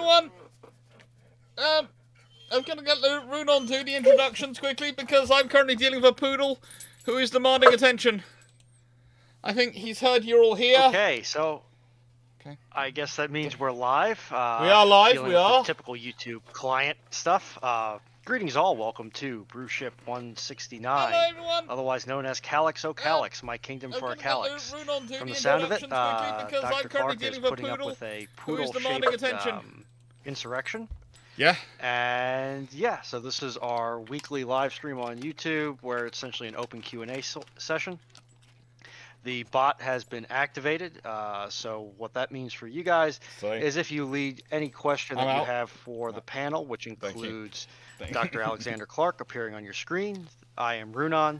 everyone. I'm going to get Rune on to the introductions quickly because I'm currently dealing with a poodle who is demanding attention. I think he's heard you're all here. Okay, so I guess that means we're live. We are live, dealing we with are. The typical YouTube client stuff. Greetings all, welcome to Bruship 169. Hello, everyone. Otherwise known as Kalax, oh Kalax, my kingdom for a Kalax. From the sound of it, Dr. Clarke is putting up with a poodle-shaped insurrection. Yeah. And yeah, so this is our weekly live stream on YouTube where it's essentially an open Q&A session. The bot has been activated, so what that means for you guys is if you lead any question that you have for the panel, which includes Dr. Alexander Clarke appearing on your screen, I am Runon,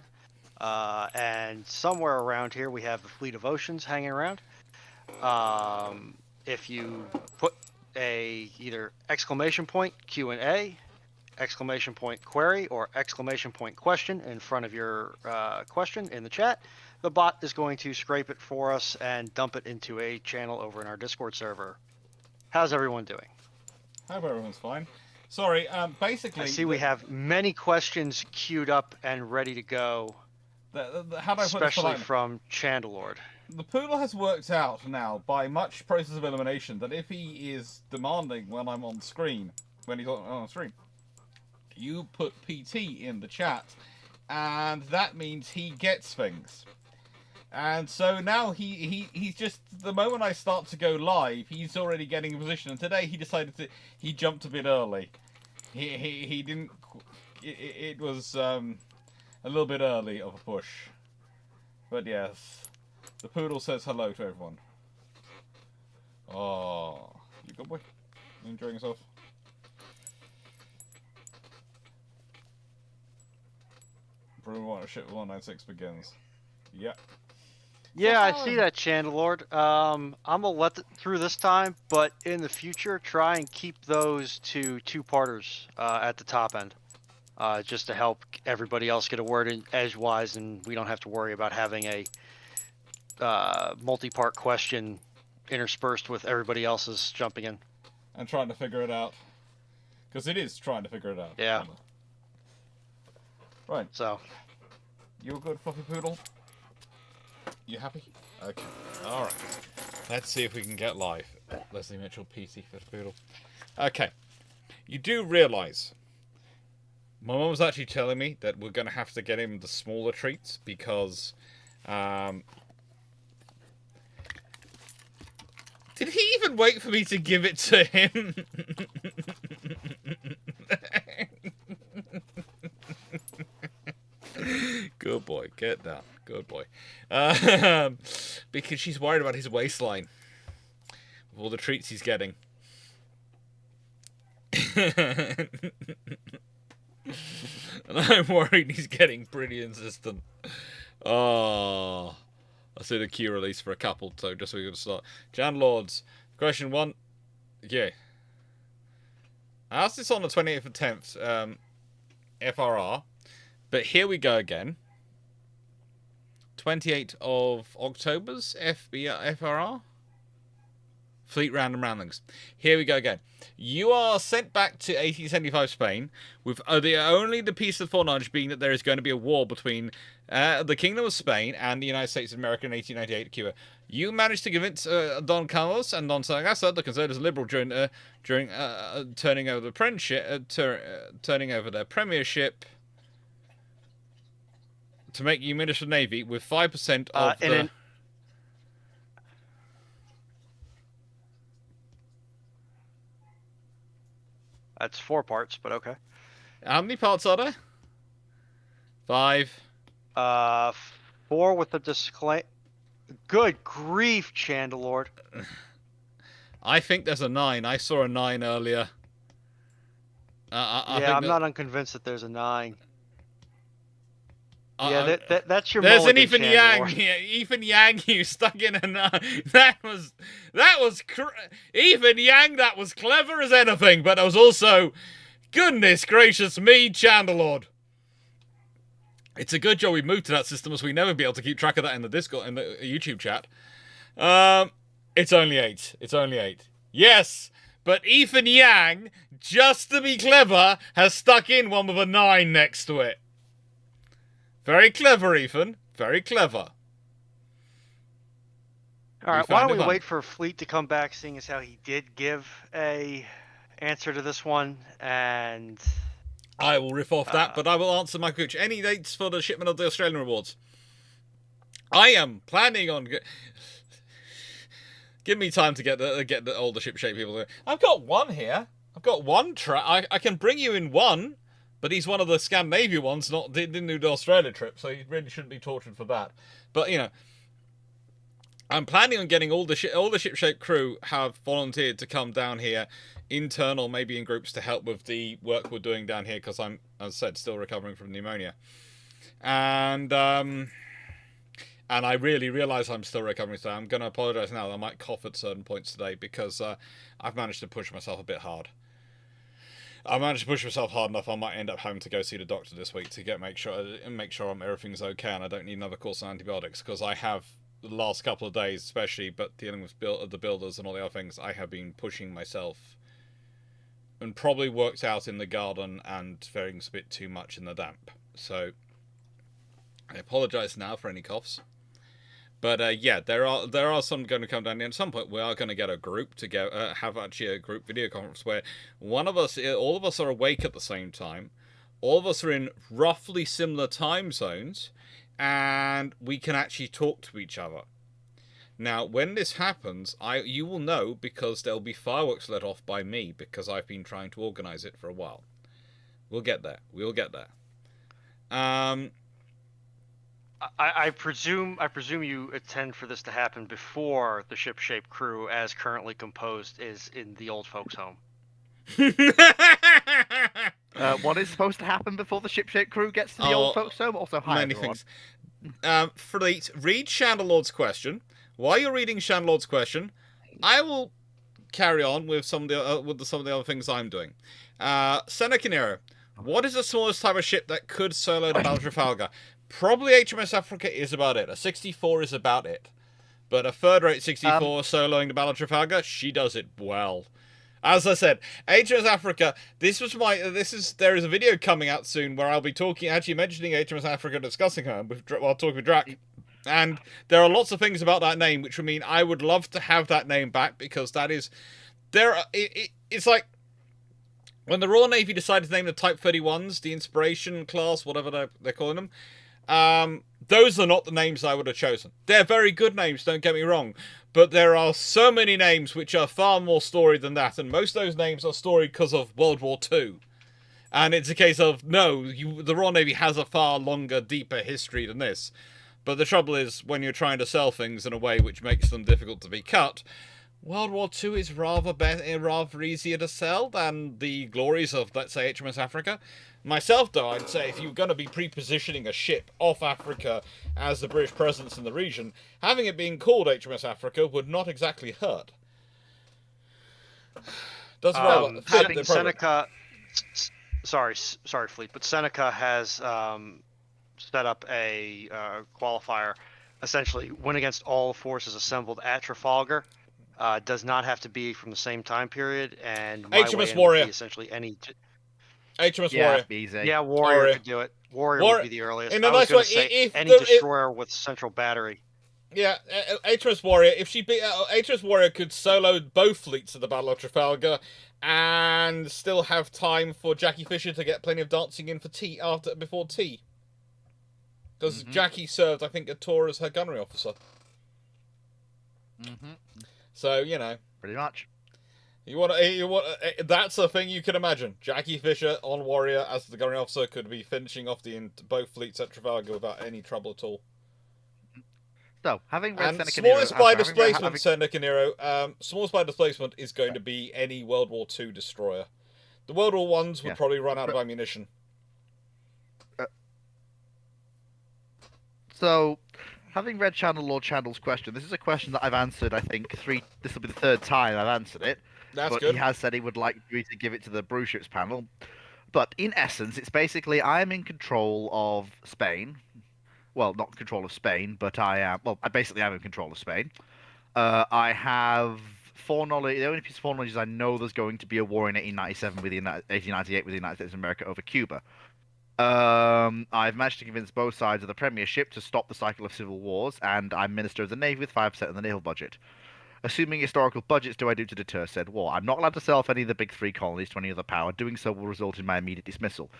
and somewhere around here we have the Fleet of hanging around. If you put either exclamation point Q&A, exclamation point query, or exclamation point question in front of your question in the chat, the bot is going to scrape it for us and dump it into a channel over in our Discord server. How's everyone doing? I hope everyone's fine. Sorry, basically... I see we have many questions queued up and ready to go, especially from Chandelord. The poodle has worked out now, by much process of elimination, that if he is demanding when I'm on screen, when he's on screen, you put PT in the chat, and that means he gets things. And so now he's just, the moment I start to go live, he's already getting a position. And today he decided he jumped a bit early. He didn't, it was a little bit early of a push. But yes, the poodle says hello to everyone. Oh, you good boy? You enjoying yourself? Bruno 196 begins. Yep. Yeah, I see that, Chandelord. I'm gonna let it through this time, but in the future, try and keep those to two-parters at the top end, just to help everybody else get a word in edgewise, and we don't have to worry about having a multi-part question interspersed with everybody else's jumping in. And trying to figure it out. Because it is trying to figure it out. Yeah. Right. So. You a good fluffy poodle? You happy? Okay. Alright. Let's see if we can get live. Leslie Mitchell, PC for the poodle. Okay. You do realise, my mum was actually telling me that we're going to have to get him the smaller treats because... Did he even wait for me to give it to him? Good boy, get down. Good boy. Because she's worried about his waistline. With all the treats he's getting. And I'm worried he's getting pretty insistent. Oh... I see the queue release for a couple, so just so we can start. Jan Lords, question 1. Yeah. I asked this on the 28th of 10th, FRR. But here we go again. 28th of October's FRR. Fleet Random Ramblings. Here we go again. You are sent back to 1875 Spain, with the piece of foreknowledge being that there is going to be a war between the Kingdom of Spain and the United States of America in 1898 Cuba. You managed to convince Don Carlos and Don Sagasta, the conservatives liberal, during turning over their premiership to make you Minister of the Navy with 5% of the... That's 4 parts, but okay. How many parts are there? 5. 4 with the disclaimer. Good grief, Chandelord. I think there's a 9. I saw a 9 earlier. I'm not unconvinced that there's a 9. Yeah, that's your. There's mulligan, an Ethan Chandelord. Yang. Yeah, Ethan Yang, you stuck in a 9. Ethan Yang. That was clever as anything, but it was also, goodness gracious me, Chandelord. It's a good job we moved to that system, as we never be able to keep track of that in the Discord, in the YouTube chat. It's only 8. It's only 8. Yes, But Ethan Yang, just to be clever, has stuck in one with a 9 next to it. Very clever, Ethan. Very clever. All right, why don't we wait for Fleet to come back, seeing as how he did give a answer to this one, and I will riff off that, but I will answer my question. Any dates for the shipment of the Australian rewards? I am planning on. Give me time to get the older ship shape people. I've got one here. I've got one I can bring you in one, but he's one of the Scandinavia ones. Didn't do the Australia trip, so he really shouldn't be tortured for that. But you know, I'm planning on getting all the ship shape crew have volunteered to come down here, internal, maybe in groups, to help with the work we're doing down here, because I'm, as I said, still recovering from pneumonia, and I really realise I'm still recovering, so I'm going to apologise now. I might cough at certain points today because I've managed to push myself a bit hard. I managed to push myself hard enough. I might end up having to go see the doctor this week to make sure everything's okay, and I don't need another course of antibiotics, because I have, the last couple of days especially, but dealing with the builders and all the other things, I have been pushing myself and probably worked out in the garden and things a bit too much in the damp. So I apologise now for any coughs. But yeah, there are some going to come down here. At some point, we are going to get a group together, have actually a group video conference where all of us are awake at the same time. All of us are in roughly similar time zones, and we can actually talk to each other. Now, when this happens, you will know, because there'll be fireworks let off by me, because I've been trying to organise it for a while. We'll get there. We'll get there. I presume you intend for this to happen before the ship-shape crew, as currently composed, is in the old folks' home. What is supposed to happen before the ship-shape crew gets to the old folks' home? Also, hi, many everyone. things. Fleet, read Chandlerlord's question. While you're reading Chandlerlord's question, I will carry on with some of the other things I'm doing. Seneca Nero, what is the smallest type of ship that could solo the Battle of Trafalgar? Probably HMS Africa is about it. A 64 is about it. But a third-rate 64 soloing the Battle of Trafalgar, she does it well. As I said, HMS Africa, there is a video coming out soon where I'll be actually mentioning HMS Africa, discussing her while talking with Drac. And there are lots of things about that name which would mean I would love to have that name back, because that is... It's like when the Royal Navy decided to name the Type 31s, the Inspiration class, whatever they're calling them, those are not the names I would have chosen. They're very good names, don't get me wrong, but there are so many names which are far more storied than that, and most of those names are storied because of World War II. And it's a case of, no, the Royal Navy has a far longer, deeper history than this. But the trouble is, when you're trying to sell things in a way which makes them difficult to be cut, World War II is rather easier to sell than the glories of, let's say, HMS Africa. Myself, though, I'd say if you're going to be pre-positioning a ship off Africa as the British presence in the region, having it being called HMS Africa would not exactly hurt. Does rather fit the Seneca, sorry, Fleet, but Seneca has set up a qualifier. Essentially, win against all forces assembled at Trafalgar. Does not have to be from the same time period, and HMS Warrior. Essentially any. HMS Warrior. Easy. Yeah, Warrior could do it. Warrior would be the earliest. In a nice way, if any destroyer with central battery. Yeah, HMS Warrior. If she beat HMS Warrior, could solo both fleets at the Battle of Trafalgar, and still have time for Jackie Fisher to get plenty of dancing in for tea before tea. Because Jackie served, I think, a tour as her gunnery officer. So you know, pretty much. You want that's a thing you can imagine. Jackie Fisher on Warrior as the gunnery officer could be finishing off both fleets at Trafalgar without any trouble at all. So, having read Seneca smallest by displacement, Seneca Nero, smallest by displacement is going to be any World War II destroyer. The World War Ones would probably run out of ammunition. So, having read Lord Chandler's question, this is a question that I've answered, I think, this will be the third time I've answered it. That's good. He has said he would like me to give it to the Bruships panel. But in essence, it's basically I'm in control of Spain. Well, not control of Spain, but I am. Well, I basically am in control of Spain. I have foreknowledge, the only piece of foreknowledge is I know there's going to be a war in 1898 with the United States of America over Cuba. I've managed to convince both sides of the Premiership to stop the cycle of civil wars, and I'm Minister of the Navy with 5% of the naval budget. Assuming historical budgets do I do to deter said war? I'm not allowed to sell off any of the big three colonies to any other power. Doing so will result in my immediate dismissal.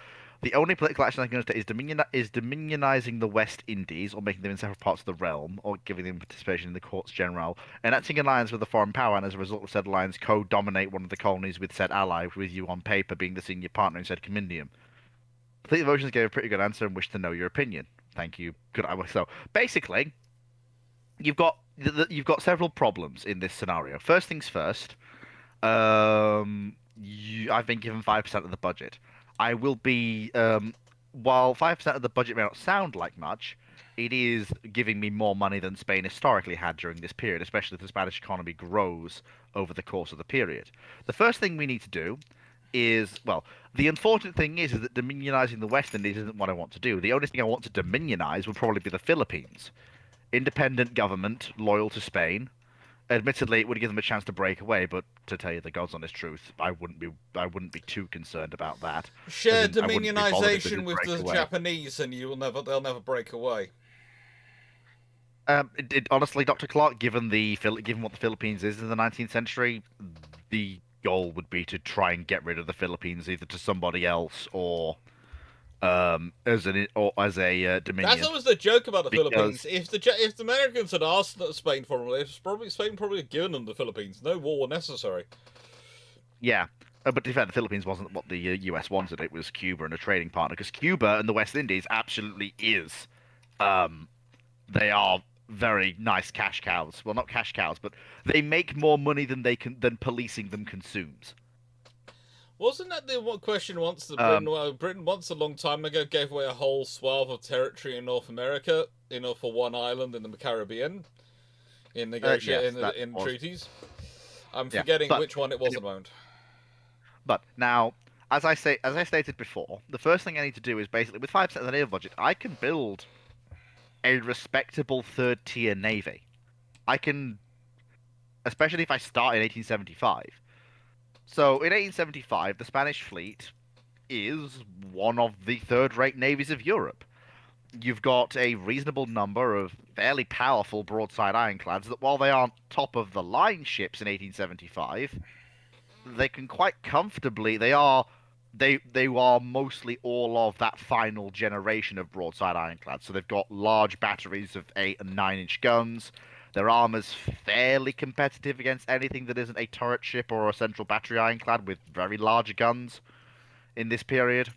The only political action I can take is dominionizing the West Indies, or making them in separate parts of the realm, or giving them participation in the courts general, enacting an alliance with a foreign power, and as a result of said alliance, co-dominate one of the colonies with said ally, with you on paper being the senior partner in said compendium. Complete Emotions gave a pretty good answer and wish to know your opinion. Thank you. Good. So basically, you've got several problems in this scenario. First things first, I've been given 5% of the budget. I will be, while 5% of the budget may not sound like much, it is giving me more money than Spain historically had during this period, especially if the Spanish economy grows over the course of the period. The first thing we need to do is, well, the unfortunate thing is that dominionizing the West Indies isn't what I want to do. The only thing I want to dominionize would probably be the Philippines. Independent government, loyal to Spain. Admittedly, it would give them a chance to break away, but to tell you the God's honest truth, I wouldn't be too concerned about that. Share As in, I wouldn't be bothered if they dominionization did with break the away. Japanese, and they'll never break away. Honestly, Dr. Clarke, given what the Philippines is in the 19th century, the goal would be to try and get rid of the Philippines either to somebody else or as a dominion. That's always the joke about the Because- Philippines. If the Americans had asked Spain for it, Spain probably had given them the Philippines. No war necessary. Yeah. But to be fair, the Philippines wasn't what the US wanted. It was Cuba and a trading partner, because Cuba and the West Indies absolutely is. They are very nice cash cows. Well, not cash cows, but they make more money than policing them consumes. Wasn't that the one question once that Britain once a long time ago gave away a whole swath of territory in North America, for one island in the Caribbean, in treaties? I'm forgetting which one it was at the moment. But now, as I stated before, the first thing I need to do is basically, with 5% of the naval budget, I can build a respectable third-tier navy. I can, especially if I start in 1875. So, in 1875, the Spanish fleet is one of the third-rate navies of Europe. You've got a reasonable number of fairly powerful broadside ironclads that, while they aren't top-of-the-line ships in 1875, they can quite comfortably... They are mostly all of that final generation of broadside ironclads. So they've got large batteries of 8 and 9-inch guns. Their armor's fairly competitive against anything that isn't a turret ship or a central battery ironclad with very large guns in this period.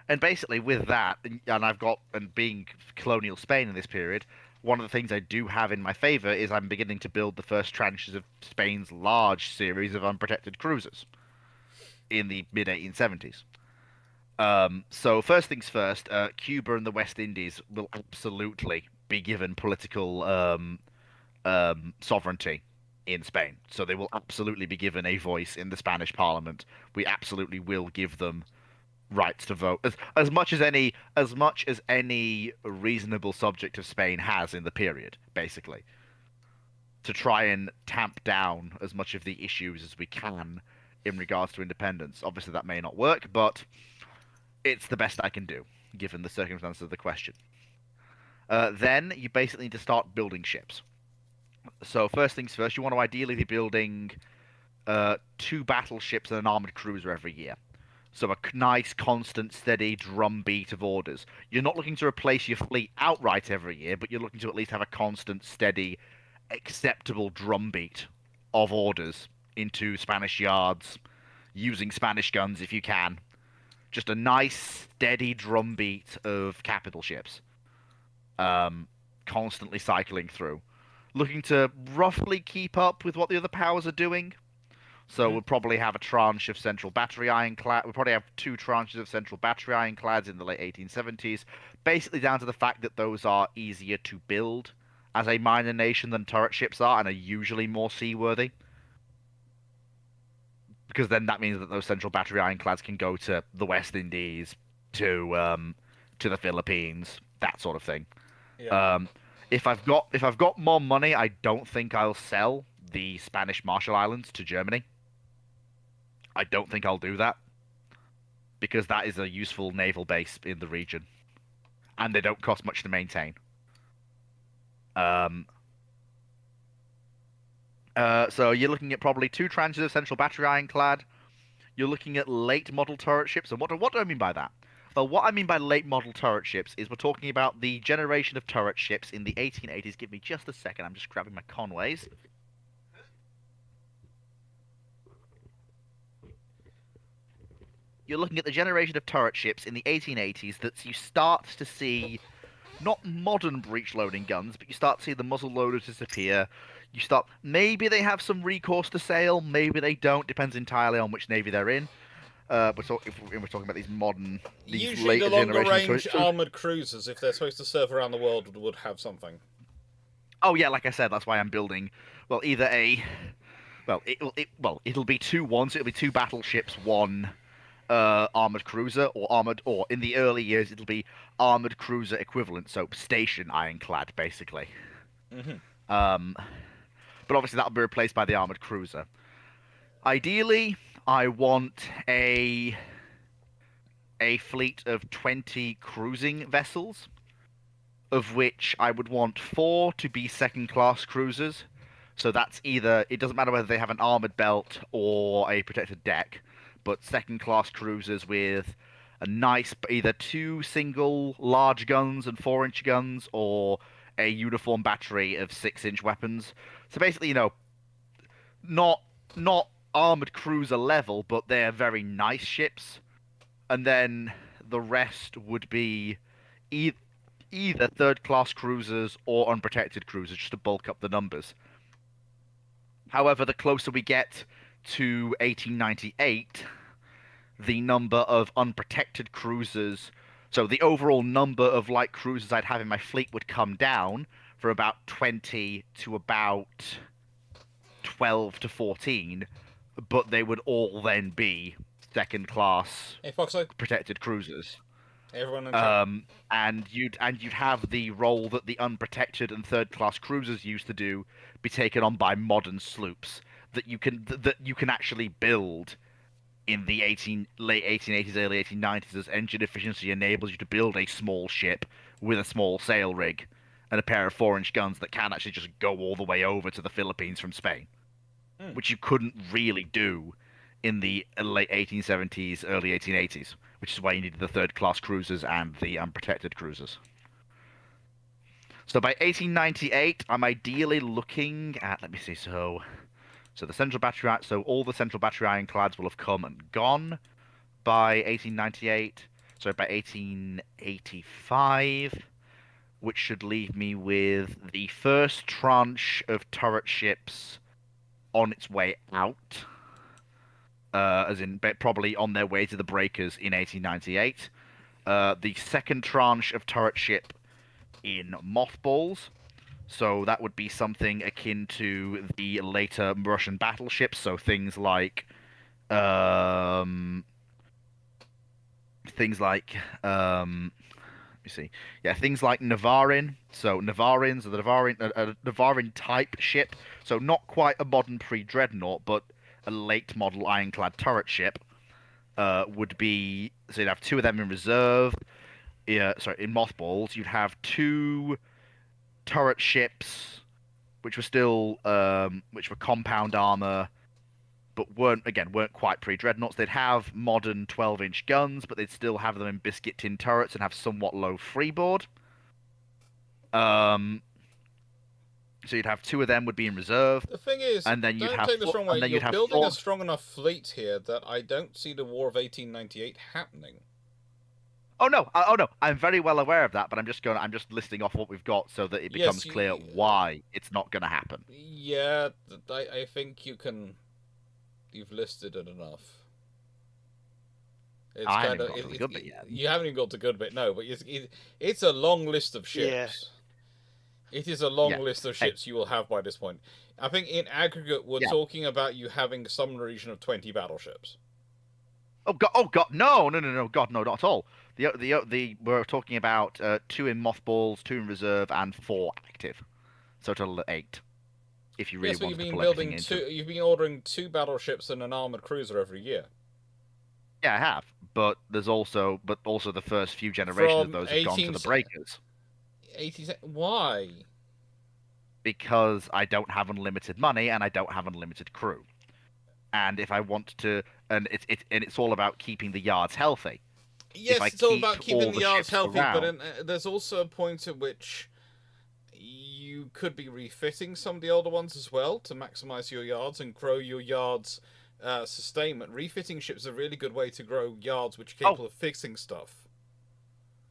And basically with that, and being colonial Spain in this period, one of the things I do have in my favor is I'm beginning to build the first tranches of Spain's large series of unprotected cruisers in the mid-1870s. So first things first, Cuba and the West Indies will absolutely be given political sovereignty in Spain. So they will absolutely be given a voice in the Spanish Parliament. We absolutely will give them rights to vote, as much as any reasonable subject of Spain has in the period, basically, to try and tamp down as much of the issues as we can in regards to independence. Obviously, that may not work, but it's the best I can do, given the circumstances of the question. Then you basically need to start building ships. So first things first, you want to ideally be building 2 battleships and an armored cruiser every year. So a nice, constant, steady drumbeat of orders. You're not looking to replace your fleet outright every year, but you're looking to at least have a constant, steady, acceptable drumbeat of orders into Spanish yards, using Spanish guns if you can. Just a nice, steady drumbeat of capital ships, constantly cycling through. Looking to roughly keep up with what the other powers are doing. So we'll probably have a tranche of central battery ironclad. We'll probably have 2 tranches of central battery ironclads in the late 1870s, basically down to the fact that those are easier to build as a minor nation than turret ships are, and are usually more seaworthy. Because then that means that those central battery ironclads can go to the West Indies, to the Philippines, that sort of thing. Yeah. If I've got more money, I don't think I'll sell the Spanish Marshall Islands to Germany. I don't think I'll do that because that is a useful naval base in the region, and they don't cost much to maintain. So you're looking at probably 2 tranches of central battery ironclad. You're looking at late model turret ships, and what do I mean by that? Well, what I mean by late model turret ships is we're talking about the generation of turret ships in the 1880s. Give me just a second. I'm just grabbing my Conways. You're looking at the generation of turret ships in the 1880s that you start to see not modern breech loading guns, but you start to see the muzzle loader disappear. Maybe they have some recourse to sail, maybe they don't. Depends entirely on which navy they're in. But if we're talking about these Usually later the longer generation range armored cruisers, if they're supposed to serve around the world, would have something. Oh yeah, like I said, that's why I'm building. Well, either it'll be 2 1s. It'll be 2 battleships, 1 armored cruiser, or in the early years it'll be armored cruiser equivalent, so station ironclad basically. Mm-hmm. But obviously that'll be replaced by the armored cruiser. Ideally, I want a fleet of 20 cruising vessels, of which I would want 4 to be second-class cruisers. So that's either, it doesn't matter whether they have an armored belt or a protected deck, but second-class cruisers with a nice, either 2 single large guns and 4-inch guns, or a uniform battery of 6-inch weapons. So basically, not armored cruiser level, but they're very nice ships. And then the rest would be either third-class cruisers or unprotected cruisers, just to bulk up the numbers. However, the closer we get to 1898, the number of unprotected cruisers, so the overall number of light cruisers I'd have in my fleet would come down from about 20 to about 12 to 14, but they would all then be second-class protected cruisers. Everyone in chat. And you'd have the role that the unprotected and third-class cruisers used to do be taken on by modern sloops that you can actually build in the late 1880s, early 1890s, as engine efficiency enables you to build a small ship with a small sail rig and a pair of 4-inch guns that can actually just go all the way over to the Philippines from Spain, which you couldn't really do in the late 1870s, early 1880s, which is why you needed the third-class cruisers and the unprotected cruisers. So by 1898, I'm ideally looking at, let me see, so the central battery, so all the central battery ironclads will have come and gone by 1898. So by 1885, which should leave me with the first tranche of turret ships on its way out, as in probably on their way to the breakers in 1898. The second tranche of turret ship in mothballs. So that would be something akin to the later Russian battleships. So things like, let me see, things like Navarin. So Navarins, the Navarin type ship. So not quite a modern pre-dreadnought, but a late model ironclad turret ship. Would be, so you'd have 2 of them in reserve. In mothballs, you'd have 2 turret ships, which were still which were compound armor, but weren't quite pre-dreadnoughts. They'd have modern 12-inch guns, but they'd still have them in biscuit tin turrets and have somewhat low freeboard. So you'd have 2 of them would be in reserve. The thing is, and then you'd don't have take this wrong way. You're building 4... a strong enough fleet here that I don't see the War of 1898 happening. Oh no! I'm very well aware of that, but I'm just listing off what we've got so that it becomes clear why it's not going to happen. Yeah, I think you've listed it enough. It's I haven't got to the good bit yet. You haven't even got to the good bit, no. But it's a long list of ships. Yeah. It is a long list of ships you will have by this point. I think in aggregate, we're talking about you having some region of 20 battleships. Oh god, no, god, no, not at all. We're talking about 2 in mothballs, 2 in reserve, and 4 active. So a total of 8. if you really Yes, but wanted you've to been pull everything building into. you've been ordering 2 battleships and an armored cruiser every year. Yeah, I have, but also the first few generations of From those have gone to the breakers 80. Why? because I don't have unlimited money and I don't have unlimited crew. And if I want to, and it's all about keeping the yards healthy. If I Yes, it's all keep about keeping all the the yards ships healthy, but around, there's also a point at which you could be refitting some of the older ones as well to maximize your yards and grow your yards sustainment. Refitting ships is a really good way to grow yards which are oh, capable of fixing stuff.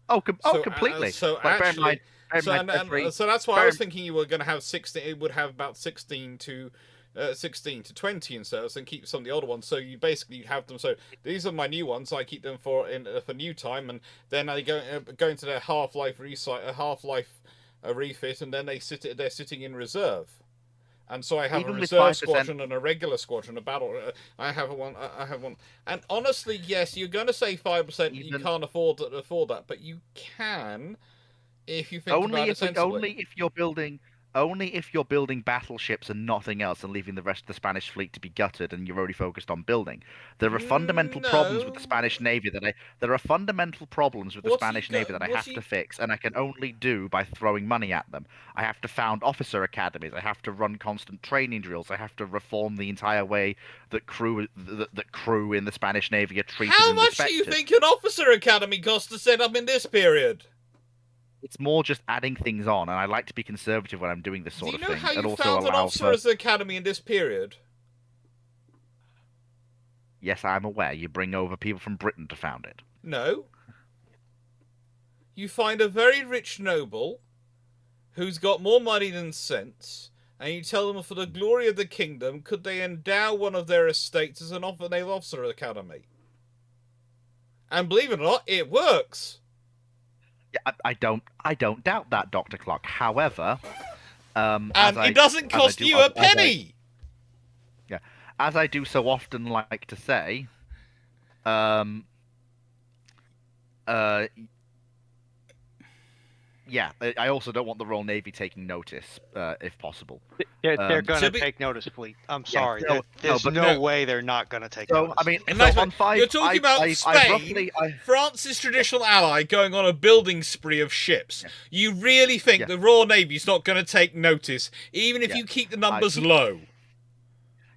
completely. So Like actually, bear in mind, so that's why I bear was in- thinking you were going to have 16. It would have about 16 to 20 inserts and keep some of the older ones. So you basically have them. So these are my new ones. I keep them for new time, and then they go into their half-life refit, and then they're sitting in reserve. And so I have a even with reserve 5%, squadron and a regular squadron, a battle. I have one. I have one. And honestly, yes, you're going to say 5%. You even can't afford that, but you can if you think about it sensibly. only if you're building battleships and nothing else, and leaving the rest of the Spanish fleet to be gutted, and you're already focused on building. There are fundamental problems with the No. Spanish Navy there are fundamental problems with the What's he Spanish go? Navy that I What's have he? to fix, and I can only do by throwing money at them. I have to found officer academies. I have to run constant training drills. I have to reform the entire way that crew in the Spanish Navy are treated How and much do you respected. think an officer academy costs to set up in this period? It's more just adding things on, and I like to be conservative when I'm doing this Do sort you of know thing, how and you also found an allow officer for. as an academy in this period? Yes, I'm aware. You bring over people from Britain to found it. No. You find a very rich noble who's got more money than sense, and you tell them for the glory of the kingdom, could they endow one of their estates as an naval officer academy? And believe it or not, it works. Yeah, I don't doubt that, Dr. Clarke. However, And it doesn't cost you a penny. Yeah, as I do so often like to say, um, uh, yeah, I also don't want the Royal Navy taking notice, if possible. They're going to So take notice, fleet. I'm Yeah, sorry. no, no way they're not going to take So notice. I mean, And so nice, on 5, you're talking about Spain, France's traditional ally, going on a building spree of ships. Yeah. You really think Yeah. the Royal Navy's not going to take notice, even if Yeah. you keep the numbers low?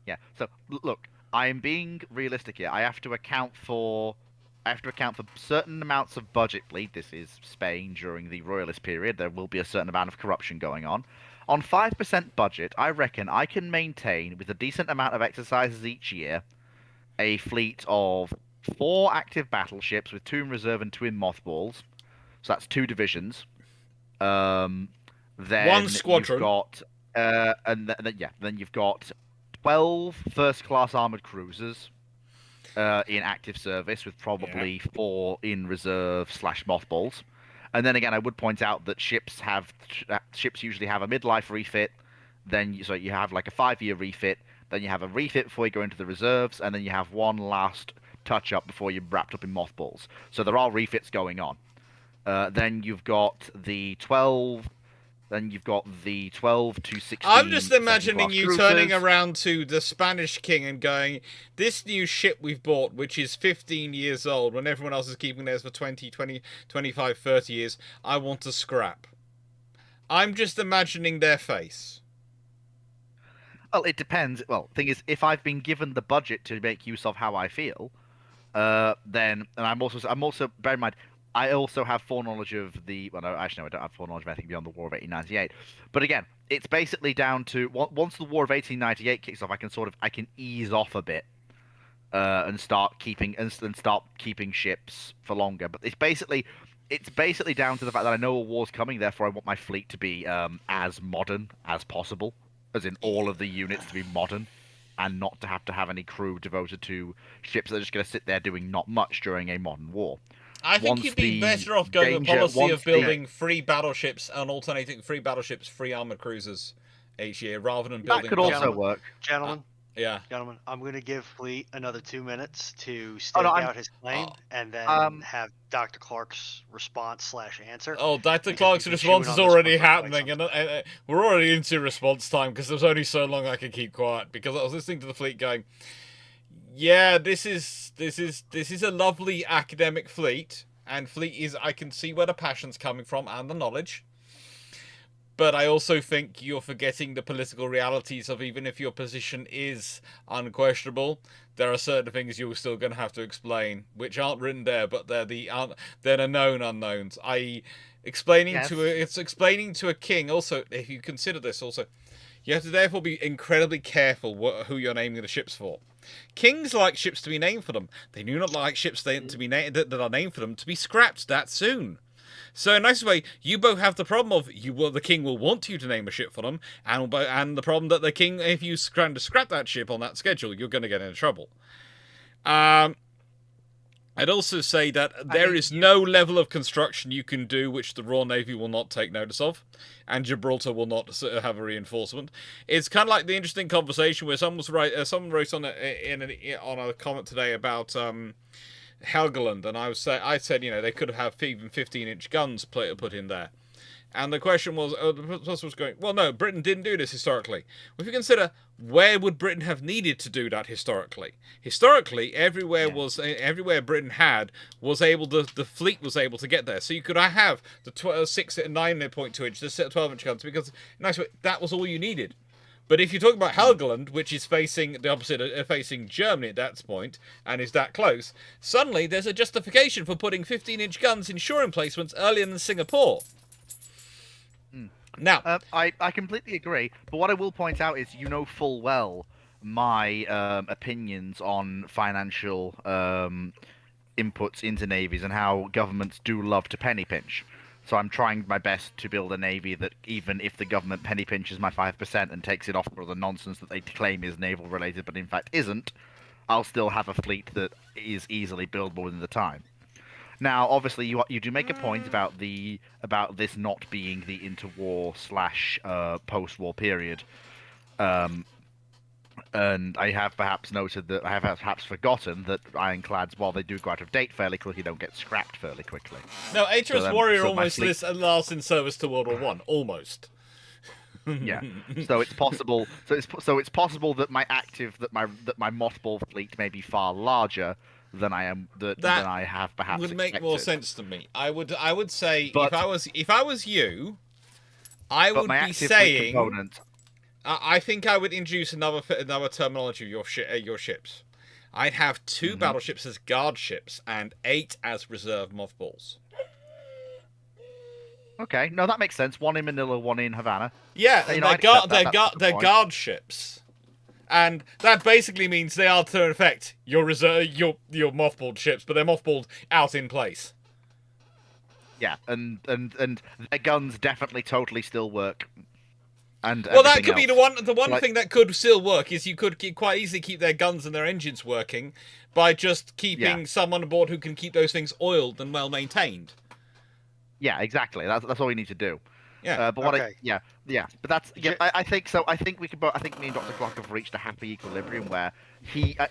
Yeah. So look, I'm being realistic here. I have to account for certain amounts of budget bleed. This is Spain during the royalist period. There will be a certain amount of corruption going on. On 5% budget, I reckon I can maintain, with a decent amount of exercises each year, a fleet of 4 active battleships with 2 in reserve and 2 in mothballs. So that's 2 divisions. Then 1 squadron. You've got, then you've got 12 first-class armored cruisers in active service, with probably 4 in reserve / mothballs. And then again, I would point out that ships usually have a midlife refit. So you have like a 5-year refit. Then you have a refit before you go into the reserves, and then you have one last touch-up before you're wrapped up in mothballs. So there are refits going on. Then you've got the 12. Then you've got the 12 to 16. I'm just imagining you cruisers. turning around to the Spanish king and going, this new ship we've bought, which is 15 years old, when everyone else is keeping theirs for 20, 25, 30 years, I want to scrap. I'm just imagining their face. Well, it depends. Well, thing is, if I've been given the budget to make use of how I feel, then, and I'm also, bear in mind, I also have foreknowledge of the. Well, no, actually, no, I don't have foreknowledge of anything beyond the War of 1898. But again, it's basically down to once the War of 1898 kicks off, I can ease off a bit, and start keeping ships for longer. But it's basically down to the fact that I know a war's coming. Therefore, I want my fleet to be as modern as possible, as in all of the units to be modern, and not to have any crew devoted to ships that are just going to sit there doing not much during a modern war. I think you'd be better off going with a policy of building free battleships and alternating free battleships, free armored cruisers each year, rather than building. That could also work. Gentlemen, Yeah. Gentlemen, I'm going to give Fleet another 2 minutes to Oh, stake no, out his claim, and then have Dr. Clark's response/answer. Oh, Dr. Because Clark's we've been response chewing is on this already one for quite happening, some and time. we're already into response time because there's only so long I can keep quiet. Because I was listening to the fleet going, "Yeah, this is a lovely academic fleet, and fleet is I can see where the passion's coming from and the knowledge." But I also think you're forgetting the political realities of even if your position is unquestionable, there are certain things you're still going to have to explain, which aren't written there, but they're the known unknowns. I.e., explaining Yes. explaining to a king. Also, if you consider this, also, you have to therefore be incredibly careful who you're naming the ships for. Kings like ships to be named for them. They do not like ships to be that are named for them to be scrapped that soon. So in a nice way, you both have the problem of the king will want you to name a ship for them, and the problem that the king, if you try to scrap that ship on that schedule, you're going to get into trouble. I'd also say that there is no level of construction you can do which the Royal Navy will not take notice of, and Gibraltar will not have a reinforcement. It's kind of like the interesting conversation where someone wrote on a comment today about Helgoland, and I said, they could have even 15-inch guns put in there. And the question was, the person was going, well, no, Britain didn't do this historically. Well, if you consider, where would Britain have needed to do that historically? Historically, everywhere Britain had was able the fleet was able to get there. So you could have the 6 and 9.2 inch, the 12-inch guns, because that was all you needed. But if you talk about Helgoland, which is facing the opposite, facing Germany at that point, and is that close, suddenly there's a justification for putting 15-inch guns in shore emplacements earlier than Singapore. Now, I completely agree, but what I will point out is full well my opinions on financial inputs into navies and how governments do love to penny pinch. So I'm trying my best to build a navy that even if the government penny pinches my 5% and takes it off for the nonsense that they claim is naval related but in fact isn't, I'll still have a fleet that is easily buildable within the time. Now, obviously, you do make a point about this not being the interwar / post-war period, and I have perhaps forgotten that ironclads, while they do go out of date fairly quickly, don't get scrapped fairly quickly. No, HMS Warrior almost lasts in service to World War One, almost. Yeah, so it's possible. So it's possible that my mothball fleet may be far larger than I am than I have perhaps would make expected. more sense to me. I would say, if I was you, I would be saying, I think I would introduce another terminology of your ships. I'd have 2 battleships as guard ships and 8 as reserve mothballs. Okay, no, that makes sense. 1 in Manila, 1 in Havana. Yeah, they're guard ships. And that basically means they are, to effect, your mothballed ships, but they're mothballed out in place. Yeah, and their guns definitely totally still work. And that could be the one thing that could still work is you could quite easily keep their guns and their engines working by just keeping someone aboard who can keep those things oiled and well maintained. Yeah, exactly. That's all you need to do. Yeah. But but that's I think so. I think we could. I think me and Dr. Clarke have reached a happy equilibrium where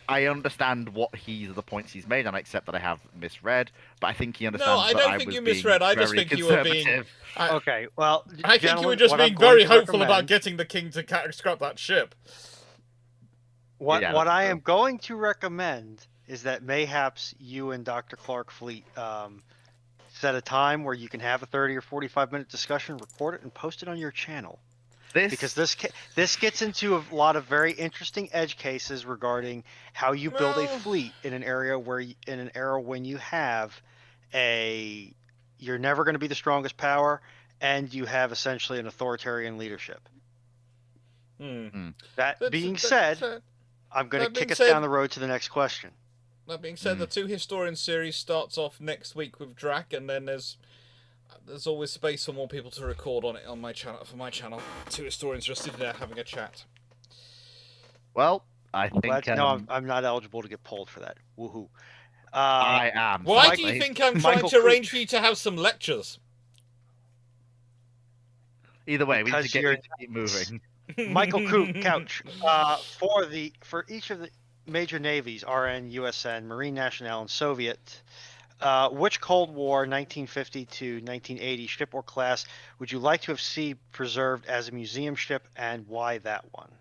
I understand the points he's made, and I accept that I have misread. But I think he understands. No, I don't think you misread. I just think you were being. Okay, well, I think you were just being very hopeful about getting the king to scrap that ship. What I am going to recommend is that mayhaps you and Dr. Clarke Fleet set a time where you can have a 30 or 45-minute discussion, record it, and post it on your channel. Because this gets into a lot of very interesting edge cases regarding how you build a fleet in an era when you have you're never going to be the strongest power, and you have essentially an authoritarian leadership. That being said, I'm going to kick us down the road to the next question. That being said, the 2 Historians series starts off next week with Drac, and then there's always space for more people to record on it on my channel. For my channel, 2 Historians just sitting there having a chat. Well, I think I'm not eligible to get pulled for that. Woohoo! I am. Why do you think I'm trying to arrange for you to have some lectures? Either way, we need to keep moving. Michael Couch. For each of the major navies, RN, USN, Marine Nationale, and Soviet, which Cold War 1950 to 1980 ship or class would you like to have seen preserved as a museum ship, and why that one?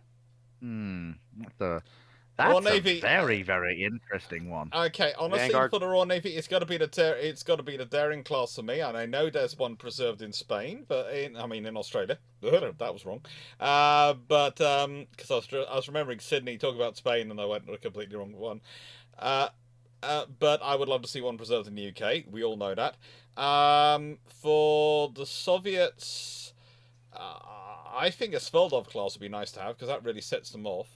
Royal That's a Navy. very, very interesting one. Okay, honestly, Vanguard. for the Royal Navy, it's got to be the Daring class for me, and I know there's one preserved in Spain, but in Australia. That was wrong. But because I was remembering Sydney talking about Spain, and I went a completely wrong one. But I would love to see one preserved in the UK. We all know that. For the Soviets, I think a Sveldov class would be nice to have because that really sets them off.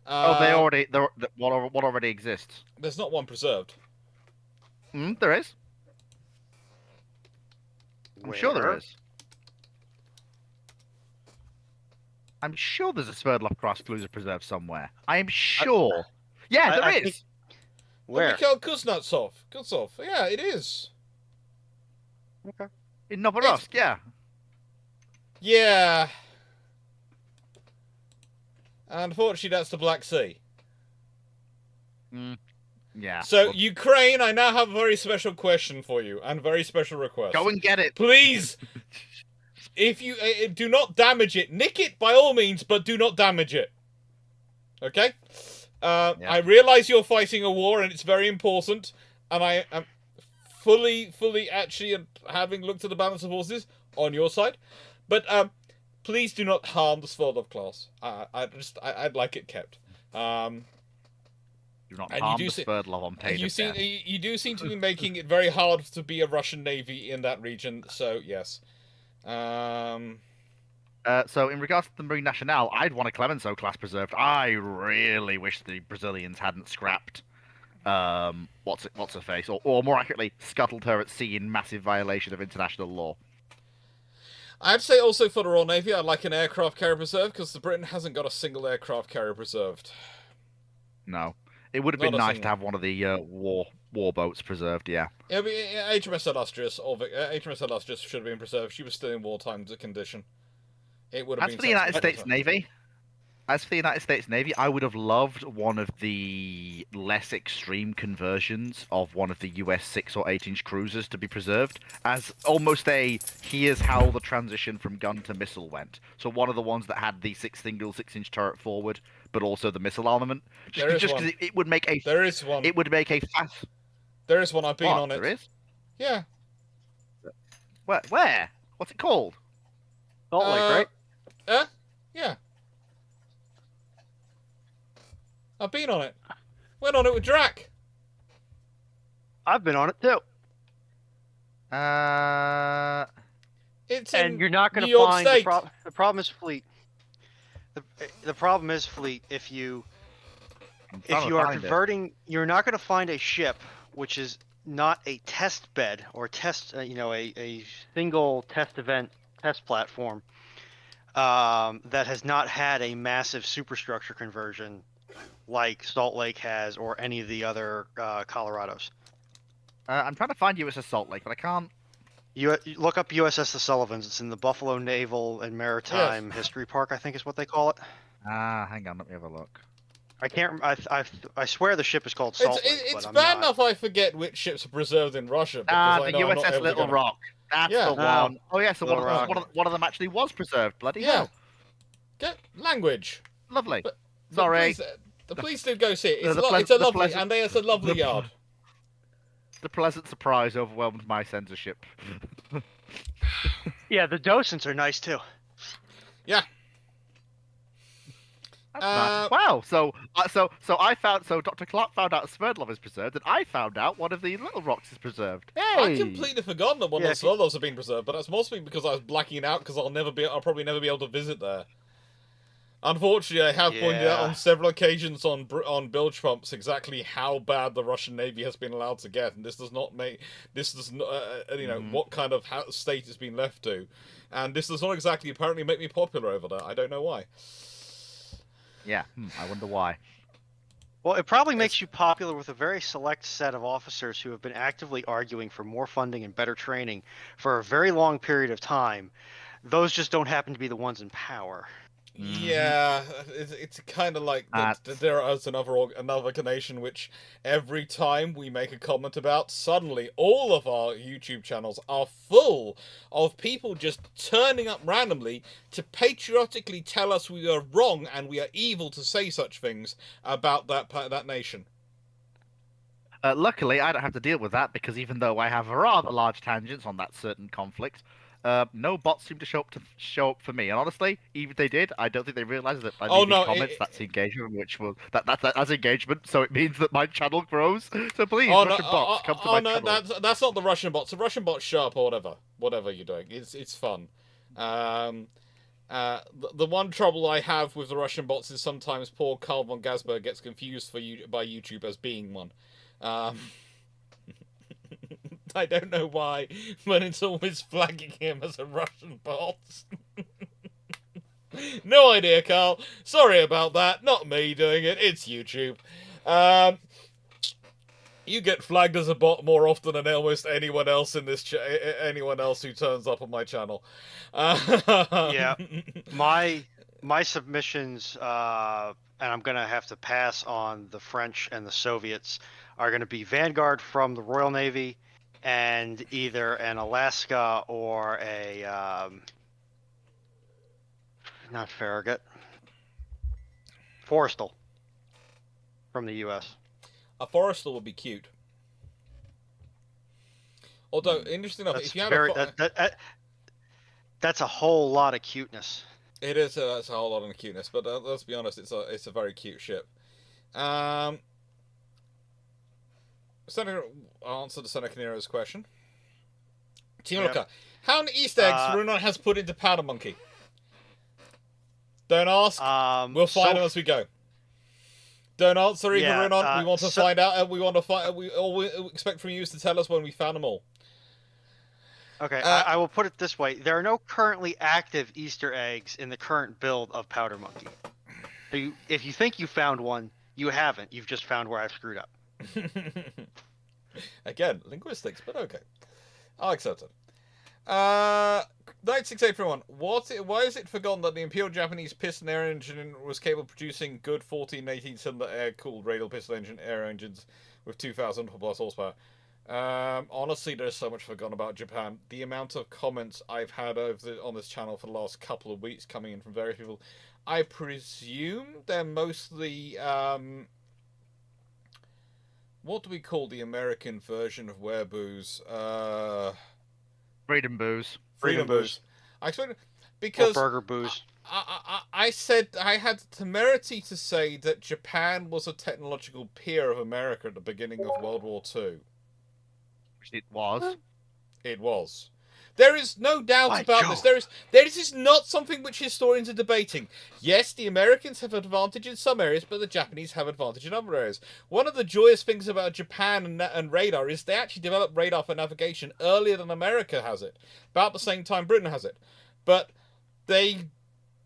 What already exists? There's not one preserved. There is. I'm sure there is. I'm sure there's a Sverdlov class cruiser preserved somewhere. I am sure. Yeah, there is. Where? Mikhail Kuznetsov. Yeah, it is. Okay. In Novorossiysk, yeah. Yeah. Unfortunately, that's the Black Sea. Yeah. So, Ukraine, I now have a very special question for you, and a very special request. Go and get it. Please, if you do not damage it, nick it by all means, but do not damage it. Okay? I realize you're fighting a war, and it's very important, and I am fully, actually, having looked at the balance of forces, on your side. But, please do not harm the Sveldov class. I'd like it kept. Do not harm the Sverdlov on pain of death. You do seem to be making it very hard to be a Russian Navy in that region, so yes. So in regards to the Marine Nationale, I'd want a Clemenceau class preserved. I really wish the Brazilians hadn't scrapped what's her face, or more accurately, scuttled her at sea in massive violation of international law. I'd say also for the Royal Navy, I'd like an aircraft carrier preserved, because the Britain hasn't got a single aircraft carrier preserved. No. It would have been nice to have one of the war boats preserved, yeah. Yeah, but HMS Illustrious, HMS Illustrious should have been preserved. She was still in wartime condition. It would have been. As for the United States Navy, I would have loved one of the less extreme conversions of one of the US 6 or 8-inch cruisers to be preserved, as almost here's how the transition from gun to missile went. So one of the ones that had the single 6-inch turret forward, but also the missile armament. Just because it would make a. There is one. It would make a fast. There is one. I've been on it. There is. Yeah. Where? What's it called? Salt Lake, right? Yeah. I've been on it. Went on it with Drac. I've been on it too. It's in you're not going New to York find State. the problem is fleet. The problem is fleet. If you are converting, you're not going to find a ship which is not a test bed or a single test event test platform that has not had a massive superstructure conversion like Salt Lake has, or any of the other Colorados. I'm trying to find USS Salt Lake, but I can't. You look up USS The Sullivans. It's in the Buffalo Naval and Maritime History Park, I think is what they call it. Hang on, let me have a look. I can't. I swear the ship is called Salt Lake. It's bad enough I forget which ships are preserved in Russia. The USS Little Rock. That's the one. Oh yeah, so one of them actually was preserved. Bloody hell. Get language. Lovely. But sorry. The police did go see it. It's a lovely yard. The pleasant surprise overwhelmed my censorship. Yeah, the docents are nice too. Yeah. Nice. Wow. So Dr. Clarke found out Sverdlov is preserved, and I found out one of the Little Rocks is preserved. Hey! I completely forgotten that one of the Sverdlovs have been preserved, but that's mostly because I was blacking out because I'll probably never be able to visit there. Unfortunately, I have pointed out on several occasions on bilge pumps exactly how bad the Russian Navy has been allowed to get, and this does not what kind of state it's been left to, and this does not exactly apparently make me popular over there. I don't know why. Yeah, I wonder why. Well, it probably makes you popular with a very select set of officers who have been actively arguing for more funding and better training for a very long period of time. Those just don't happen to be the ones in power. Yeah, it's kind of like that. There is another nation which every time we make a comment about, suddenly all of our YouTube channels are full of people just turning up randomly to patriotically tell us we are wrong and we are evil to say such things about that nation. Luckily, I don't have to deal with that because even though I have rather large tangents on that certain conflict, no bots seem to show up for me. And honestly, even if they did, I don't think they realize that by Oh leaving no! comments, that's engagement, which will that's engagement. So it means that my channel grows. So please, Oh no! Russian bots, come to my No! channel. That's not the Russian bots. The Russian bots show up or whatever you're doing. It's fun. The one trouble I have with the Russian bots is sometimes poor Karl von Gasberg gets confused by YouTube as being one. I don't know why, but it's always flagging him as a Russian bot. No idea, Carl. Sorry about that. Not me doing it. It's YouTube. You get flagged as a bot more often than almost anyone else in this anyone else who turns up on my channel. Yeah, my submissions, and I'm gonna have to pass on the French and the Soviets, are gonna be Vanguard from the Royal Navy, and either an Alaska or a not Farragut, Forrestal from the U.S. A Forrestal would be cute. Although, interesting enough, That's if you had very that's a whole lot of cuteness. it is that's a whole lot of cuteness. But let's be honest, it's a very cute ship. Senator, I'll answer the Senator Nero's question. Timurka, Yep. how many Easter eggs Runon has put into Powder Monkey? Don't ask. We'll find them as we go. Don't answer either, Runon. We want to find out. We want to find. All we expect from you is to tell us when we found them all. Okay, I will put it this way: there are no currently active Easter eggs in the current build of Powder Monkey. So if you think you found one, you haven't. You've just found where I've screwed up. Again, linguistics, but okay. I'll accept it. 96831. Why is it forgotten that the Imperial Japanese piston air engine was capable of producing good 14 18 cylinder air-cooled radial piston engine air engines with 2,000 plus horsepower? Honestly, there's so much forgotten about Japan. The amount of comments I've had on this channel for the last couple of weeks coming in from various people, I presume they're mostly what do we call the American version of werebooze? Freedom booze. Freedom booze. I explained because or burger booze. I said I had the temerity to say that Japan was a technological peer of America at the beginning of World War II. Which it was. It was. There is no doubt about this. This is not something which historians are debating. Yes, the Americans have advantage in some areas, but the Japanese have advantage in other areas. One of the joyous things about Japan and radar is they actually developed radar for navigation earlier than America has it. About the same time Britain has it. But they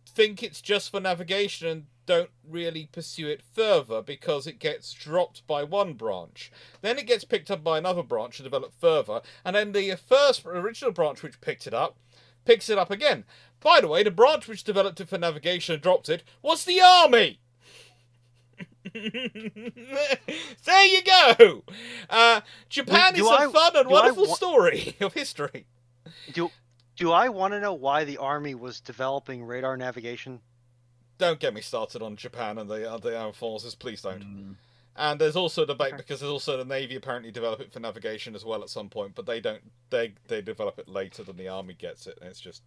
think it's just for navigation and don't really pursue it further because it gets dropped by one branch. Then it gets picked up by another branch and developed further, and then the original branch which picks it up again. By the way, the branch which developed it for navigation and dropped it was the army! There you go! Japan is a fun and wonderful story of history. Do I want to know why the army was developing radar navigation? Don't get me started on Japan and the armed forces, please don't. And there's also a debate because there's also the Navy apparently develop it for navigation as well at some point, but they don't. They develop it later than the Army gets it. And it's just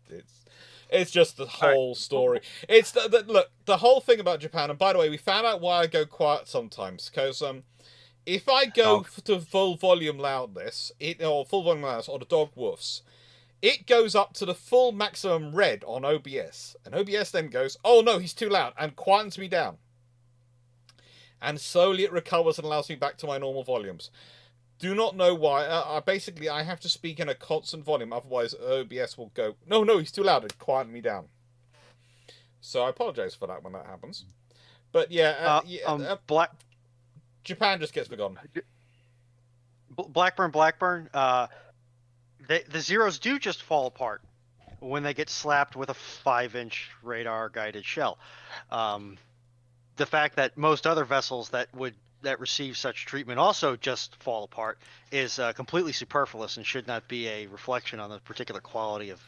the whole story. It's look, the whole thing about Japan. And by the way, we found out why I go quiet sometimes because if I go to full volume loudness, or the dog woofs, it goes up to the full maximum red on OBS. And OBS then goes, oh no, he's too loud, and quietens me down. And slowly it recovers and allows me back to my normal volumes. Do not know why. Basically, I have to speak in a constant volume, otherwise OBS will go, no, he's too loud, and quieten me down. So I apologize for that when that happens. But yeah, Japan just gets forgotten. Blackburn. The zeros do just fall apart. when they get slapped with a 5-inch radar-guided shell. The fact that most other vessels that receive such treatment also just fall apart is completely superfluous and should not be a reflection on the particular quality of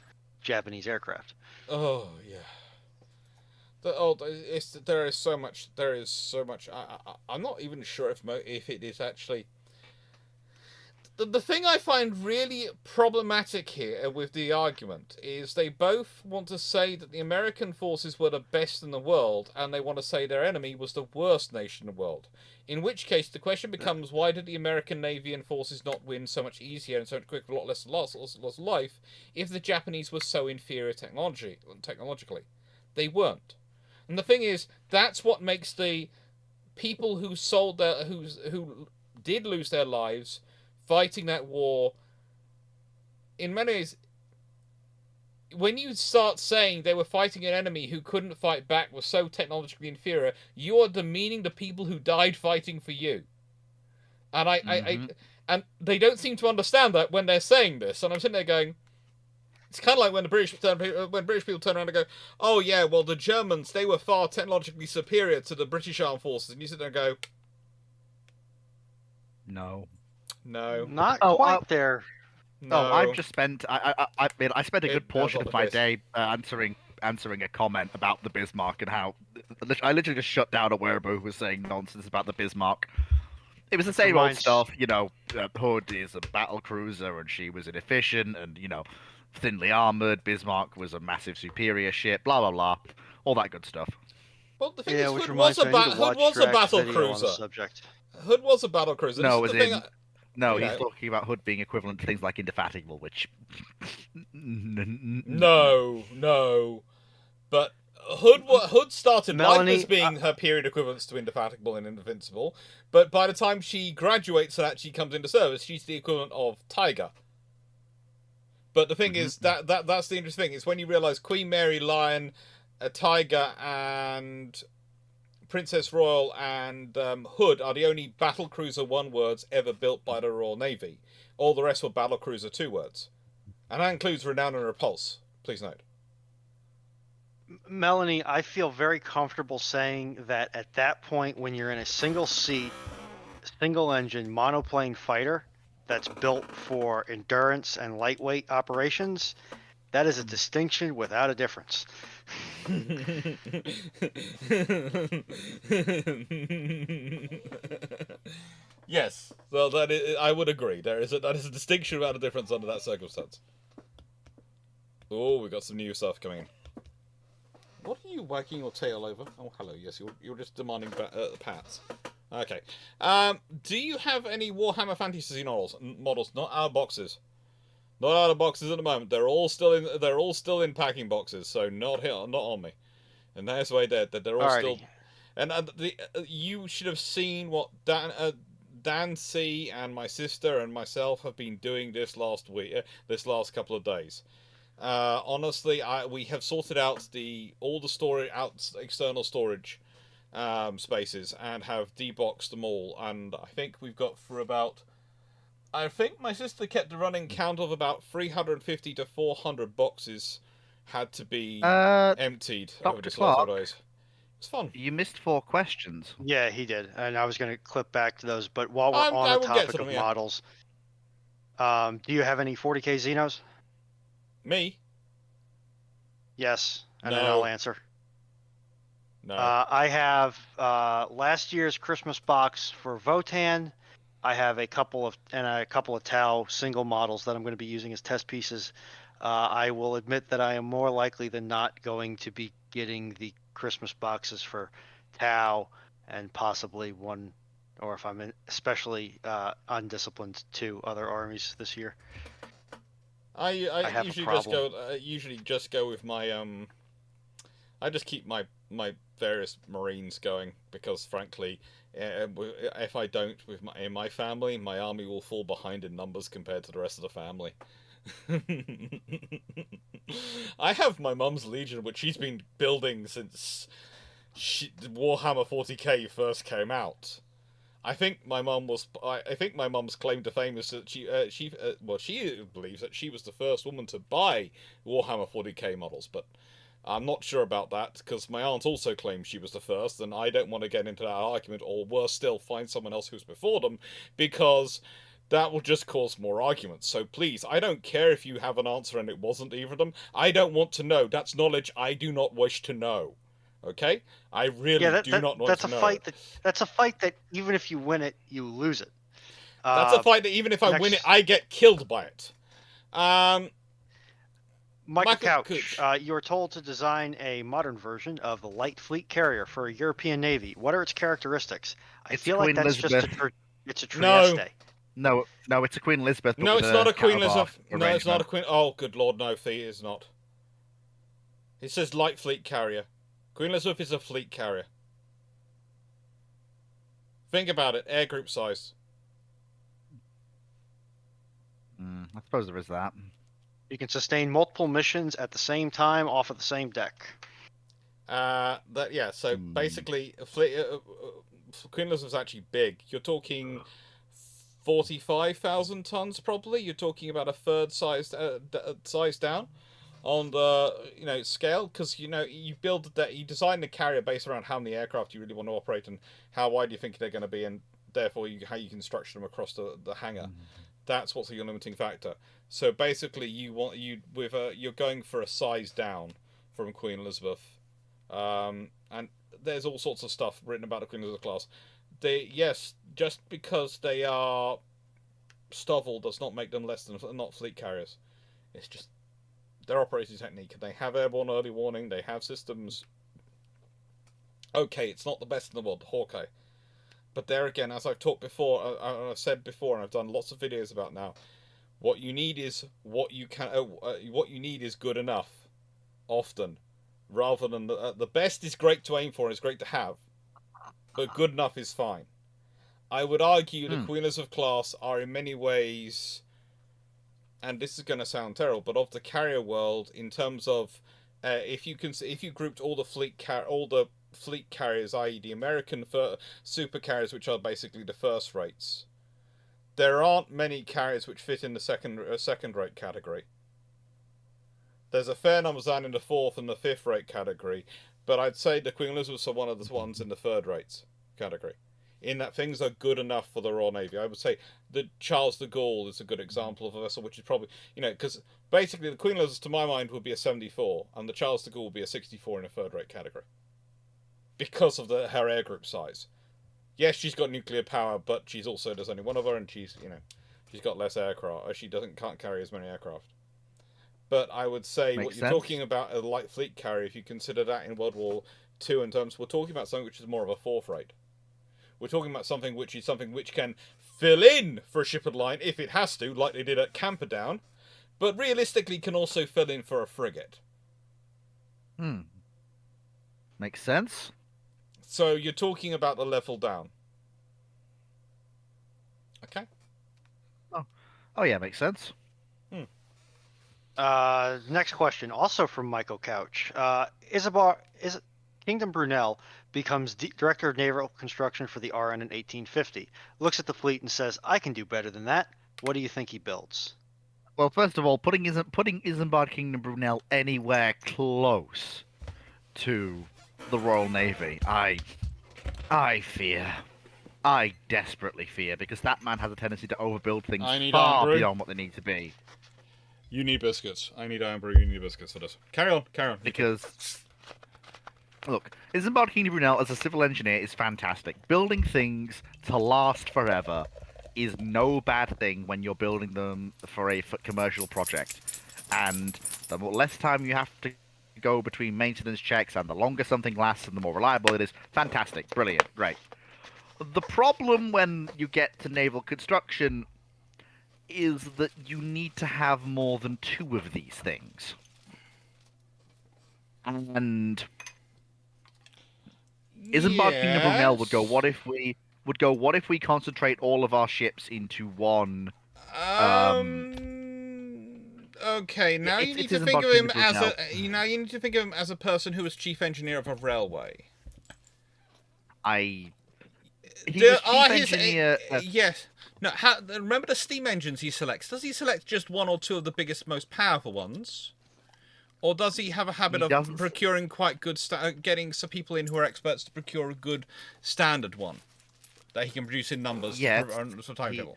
Japanese aircraft. Oh yeah. There is so much. There is so much. I'm not even sure if it is actually. The thing I find really problematic here with the argument is they both want to say that the American forces were the best in the world, and they want to say their enemy was the worst nation in the world. In which case, the question becomes, why did the American Navy and forces not win so much easier and so much quicker, a lot less loss of life, if the Japanese were so inferior technologically? They weren't. And the thing is, that's what makes the people who who did lose their lives fighting that war, in many ways, when you start saying they were fighting an enemy who couldn't fight back, was so technologically inferior, you are demeaning the people who died fighting for you. And and they don't seem to understand that when they're saying this. And I'm sitting there going, it's kind of like when British people turn around and go, "Oh yeah, well the Germans, they were far technologically superior to the British armed forces," and you sit there and go, No. "No, Not Oh, quite there. no." Oh, I've just spent. I mean, I spent a good portion not of the my case. day answering a comment about the Bismarck and how I literally just shut down a wearable who was saying nonsense about the Bismarck. It was the Which same old reminds- stuff, you know. Hood is a battle cruiser and she was inefficient, and thinly armored. Bismarck was a massive superior ship. Blah blah blah, all that good stuff. Well, the thing Yeah, is, which Hood reminds was me, I need to Hood watch was a Drax's battle video on the cruiser. subject. Hood was a battle cruiser. No, This as is the in, thing. no, you he's know. talking about Hood being equivalent to things like indefatigable, which. No. But Hood started life Melanie, as being her period equivalents to Indefatigable and Invincible, but by the time she graduates and actually comes into service, she's the equivalent of Tiger. But the thing is that's the interesting thing. It's when you realise Queen Mary, Lion, Tiger, and Princess Royal and Hood are the only battle cruiser one words ever built by the Royal Navy. All the rest were battle cruiser two words, and that includes Renown and Repulse. Please note. Melanie, I feel very comfortable saying that at that point, when you're in a single seat, single engine monoplane fighter that's built for endurance and lightweight operations, that is a distinction without a difference. Yes, well, that is, I would agree. That is a distinction without a difference under that circumstance. Oh, we got some new stuff coming in. What are you wagging your tail over? Oh, hello. Yes, you're just demanding pats. Okay. Do you have any Warhammer Fantasy models? Not out of boxes. Not out of boxes at the moment. They're all still in packing boxes. So not here, not on me. And that's why they're all Alrighty. still. And you should have seen what Dan C and my sister and myself have been doing this last couple of days. Honestly, we have sorted out all the external storage spaces and have deboxed them all, and I think we've got for about. I think my sister kept a running count of about 350 to 400 boxes had to be emptied over Dr. this last Clarke, few days. It's fun. you missed 4 questions. Yeah, he did, and I was going to clip back to those. But while we're I on the will get to topic them, of yeah. models, do you have any 40k Xenos? Me? Yes, and then No. I'll answer. No. I have last year's Christmas box for Votan. I have a couple of Tau single models that I'm going to be using as test pieces. I will admit that I am more likely than not going to be getting the Christmas boxes for Tau and possibly one, or if I'm especially undisciplined, 2 other armies this year. I have a usually just go with my I just keep my various Marines going because frankly, if I don't in my family, my army will fall behind in numbers compared to the rest of the family. I have my mum's Legion, which she's been building since Warhammer 40k first came out. I think my mum was. I think my mum's claim to fame is that she believes that she was the first woman to buy Warhammer 40k models, but I'm not sure about that because my aunt also claims she was the first, and I don't want to get into that argument, or worse still, find someone else who's before them, because that will just cause more arguments. So please, I don't care if you have an answer and it wasn't either of them. I don't want to know. That's knowledge I do not wish to know. Okay? I really do not want to know. That's a fight that even if you win it, you lose it. That's a fight that even if I win it, I get killed by it. Michael Couch, you are told to design a modern version of the light fleet carrier for a European Navy. What are its characteristics? I feel like that's just it's a Trieste. No, it's a Queen Elizabeth. No, it's not a Queen Elizabeth. No, it's not a Queen. Oh, good Lord, no, it is not. It says light fleet carrier. Queen Elizabeth is a fleet carrier. Think about it, air group size. I suppose there is that. You can sustain multiple missions at the same time off of the same deck. So basically, Queen Elizabeth's actually big. You're talking 45,000 tons, probably. You're talking about a third size down on the scale, because you design the carrier based around how many aircraft you really want to operate and how wide you think they're going to be, and therefore how you can structure them across the hangar. That's what's your limiting factor. So basically, you're going for a size down from Queen Elizabeth, and there's all sorts of stuff written about the Queen Elizabeth class. Just because they are STOVL does not make them less than not fleet carriers. It's just their operating technique. They have airborne early warning. They have systems. Okay, it's not the best in the world, the Hawkeye. But there again, as I've talked before, I've said before, and I've done lots of videos about now, what you need is what you need is good enough, often, rather than the best is great to aim for and is great to have, but good enough is fine. I would argue the Queen Elizabeth class are in many ways, and this is going to sound terrible, but of the carrier world in terms of if you grouped all the fleet carriers, i.e. the American super carriers, which are basically the first rates, there aren't many carriers which fit in the second rate category. There's a fair number down in the fourth and the fifth rate category, but I'd say the Queen Elizabeths are one of the ones in the third rates category, in that things are good enough for the Royal Navy. I would say the Charles de Gaulle is a good example of a vessel which is probably, because basically the Queen Elizabeth, to my mind, would be a 74, and the Charles de Gaulle would be a 64 in a third rate category, because of her air group size. Yes, she's got nuclear power, but there's only one of her, and she's got less aircraft. She can't carry as many aircraft. But I would say what you're talking about, a light fleet carrier, if you consider that in World War II in terms, we're talking about something which is more of a fourth rate. We're talking about something which can fill in for a ship of line if it has to, like they did at Camperdown, but realistically can also fill in for a frigate. Makes sense. So you're talking about the level down. Okay. Oh yeah, makes sense. Next question, also from Michael Couch. Kingdom Brunel becomes director of naval construction for the RN in 1850. Looks at the fleet and says, "I can do better than that." What do you think he builds? Well, first of all, putting Isambard Kingdom Brunel anywhere close to the Royal Navy, I desperately fear, because that man has a tendency to overbuild things far beyond what they need to be. You need biscuits. I need iron brew. You need biscuits for this. Carry on. Because, look, Isambard Kingdom Brunel as a civil engineer is fantastic. Building things to last forever is no bad thing when you're building them for a commercial project. And the less time you have to go between maintenance checks, and the longer something lasts and the more reliable it is, fantastic, brilliant, great. The problem when you get to naval construction is that you need to have more than two of these things. And Isambard Kingdom Brunel would go, what if we concentrate all of our ships into one? Okay, now you need to think of him as a person who was chief engineer of a railway. He was chief are his engineer. yes. No, remember the steam engines he selects? Does he select just one or two of the biggest, most powerful ones? Or does he have a habit He of doesn't- procuring quite good, getting some people in who are experts to procure a good standard one that he can produce in numbers Yes, on a timetable?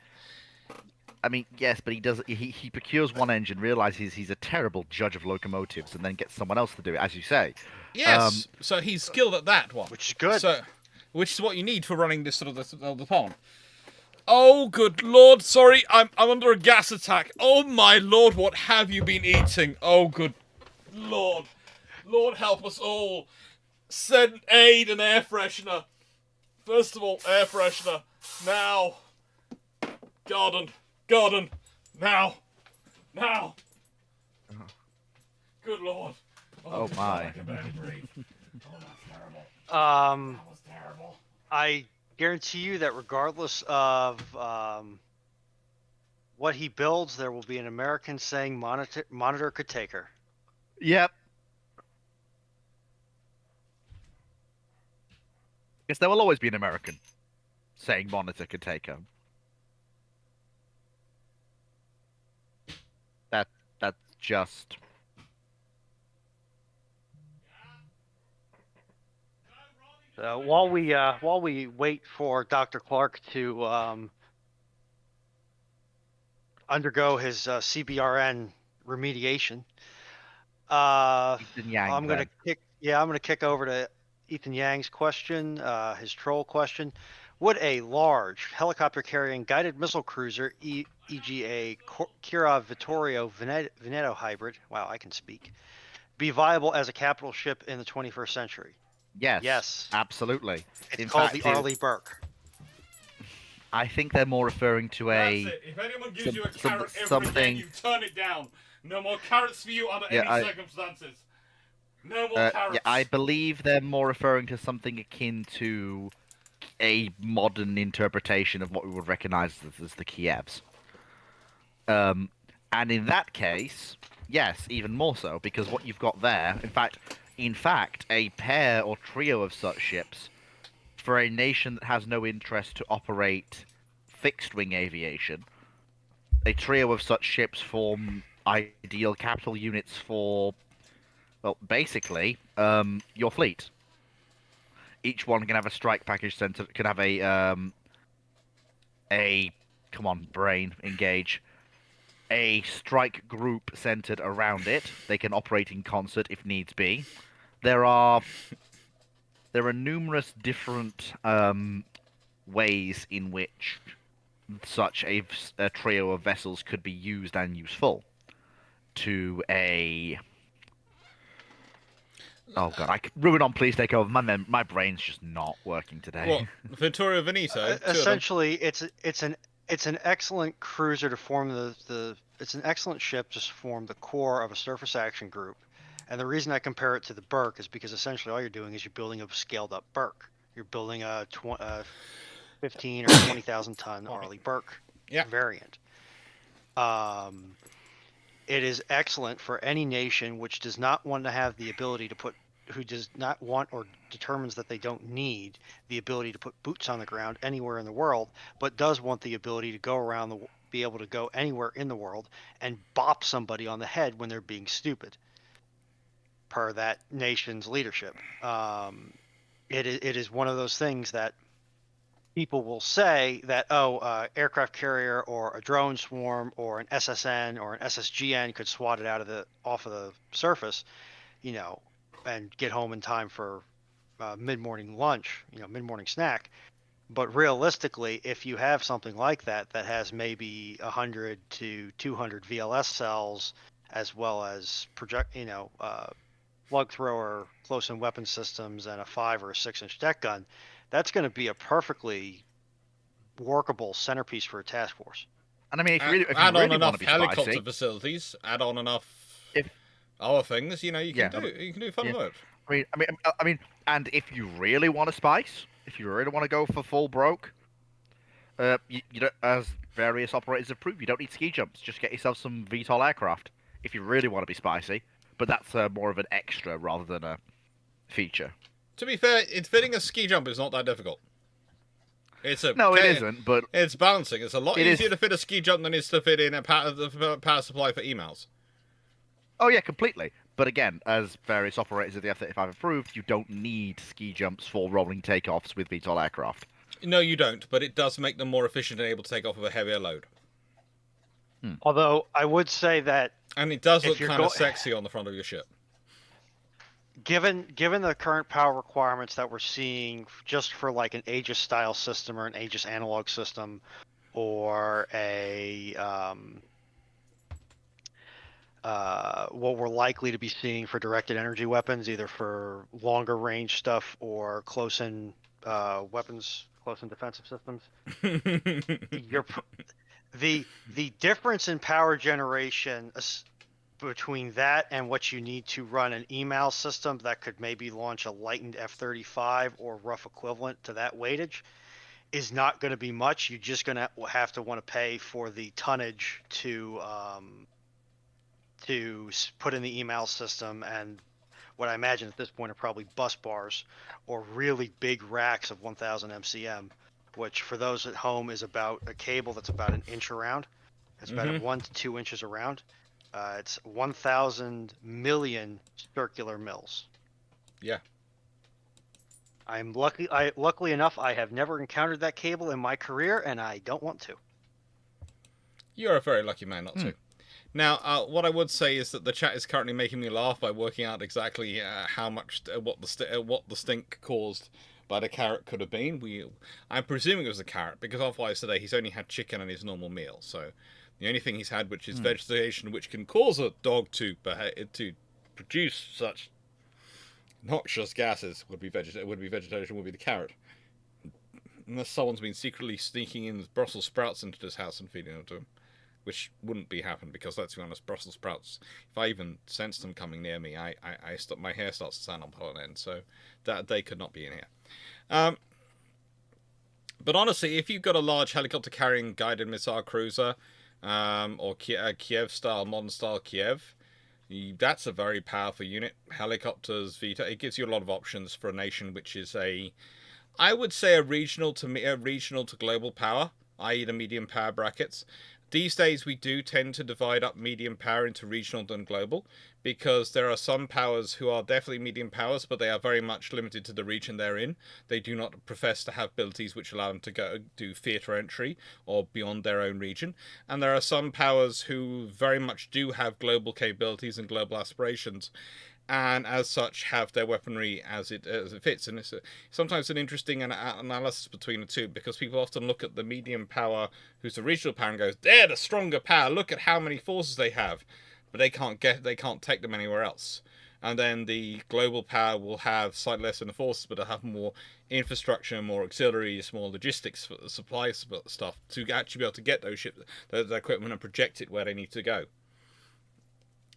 I mean, yes, but he does. He procures one engine, realizes he's a terrible judge of locomotives, and then gets someone else to do it, as you say. Yes, so he's skilled at that one, Which is good. So, which is what you need for running this sort of the pond. Oh, good lord! Sorry, I'm under a gas attack. Oh my lord, what have you been eating? Oh, good lord, Lord help us all. Send aid and air freshener. First of all, air freshener. Now, garden, now. Good lord. Oh my. Oh, that's terrible. Um, That was terrible. I guarantee you that regardless of what he builds, there will be an American saying monitor could take her. Yep. Guess there will always be an American saying monitor could take him. That's just. While we wait for Dr. Clarke to undergo his CBRN remediation, Ethan Yang, I'm gonna then. kick over to Ethan Yang's question, his troll question. Would a large helicopter carrying guided missile cruiser, e.g. a Kira Vittorio Veneto hybrid, wow, I can speak, be viable as a capital ship in the 21st century? Yes. Yes. Absolutely. It's In called fact, the Arleigh Burke. I think they're more referring to a. That's it. If anyone gives you a some- carrot ever something- again, you turn it down. No more carrots for you under any circumstances. No more carrots. Yeah, I believe they're more referring to something akin to a modern interpretation of what we would recognize as the Kievs. And in that case, yes, even more so, because what you've got there, in fact, a pair or trio of such ships for a nation that has no interest to operate fixed-wing aviation, a trio of such ships form ideal capital units for, well, basically, your fleet. Each one can have a strike package center, can have come on, brain, engage. A strike group centered around it. They can operate in concert if needs be. There are numerous different ways in which such a trio of vessels could be used and useful to a. Oh god, ruin on please take over. My brain's just not working today. What? Vittorio Veneto? Essentially, it's an excellent cruiser to form it's an excellent ship to form the core of a surface action group. And the reason I compare it to the Burke is because essentially all you're doing is you're building a scaled up Burke. You're building a 15 or 20,000 ton Arleigh Burke variant. It is excellent for any nation which does not want to have the ability to who does not want or determines that they don't need the ability to put boots on the ground anywhere in the world, but does want the ability to go around be able to go anywhere in the world and bop somebody on the head when they're being stupid, per that nation's leadership. It is one of those things that people will say that, aircraft carrier or a drone swarm or an SSN or an SSGN could swat it off of the surface, and get home in time for mid-morning lunch, mid-morning snack. But realistically, if you have something like that has maybe 100 to 200 VLS cells, as well as plug thrower, close-in weapon systems, and a 5 or a 6-inch deck gun, that's going to be a perfectly workable centerpiece for a task force. And I mean, if you really add want on enough to be helicopter spicy, facilities, add on enough other things, you can do fun work. I mean, and if you really want to spice, if you really want to go for full broke, you don't, as various operators have proved, you don't need ski jumps. Just get yourself some VTOL aircraft if you really want to be spicy. But that's more of an extra rather than a feature. To be fair, fitting a ski jump is not that difficult. No, it isn't, but it's balancing. It's a lot easier to fit a ski jump than it is to fit in a power supply for emails. oh yeah, completely. But again, as various operators of the F-35 have proved, you don't need ski jumps for rolling takeoffs with VTOL aircraft. No, you don't, but it does make them more efficient and able to take off of a heavier load. Although I would say that, and it does look kind of sexy on the front of your ship. Given the current power requirements that we're seeing just for like an Aegis style system or an Aegis analog system, or a what we're likely to be seeing for directed energy weapons, either for longer range stuff or close-in weapons, close-in defensive systems. The difference in power generation between that and what you need to run an email system that could maybe launch a lightened F-35 or rough equivalent to that weightage is not going to be much. You're just going to have to want to pay for the tonnage to put in the email system, and what I imagine at this point are probably bus bars or really big racks of 1000 MCM, which for those at home is about a cable that's about an inch around. It's about 1 to 2 inches around. It's 1,000 million circular mils. Yeah. I'm lucky. Luckily enough, I have never encountered that cable in my career, and I don't want to. You're a very lucky man not to. Now, what I would say is that the chat is currently making me laugh by working out exactly how much what the stink caused by the carrot could have been. I'm presuming it was the carrot because otherwise today he's only had chicken and his normal meal. So the only thing he's had, which is vegetation, which can cause a dog to produce such noxious gases, would be vegetation. Would be the carrot. Unless someone's been secretly sneaking in Brussels sprouts into this house and feeding them to him. Which wouldn't be happen because, let's be honest, Brussels sprouts, if I even sense them coming near me, my hair starts to stand on end, so that they could not be in here. But honestly, if you've got a large helicopter carrying guided missile cruiser, or Kiev-style, modern-style Kiev, that's a very powerful unit. Helicopters, Vita, it gives you a lot of options for a nation which is I would say a regional to global power, i.e. the medium power brackets. These days, we do tend to divide up medium power into regional and global, because there are some powers who are definitely medium powers, but they are very much limited to the region they're in. They do not profess to have abilities which allow them to go do theatre entry or beyond their own region. And there are some powers who very much do have global capabilities and global aspirations, and as such have their weaponry as it fits. And it's sometimes an interesting analysis between the two, because people often look at the medium power who's the regional power and goes, they're the stronger power, look at how many forces they have, but they can't take them anywhere else. And then the global power will have slightly less than the forces, but they'll have more infrastructure, more auxiliaries, more logistics, supply stuff to actually be able to get those ships, the equipment, and project it where they need to go.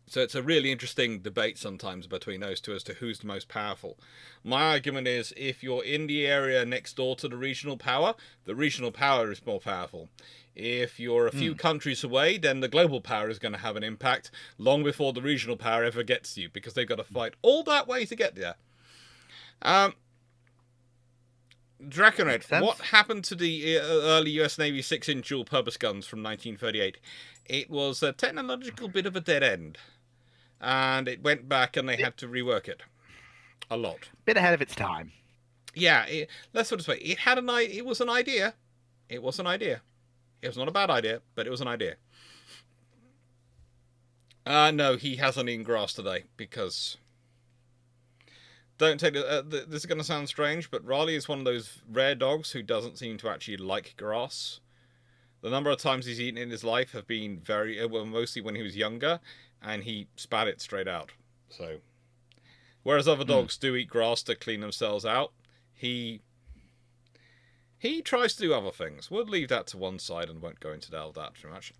So it's a really interesting debate sometimes between those two as to who's the most powerful. My argument is, if you're in the area next door to the regional power is more powerful. If you're a few countries away, then the global power is going to have an impact long before the regional power ever gets to you, because they've got to fight all that way to get there. Draconid, what happened to the early US Navy 6-inch dual-purpose guns from 1938? It was a technological bit of a dead end. And it went back and they had to rework it a lot. Bit ahead of its time. Yeah, let's put it this way. It was an idea. It was an idea. It was not a bad idea, but it was an idea. No, he hasn't eaten grass today, because... Don't take it... this is going to sound strange, but Raleigh is one of those rare dogs who doesn't seem to actually like grass. The number of times he's eaten in his life have been mostly when he was younger, and he spat it straight out. So, whereas other dogs do eat grass to clean themselves out, he tries to do other things. We'll leave that to one side and won't go into that too much.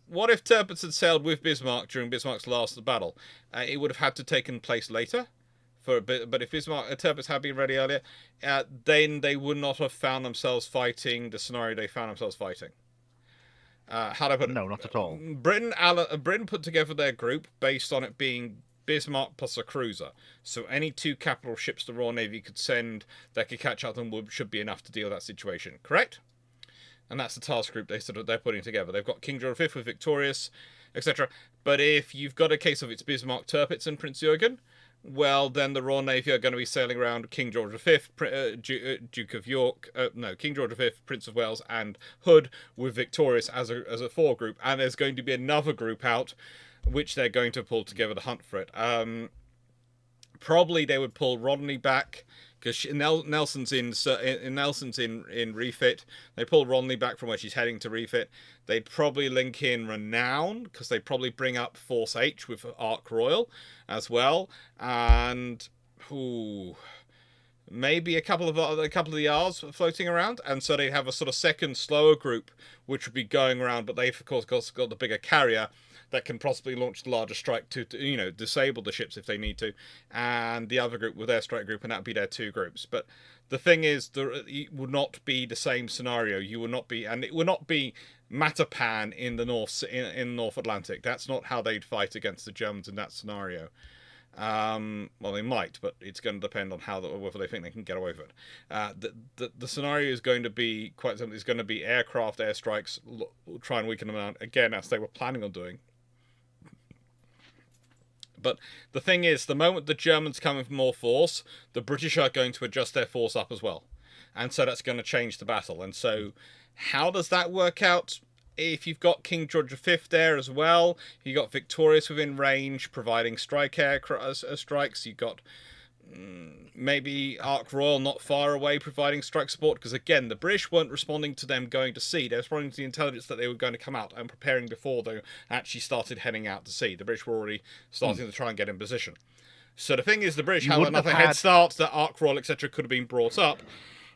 What if Tirpitz had sailed with Bismarck during Bismarck's last battle? It would have had to taken place later for a bit, but if Tirpitz had been ready earlier, then they would not have found themselves fighting the scenario they found themselves fighting. How do I put it? No, not at all. Britain put together their group based on it being Bismarck plus a cruiser. So any 2 capital ships the Royal Navy could send that could catch up to them should be enough to deal with that situation. Correct? And that's the task group they're putting together. They've got King George V with Victorious, etc. But if you've got a case of it's Bismarck, Tirpitz, and Prince Jurgen, well, then the Royal Navy are going to be sailing around King George V, Duke of York, King George V, Prince of Wales, and Hood with Victorious as a 4 group, and there's going to be another group out, which they're going to pull together to hunt for it. Probably they would pull Rodney back because Nelson's in refit. They pull Rodney back from where she's heading to refit. They'd probably link in Renown because they probably bring up Force H with Ark Royal as well, and maybe a couple of the R's floating around, and so they have a sort of second slower group which would be going around, but they've of course got the bigger carrier that can possibly launch the larger strike to disable the ships if they need to, and the other group with their strike group, and that would be their 2 groups. But the thing is, it would not be the same scenario. You will not be, and it will not be Matapan in the North Atlantic. That's not how they'd fight against the Germans in that scenario. Well, they might, but it's going to depend on whether they think they can get away with it. The scenario is going to be quite simple. It's going to be aircraft airstrikes, try and weaken them out again, as they were planning on doing. But the thing is, the moment the Germans come in for more force, the British are going to adjust their force up as well. And so that's going to change the battle. And so how does that work out? If you've got King George V there as well, you've got Victorious within range, providing strike strikes. You've got maybe Ark Royal not far away, providing strike support. Because again, the British weren't responding to them going to sea. They were responding to the intelligence that they were going to come out and preparing before they actually started heading out to sea. The British were already starting to try and get in position. So the thing is, the British have another head start that Ark Royal, etc., could have been brought up.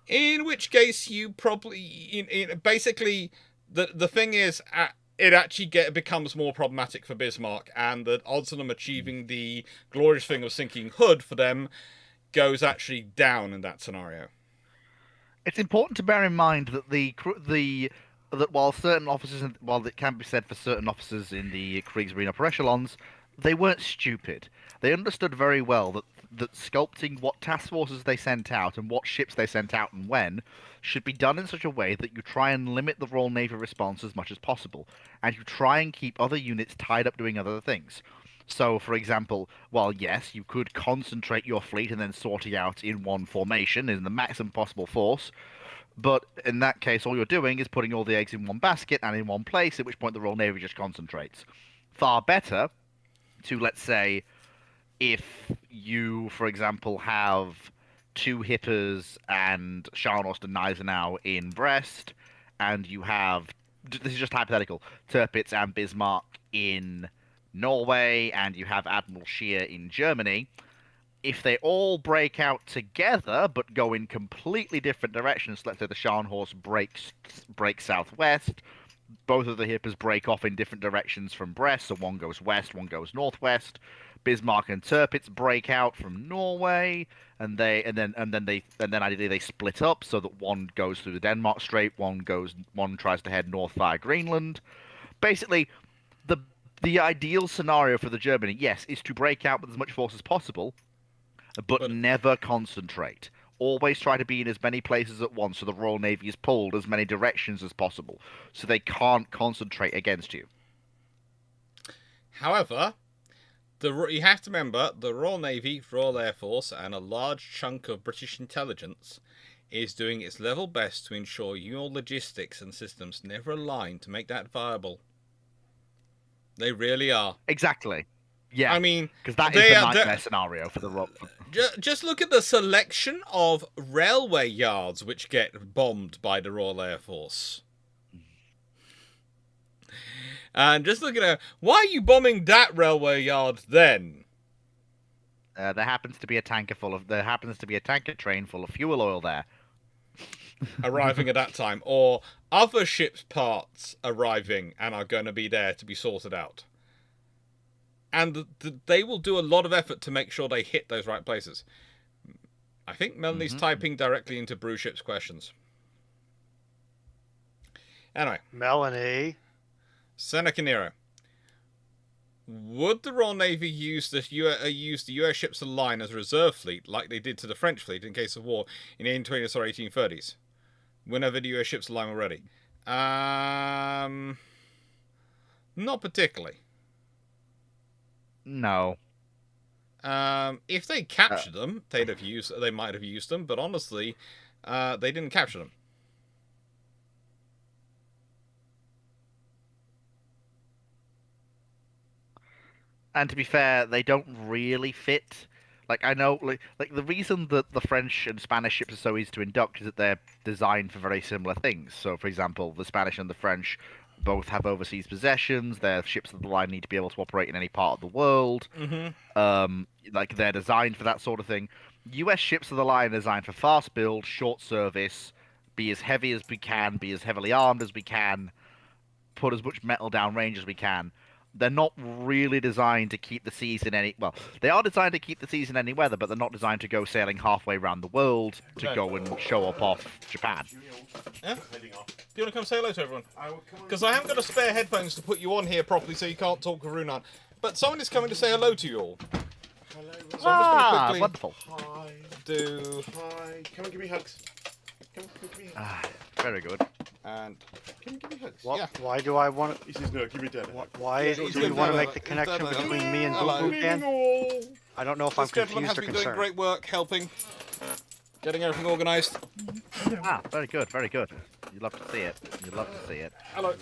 In which case, you probably, basically, the thing is, it actually becomes more problematic for Bismarck, and the odds of them achieving the glorious thing of sinking Hood for them goes actually down in that scenario. It's important to bear in mind that that while certain officers, while it can be said for certain officers in the Kriegsmarine upper echelons, they weren't stupid. They understood very well that sculpting what task forces they sent out and what ships they sent out and when should be done in such a way that you try and limit the Royal Navy response as much as possible, and you try and keep other units tied up doing other things. So, for example, while yes, you could concentrate your fleet and then sort it out in one formation in the maximum possible force, but in that case, all you're doing is putting all the eggs in one basket and in one place, at which point the Royal Navy just concentrates. Far better to, let's say, if you, for example, have 2 Hippers and Scharnhorst and Gneisenau in Brest, and you have, this is just hypothetical, Tirpitz and Bismarck in Norway, and you have Admiral Scheer in Germany, if they all break out together but go in completely different directions, let's say the Scharnhorst breaks southwest, both of the Hippers break off in different directions from Brest, so one goes west, one goes northwest. Bismarck and Tirpitz break out from Norway, and then ideally they split up so that one goes through the Denmark Strait, one tries to head north via Greenland. Basically, the ideal scenario for the Germany, yes, is to break out with as much force as possible, but never concentrate. Always try to be in as many places at once so the Royal Navy is pulled as many directions as possible, so they can't concentrate against you. However, you have to remember, the Royal Navy, Royal Air Force, and a large chunk of British intelligence is doing its level best to ensure your logistics and systems never align to make that viable. They really are. Exactly. Yeah. I mean, because that is the nightmare scenario for the Royal. Just look at the selection of railway yards which get bombed by the Royal Air Force. And just look at why are you bombing that railway yard then? There happens to be a tanker train full of fuel oil there. Arriving at that time, or other ship's parts arriving and are going to be there to be sorted out. And they will do a lot of effort to make sure they hit those right places. I think Melanie's typing directly into Bruships questions. Anyway. Melanie. Seneca Nero. would the Royal Navy use the US ships of the line as a reserve fleet, like they did to the French fleet in case of war in the 1820s or 1830s? Whenever the US ships of the line were ready. Not particularly. No. If they captured them, they might have used them, but honestly, they didn't capture them. And to be fair, they don't really fit. Like I know, like the reason that the French and Spanish ships are so easy to induct is that they're designed for very similar things. So, for example, the Spanish and the French both have overseas possessions. Their ships of the line need to be able to operate in any part of the world. Like they're designed for that sort of thing. U.S. ships of the line are designed for fast build, short service, be as heavy as we can, be as heavily armed as we can, put as much metal down range as we can. They're not really designed to keep the seas in any... Well, they are designed to keep the seas in any weather, but they're not designed to go sailing halfway around the world to go and show up off Japan. Yeah? Do you want to come say hello to everyone? Because I haven't got a spare headphones to put you on here properly so you can't talk with Runan. But someone is coming to say hello to you all. Hello. So I'm just going to quickly wonderful. Hi. Hi. Come and give me hugs. Come give me hugs. Ah, very good. And Come and give me hugs. What, Yeah. Why do I want to? He says no. Give me dinner. Why do we want to make the connection between me and Hello. Boo Boo Dan? I don't know if I'm this gentleman confused has or been doing concerned. great work helping, getting everything organised. Ah, very good, very good. You'd love to see it. You'd love to see it. Hello.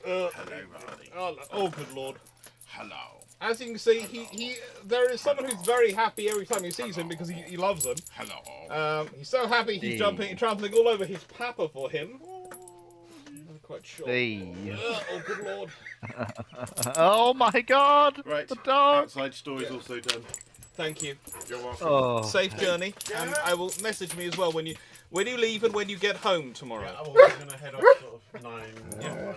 Hello, Roddy. Oh, good lord. Hello. As you can see, there is someone who's very happy every time he sees him because he loves him. Hello. He's so happy he's trampling all over his papa for him. I'm quite sure. Oh, good lord. Oh my god! Right. The dog! Outside story's also done. Thank you. You're welcome. Oh. Safe journey, and I will message me as well when you leave and when you get home tomorrow. I'm going to head off sort of 9 tomorrow morning.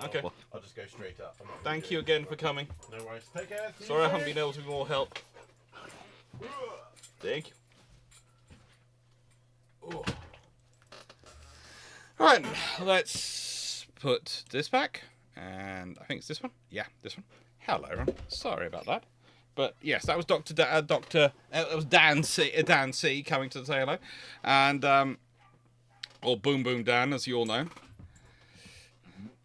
Okay. I'll just go straight up. I'm not Thank gonna you do again for coming. it. No worries. Take care. See you Sorry I haven't soon. been able to be more help. Thank you. Ooh. Right, let's put this back, and I think it's this one. Yeah, this one. Hello, everyone. Sorry about that, but yes, that was that was Dan C coming to say hello, and or Boom Boom Dan, as you all know.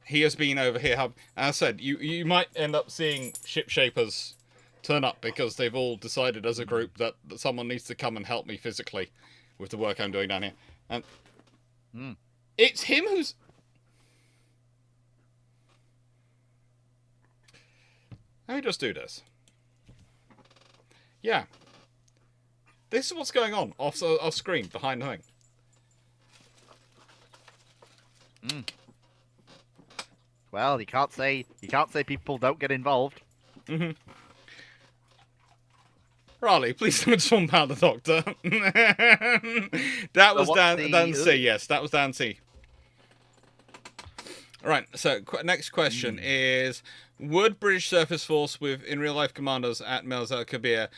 He has been over here. As I said, you might end up seeing ship shapers turn up because they've all decided as a group that someone needs to come and help me physically with the work I'm doing down here. And it's him who's... Let me just do this. Yeah. This is what's going on off screen, behind the thing. Well, you can't say people don't get involved. Riley, please don't swamp out the doctor. That was Dan C. Yes, that was Dan C. Right, so next question is, would British Surface Force in real-life commanders at Mels El Kabir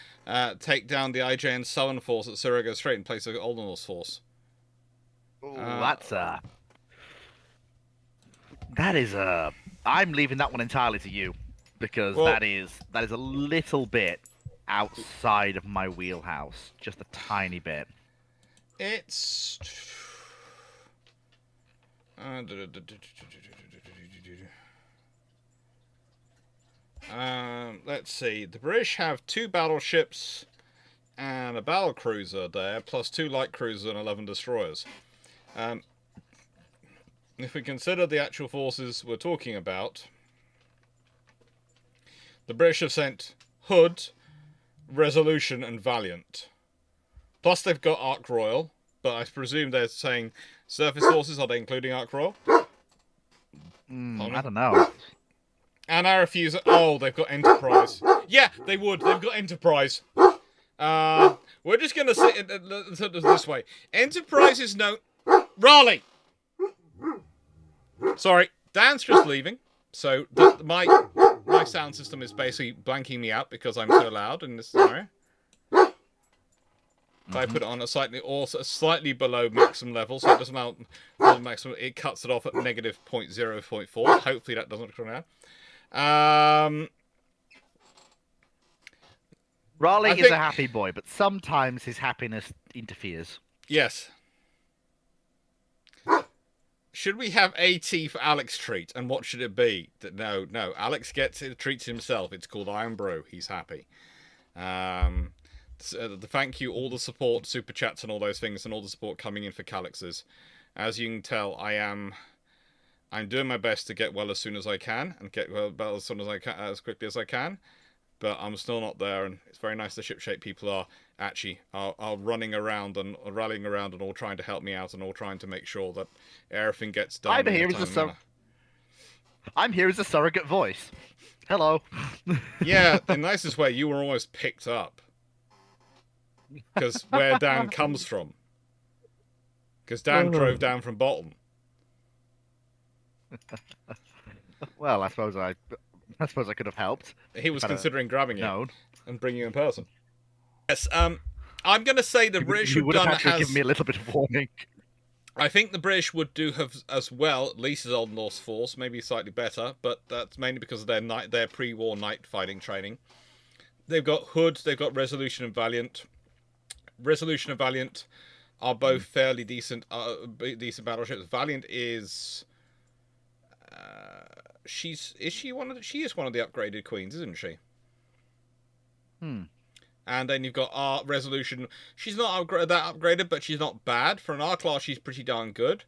take down the IJN Southern Force at Surrego Strait in place of Old North Force? Ooh, that is I'm leaving that one entirely to you, because that is a little bit outside of my wheelhouse, just a tiny bit. It's let's see. The British have 2 battleships and a battle cruiser there, plus 2 light cruisers and 11 destroyers. If we consider the actual forces we're talking about, the British have sent Hood, Resolution, and Valiant. Plus they've got Ark Royal, but I presume they're saying surface forces. Are they including Ark Royal? I don't know. And I refuse. Oh, they've got Enterprise. Yeah, they would. They've got Enterprise. We're just going to say it this way. Enterprise is no... Raleigh! Sorry, Dan's just leaving. So my sound system is basically blanking me out because I'm so loud in this scenario. If I put it on a slightly below maximum level, so it doesn't mount maximum, it cuts it off at -0.0.4. Hopefully that doesn't come out. Raleigh I is think- a happy boy, but sometimes his happiness interferes. Yes. Should we have AT for Alex treat? And what should it be? No. Alex gets it, treats himself. It's called Iron Brew. He's happy. The thank you, all the support, super chats, and all those things, and all the support coming in for Kalax's. As you can tell, I'm doing my best to get well as soon as I can, and get well as soon as I can, as quickly as I can. But I'm still not there, and it's very nice the shipshape people are running around and rallying around and all trying to help me out and all trying to make sure that everything gets done. I'm here as a surrogate voice. Hello. Yeah, the nicest way, you were almost picked up. Because where Dan comes from. Because Dan drove down from Bolton. Well, I suppose I could have helped. He was considering grabbing you No. and bringing you in person. Yes, I'm going to say the British You would have actually has... given me a little bit of warning. I think the British would do have as well, at least as Old Norse force, maybe slightly better, but that's mainly because of their pre-war night fighting training. They've got Hood, they've got Resolution and Valiant. Resolution and Valiant are both fairly decent battleships. Valiant is she is one of the upgraded queens, isn't she? And then you've got Resolution. She's not that upgraded, but she's not bad. For an R class, she's pretty darn good.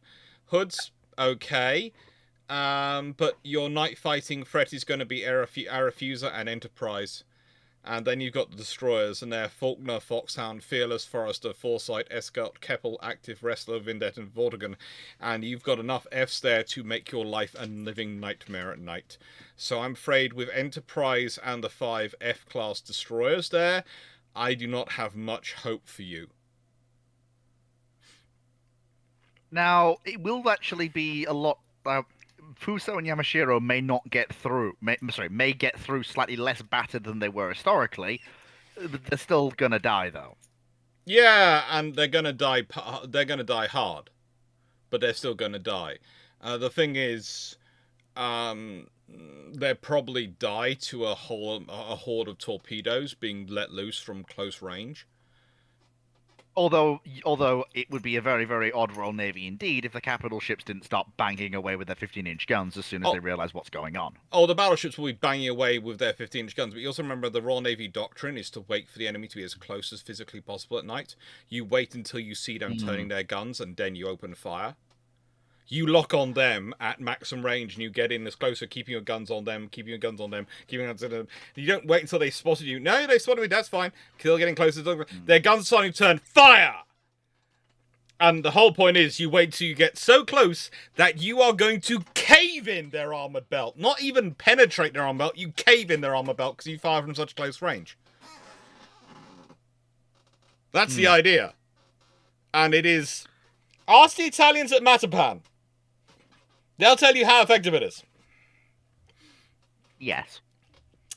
Hood's okay. But your night fighting threat is going to be Aerofuser and Enterprise. And then you've got the destroyers, and they're Faulkner, Foxhound, Fearless, Forrester, Foresight, Escort, Keppel, Active, Wrestler, Vindet, and Vortigern. And you've got enough Fs there to make your life a living nightmare at night. So I'm afraid with Enterprise and the 5 F-class destroyers there, I do not have much hope for you. Now, it will actually be a lot... Fuso and Yamashiro may not get through. May get through slightly less battered than they were historically. They're still gonna die, though. Yeah, and they're gonna die. They're gonna die hard, but they're still gonna die. The thing is, they'll probably die to a horde of torpedoes being let loose from close range. Although it would be a very, very odd Royal Navy indeed if the capital ships didn't start banging away with their 15-inch guns as soon as they realise what's going on. Oh, the battleships will be banging away with their 15-inch guns, but you also remember the Royal Navy doctrine is to wait for the enemy to be as close as physically possible at night. You wait until you see them turning their guns, and then you open fire. You lock on them at maximum range, and you get in as closer, keeping your guns on them, keeping your guns on them. You don't wait until they spotted you. No, they spotted me, that's fine. Kill getting closer. Their guns are starting to turn. Fire! And the whole point is, you wait till you get so close that you are going to cave in their armored belt. Not even penetrate their armored belt, you cave in their armored belt because you fire from such close range. That's the idea. And it is... Ask the Italians at Matapan. They'll tell you how effective it is. Yes.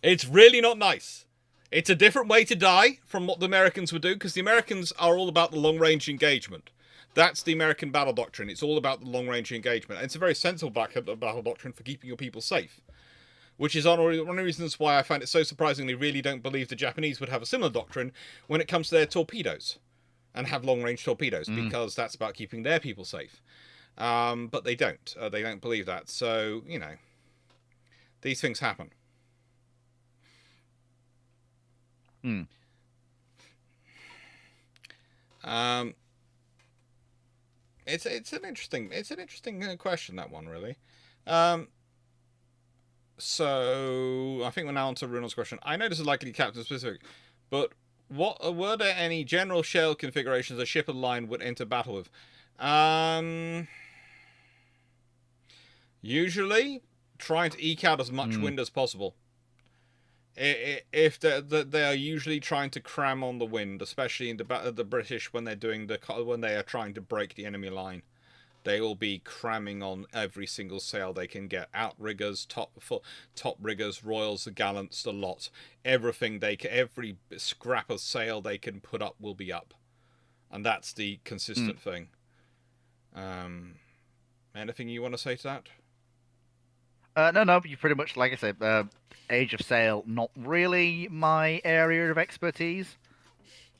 It's really not nice. It's a different way to die from what the Americans would do, because the Americans are all about the long-range engagement. That's the American battle doctrine. It's all about the long-range engagement. And it's a very sensible battle doctrine for keeping your people safe. Which is one of the reasons why I find it so surprisingly really don't believe the Japanese would have a similar doctrine when it comes to their torpedoes. And have long-range torpedoes, because that's about keeping their people safe. But they don't. They don't believe that. So, you know, these things happen. It's an interesting question, that one, really. So I think we're now on to Runel's question. I know this is likely captain specific, but were there any general shell configurations a ship and line would enter battle with? Usually, trying to eke out as much wind as possible. If they are usually trying to cram on the wind, especially in the British when they are trying to break the enemy line, they will be cramming on every single sail they can get. Outriggers, top riggers, royals, the gallants, the lot. Everything every scrap of sail they can put up will be up, and that's the consistent thing. Anything you want to say to that? No, you pretty much, like I said, Age of Sail, not really my area of expertise.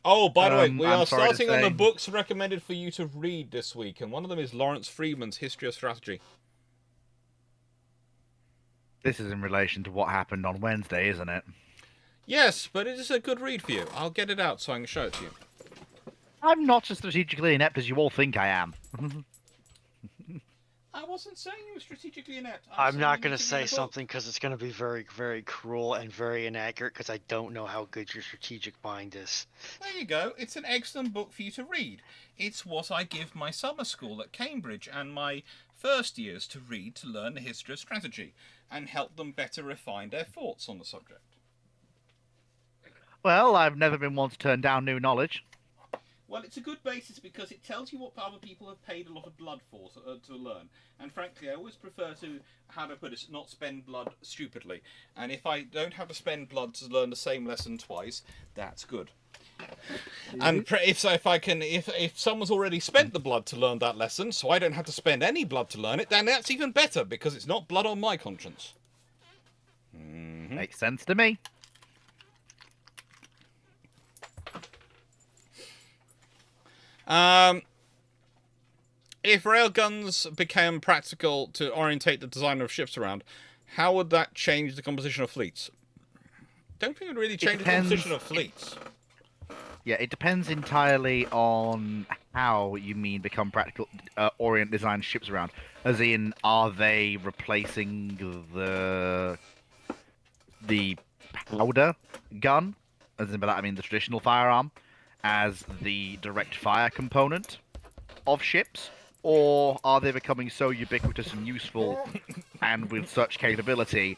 Oh, by the way, we I'm are sorry to starting on the say. books recommended for you to read this week, and one of them is Lawrence Freeman's History of Strategy. This is in relation to what happened on Wednesday, isn't it? Yes, but it is a good read for you. I'll get it out so I can show it to you. I'm not as strategically inept as you all think I am. I wasn't saying you were strategically inept. I'm not going to say something because it's going to be very, very cruel and very inaccurate because I don't know how good your strategic mind is. There you go. It's an excellent book for you to read. It's what I give my summer school at Cambridge and my first years to read to learn the history of strategy and help them better refine their thoughts on the subject. Well, I've never been one to turn down new knowledge. Well, it's a good basis because it tells you what other people have paid a lot of blood for to learn. And frankly, I always prefer to, how to put it, not spend blood stupidly. And if I don't have to spend blood to learn the same lesson twice, that's good. And if someone's already spent the blood to learn that lesson, so I don't have to spend any blood to learn it, then that's even better because it's not blood on my conscience. Mm-hmm. Makes sense to me. If railguns became practical to orientate the design of ships around, how would that change the composition of fleets? Don't think it would really change the composition of fleets. Yeah, it depends entirely on how you mean become practical, orient design ships around. As in, are they replacing the powder gun? As in by that I mean the traditional firearm, as the direct fire component of ships? Or are they becoming so ubiquitous and useful and with such capability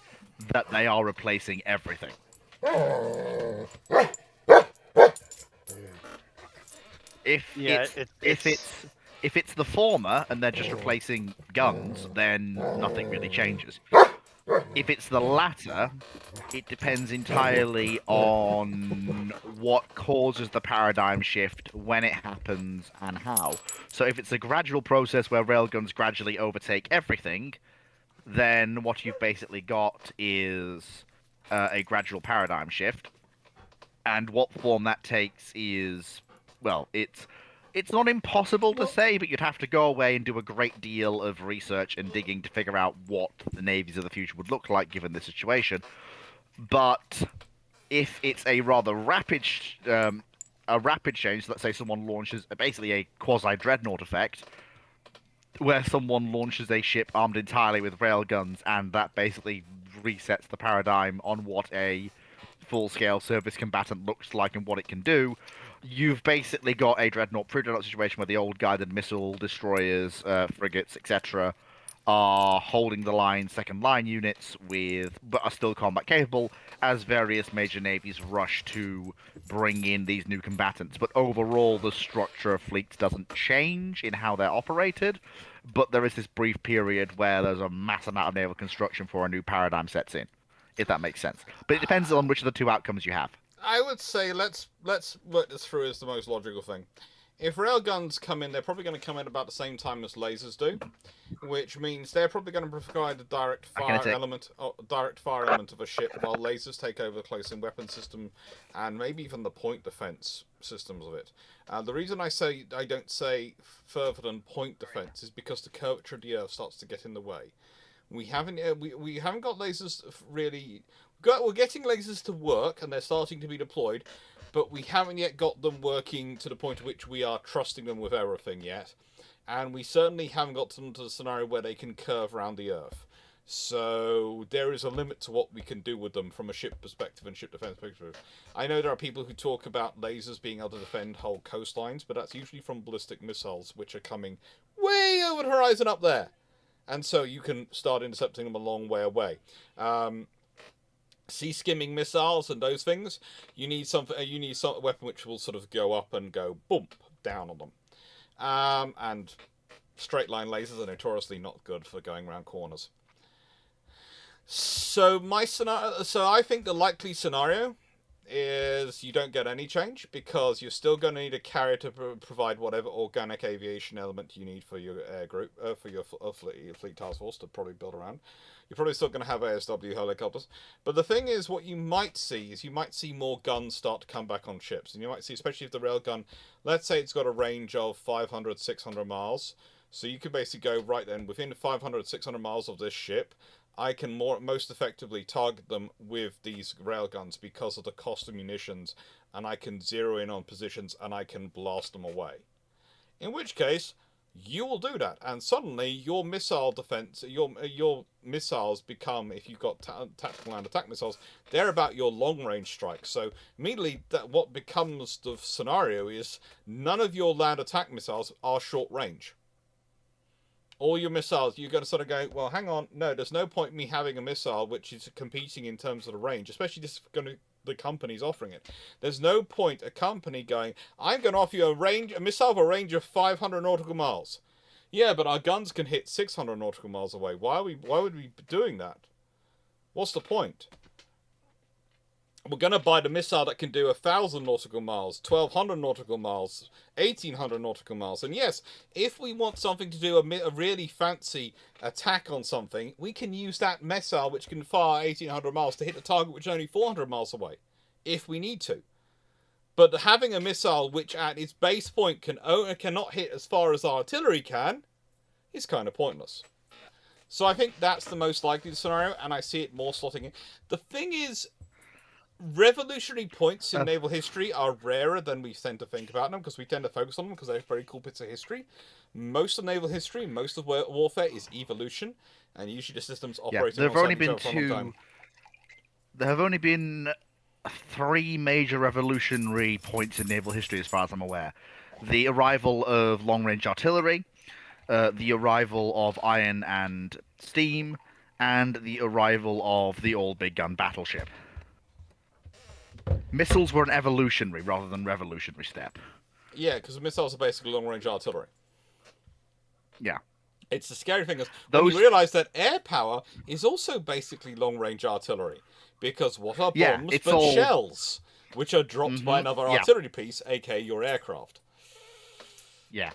that they are replacing everything? If it's the former and they're just replacing guns, then nothing really changes. If it's the latter, it depends entirely on what causes the paradigm shift, when it happens, and how. So if it's a gradual process where railguns gradually overtake everything, then what you've basically got is a gradual paradigm shift. And what form that takes is, well, it's not impossible to say, but you'd have to go away and do a great deal of research and digging to figure out what the navies of the future would look like given the situation. But if it's a rather rapid change, so let's say someone launches basically a quasi-dreadnought effect, where someone launches a ship armed entirely with railguns, and that basically resets the paradigm on what a full-scale surface combatant looks like and what it can do, you've basically got a dreadnought pre-dreadnought situation where the old guided missile destroyers, frigates, etc., are holding the line, second line units but are still combat capable, as various major navies rush to bring in these new combatants. But overall, the structure of fleets doesn't change in how they're operated, but there is this brief period where there's a mass amount of naval construction before a new paradigm sets in, if that makes sense. But it depends on which of the two outcomes you have. I would say let's work this through as the most logical thing. If railguns come in, they're probably going to come in about the same time as lasers do, which means they're probably going to provide a direct fire element of a ship, while lasers take over the close-in weapon system and maybe even the point defense systems of it. The reason I don't say further than point defense is because the curvature of the Earth starts to get in the way. We haven't got lasers really. We're getting lasers to work, and they're starting to be deployed, but we haven't yet got them working to the point at which we are trusting them with everything yet. And we certainly haven't got them to the scenario where they can curve around the Earth. So there is a limit to what we can do with them from a ship perspective and ship defense perspective. I know there are people who talk about lasers being able to defend whole coastlines, but that's usually from ballistic missiles, which are coming way over the horizon up there. And so you can start intercepting them a long way away. Sea skimming missiles and those things, you need some weapon which will sort of go up and go bump down on them. And straight line lasers are notoriously not good for going around corners. So I think the likely scenario is you don't get any change because you're still going to need a carrier to provide whatever organic aviation element you need for your air group, for your fleet task force to probably build around. You're probably still going to have ASW helicopters. But the thing is, what you might see is you might see more guns start to come back on ships. And you might see, especially if the railgun, let's say it's got a range of 500, 600 miles. So you could basically go, right then, within 500, 600 miles of this ship, I can most effectively target them with these railguns because of the cost of munitions, and I can zero in on positions and I can blast them away. In which case, you will do that, and suddenly your missile defense, your missiles become, if you've got tactical land attack missiles, they're about your long range strikes. So immediately, what becomes the scenario is none of your land attack missiles are short range. All your missiles, you're going to sort of go, well, hang on, no, there's no point in me having a missile which is competing in terms of the range, especially the company's offering it. There's no point a company going, I'm going to offer you a missile with a range of 500 nautical miles. Yeah, but our guns can hit 600 nautical miles away. Why would we be doing that? What's the point? We're going to buy the missile that can do 1,000 nautical miles, 1,200 nautical miles, 1,800 nautical miles. And yes, if we want something to do a really fancy attack on something, we can use that missile which can fire 1,800 miles to hit a target which is only 400 miles away, if we need to. But having a missile which at its base point cannot hit as far as artillery can is kind of pointless. So I think that's the most likely scenario, and I see it more slotting in. The thing is, revolutionary points in naval history are rarer than we tend to think about them, because we tend to focus on them because they're very cool bits of history. Most of naval history, most of warfare is evolution, and usually the systems operating on something for a long time. There have only been 3 major revolutionary points in naval history, as far as I'm aware. The arrival of long-range artillery, the arrival of iron and steam, and the arrival of the all-big gun battleship. Missiles were an evolutionary rather than revolutionary step. Yeah, because the missiles are basically long-range artillery. Yeah. It's the scary thing is when you realise that air power is also basically long-range artillery. Because what are bombs but shells, which are dropped by another artillery piece, aka your aircraft. Yeah.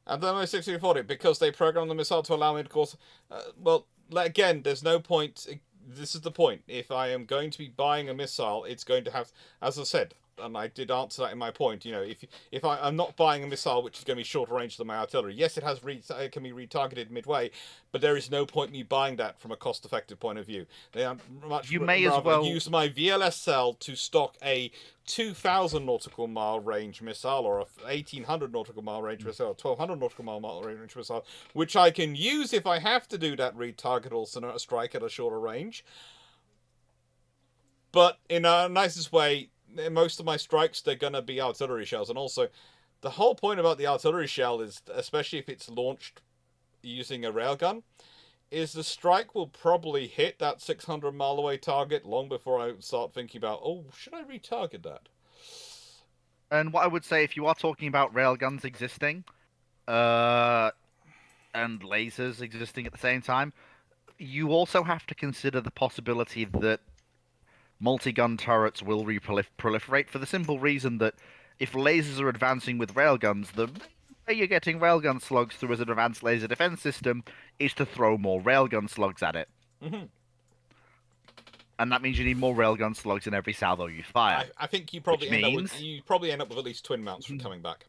And then my 1640, because they programmed the missile to allow me to course... well, again, there's no point... This is the point. If I am going to be buying a missile, it's going to have... As I said, and I did answer that in my point, you know, if I'm not buying a missile which is going to be shorter range than my artillery, yes, it can be retargeted midway, but there is no point in me buying that from a cost-effective point of view. They are much rather use my VLSL to stock a 2,000 nautical mile range missile, or a 1,800 nautical mile range missile, or 1,200 nautical mile range missile, which I can use if I have to do that retargetable strike at a shorter range. But in a nicest way, in most of my strikes, they're going to be artillery shells. And also, the whole point about the artillery shell is, especially if it's launched using a railgun, is the strike will probably hit that 600 mile away target long before I start thinking about, oh, should I retarget that? And what I would say, if you are talking about railguns existing, and lasers existing at the same time, you also have to consider the possibility that multi-gun turrets will proliferate, for the simple reason that if lasers are advancing with railguns, the way you're getting railgun slugs through as an advanced laser defense system is to throw more railgun slugs at it. Mm-hmm. And that means you need more railgun slugs in every salvo you fire. I think you probably end up with at least twin mounts from coming back.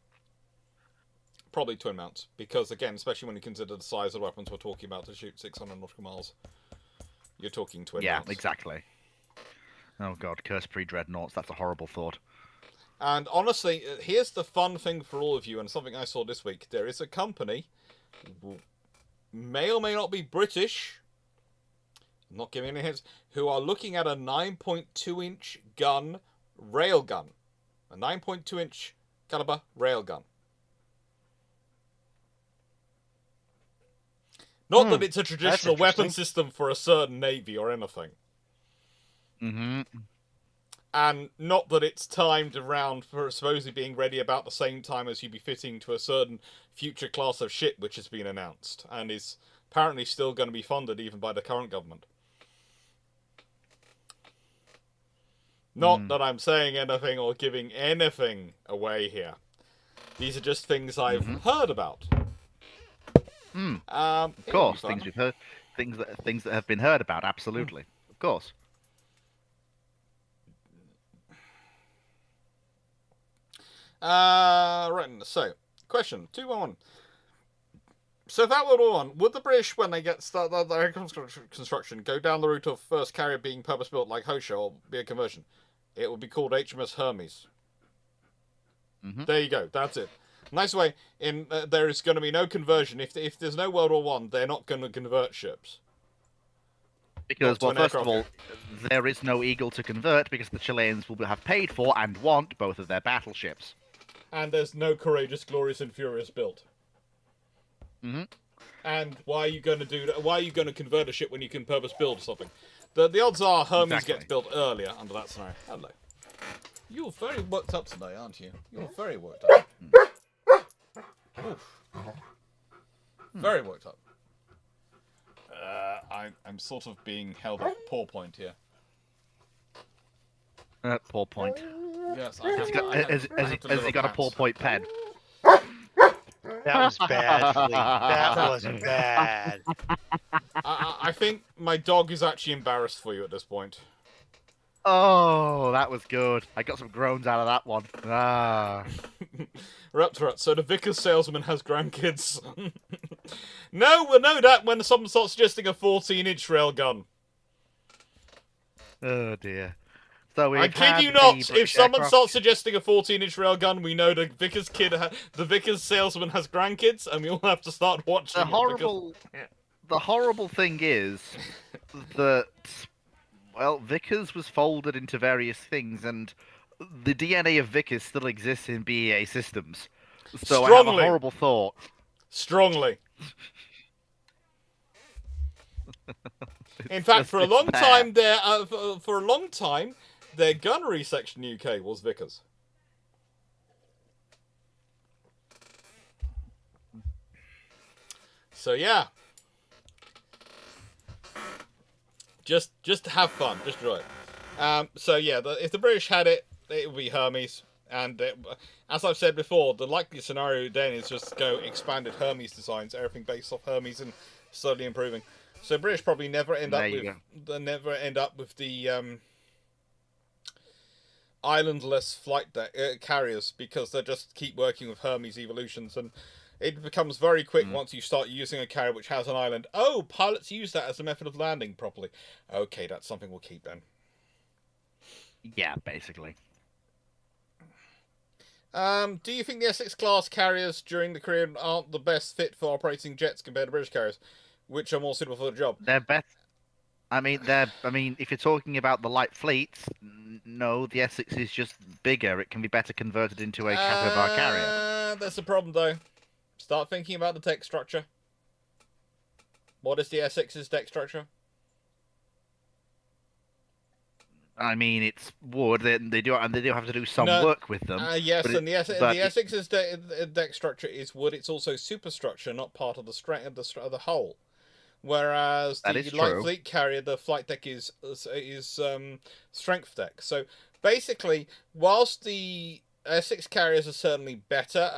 Probably twin mounts, because again, especially when you consider the size of the weapons we're talking about to shoot 600 nautical miles, you're talking twin mounts. Yeah, exactly. Oh god, curse pre-dreadnoughts, that's a horrible thought. And honestly, here's the fun thing for all of you, and something I saw this week. There is a company, may or may not be British, I'm not giving any hints, who are looking at a 9.2-inch gun, railgun. A 9.2-inch caliber railgun. Not that it's a traditional weapon system for a certain navy or anything. Mm-hmm. And not that it's timed around for supposedly being ready about the same time as you'd be fitting to a certain future class of ship which has been announced and is Apparently still going to be funded even by the current government. Not that I'm saying anything or giving anything away here. These are just things I've heard about. Of course, things we've heard, things that have been heard about. Absolutely, of course. Right. So, question 211. So, if that were all on, would the British, when they get started their construction, go down the route of first carrier being purpose-built like Hosha or be a conversion? It would be called HMS Hermes. There you go. That's it. Nice way. There is going to be no conversion. If there's no World War One, they're not going to convert ships. Because, well, first of all, there is no Eagle to convert because the Chileans will have paid for and want both of their battleships. And there's no Courageous, Glorious, and Furious built. And why are you going to do that? Why are you going to convert a ship when you can purpose build something? The odds are Hermes gets built earlier under that scenario. Hello. You're very worked up today, aren't you? You're very worked up. Very worked up. I'm sort of being held at poor point here. Poor point. Yes, Has he got a poor point pen? That was bad, Fleet. That was bad. I think my dog is actually embarrassed for you at this point. Oh, that was good. I got some groans out of that one. Raptor, so the Vickers salesman has grandkids. No, we'll know that when someone starts suggesting a 14-inch railgun. Oh dear. So I kid you not. If someone starts suggesting a 14-inch railgun, we know the Vickers the Vickers salesman has grandkids, and we all have to start watching. The horrible thing is that, well, Vickers was folded into various things, and the DNA of Vickers still exists in BAE systems. So I have a horrible thought. Strongly. In fact, for a long time, their gunnery section UK was Vickers. So yeah, just have fun, just enjoy it. So yeah, if the British had it, it would be Hermes. And as I've said before, the likely scenario then is just go expanded Hermes designs, everything based off Hermes and slowly improving. So British probably never end up with the islandless flight carriers because they just keep working with Hermes evolutions, and it becomes very quick once you start using a carrier which has an island. Oh, pilots use that as a method of landing properly. Okay, that's something we'll keep then. Yeah, basically. Do you think the Essex class carriers during the Korean aren't the best fit for operating jets compared to British carriers, which are more suitable for the job? They're best. I mean, if you're talking about the light fleets, no, the Essex is just bigger. It can be better converted into a Capital carrier. That's a problem, though. Start thinking about the deck structure. What is the Essex's deck structure? I mean, it's wood. They do have to do some work with them. Yes, and the Essex's deck structure is wood. It's also superstructure, not part of the hull. Whereas the light fleet carrier, the flight deck is strength deck. So basically, whilst the Essex carriers are certainly better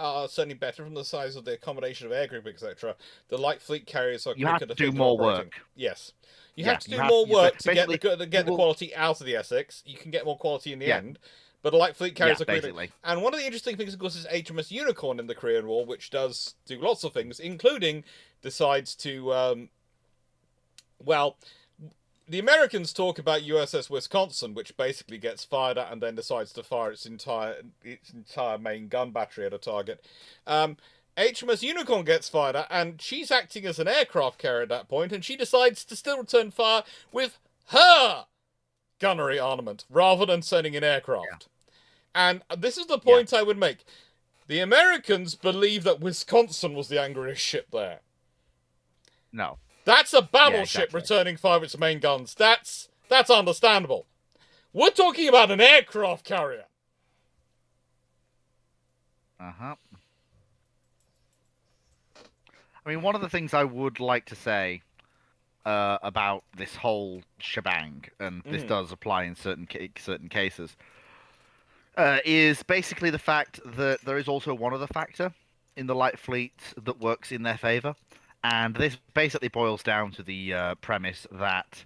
from the size of the accommodation of air group, etc., the light fleet carriers are quicker to do more work. Yes. You have to do more work to get the quality out of the Essex. You can get more quality in the end, but the light fleet carriers are quicker. And one of the interesting things, of course, is HMS Unicorn in the Korean War, which does do lots of things, including decides to, the Americans talk about USS Wisconsin, which basically gets fired at and then decides to fire its entire main gun battery at a target. HMS Unicorn gets fired at, and she's acting as an aircraft carrier at that point, and she decides to still return fire with her gunnery armament, rather than sending an aircraft. Yeah. And this is the point I would make. The Americans believe that Wisconsin was the angriest ship there. No. That's a battleship returning fire with its main guns. That's understandable. We're talking about an aircraft carrier. Uh-huh. I mean, one of the things I would like to say about this whole shebang, and this does apply in certain cases, is basically the fact that there is also one other factor in the light fleet that works in their favor, and this basically boils down to the premise that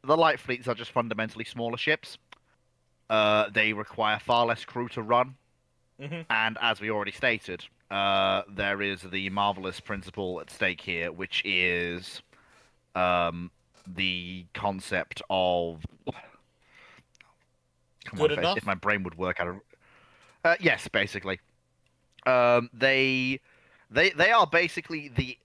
the light fleets are just fundamentally smaller ships. They require far less crew to run, and as we already stated, there is the marvelous principle at stake here, which is the concept of Good enough? if my brain would work out. Yes, basically. They are basically the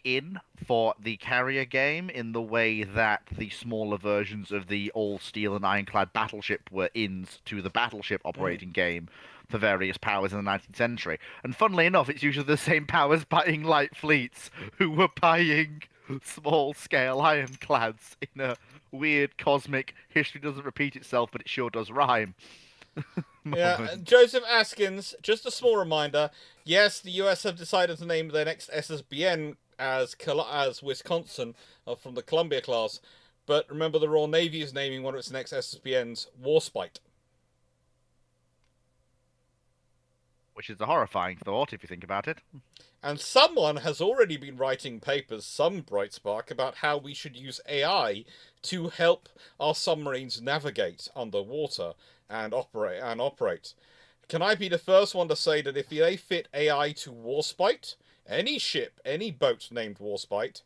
in for the carrier game in the way that the smaller versions of the all steel and ironclad battleship were ins to the battleship operating game for various powers in the 19th century. And funnily enough, it's usually the same powers buying light fleets who were buying small-scale ironclads in a weird cosmic history doesn't repeat itself, but it sure does rhyme. Yeah, Joseph Askins, just a small reminder, yes, the US have decided to name their next SSBN as Wisconsin from the Columbia class, but remember the Royal Navy is naming one of its next SSBNs Warspite. Which is a horrifying thought if you think about it. And someone has already been writing papers, some bright spark, about how we should use AI to help our submarines navigate underwater and operate. Can I be the first one to say that if they fit AI to Warspite, any ship, any boat named Warspite,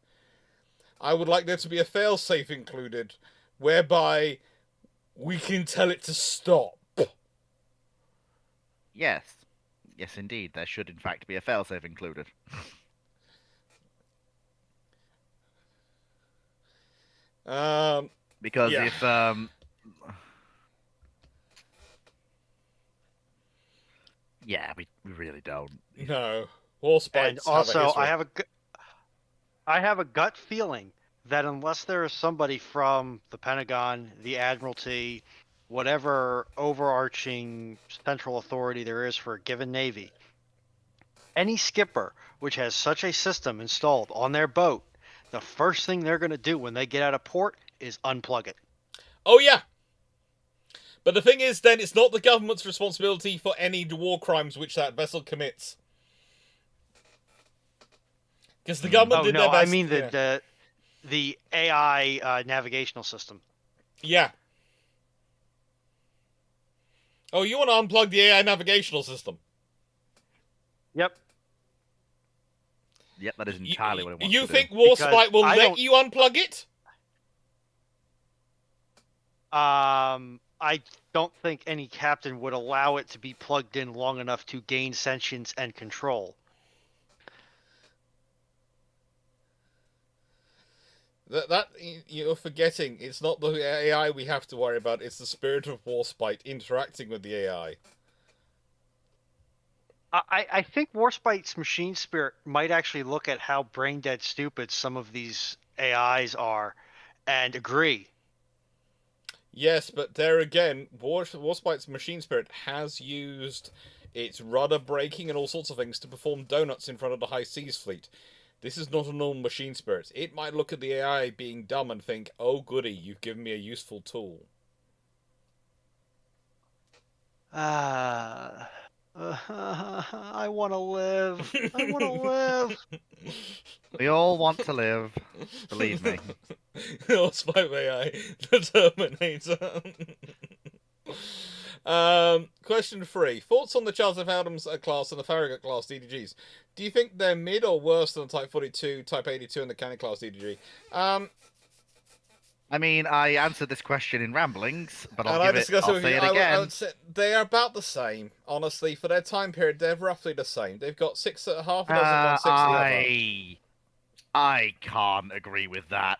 I would like there to be a failsafe included, whereby we can tell it to stop. Yes. Yes, indeed. There should, in fact, be a failsafe included. Because yeah. if yeah, we really don't. No, Warspites. And also, have a I have a gut feeling that unless there is somebody from the Pentagon, the Admiralty, whatever overarching central authority there is for a given navy, any skipper which has such a system installed on their boat, the first thing they're going to do when they get out of port is unplug it. Oh yeah. But the thing is, then, it's not the government's responsibility for any war crimes which that vessel commits. Because the government did their best. I mean the AI navigational system. Yeah. Oh, you want to unplug the AI navigational system? Yep. Yep, that is entirely what it wants You to think do. Warspite will let you unplug it? I don't think any captain would allow it to be plugged in long enough to gain sentience and control. That you're forgetting. It's not the AI we have to worry about. It's the spirit of Warspite interacting with the AI. I think Warspite's machine spirit might actually look at how brain dead stupid some of these AIs are and agree. Yes, but there again, Warspite's machine spirit has used its rudder braking and all sorts of things to perform donuts in front of the High Seas Fleet. This is not a normal machine spirit. It might look at the AI being dumb and think, oh goody, you've given me a useful tool. I want to live. I want to live. We all want to live. Believe me. Warspite AI, the Terminator. Question 3. Thoughts on the Charles F. Adams class and the Farragut class DDGs? Do you think they're mid or worse than the Type 42, Type 82, and the Cannon class DDG? I mean, I answered this question in ramblings, but I'll say it again. I would say they are about the same, honestly. For their time period, they're roughly the same. They've got half a dozen, 160 I can't agree with that.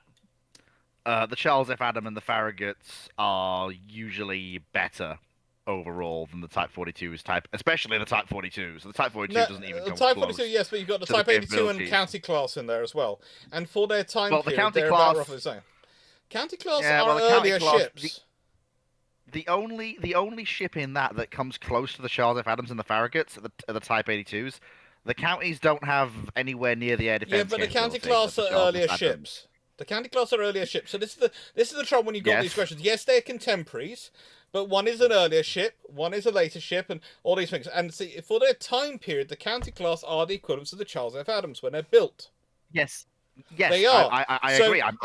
The Charles F. Adam and the Farraguts are usually better overall than the Type 42's especially the Type 42. So the Type 42 doesn't even come Type close. 42, yes, but you've got the Type 82 and County class in there as well. And for their time period, they're about roughly the same. County class are earlier ships. The only ship in that comes close to the Charles F. Adams and the Farraguts are the Type 82s. The counties don't have anywhere near the air defense. Yeah, but the county class are earlier ships. The county class are earlier ships. So this is the trouble when you've got these questions. Yes, they're contemporaries, but one is an earlier ship, one is a later ship, and all these things. And see, for their time period, the county class are the equivalents of the Charles F. Adams when they're built. Yes. Yes, they are. I so agree. I'm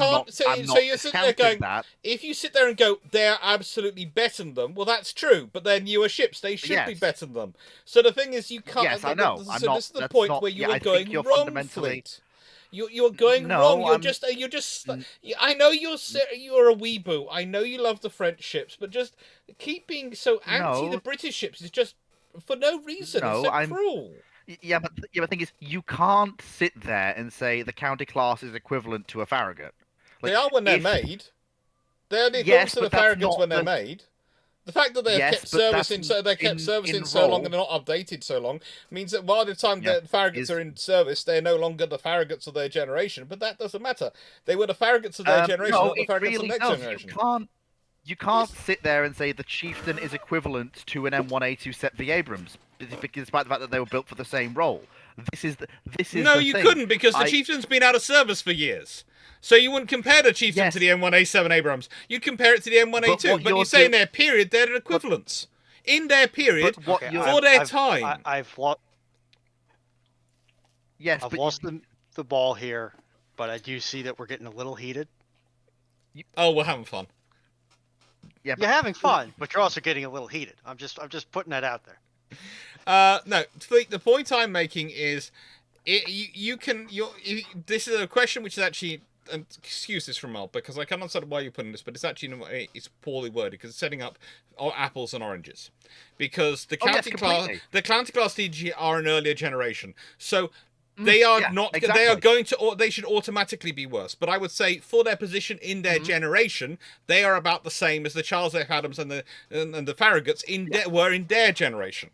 not so you're sitting there going, that. If you sit there and go, they're absolutely better than them, well, that's true, but they're newer ships. They should be better than them. So the thing is, you can't... Yes, I know. So this is the point where you are going wrong, Fleet. You're going wrong. You're just... I know you're a weeboo. I know you love the French ships, but just keep being so anti the British ships is just for no reason. It's so cruel. Yeah, but the thing is, you can't sit there and say the county class is equivalent to a Farragut. They are when they're made. They're the equivalent to the Farraguts when they're made. The fact that they've kept servicing so long and they're not updated so long means that by the time the Farraguts are in service, they're no longer the Farraguts of their generation. But that doesn't matter. They were the Farraguts of their generation, not the Farraguts of the next generation. You can't sit there and say the Chieftain is equivalent to an M1A2 Set V Abrams, despite the fact that they were built for the same role. This is no, you couldn't, because the Chieftain's been out of service for years. So you wouldn't compare the Chieftain to the M1A7 Abrams. You'd compare it to the M1A2. But you say in their period, they're equivalents. In their period, for their time. I've lost the ball here, but I do see that we're getting a little heated. Oh, we're having fun. Yeah, you're having fun, but you're also getting a little heated. I'm just putting that out there. No, the point I'm making is, this is a question which is actually, and excuse this from Mel, because I can't understand why you're putting this, but it's actually it's poorly worded because it's setting up apples and oranges, because the county class DG are an earlier generation, so. They are They are going to. They should automatically be worse. But I would say, for their position in their generation, they are about the same as the Charles F. Adams and the Farraguts were in their generation.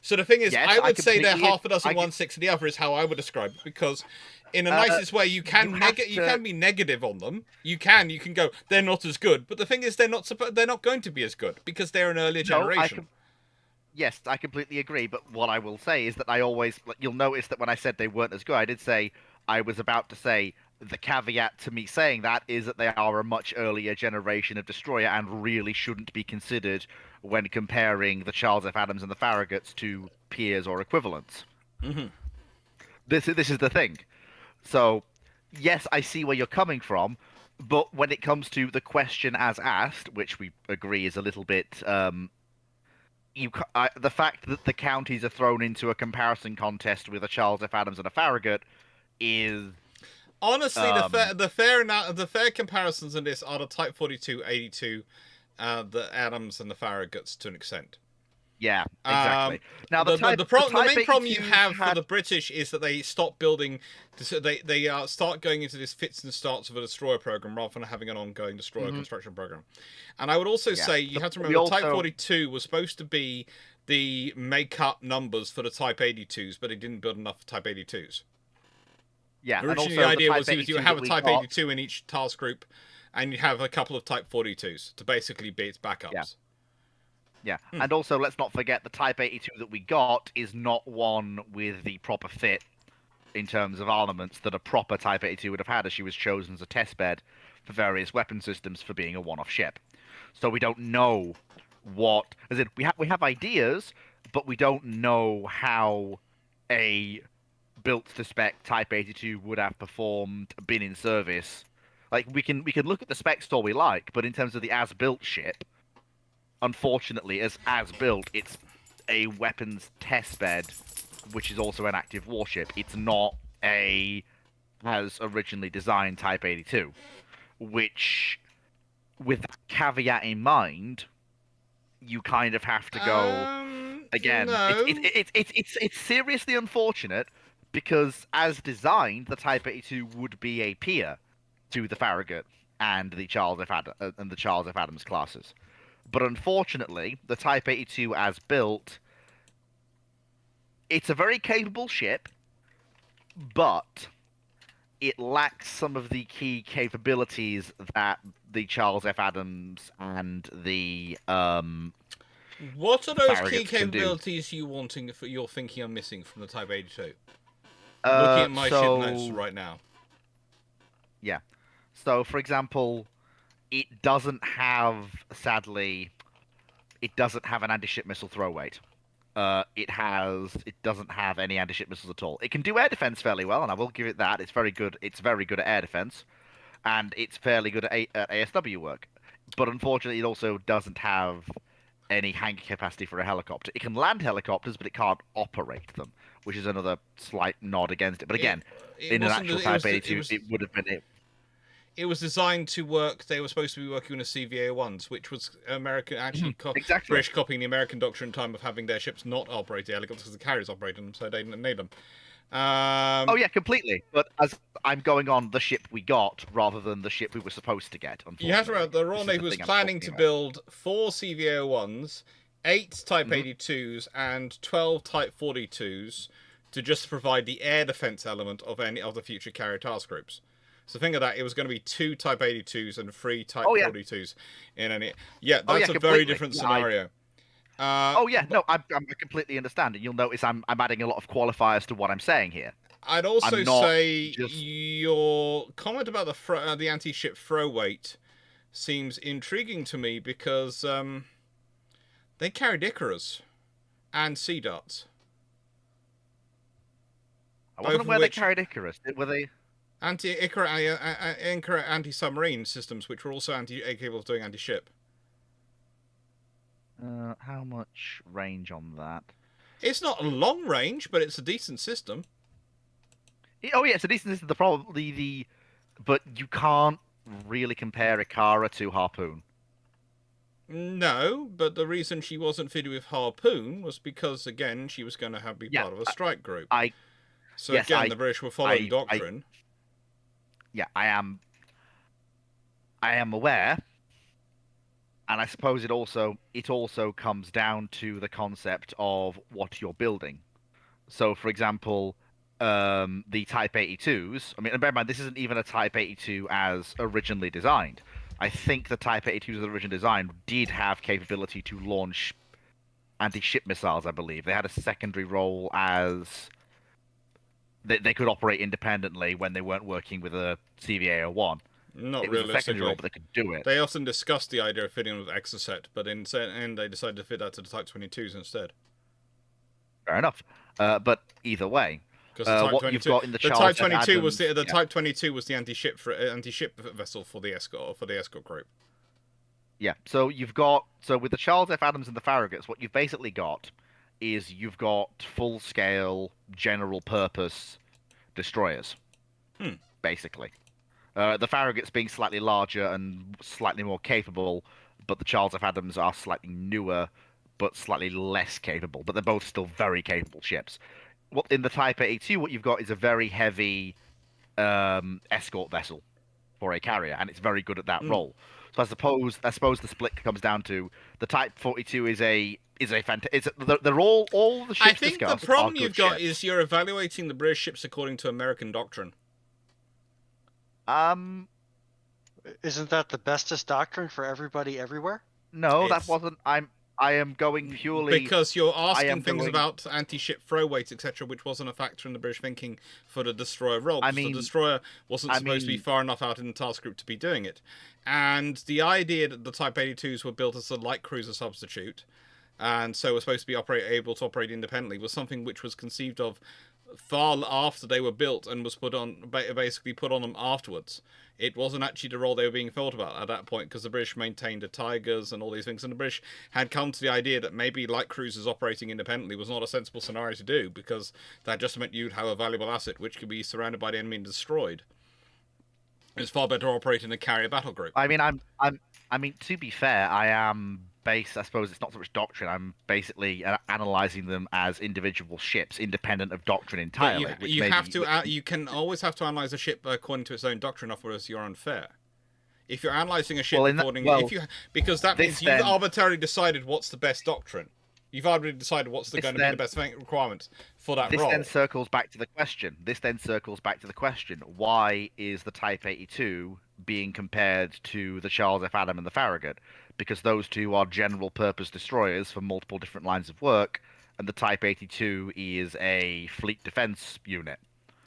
So the thing is, I would say they're half a dozen, 1/6 of the other is how I would describe it. Because in the nicest way, you can be negative on them. You can go, they're not as good. But the thing is, they're not going to be as good because they're an earlier generation. Yes, I completely agree, but what I will say is that you'll notice that when I said they weren't as good, I did say, I was about to say, the caveat to me saying that is that they are a much earlier generation of destroyer and really shouldn't be considered when comparing the Charles F. Adams and the Farraguts to peers or equivalents. Mm-hmm. This is the thing. So, yes, I see where you're coming from, but when it comes to the question as asked, which we agree is a little bit... the fact that the counties are thrown into a comparison contest with a Charles F. Adams and a Farragut is honestly the fair comparisons in this are the Type 42, 82, the Adams and the Farraguts to an extent. Yeah, exactly. Now the main problem you have for the British is that they stop building. They start going into this fits and starts of a destroyer program rather than having an ongoing destroyer construction program. And I would also say you have to remember Type 42 was supposed to be the make-up numbers for the Type 82s, but they didn't build enough Type 82s. Yeah, originally the idea was you have a Type 82 in each task group, and you have a couple of Type 42s to basically be its backups. Yeah, and also let's not forget the Type 82 that we got is not one with the proper fit in terms of armaments that a proper Type 82 would have had, as she was chosen as a testbed for various weapon systems for being a one-off ship. So we don't know what... As in, we have ideas, but we don't know how a built-to-spec Type 82 would have performed, been in service. Like, we can look at the specs all we like, but in terms of the as-built ship... Unfortunately, as built, it's a weapons testbed, which is also an active warship. It's not a as originally designed Type 82, which, with that caveat in mind, you kind of have to go again. No. It's seriously unfortunate because, as designed, the Type 82 would be a peer to the Farragut and the Charles F. Adams classes. But unfortunately, the Type 82 as built, it's a very capable ship, but it lacks some of the key capabilities that the Charles F. Adams and the What are those key Farragut's can do. capabilities you're thinking are missing from the Type 82? Looking at my ship notes right now. Yeah. So, for example, it doesn't have, sadly, it doesn't have an anti-ship missile throw weight. It doesn't have any anti-ship missiles at all. It can do air defense fairly well, and I will give it that. It's very good. It's very good at air defense, and it's fairly good at ASW work. But unfortunately, it also doesn't have any hangar capacity for a helicopter. It can land helicopters, but it can't operate them, which is another slight nod against it. But again, in an actual Type 82, it would have been it. It was designed to work. They were supposed to be working with CVA-1s, which was American, actually Exactly. British copying the American doctrine in time of having their ships not operate the helicopters because the carriers operated them, so they didn't need them. Oh yeah, completely. But as I'm going on the ship we got rather than the ship we were supposed to get. You have to remember, the Royal This is Navy the was thing I'm planning talking to about. build 4 CVA-1s, 8 Type 82s, and 12 Type 42s to just provide the air defense element of any of the future carrier task groups. So think of that, it was going to be 2 Type 82s and 3 Type 42s in any... Yeah, that's a very completely. different Yeah, scenario. I completely understand, and you'll notice I'm adding a lot of qualifiers to what I'm saying here. I'd also I'm not say just- your comment about the anti-ship throw weight seems intriguing to me because they carried Icarus and Sea Darts. I wasn't Both aware of they which- carried Icarus. Were they? Icarus anti-submarine systems, which were also capable of doing anti-ship. How much range on that? It's not a long range, but it's a decent system. Oh yeah, it's a decent. This is the problem. But you can't really compare Ikara to Harpoon. No, but the reason she wasn't fitted with Harpoon was because, again, she was going to be Yeah, part of a strike group. So yes, again, the British were following doctrine. Yeah, I am aware, and I suppose it also comes down to the concept of what you're building. So, for example, the Type 82s. I mean, and bear in mind, this isn't even a Type 82 as originally designed. I think the Type 82s as originally designed did have capability to launch anti-ship missiles. I believe they had a secondary role as they could operate independently when they weren't working with a CVA-01. Not It was a secondary realistically. role, but they could do it. They often discussed the idea of fitting with Exocet, but in the end they decided to fit that to the Type 22s instead. Fair enough. But either way, Because the Type what 22, you've got in the Type Charles F. 22 was Adams- the Type 22 was the anti-ship vessel for the escort group. Yeah. So with the Charles F. Adams and the Farragut's, what you've basically got is you've got full-scale general-purpose destroyers. Basically, the Farragut's being slightly larger and slightly more capable, but the Charles F. Adams are slightly newer but slightly less capable. But they're both still very capable ships. What in the Type 82, what you've got is a very heavy escort vessel for a carrier, and it's very good at that role. So I suppose the split comes down to the Type 42 is a fantastic. They're all the ships I think the discussed are problem good you've got ships. is you're evaluating the British ships according to American doctrine. Isn't that the bestest doctrine for everybody everywhere? No, that It's- wasn't. I am going purely Because you're asking am things going- about anti-ship throw weights, etc., which wasn't a factor in the British thinking for the destroyer role. I because mean- the destroyer wasn't I supposed to be mean- far enough out in the task group to be doing it. And the idea that the Type 82s were built as a light cruiser substitute, and so were supposed to be able to operate independently, was something which was conceived of far after they were built and was basically put on them afterwards. It wasn't actually the role they were being thought about at that point, because the British maintained the Tigers and all these things, and the British had come to the idea that maybe light cruisers operating independently was not a sensible scenario to do, because that just meant you'd have a valuable asset which could be surrounded by the enemy and destroyed. It's far better operating a carrier battle group. I mean, to be fair, I am based. I suppose it's not so much doctrine. I'm basically analyzing them as individual ships, independent of doctrine entirely. But which you maybe- have to. You can always have to analyze a ship according to its own doctrine, otherwise you're unfair. If you're analyzing a ship because that means you've arbitrarily decided what's the best doctrine. You've already decided what's going to be the best requirement for that This role. then circles back to the question. Why is the Type 82 being compared to the Charles F. Adam and the Farragut, because those two are general purpose destroyers for multiple different lines of work, and the Type 82 is a fleet defense unit.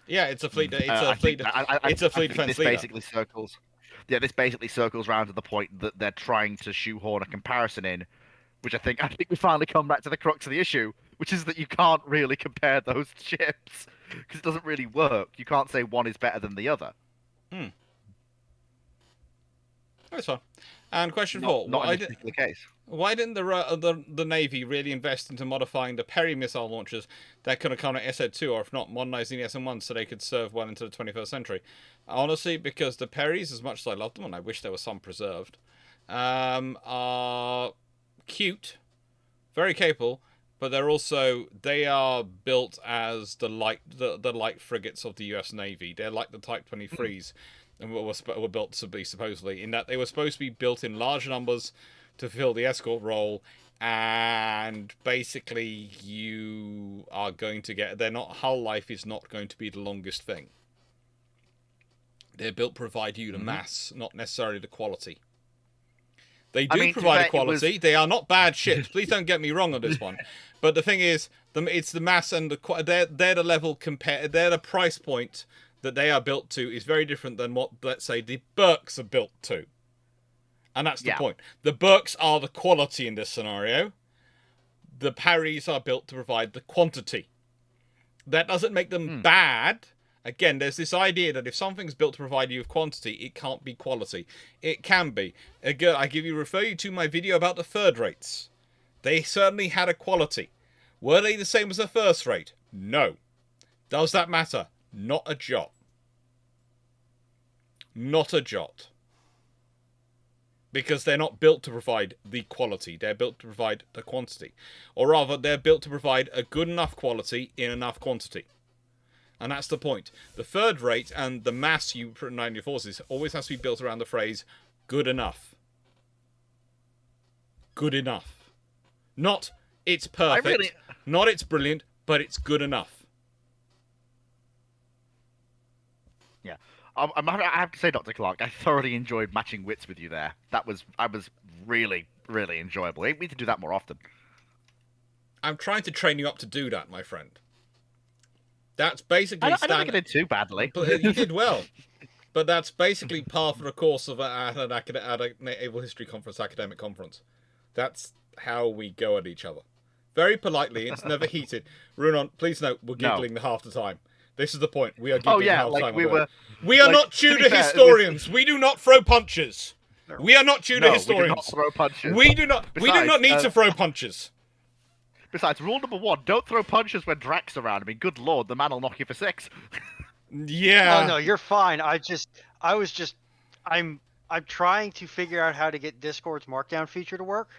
Yeah, it's a fleet. It's I a fleet. think- I It's a think fleet defense this leader. basically circles. Yeah, this basically circles around to the point that they're trying to shoehorn a comparison in, which I think we finally come back to the crux of the issue, which is that you can't really compare those ships because it doesn't really work. You can't say one is better than the other. That's fine. And question Not, 4: not Why in this particular case. Why didn't the Navy really invest into modifying the Perry missile launchers that could accommodate SZ2, or if not, modernizing the SM1 so they could serve well into the 21st century? Honestly, because the Perrys, as much as I love them, and I wish there was some preserved, are cute, very capable, but they are built as the light frigates of the U.S. Navy. They're like the Type 23s, and were built to be, supposedly, in that they were supposed to be built in large numbers to fill the escort role, and basically you are going to get... hull life is not going to be the longest thing. They're built to provide you the mass, not necessarily the quality. They do provide the quality. They are not bad ships. Please don't get me wrong on this one. But the thing is, it's the mass and they're the level they're the price point that they are built to is very different than what, let's say, the Burkes are built to. And that's the point. The Burkes are the quality in this scenario. The Parrys are built to provide the quantity. That doesn't make them bad. Again, there's this idea that if something's built to provide you with quantity, it can't be quality. It can be. Again, refer you to my video about the third rates. They certainly had a quality. Were they the same as the first rate? No. Does that matter? Not a jot. Not a jot. Because they're not built to provide the quality. They're built to provide the quantity. Or rather, they're built to provide a good enough quality in enough quantity. And that's the point. The third rate and the mass you put in your forces always has to be built around the phrase, good enough. Good enough. Not, it's perfect. Not, it's brilliant, but it's good enough. Yeah. I have to say, Dr. Clarke, I thoroughly enjoyed matching wits with you there. I was really, really enjoyable. We need to do that more often. I'm trying to train you up to do that, my friend. That's basically... I don't think I did too badly. You did well. But that's basically part of the course of at a Naval History Conference, academic conference. That's how we go at each other. Very politely, it's never heated. Runon, please note, we're giggling half the time. This is the point. We are giggling half the time. We are not Tudor historians. We do not throw punches. We are not Tudor historians. We do not throw punches. We do not need to throw punches. Besides, rule number 1, don't throw punches when Drax's around. I mean, good lord, the man will knock you for 6. Yeah. Oh no, you're fine. I'm trying to figure out how to get Discord's markdown feature to work.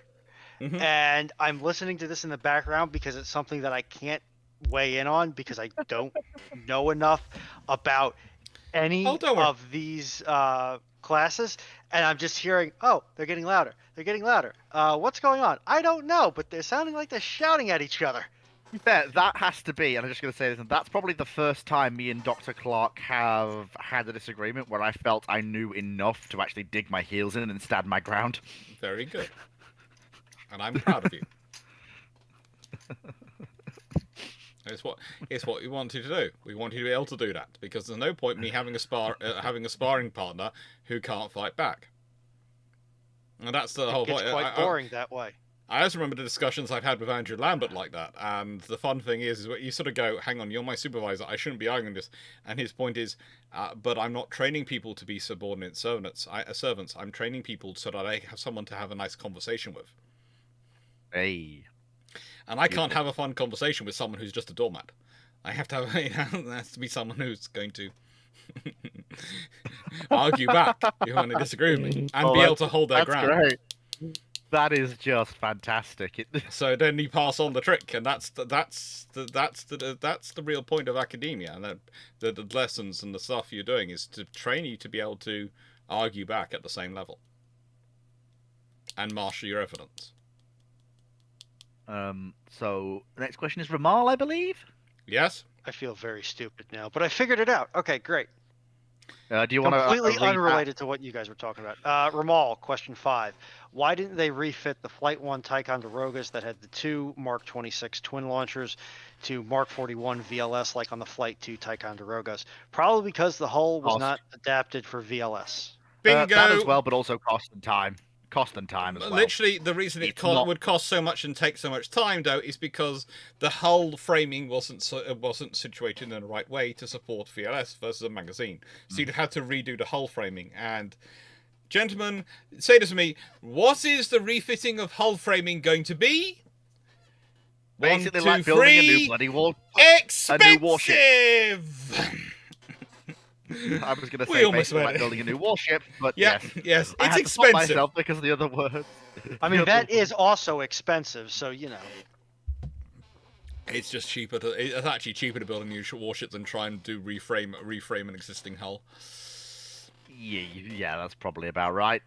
And I'm listening to this in the background because it's something that I can't weigh in on because I don't know enough about any of these classes, and I'm just hearing, oh, they're getting louder. They're getting louder. What's going on? I don't know, but they're sounding like they're shouting at each other. To be fair, that has to be, and I'm just going to say this, and that's probably the first time me and Dr. Clarke have had a disagreement where I felt I knew enough to actually dig my heels in and stand my ground. Very good. And I'm proud of you. It's what we want you to do. We want you to be able to do that because there's no point in me having a sparring partner who can't fight back. And that's the whole point. It's quite boring that way. I also remember the discussions I've had with Andrew Lambert like that. And the fun thing is what you sort of go, hang on, you're my supervisor. I shouldn't be arguing this. And his point is, but I'm not training people to be subordinate servants. I'm training people so that I have someone to have a nice conversation with. Hey. And I can't have a fun conversation with someone who's just a doormat. I have to have, it has to be someone who's going to argue back if you want to disagree with me and be able to hold their ground. Great. That is just fantastic. So then you pass on the trick, and that's the real point of academia, and the lessons and the stuff you're doing is to train you to be able to argue back at the same level and marshal your evidence. So the next question is Ramal, I believe. Yes. I feel very stupid now, but I figured it out. Okay, great. Do you want to Completely unrelated to what you guys were talking about. Ramal, question 5. Why didn't they refit the Flight 1 Ticonderogas that had the 2 Mark 26 twin launchers to Mark 41 VLS like on the Flight 2 Ticonderogas? Probably because the hull was not adapted for VLS. Bingo. That as well, but also cost and time. Cost and time as well. Literally, the reason it would cost so much and take so much time, though, is because the hull framing wasn't situated in the right way to support VLS versus a magazine. So you'd have to redo the hull framing. And, gentlemen, say this to me, what is the refitting of hull framing going to be? Basically, 1, 2, like building 3. a new bloody war. Expensive! A new warship. I was going to say basically like building a new warship, but yes, it's I had to stop expensive. myself because of the other words. I mean, that is also expensive, so you know. It's just cheaper. It's actually cheaper to build a new warship than try and do reframe an existing hull. Yeah, that's probably about right.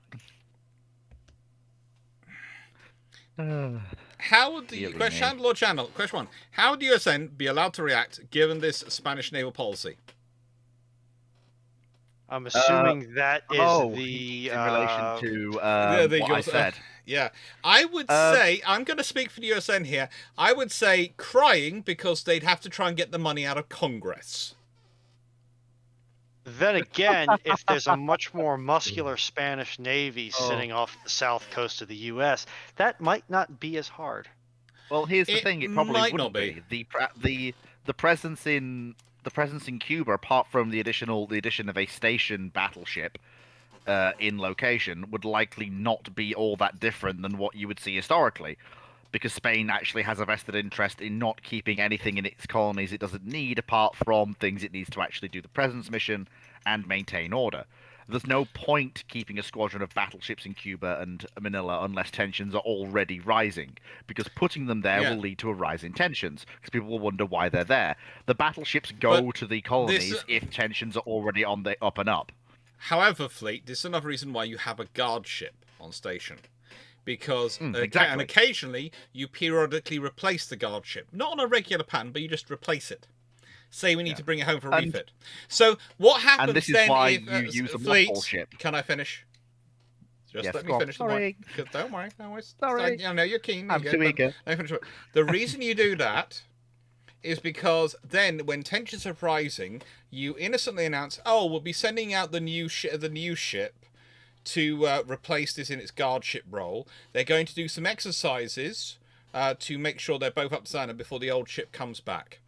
How would the question, Lord Channel? Question 1: how would USN be allowed to react given this Spanish naval policy? I'm assuming that is in relation to what I said. Yeah, I would say, I'm going to speak for the USN here, I would say crying because they'd have to try and get the money out of Congress. Then again, if there's a much more muscular Spanish Navy sitting off the south coast of the U.S., that might not be as hard. Well, here's the thing: it probably might wouldn't not be. The presence in Cuba, apart from the addition of a station battleship in location, would likely not be all that different than what you would see historically, because Spain actually has a vested interest in not keeping anything in its colonies it doesn't need, apart from things it needs to actually do the presence mission and maintain order. There's no point keeping a squadron of battleships in Cuba and Manila unless tensions are already rising, because putting them there will lead to a rise in tensions, because people will wonder why they're there. The battleships go to the colonies if tensions are already on the up and up. However, Fleet, this is another reason why you have a guard ship on station. Because and occasionally you periodically replace the guard ship. Not on a regular pattern, but you just replace it. Say we need to bring it home for a refit. So what happens and this is then why if you use a Fleet, mothball ship? Can I finish? Just let me finish the Sorry. point. Don't worry. Sorry. I know you're keen. I'm too eager. The reason you do that is because then when tensions are rising, you innocently announce, "Oh, we'll be sending out the new ship to replace this in its guard ship role. They're going to do some exercises to make sure they're both up to standard before the old ship comes back."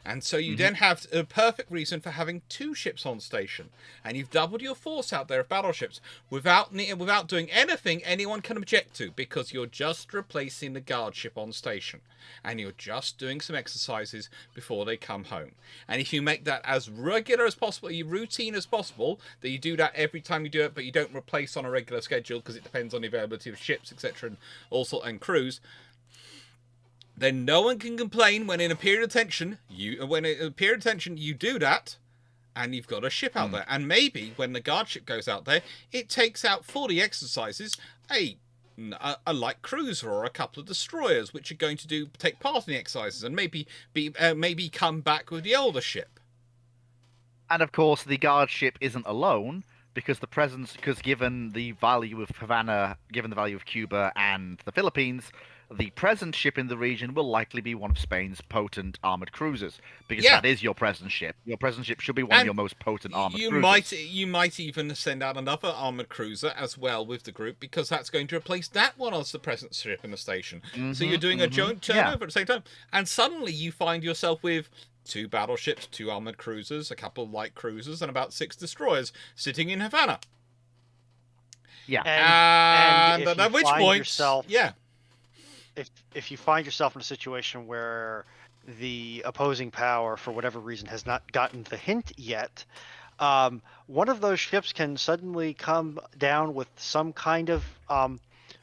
And so you then have a perfect reason for having 2 ships on station, and you've doubled your force out there of battleships without doing anything anyone can object to, because you're just replacing the guard ship on station, and you're just doing some exercises before they come home. And if you make that as regular as possible, routine as possible, that you do that every time you do it, but you don't replace on a regular schedule because it depends on the availability of ships, etc., and also and crews, then no one can complain when in a period of tension you do that, and you've got a ship out there. And maybe when the guard ship goes out there, it takes out for the exercises a light cruiser or a couple of destroyers, which are going to take part in the exercises, and maybe come back with the older ship. And of course, the guard ship isn't alone, because given the value of Havana, given the value of Cuba and the Philippines, the presence ship in the region will likely be one of Spain's potent armored cruisers, because that is your presence ship. Your presence ship should be one of your most potent armored cruisers. You might even send out another armored cruiser as well with the group, because that's going to replace that one as the presence ship in the station. So you're doing a joint turnover at the same time, and suddenly you find yourself with 2 battleships, 2 armored cruisers, a couple of light cruisers, and about 6 destroyers sitting in Havana. Yeah, and at which point, if you find yourself in a situation where the opposing power, for whatever reason, has not gotten the hint yet, one of those ships can suddenly come down with some kind of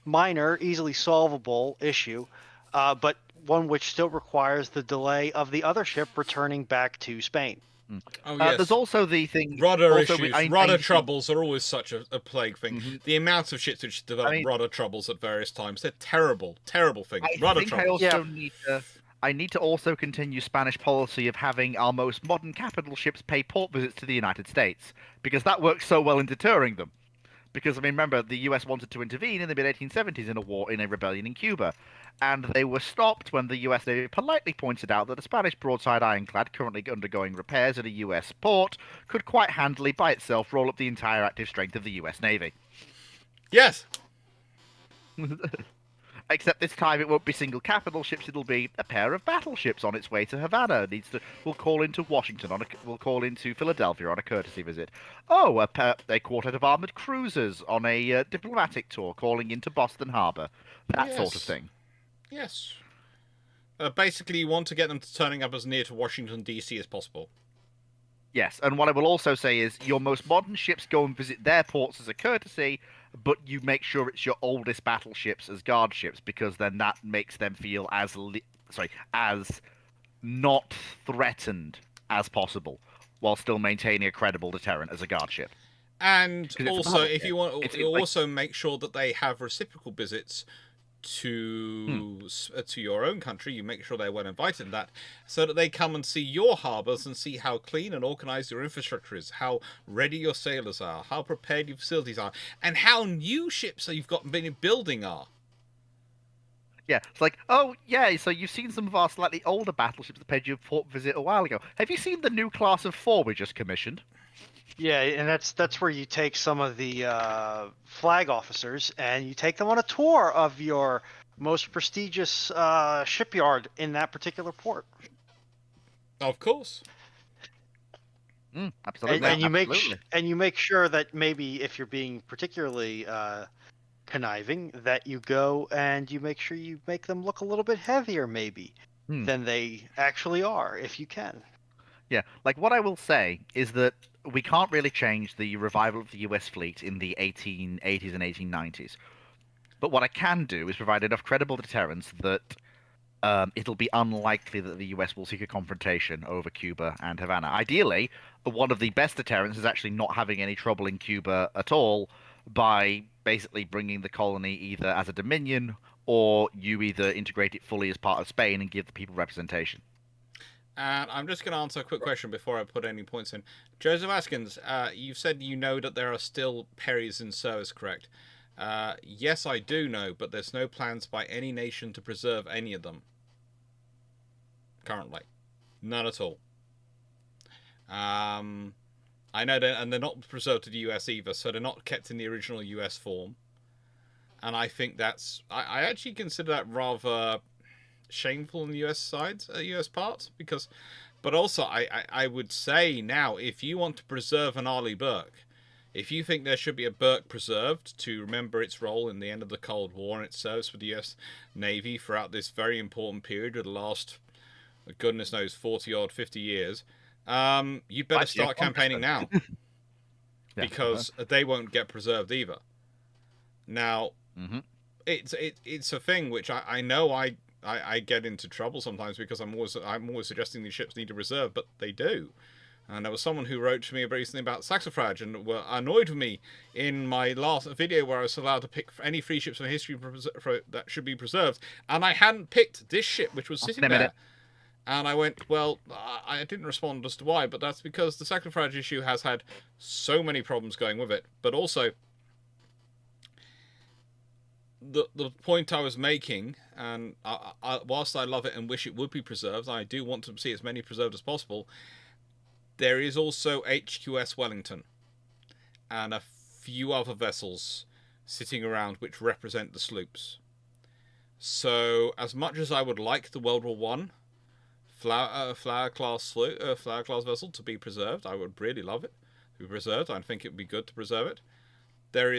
minor, easily solvable issue, but one which still requires the delay of the other ship returning back to Spain. Oh, yes. There's also the thing... Rudder issues. Rudder troubles are always such a plague thing. The amount of ships which develop rudder troubles at various times, they're terrible, terrible things. Rudder troubles. I need to also continue Spanish policy of having our most modern capital ships pay port visits to the United States, because that works so well in deterring them. Because, I mean, remember, the US wanted to intervene in the mid-1870s in a war, in a rebellion in Cuba. And they were stopped when the US Navy politely pointed out that a Spanish broadside ironclad currently undergoing repairs at a US port could quite handily, by itself, roll up the entire active strength of the US Navy. Yes. Except this time it won't be single capital ships, it'll be a pair of battleships on its way to Havana. We'll call into Washington, we'll call into Philadelphia on a courtesy visit. Oh, a quartet of armoured cruisers on a diplomatic tour calling into Boston Harbour. That sort of Yes. thing. Yes. Basically, you want to get them to turning up as near to Washington, D.C. as possible. Yes, and what I will also say is your most modern ships go and visit their ports as a courtesy, but you make sure it's your oldest battleships as guard ships, because then that makes them feel as not threatened as possible, while still maintaining a credible deterrent as a guard ship. And 'Cause it's also, another if thing. you want, It's you like- also make sure that they have reciprocal visits to your own country. You make sure they're well invited in that, so that they come and see your harbours and see how clean and organised your infrastructure is, how ready your sailors are, how prepared your facilities are, and how new ships that you've been building are. Yeah, it's like, oh yeah, so you've seen some of our slightly older battleships that paid you a port visit a while ago. Have you seen the new class of 4 we just commissioned? Yeah, and that's where you take some of the flag officers and you take them on a tour of your most prestigious shipyard in that particular port. Of course. Absolutely. And you absolutely. make sure that maybe if you're being particularly conniving, that you go and you make sure you make them look a little bit heavier maybe than they actually are, if you can. Yeah, like what I will say is that we can't really change the revival of the US fleet in the 1880s and 1890s. But what I can do is provide enough credible deterrence that it'll be unlikely that the US will seek a confrontation over Cuba and Havana. Ideally, one of the best deterrents is actually not having any trouble in Cuba at all by basically bringing the colony either as a dominion or you either integrate it fully as part of Spain and give the people representation. And I'm just going to answer a quick question before I put any points in. Joseph Askins, you've said you know that there are still Perrys in service, correct? Yes, I do know, but there's no plans by any nation to preserve any of them. Currently. None at all. I know that, and they're not preserved to the US either, so they're not kept in the original US form. And I think that's... I actually consider that rather shameful on the US side, US part, because... But also, I would say now, if you want to preserve an Arleigh Burke, if you think there should be a Burke preserved to remember its role in the end of the Cold War and its service with the US Navy throughout this very important period of the last, goodness knows, 40-odd, 50 years, you better start campaigning now. Because they won't get preserved either. Now, it's a thing which I know I get into trouble sometimes because I'm always suggesting these ships need to reserve, but they do. And there was someone who wrote to me recently about saxifrage and were annoyed with me in my last video where I was allowed to pick any free ships from history that should be preserved, and I hadn't picked this ship which was sitting there. And I went, well, I didn't respond as to why, but that's because the saxifrage issue has had so many problems going with it. But also, the point I was making, and whilst I love it and wish it would be preserved, I do want to see as many preserved as possible. There is also HQS Wellington and a few other vessels sitting around which represent the sloops. So, as much as I would like the World War One flower class vessel to be preserved, I would really love it to be preserved. I think it would be good to preserve it. There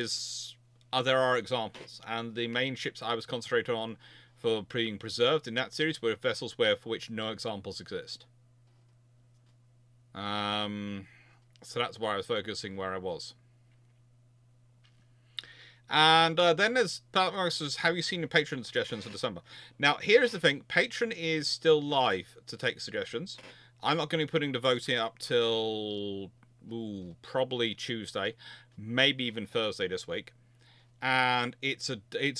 are examples, and the main ships I was concentrating on for being preserved in that series were vessels for which no examples exist. So that's why I was focusing where I was. And then there's have you seen the Patreon suggestions for December? Now, here's the thing. Patreon is still live to take suggestions. I'm not going to be putting the voting up till probably Tuesday, maybe even Thursday this week. And it's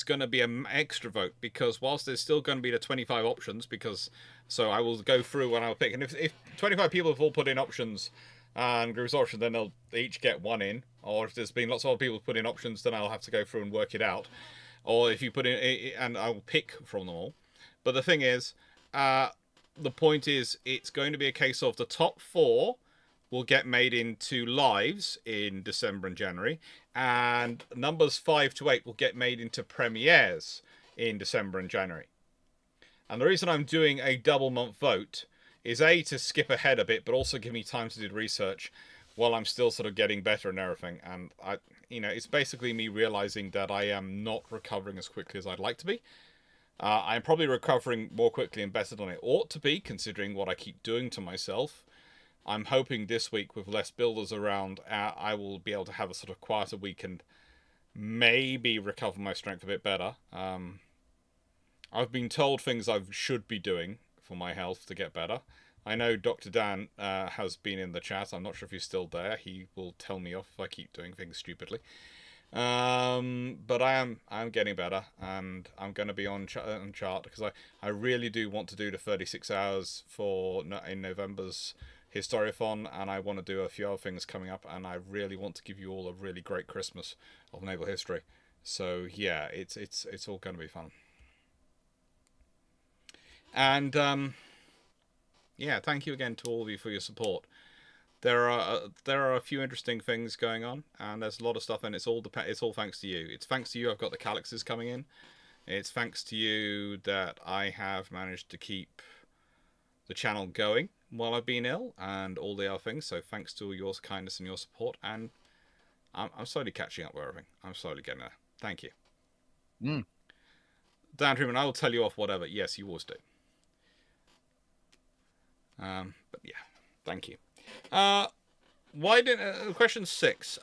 going to be an extra vote because whilst there's still going to be the 25 options, because So I will go through and I'll pick. And if 25 people have all put in options and groups options, then they'll each get one in. Or if there's been lots of other people put in options, then I'll have to go through and work it out. Or if you put in, and I'll pick from them all. But the thing is, the point is, it's going to be a case of the top 4 will get made into lives in December and January, and numbers 5 to 8 will get made into premieres in December and January. And the reason I'm doing a double month vote is A, to skip ahead a bit, but also give me time to do research while I'm still sort of getting better and everything. And it's basically me realizing that I am not recovering as quickly as I'd like to be. I'm probably recovering more quickly and better than I ought to be, considering what I keep doing to myself. I'm hoping this week, with less builders around, I will be able to have a sort of quieter week and maybe recover my strength a bit better. I've been told things I should be doing for my health to get better. I know Dr. Dan has been in the chat. I'm not sure if he's still there. He will tell me off if I keep doing things stupidly. But I'm getting better, and I'm going to be on chart because I really do want to do the 36 hours in November's Historiathon, and I want to do a few other things coming up, and I really want to give you all a really great Christmas of naval history. So yeah, it's all going to be fun. And yeah, thank you again to all of you for your support. There are a few interesting things going on, and there's a lot of stuff, and it's all thanks to you. It's thanks to you I've got the Kalaxes coming in. It's thanks to you that I have managed to keep the channel going while I've been ill, and all the other things. So thanks to your kindness and your support, and I'm slowly catching up with everything. I'm slowly getting there. Thank you. Dan Truman, I will tell you off whatever. Yes, you always do. But yeah, thank you. Question 6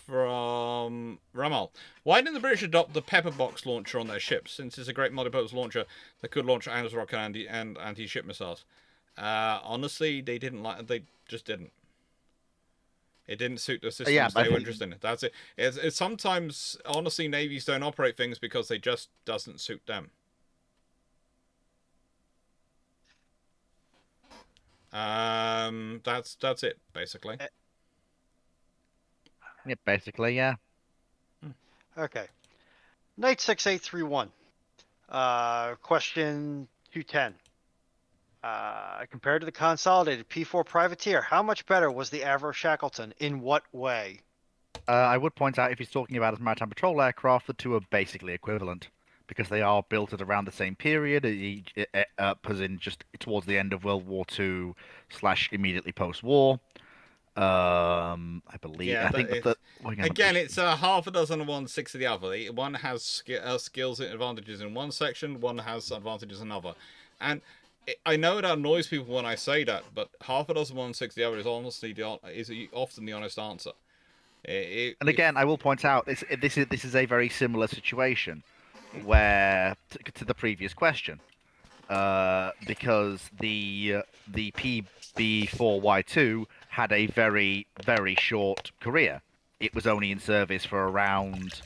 from Ramal. Why didn't the British adopt the Pepperbox launcher on their ships, since it's a great multi-purpose launcher that could launch anti-rocket and anti-ship missiles? Honestly, they just didn't. It didn't suit the systems they were interested in. That's it. It's sometimes, honestly, navies don't operate things because they just doesn't suit them. That's it, basically. Yeah, basically, yeah. Okay. Knight 6831. Question 210. Compared to the consolidated P4 Privateer, how much better was the Avro Shackleton? In what way? I would point out, if he's talking about as maritime patrol aircraft, the two are basically equivalent, because they are built at around the same period, as in just towards the end of World War II / immediately post-war. I believe. Yeah, I think again, it's half a dozen of one, 6 of the other. One has skills and advantages in one section, one has advantages in another. And I know it annoys people when I say that, but half a dozen 1, 6 of the other is honestly often the honest answer. And again, I will point out this is a very similar situation where to the previous question, because the PB4Y2 had a very, very short career. It was only in service for around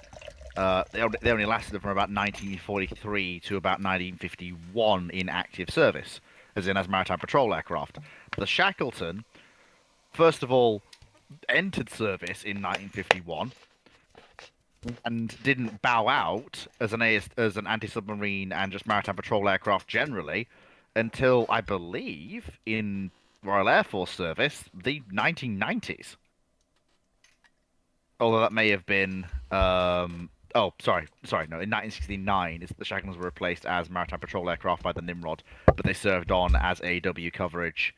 they only lasted from about 1943 to about 1951 in active service, as maritime patrol aircraft. The Shackleton, first of all, entered service in 1951 and didn't bow out as an anti-submarine and just maritime patrol aircraft generally until, I believe, in Royal Air Force service, the 1990s. Although that may have been in 1969, the Shackletons were replaced as maritime patrol aircraft by the Nimrod, but they served on as AW coverage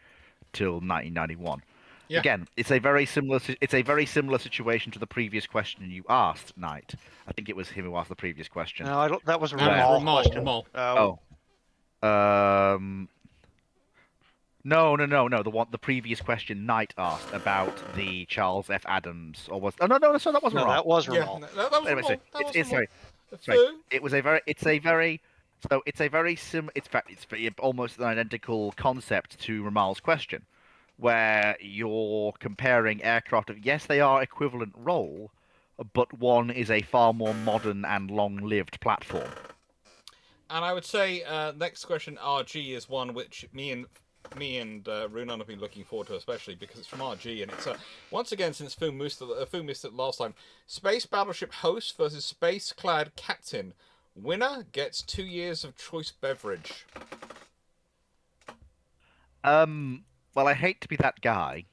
till 1991. Yeah. Again, it's a very similar situation to the previous question you asked, Knight. I think it was him who asked the previous question. No, I don't. That was a Ramal question. No. The previous question Knight asked about the Charles F. Adams, or was? Oh no, that wasn't wrong. That was Ramal. Yeah, that was anyway, Ramal. It's almost an identical concept to Ramal's question, where you're comparing aircraft of, yes, they are equivalent role, but one is a far more modern and long-lived platform. And I would say next question, RG, is one which me and Runan have been looking forward to, especially because it's from RG, and it's once again, since Fu missed it last time, Space Battleship Host versus Space Clad Captain. Winner gets 2 years of choice beverage. Well, I hate to be that guy,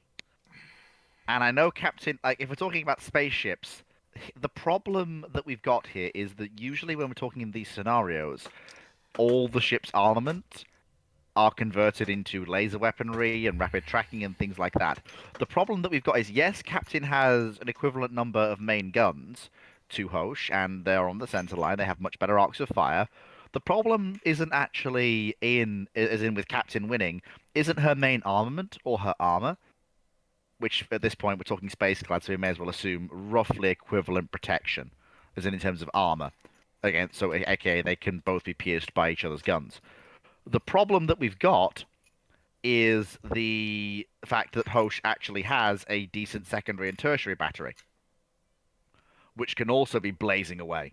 and I know Captain. Like, if we're talking about spaceships, the problem that we've got here is that usually when we're talking in these scenarios, all the ship's armament are converted into laser weaponry and rapid tracking and things like that. The problem that we've got is, yes, Captain has an equivalent number of main guns to Hosh, and they're on the center line. They have much better arcs of fire. The problem isn't actually as in with Captain winning, isn't her main armament or her armor, which at this point we're talking space clad, so we may as well assume roughly equivalent protection, as in terms of armor. Again, so aka they can both be pierced by each other's guns. The problem that we've got is the fact that Hosh actually has a decent secondary and tertiary battery, which can also be blazing away.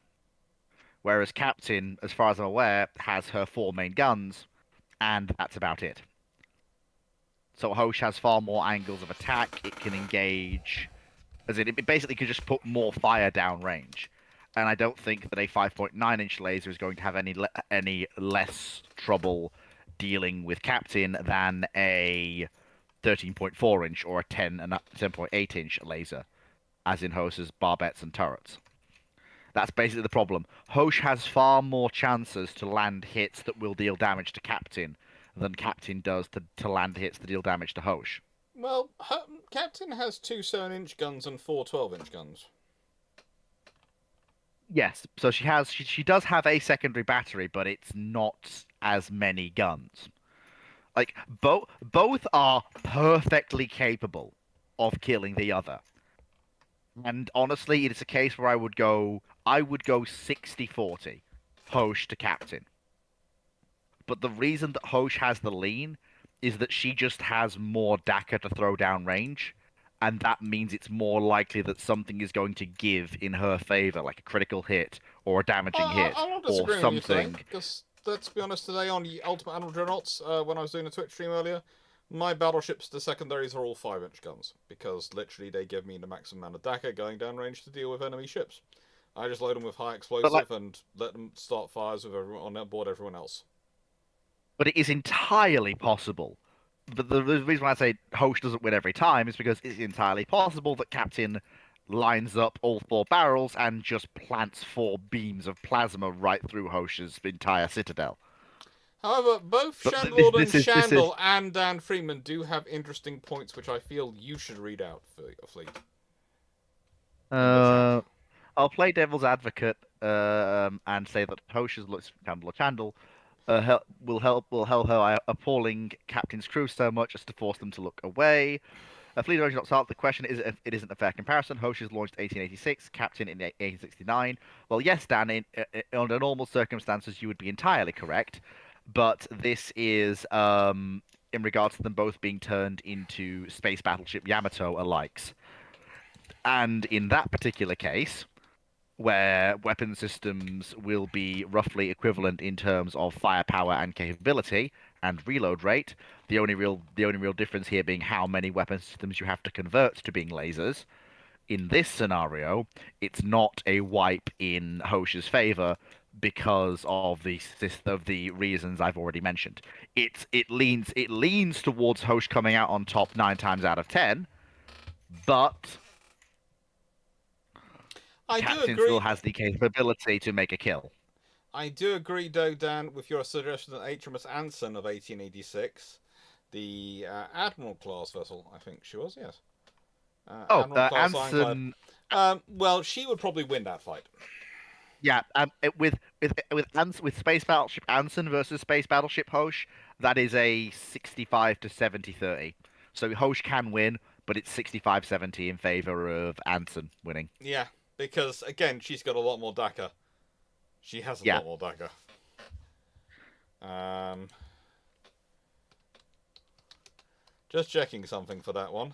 Whereas Captain, as far as I'm aware, has her 4 main guns, and that's about it. So Hosh has far more angles of attack. It can engage, as in it basically can just put more fire down range. And I don't think that a 5.9-inch laser is going to have any less trouble dealing with Captain than a 13.4-inch or a 10.8-inch laser, as in Hosh's barbettes and turrets. That's basically the problem. Hosh has far more chances to land hits that will deal damage to Captain than Captain does to land hits to deal damage to Hosh. Well, Captain has 2 7-inch guns and 4 12-inch guns. Yes, so she does have a secondary battery, but it's not as many guns. Like both are perfectly capable of killing the other. And honestly, it's a case where I would go 60-40 Hosh to Captain. But the reason that Hosh has the lean is that she just has more DACA to throw down range, and that means it's more likely that something is going to give in her favor, like a critical hit or a damaging hit I'm not or disagreeing with you something. today, because let's be honest, today on Ultimate Admiral Dreadnoughts, when I was doing a Twitch stream earlier, my battleships, the secondaries are all 5-inch guns, because literally they give me the maximum amount of DACA going down range to deal with enemy ships. I just load them with high explosive and let them start fires with everyone on board everyone else. But it is entirely possible. But the reason why I say Hosh doesn't win every time is because it's entirely possible that Captain lines up all 4 barrels and just plants 4 beams of plasma right through Hosh's entire citadel. However, both But Shandlord this and is- Shandel and Dan Freeman do have interesting points which I feel you should read out for your fleet. I'll play devil's advocate and say that Hosh's Chandel will help her appalling Captain's crew so much as to force them to look away. Fleet origin not solved. The question is if it isn't a fair comparison. Hosh is launched 1886, Captain in 1869. Well, yes, Dan, under normal circumstances you would be entirely correct, but this is in regards to them both being turned into space battleship Yamato alikes. And in that particular case, where weapon systems will be roughly equivalent in terms of firepower and capability and reload rate, the only real difference here being how many weapon systems you have to convert to being lasers. In this scenario, it's not a wipe in Hosh's favor because of the reasons I've already mentioned. It leans towards Hosh coming out on top 9 times out of 10, but Captain still has the capability to make a kill. I do agree, though, Dan, with your suggestion that HMS Anson of 1886, the Admiral class vessel, I think she was, yes. Anson. Well, she would probably win that fight. Yeah, with Space Battleship Anson versus Space Battleship Hosh, that is a 65 to 70-30. So Hosh can win, but it's 65-70 in favor of Anson winning. Yeah, because again, she's got a lot more DACA. She has a lot more DACA. Just checking something for that one.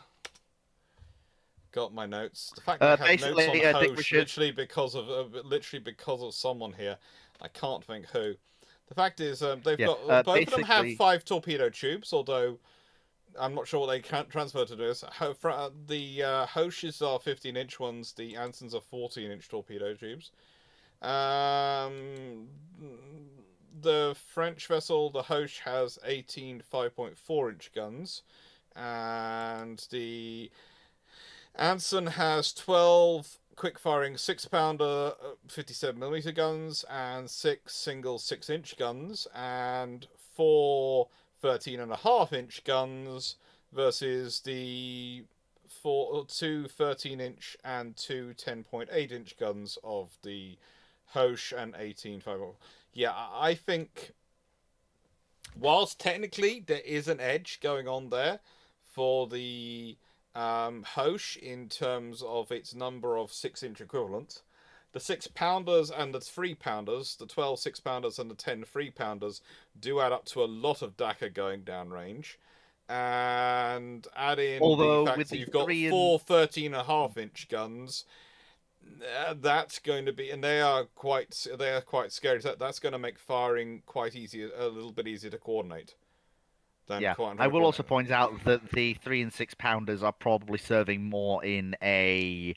Got my notes. The fact that I have notes on Hosh literally because of someone here. I can't think who. The fact is, they've Yeah, got both of them have basically- 5 torpedo tubes, although I'm not sure what they can transfer to this. The Hoshes are 15-inch ones. The Ansons are 14-inch torpedo tubes. The French vessel, the Hoche, has 18 5.4-inch guns, and the Anson has 12 quick-firing 6-pounder 57mm guns and 6 single 6-inch guns and 4 13.5-inch guns versus the 2 13-inch and 2 10.8-inch guns of the Hoche and 18.5. Yeah, I think whilst technically there is an edge going on there for the Hoche in terms of its number of 6-inch equivalents, the 6-pounders and the 3-pounders, the 12 6-pounders and the 10 3-pounders do add up to a lot of DACA going downrange. And add in Although, the fact with that the you've got 3 4 13.5-inch guns, that's going to be, and they are quite scary. That's going to make firing quite easy, a little bit easier to coordinate. Yeah, I will also point out that the 3 and 6-pounders are probably serving more in a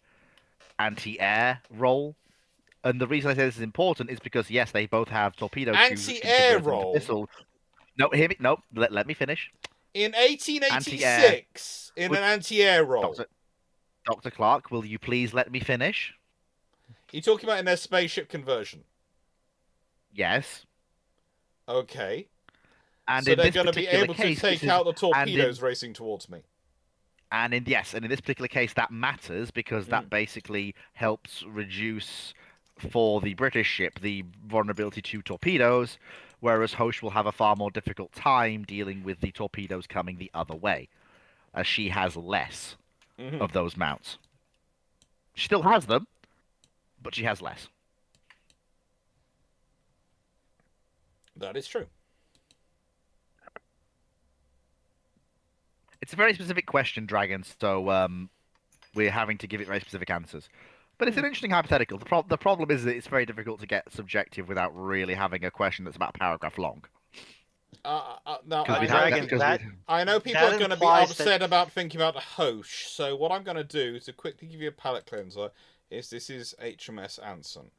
anti-air role. And the reason I say this is important is because, yes, they both have torpedo tubes which can Anti-air convert into role? missile. No, hear me. No, let me finish. In 1886, in an anti-air role. Dr. Clarke, will you please let me finish? You're talking about in their spaceship conversion. Yes. Okay. And so in they're this going to be particular able case, to take out the torpedoes racing towards me. And in this particular case, that matters because that basically helps reduce for the British ship the vulnerability to torpedoes, whereas Hoche will have a far more difficult time dealing with the torpedoes coming the other way, as she has less of those mounts. She still has them, but she has less. That is true. It's a very specific question, Dragon, so we're having to give it very specific answers. But it's an interesting hypothetical. The problem is that it's very difficult to get subjective without really having a question that's about a paragraph long. Now, Dragon, I know people are going to be upset about thinking about the Hoche, so what I'm going to do to quickly give you a palate cleanser is this is HMS Anson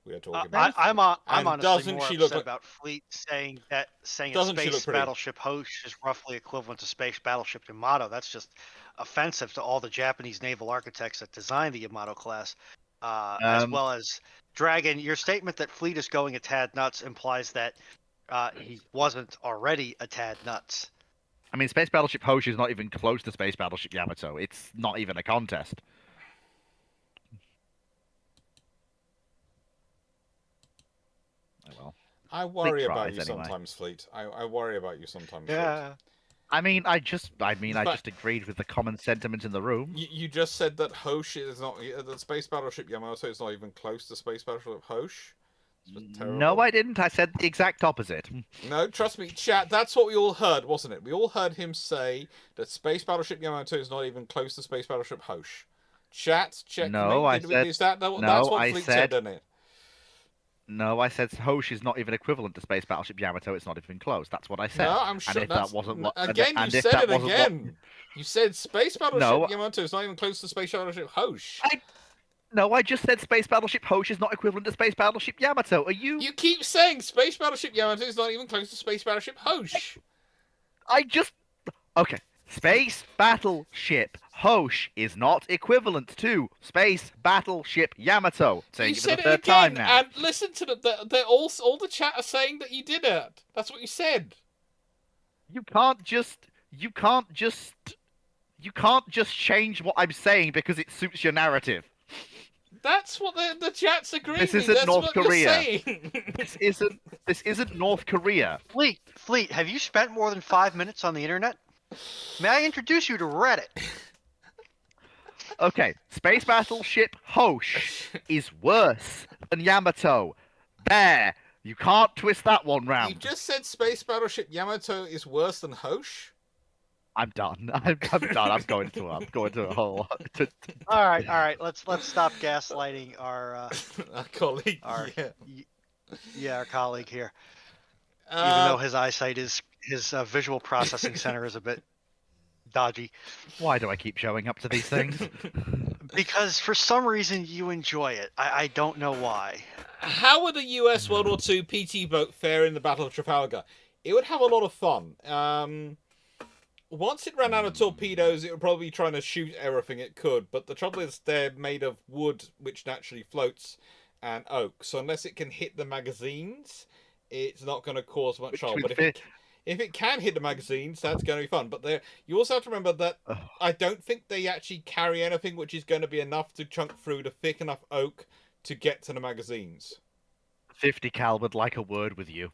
we are talking about. I'm honestly more upset like... about Fleet saying a space battleship Hoche is roughly equivalent to space battleship Yamato. That's just offensive to all the Japanese naval architects that designed the Yamato class, as well as Dragon. Your statement that Fleet is going a tad nuts implies that he wasn't already a tad nuts. I mean, space battleship Hoche is not even close to space battleship Yamato. It's not even a contest. Well, I worry about you sometimes, Fleet. I worry about you sometimes. Yeah. Fleet. I just agreed with the common sentiment in the room. You just said that Hoche is not that space battleship Yamato is not even close to space battleship Hoche. No, I didn't. I said the exact opposite. No, trust me, chat. That's what we all heard, wasn't it? We all heard him say that space battleship Yamato is not even close to space battleship Hoche. Chat, check. No, I said. That's what Fleet said, isn't it? No, I said Hoche is not even equivalent to space battleship Yamato. It's not even close. That's what I said. No, I'm sure. And if that wasn't what again, you said it again. You said space battleship Yamato is not even close to space battleship Hoche. No, I just said space battleship Hoche is not equivalent to space battleship Yamato. Are you? You keep saying space battleship Yamato is not even close to space battleship Hoche. Okay. Space battleship Hoche is not equivalent to space battleship Yamato. Saying it for the third time now. And listen to all the chat are saying that you did it. That's what you said. You can't just change what I'm saying because it suits your narrative. That's what the chat's agreeing. This isn't North Korea. This isn't North Korea. Fleet, have you spent more than 5 minutes on the internet? May I introduce you to Reddit? Okay, space battleship Hoche is worse than Yamato. There, you can't twist that one round. You just said space battleship Yamato is worse than Hoche. I'm done. I'm done. I'm going to a whole. All right. Let's stop gaslighting our colleague. Our colleague here. Even though his eyesight is his visual processing center is a bit dodgy. Why do I keep showing up to these things? Because for some reason you enjoy it. I don't know why. How would a US World War II PT boat fare in the Battle of Trafalgar? It would have a lot of fun. Once it ran out of torpedoes, it would probably be trying to shoot everything it could. But the trouble is, they're made of wood, which naturally floats, and oak. So unless it can hit the magazines, it's not going to cause much trouble. But if it can hit the magazines, that's going to be fun. But you also have to remember that I don't think they actually carry anything which is going to be enough to chunk through the thick enough oak to get to the magazines. 50 cal would like a word with you.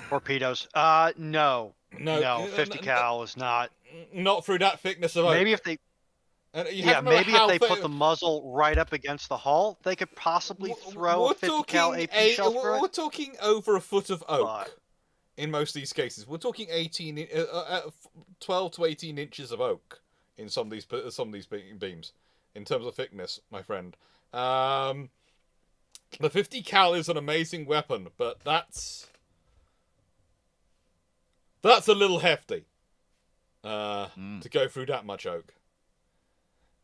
Torpedoes. No. No, 50 cal is not. Not through that thickness of oak. Maybe if they. Maybe if they put the muzzle right up against the hull, they could possibly throw a 50 cal AP shell through it. We're talking over a foot of oak in most of these cases. We're talking 12 to 18 inches of oak in some of these beams in terms of thickness, my friend. The 50 cal is an amazing weapon, but that's a little hefty to go through that much oak.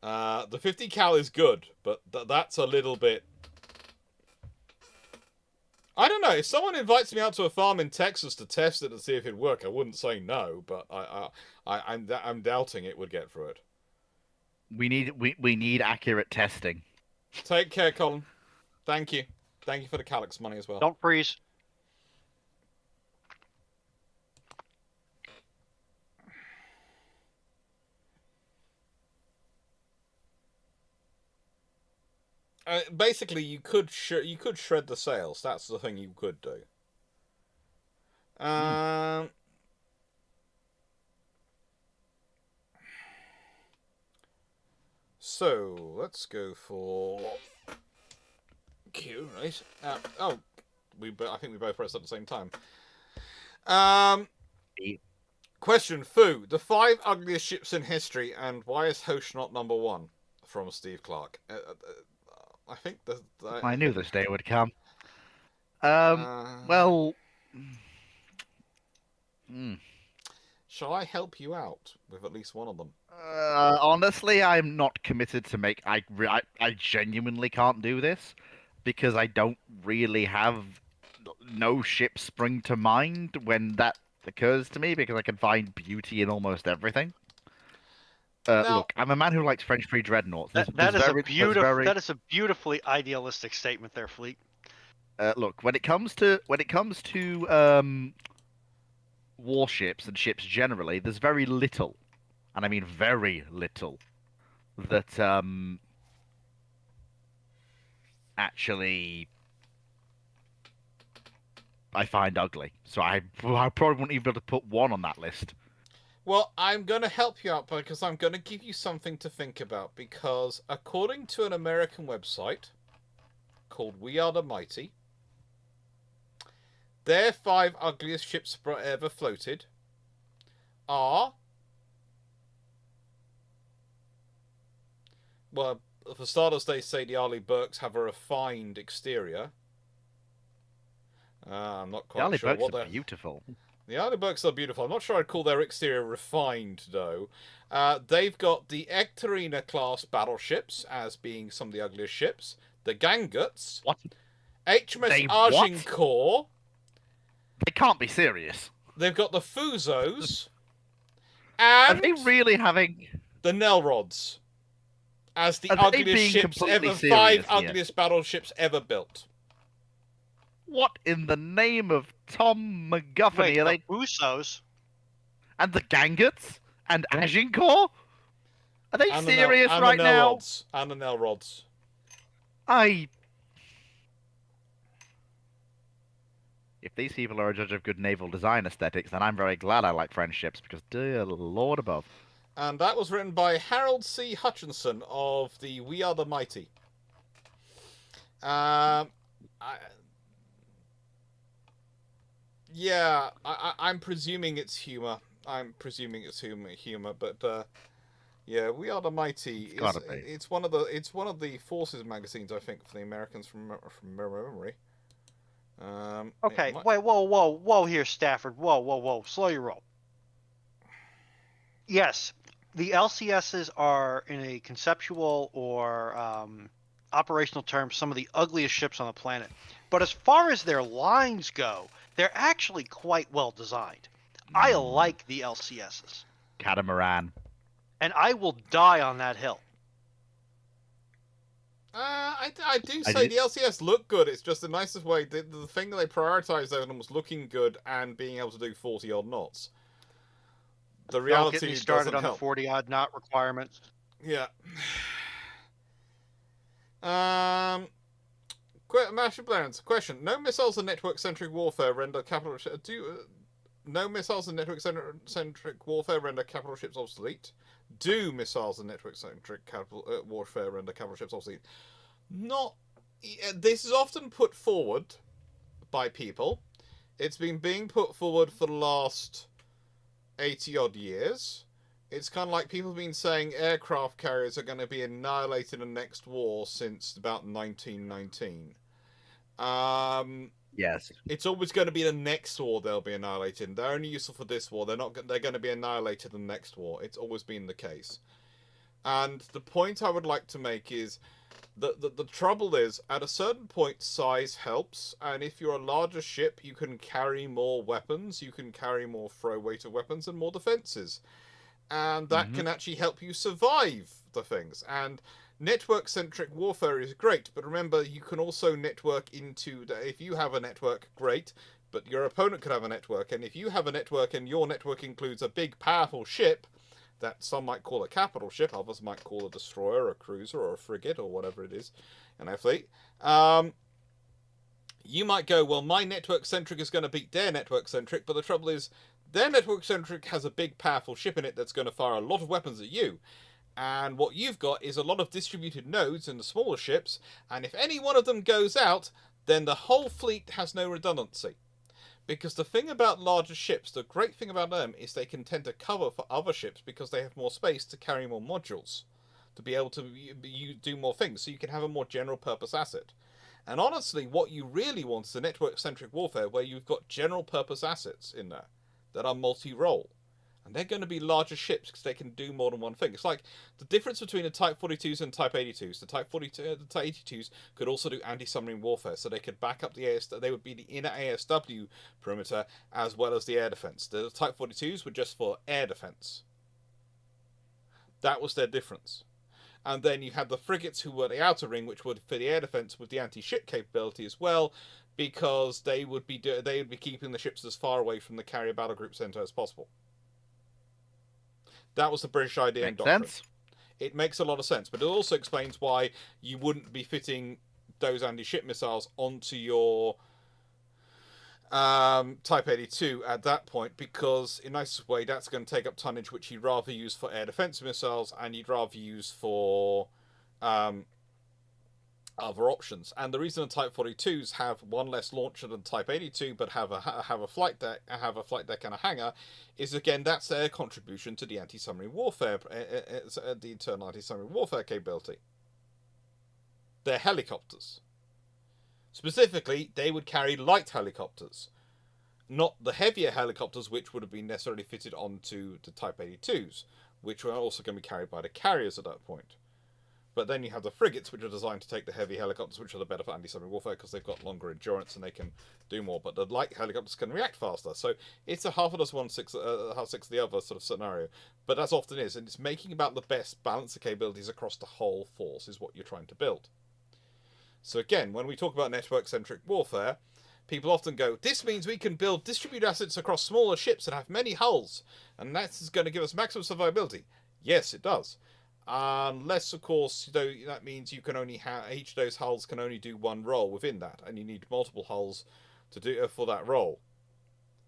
The 50 cal is good, but that's a little bit. I don't know. If someone invites me out to a farm in Texas to test it and see if it'd work, I wouldn't say no, but I'm doubting it would get through it. We need accurate testing. Take care, Colin. Thank you. Thank you for the Kalax money as well. Don't freeze. Basically, you could shred the sails. That's the thing you could do. So let's go for Q, right? I think we both pressed at the same time. Question: Fu, the 5 ugliest ships in history, and why is Hosh not number 1? From Steve Clarke. I think I knew this day would come. Well. Shall I help you out with at least one of them? Honestly, I'm not committed to make. I genuinely can't do this because I don't really have no ship spring to mind when that occurs to me because I can find beauty in almost everything. Look, I'm a man who likes French free dreadnoughts. That is a beautifully idealistic statement there, Fleet. Look, when it comes to warships and ships generally, there's very little, and I mean very little, that actually I find ugly. So I probably wouldn't even be able to put one on that list. Well, I'm going to help you out because I'm going to give you something to think about. Because according to an American website called We Are the Mighty, their 5 ugliest ships ever floated are... Well, for starters, they say the Arleigh Burkes have a refined exterior. I'm not quite sure what they're... beautiful. The Arleigh Burkes are beautiful. I'm not sure I'd call their exterior refined, though. They've got the Ekaterina-class battleships as being some of the ugliest ships. The Ganguts. What? HMS Agincourt. They can't be serious. They've got the Fuzos. And... Are they really having... the Nelrods. As the ugliest ships ever... 5 ugliest battleships ever built. What in the name of Tom McGuffin are they? The Usos And the Ganguts? And Agincourt? Are they serious right now? And the Nelrods. If these people are a judge of good naval design aesthetics, then I'm very glad I like French ships, because dear Lord above. And that was written by Harold C. Hutchinson of the We Are the Mighty. Yeah, I'm presuming it's humor. But yeah, We Are the Mighty. It's one of the Forces magazines, I think, for the Americans from memory. Okay, it might- wait, whoa here, Stafford. Whoa. Slow your roll. Yes, the LCSs are, in a conceptual or operational terms, some of the ugliest ships on the planet. But as far as their lines go, they're actually quite well designed. I like the LCSs, Catamaran. and I will die on that hill. I do I say did- the LCS look good. It's just the nicest way. The thing that they prioritised over them was looking good and being able to do 40 odd knots. The Don't reality get me started doesn't on the help. 40 odd knot requirement. Yeah. Master Balance question: no missiles and network-centric warfare render capital no missiles and network-centric warfare render capital ships obsolete? Do missiles and network-centric warfare render capital ships obsolete? Not. This is often put forward by people. It's been being put forward for the last 80 odd years. It's kind of like people have been saying aircraft carriers are going to be annihilated in the next war since about 1919. Yes. It's always going to be the next war they'll be annihilated. They're only useful for this war. They're going to be annihilated in the next war. It's always been the case. And the point I would like to make is that the trouble is, at a certain point, size helps. And if you're a larger ship, you can carry more weapons. You can carry more throw weight of weapons and more defenses. And that can actually help you survive the things. And network-centric warfare is great, but remember, you can also network into... If you have a network, great, but your opponent could have a network, and if you have a network and your network includes a big, powerful ship that some might call a capital ship, others might call a destroyer, a cruiser, or a frigate, or whatever it is in our fleet, you might go, well, my network-centric is going to beat their network-centric, but the trouble is, their network-centric has a big, powerful ship in it that's going to fire a lot of weapons at you. And what you've got is a lot of distributed nodes in the smaller ships, and if any one of them goes out, then the whole fleet has no redundancy. Because the thing about larger ships, the great thing about them is they can tend to cover for other ships because they have more space to carry more modules, to be able to do more things, so you can have a more general purpose asset. And honestly, what you really want is a network-centric warfare where you've got general purpose assets in there that are multi-role. And they're going to be larger ships because they can do more than one thing. It's like the difference between the Type 42s and Type 82s. The Type 82s could also do anti-submarine warfare, so they could back up the AS. They would be the inner ASW perimeter as well as the air defense. The Type 42s were just for air defense. That was their difference. And then you had the frigates who were the outer ring, which would for the air defense with the anti-ship capability as well, because they would be keeping the ships as far away from the carrier battle group center as possible. That was the British idea and doctrine. Sense. It makes a lot of sense, but it also explains why you wouldn't be fitting those anti-ship missiles onto your Type 82 at that point, because in nicest way that's going to take up tonnage which you'd rather use for air defense missiles and you'd rather use for other options. And the reason the Type 42s have one less launcher than Type 82 but have a flight deck and a hangar is, again, that's their contribution to the anti-submarine warfare, the internal anti-submarine warfare capability. They're helicopters. Specifically, they would carry light helicopters, not the heavier helicopters which would have been necessarily fitted onto the Type 82s, which were also going to be carried by the carriers at that point. But then you have the frigates, which are designed to take the heavy helicopters, which are the better for anti-submarine warfare because they've got longer endurance and they can do more. But the light helicopters can react faster. So it's a half of this one, six of the other sort of scenario. But as often is, and it's making about the best balance of capabilities across the whole force is what you're trying to build. So again, when we talk about network-centric warfare, people often go, this means we can build distributed assets across smaller ships that have many hulls, and that's going to give us maximum survivability. Yes, it does. Unless, of course, that means you can only have each of those hulls can only do one role within that, and you need multiple hulls to do for that role.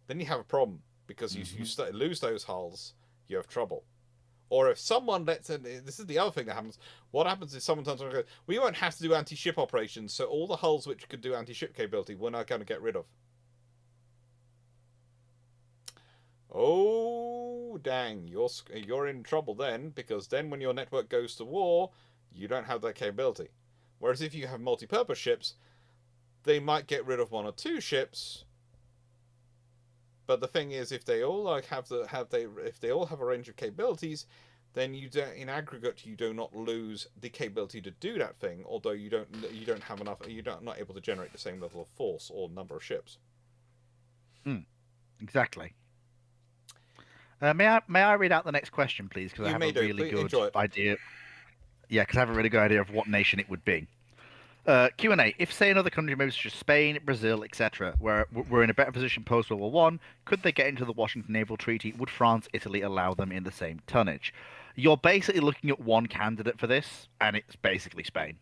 Then you have a problem because you lose those hulls, you have trouble. Or if someone lets in, this is the other thing that happens. What happens is someone turns around and goes, we won't have to do anti-ship operations, so all the hulls which could do anti-ship capability, we're not going to get rid of. Oh, dang, you're in trouble then, because then when your network goes to war, you don't have that capability. Whereas if you have multi-purpose ships, they might get rid of 1 or 2 ships. But the thing is, if they all have a range of capabilities, then you don't, in aggregate, you do not lose the capability to do that thing. Although you don't have enough, not able to generate the same level of force or number of ships. Exactly. May I read out the next question, please? Because I have a really good idea. Yeah, because I have a really good idea of what nation it would be. Q&A. If, say, another country, maybe such as Spain, Brazil, etc., were in a better position post-World War One, could they get into the Washington Naval Treaty? Would France, Italy allow them in the same tonnage? You're basically looking at one candidate for this, and it's basically Spain.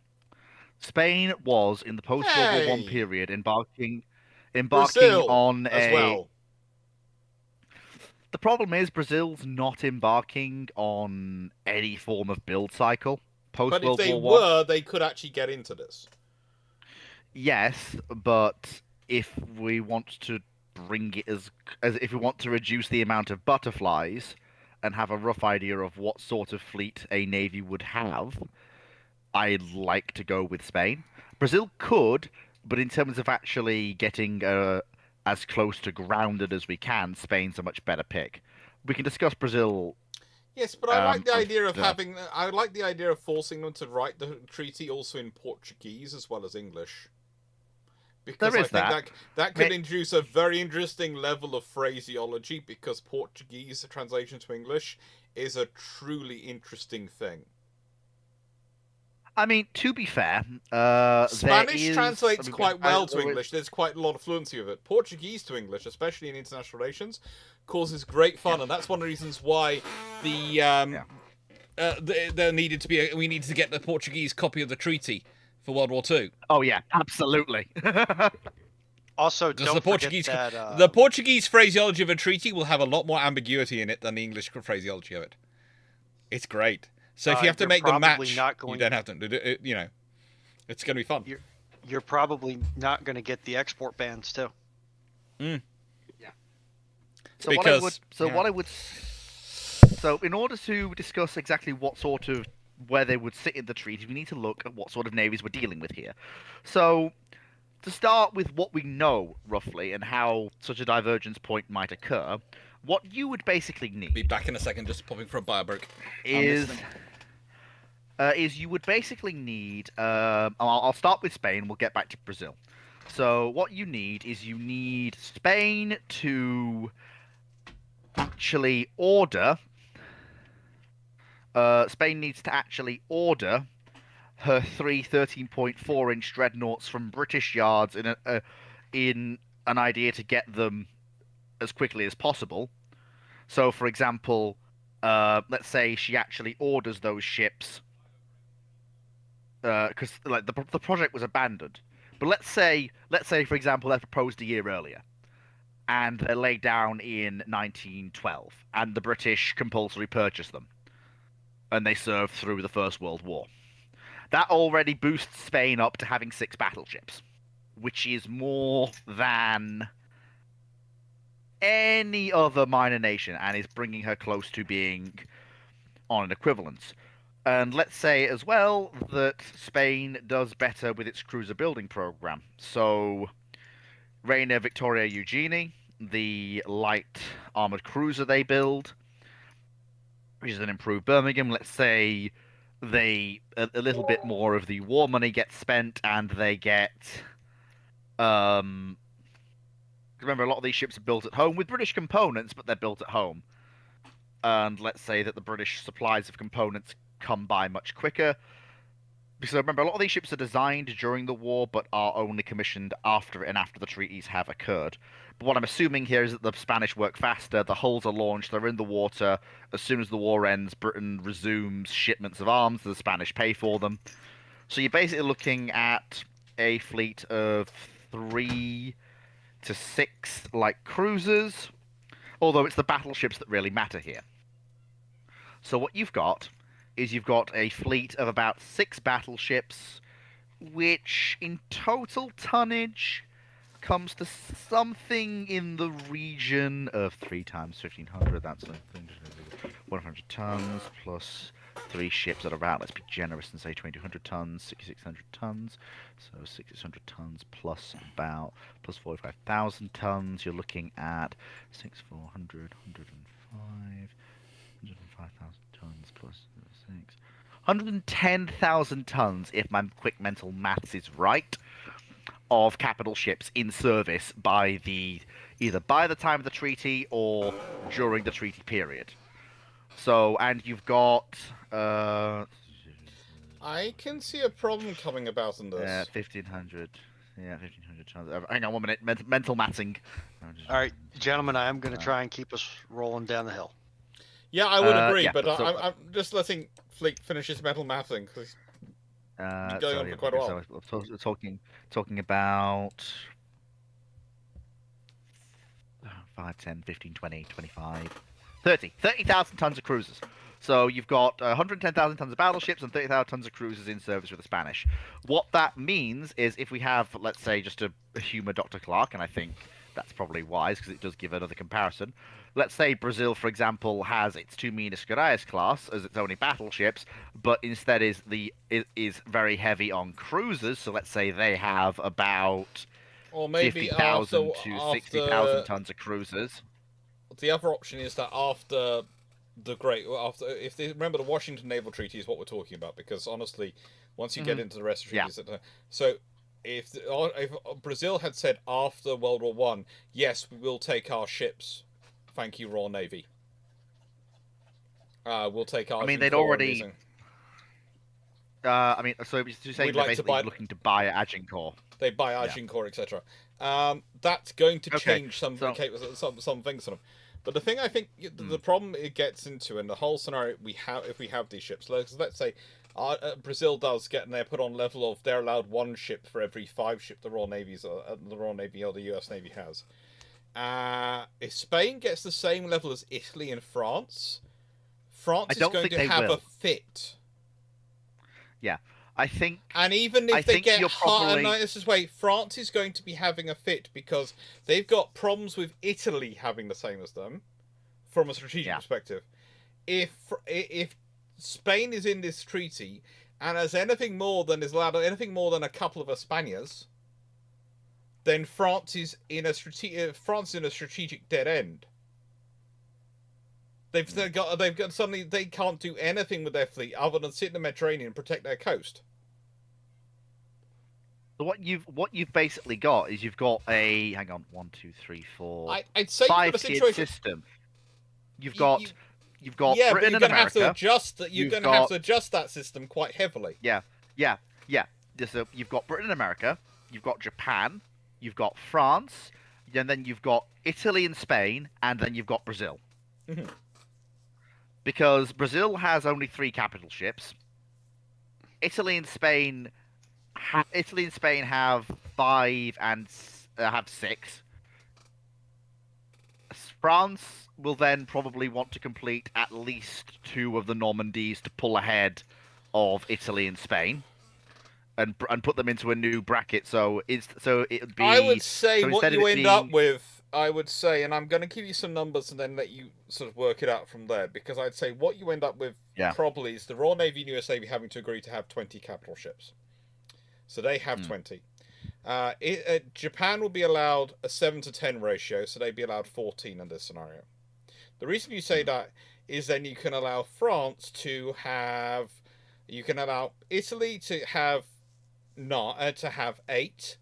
Spain was, in the post-World War One period, embarking Brazil on as well. The problem is Brazil's not embarking on any form of build cycle post-World War One. But if they were, they could actually get into this. Yes, but if we want to bring it as if we want to reduce the amount of butterflies and have a rough idea of what sort of fleet a navy would have, I'd like to go with Spain. Brazil could, but in terms of actually getting as close to grounded as we can, Spain's a much better pick. We can discuss Brazil. Yes, but I like the idea of having. I like the idea of forcing them to write the treaty also in Portuguese as well as English. Because I think that could introduce a very interesting level of phraseology, because Portuguese translation to English is a truly interesting thing. I mean, to be fair, Spanish translates quite well to English. There's quite a lot of fluency of it. Portuguese to English, especially in international relations, causes great fun, and that's one of the reasons why there needed to be we needed to get the Portuguese copy of the treaty for World War II. Oh yeah, absolutely. Also, don't the Portuguese phraseology of a treaty will have a lot more ambiguity in it than the English phraseology of it. It's great. So if you have to make them match, you don't have to. You know, it's going to be fun. You're probably not going to get the export bans too. Mm. Yeah. So in order to discuss exactly what sort of where they would sit in the treaty, we need to look at what sort of navies we're dealing with here. So to start with what we know roughly and how such a divergence point might occur, what you would basically need. Be back in a second, just popping for a bio break. Is you would basically need. I'll start with Spain. We'll get back to Brazil. So what you need is Spain to actually order. Spain needs to actually order her 3 13.4-inch dreadnoughts from British yards in an idea to get them as quickly as possible. So, for example, let's say she actually orders those ships because like the project was abandoned. But let's say for example they're proposed a year earlier, and they're laid down in 1912, and the British compulsory purchase them, and they serve through the First World War. That already boosts Spain up to having 6 battleships, which is more than any other minor nation, and is bringing her close to being on an equivalence. And let's say as well that Spain does better with its cruiser building program. So Reina Victoria Eugenie, the light armored cruiser they build, which is an improved Birmingham, let's say a little bit more of the war money gets spent, and they get remember, a lot of these ships are built at home with British components, but they're built at home. And let's say that the British supplies of components come by much quicker. Because remember, a lot of these ships are designed during the war, but are only commissioned after the treaties have occurred. But what I'm assuming here is that the Spanish work faster, the hulls are launched, they're in the water. As soon as the war ends, Britain resumes shipments of arms, the Spanish pay for them. So you're basically looking at a fleet of 3 to 6 light cruisers, although it's the battleships that really matter here. So what you've got is a fleet of about 6 battleships, which in total tonnage comes to something in the region of 3 times 1,500. That's 100 tons plus 3 ships at around, let's be generous and say 2,200 tons, 6,600 tons. So 6,600 tons plus 45,000 tons. You're looking at 6,400, 105,000 tons plus 6. 110,000 tons, if my quick mental maths is right, of capital ships in service by either by the time of the treaty or during the treaty period. So, and you've got I can see a problem coming about in this. 1,500. Yeah, 1,500 tons. Hang on 1 minute. Mental mathing. All right, gentlemen, I am going to try and keep us rolling down the hill. Yeah, I would agree, yeah, but so- I'm just letting Fleet finish his mental mathing. Cause going on for quite a while. So talking about 5, 10, 15, 20, 25, 30,000 tons of cruisers. So you've got 110,000 tons of battleships and 30,000 tons of cruisers in service with the Spanish. What that means is if we have, let's say, just to humour Dr. Clarke, and I think that's probably wise because it does give another comparison. Let's say Brazil, for example, has its 2 Minas Gerais class as its only battleships, but instead is very heavy on cruisers. So let's say they have about Or maybe 50,000 after, to 60,000 tons of cruisers. The other option is that after if they remember the Washington Naval Treaty is what we're talking about, because honestly, once you get into the rest of the treaties, so if Brazil had said after World War One, yes, we will take our ships, thank you, Royal Navy. We'll take our. I mean, they'd already. So you're saying they're basically looking to buy Agincourt. They buy Agincourt, etc. That's going to change some things on them. But the thing I think the problem it gets into in the whole scenario if we have these ships, let's say Brazil does get and they're put on level of they're allowed 1 ship for every 5 ships the Royal Navy or the US Navy has. If Spain gets the same level as Italy and France is going to have a fit. Yeah, I think. And even if they get higher, France is going to be having a fit because they've got problems with Italy having the same as them, from a strategic perspective. If Spain is in this treaty and has anything more than a couple of Espanias, then France is in a strategic dead end. They've got suddenly they can't do anything with their fleet other than sit in the Mediterranean and protect their coast. So what you've basically got is you've got a 1, 2, 3, 4. I'd say 5-tiered system. You've got Britain and America. You're going to have to adjust that system quite heavily. Yeah. So you've got Britain and America. You've got Japan. You've got France. And then you've got Italy and Spain, and then you've got Brazil. Mm-hmm. Because Brazil has only 3 capital ships. Italy and Spain have 5 and have 6. France will then probably want to complete at least 2 of the Normandies to pull ahead of Italy and Spain, and put them into a new bracket. So it'd be. I would say what you end up with. I would say, and I'm going to give you some numbers and then let you sort of work it out from there, because I'd say what you end up with probably is the Royal Navy and US Navy having to agree to have 20 capital ships. So they have 20. Japan will be allowed a 7-to-10 ratio, so they'd be allowed 14 in this scenario. The reason you say that is then you can allow France to have... You can allow Italy to have 8.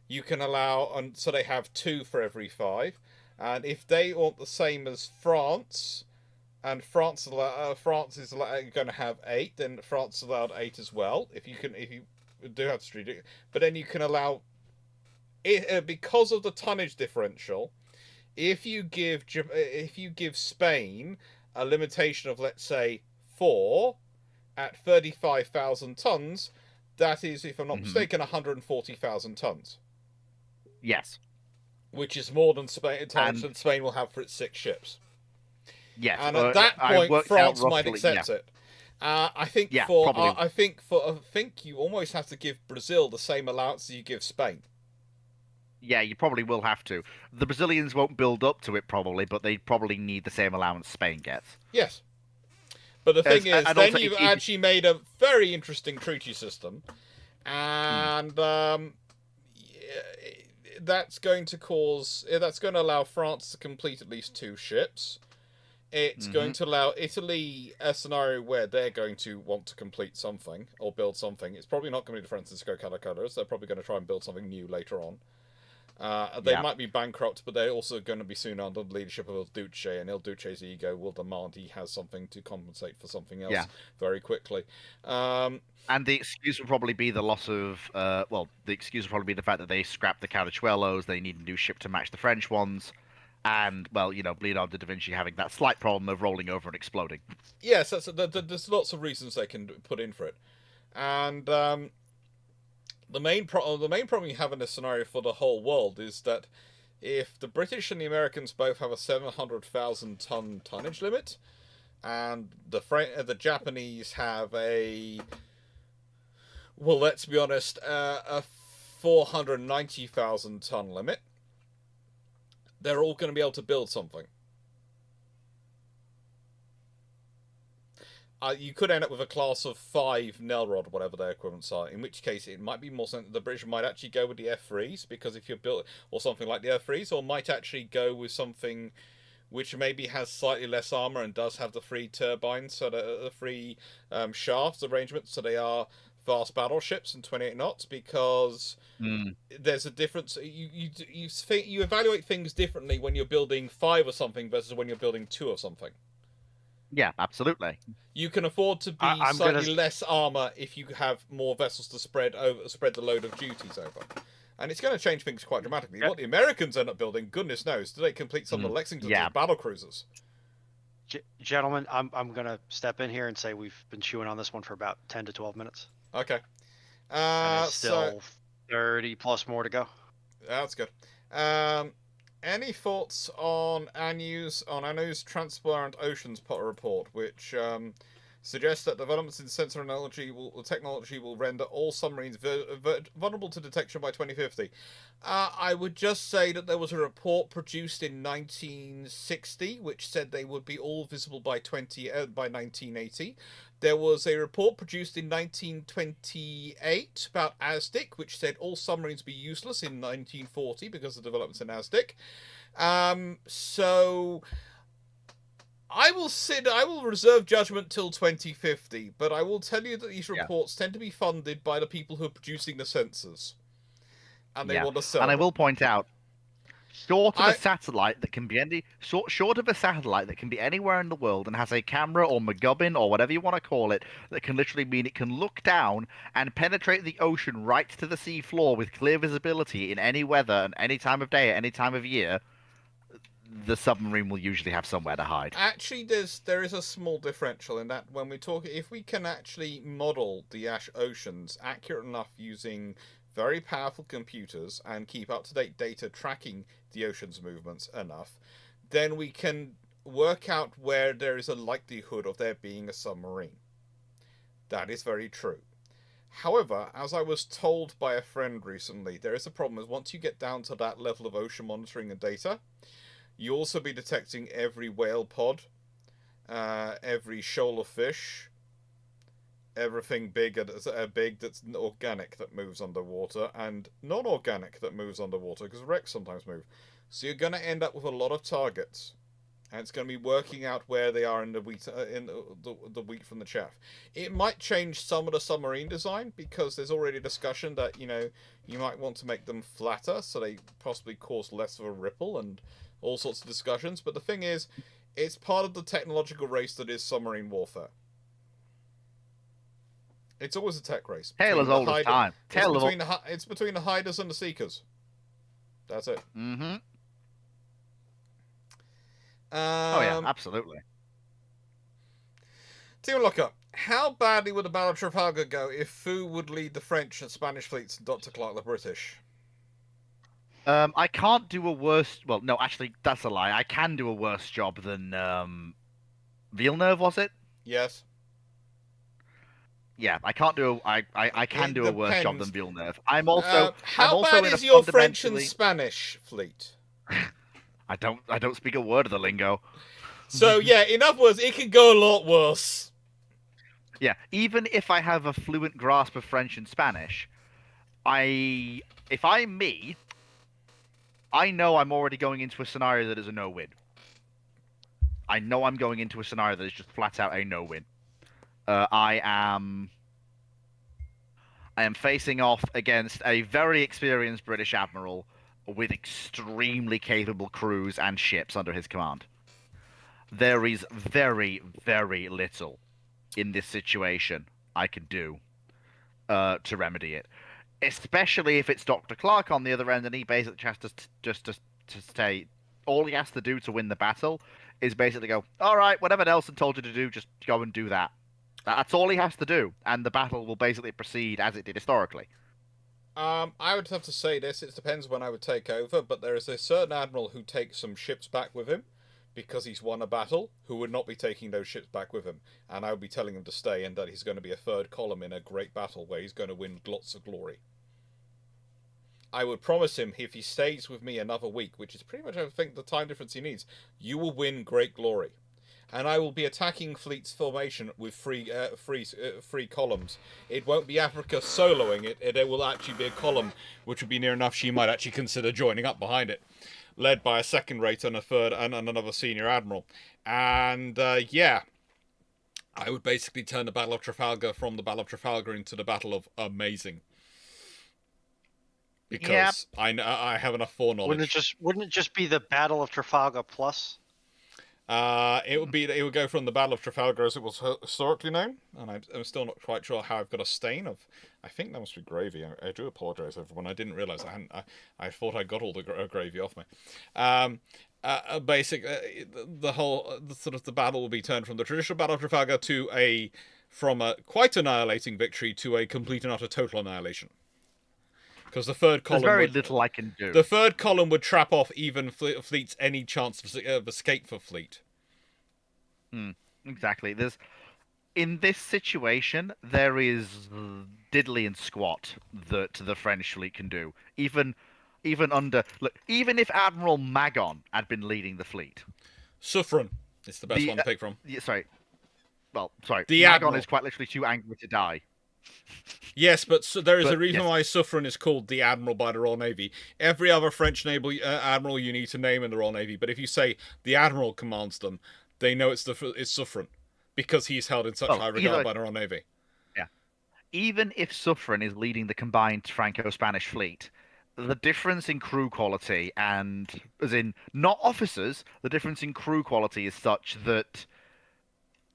You can allow, so they have 2 for every 5, and if they want the same as France, and France is going to have 8, then France is allowed 8 as well. If you do have to, but then you can allow it because of the tonnage differential. If you give Spain a limitation of, let's say, 4 at 35,000 tons, that is, if I'm not mistaken, 140,000 tons. Yes. Which is more than Spain will have for its 6 ships. Yes. And at that point, France might accept it. I think you almost have to give Brazil the same allowance as you give Spain. Yeah, you probably will have to. The Brazilians won't build up to it probably, but they probably need the same allowance Spain gets. Yes. But the thing is, and then also you've it- actually made a very interesting treaty system, and that's going to allow France to complete at least 2 ships. It's going to allow Italy a scenario where they're going to want to complete something or build something. It's probably not going to be the Francisco Calacaras. They're probably going to try and build something new later on. They might be bankrupt, but they're also going to be soon under the leadership of Il Duce, and Il Duce's ego will demand he has something to compensate for something else very quickly. And the excuse will probably be the loss of, the excuse will probably be the fact that they scrapped the Carachuelos, they need a new ship to match the French ones, and, Leonardo da Vinci having that slight problem of rolling over and exploding. Yes, there's lots of reasons they can put in for it. And the main problem you have in this scenario for the whole world is that if the British and the Americans both have a 700,000 ton tonnage limit, and the Japanese have let's be honest, a 490,000 ton limit, they're all going to be able to build something. You could end up with a class of 5 Nelrod, whatever their equivalents are, in which case it might be more sense the British might actually go with the F3s, because if you're built, or something like the F3s, or might actually go with something which maybe has slightly less armor and does have the 3 turbines, so the 3 shafts arrangement, so they are fast battleships and 28 knots, because there's a difference. You evaluate things differently when you're building 5 or something versus when you're building 2 or something. Yeah, absolutely. You can afford to be slightly less armor if you have more vessels to spread the load of duties over. And it's going to change things quite dramatically. What the Americans end up building, goodness knows, do they complete some of the Lexington's battle cruisers? Gentlemen, I'm going to step in here and say we've been chewing on this one for about 10 to 12 minutes. Okay. And it's still 30 plus more to go. That's good. Any thoughts on Anu's Transparent Oceans report, which suggests that developments in sensor technology will render all submarines vulnerable to detection by 2050? I would just say that there was a report produced in 1960 which said they would be all visible by 1980. There was a report produced in 1928 about ASDIC, which said all submarines be useless in 1940 because of developments in ASDIC. So I will reserve judgment till 2050, but I will tell you that these reports tend to be funded by the people who are producing the sensors. And they want to sell And I them. will point out, short of a satellite that can be anywhere in the world and has a camera or MacGubbin or whatever you want to call it, that can literally mean it can look down and penetrate the ocean right to the sea floor with clear visibility in any weather and any time of day at any time of year, the submarine will usually have somewhere to hide. Actually, there is a small differential in that when we talk, if we can actually model the oceans accurate enough using very powerful computers and keep up-to-date data tracking the ocean's movements enough, then we can work out where there is a likelihood of there being a submarine. That is very true. However, as I was told by a friend recently, there is a problem is once you get down to that level of ocean monitoring and data, you also be detecting every whale pod, every shoal of fish, everything big that's organic that moves underwater and non-organic that moves underwater, because wrecks sometimes move. So you're going to end up with a lot of targets, and it's going to be working out where they are in the wheat from the chaff. It might change some of the submarine design, because there's already discussion that you might want to make them flatter so they possibly cause less of a ripple and all sorts of discussions. But the thing is, it's part of the technological race that is submarine warfare. It's always a tech race. Tale as old as time. It's between the hiders and the seekers. That's it. Mm-hmm. Oh yeah, absolutely. Team Lookup. How badly would the Battle of Trafalgar go if Fu would lead the French and Spanish fleets and Dr. Clarke the British? I can't do a worse... Well, no, actually, that's a lie. I can do a worse job than Villeneuve, was it? Yes. Yeah, I can't do I can do a worse job than Villeneuve. I'm also how bad is your French and Spanish fleet? I don't speak a word of the lingo. So yeah, in other words, it can go a lot worse. Yeah, even if I have a fluent grasp of French and Spanish, if I'm me, I know I'm already going into a scenario that is a no-win. I know I'm going into a scenario that is just flat out a no-win. I am facing off against a very experienced British admiral with extremely capable crews and ships under his command. There is very, very little in this situation I can do to remedy it. Especially if it's Dr. Clarke on the other end, and he basically has to stay. All he has to do to win the battle is basically go, all right, whatever Nelson told you to do, just go and do that. That's all he has to do, and the battle will basically proceed as it did historically. I would have to say this. It depends when I would take over, but there is a certain admiral who takes some ships back with him because he's won a battle, who would not be taking those ships back with him, and I would be telling him to stay, and that he's going to be a third column in a great battle where he's going to win lots of glory. I would promise him if he stays with me another week, which is pretty much I think the time difference he needs, you will win great glory. And I will be attacking fleet's formation with three columns. It won't be Africa soloing it. It will actually be a column, which would be near enough she might actually consider joining up behind it, led by a second rate and a third and another senior admiral. And yeah, I would basically turn the Battle of Trafalgar from the Battle of Trafalgar into the Battle of Amazing. Because I have enough foreknowledge. Wouldn't it just be the Battle of Trafalgar plus? It would go from the Battle of Trafalgar as it was historically known, and I'm still not quite sure how I've got a stain of. I think that must be gravy. I do apologise, everyone. I didn't realise I thought I got all the gravy off me. The battle will be turned from the traditional Battle of Trafalgar to from a quite annihilating victory to a complete and utter total annihilation. Because the third column, there's very little I can do. The third column would trap off even fleets any chance of escape for fleet. Exactly. In this situation, there is diddly and squat that the French fleet can do. Even if Admiral Magon had been leading the fleet, Suffren is the best one to pick from. Sorry. The Magon Admiral is quite literally too angry to die. Yes, but there is a reason why Suffren is called the Admiral by the Royal Navy. Every other French naval admiral you need to name in the Royal Navy, but if you say the Admiral commands them, they know it's Suffren because he's held in such high regard by the Royal Navy. Yeah. Even if Suffren is leading the combined Franco-Spanish fleet, the difference in crew quality and, as in, not officers, the difference in crew quality is such that...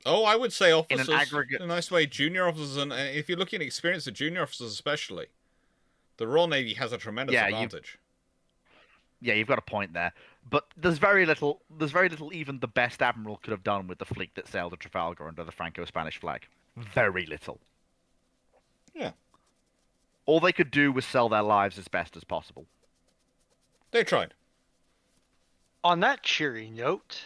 Oh, I would say officers, in an aggregate... in a nice way, junior officers, and if you're looking at experience of junior officers especially, the Royal Navy has a tremendous advantage. You've got a point there. But there's very little even the best admiral could have done with the fleet that sailed at Trafalgar under the Franco-Spanish flag. Very little. Yeah. All they could do was sell their lives as best as possible. They tried. On that cheery note,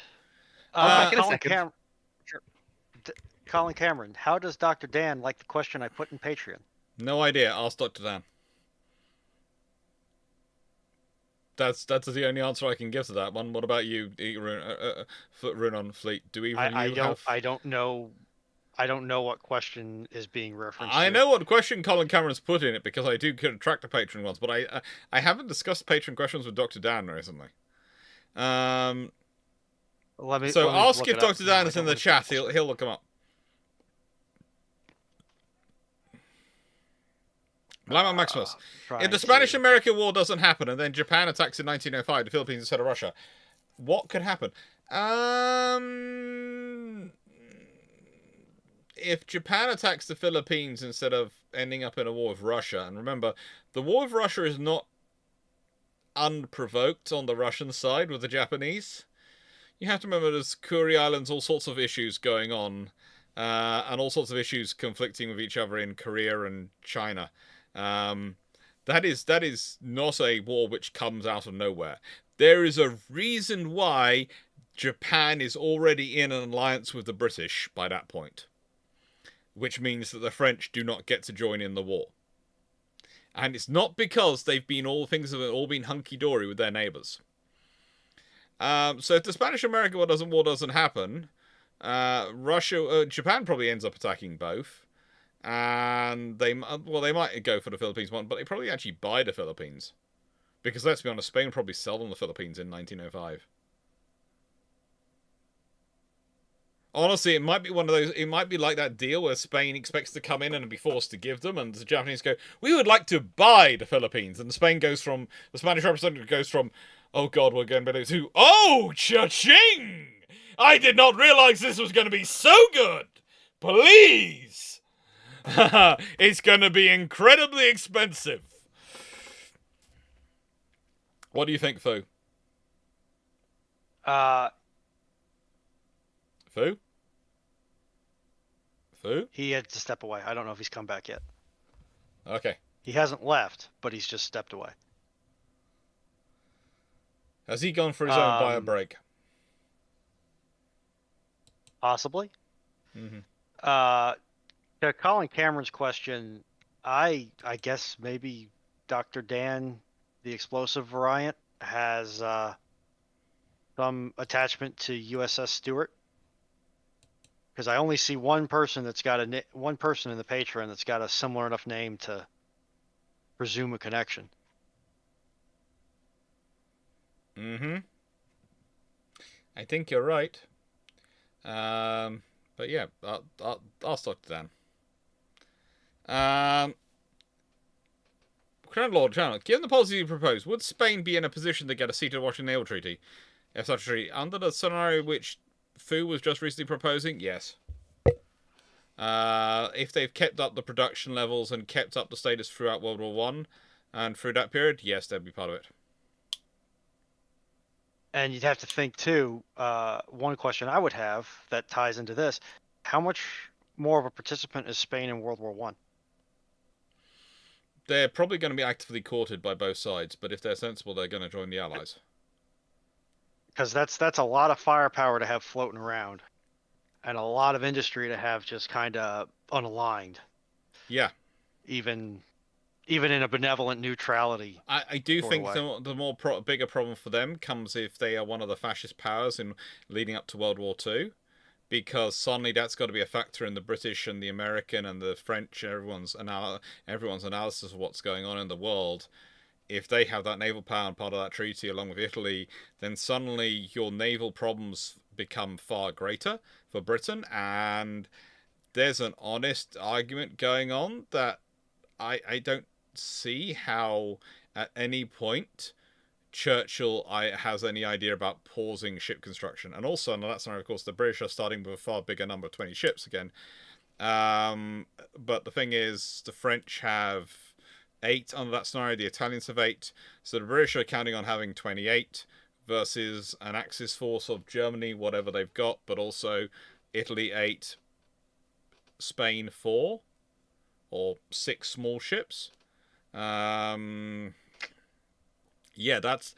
Colin Cameron, how does Dr. Dan like the question I put in Patreon? No idea. Ask Dr. Dan. That's the only answer I can give to that one. What about you, Rune on Fleet? Do we? I don't know. I don't know what question is being referenced. I know what question Colin Cameron's put in it because I do track the Patreon ones, but I haven't discussed Patreon questions with Dr. Dan recently. So ask if Dr. Dan is in the chat. He'll look him up. Lama Maximus. If the Spanish-American War doesn't happen and then Japan attacks in 1905 the Philippines instead of Russia, what could happen? If Japan attacks the Philippines instead of ending up in a war with Russia, and remember, the war with Russia is not unprovoked on the Russian side with the Japanese. You have to remember there's Kuri Islands, all sorts of issues going on, and all sorts of issues conflicting with each other in Korea and China. That is not a war which comes out of nowhere. There is a reason why Japan is already in an alliance with the British by that point, which means that the French do not get to join in the war. And it's not because things have all been hunky-dory with their neighbours. So if the Spanish-American War doesn't happen, Japan probably ends up attacking both, and they might go for the Philippines one, but they probably actually buy the Philippines, because let's be honest, Spain would probably sell them the Philippines in 1905. Honestly, it might be one of those. It might be like that deal where Spain expects to come in and be forced to give them, and the Japanese go, "We would like to buy the Philippines," and the Spanish representative goes from, "Oh God, we're going to," to, "Oh, cha-ching! I did not realize this was going to be so good. Please, it's going to be incredibly expensive." What do you think, Fu? Fu? Fu? He had to step away. I don't know if he's come back yet. Okay. He hasn't left, but he's just stepped away. Has he gone for his own bio break? Possibly. Mm-hmm. To Colin Cameron's question, I guess maybe Dr. Dan, the explosive variant, has some attachment to USS Stewart. Because I only see one person that's got one person in the Patreon that's got a similar enough name to presume a connection. Mm-hmm. I think you're right. But yeah, I'll talk to Dan. Crown Lord Channel, given the policy you propose, would Spain be in a position to get a seat at the Washington Naval Treaty? If such a treaty, under the scenario which Fu was just recently proposing, yes. If they've kept up the production levels and kept up the status throughout World War One and through that period, yes, they'd be part of it. And you'd have to think too, one question I would have that ties into this, how much more of a participant is Spain in World War One? They're probably going to be actively courted by both sides, but if they're sensible, they're going to join the Allies. Because that's a lot of firepower to have floating around, and a lot of industry to have just kind of unaligned. Yeah. Even in a benevolent neutrality. I do think the bigger problem for them comes if they are one of the fascist powers in leading up to World War II, because suddenly that's got to be a factor in the British and the American and the French, everyone's analysis of what's going on in the world. If they have that naval power and part of that treaty along with Italy, then suddenly your naval problems become far greater for Britain, and there's an honest argument going on that I don't see how at any point Churchill has any idea about pausing ship construction. And also, under that scenario, of course, the British are starting with a far bigger number of 20 ships again. But the thing is, the French have 8 under that scenario, the Italians have 8. So the British are counting on having 28 versus an Axis force of Germany, whatever they've got, but also Italy 8, Spain 4, or 6 small ships. Yeah, that's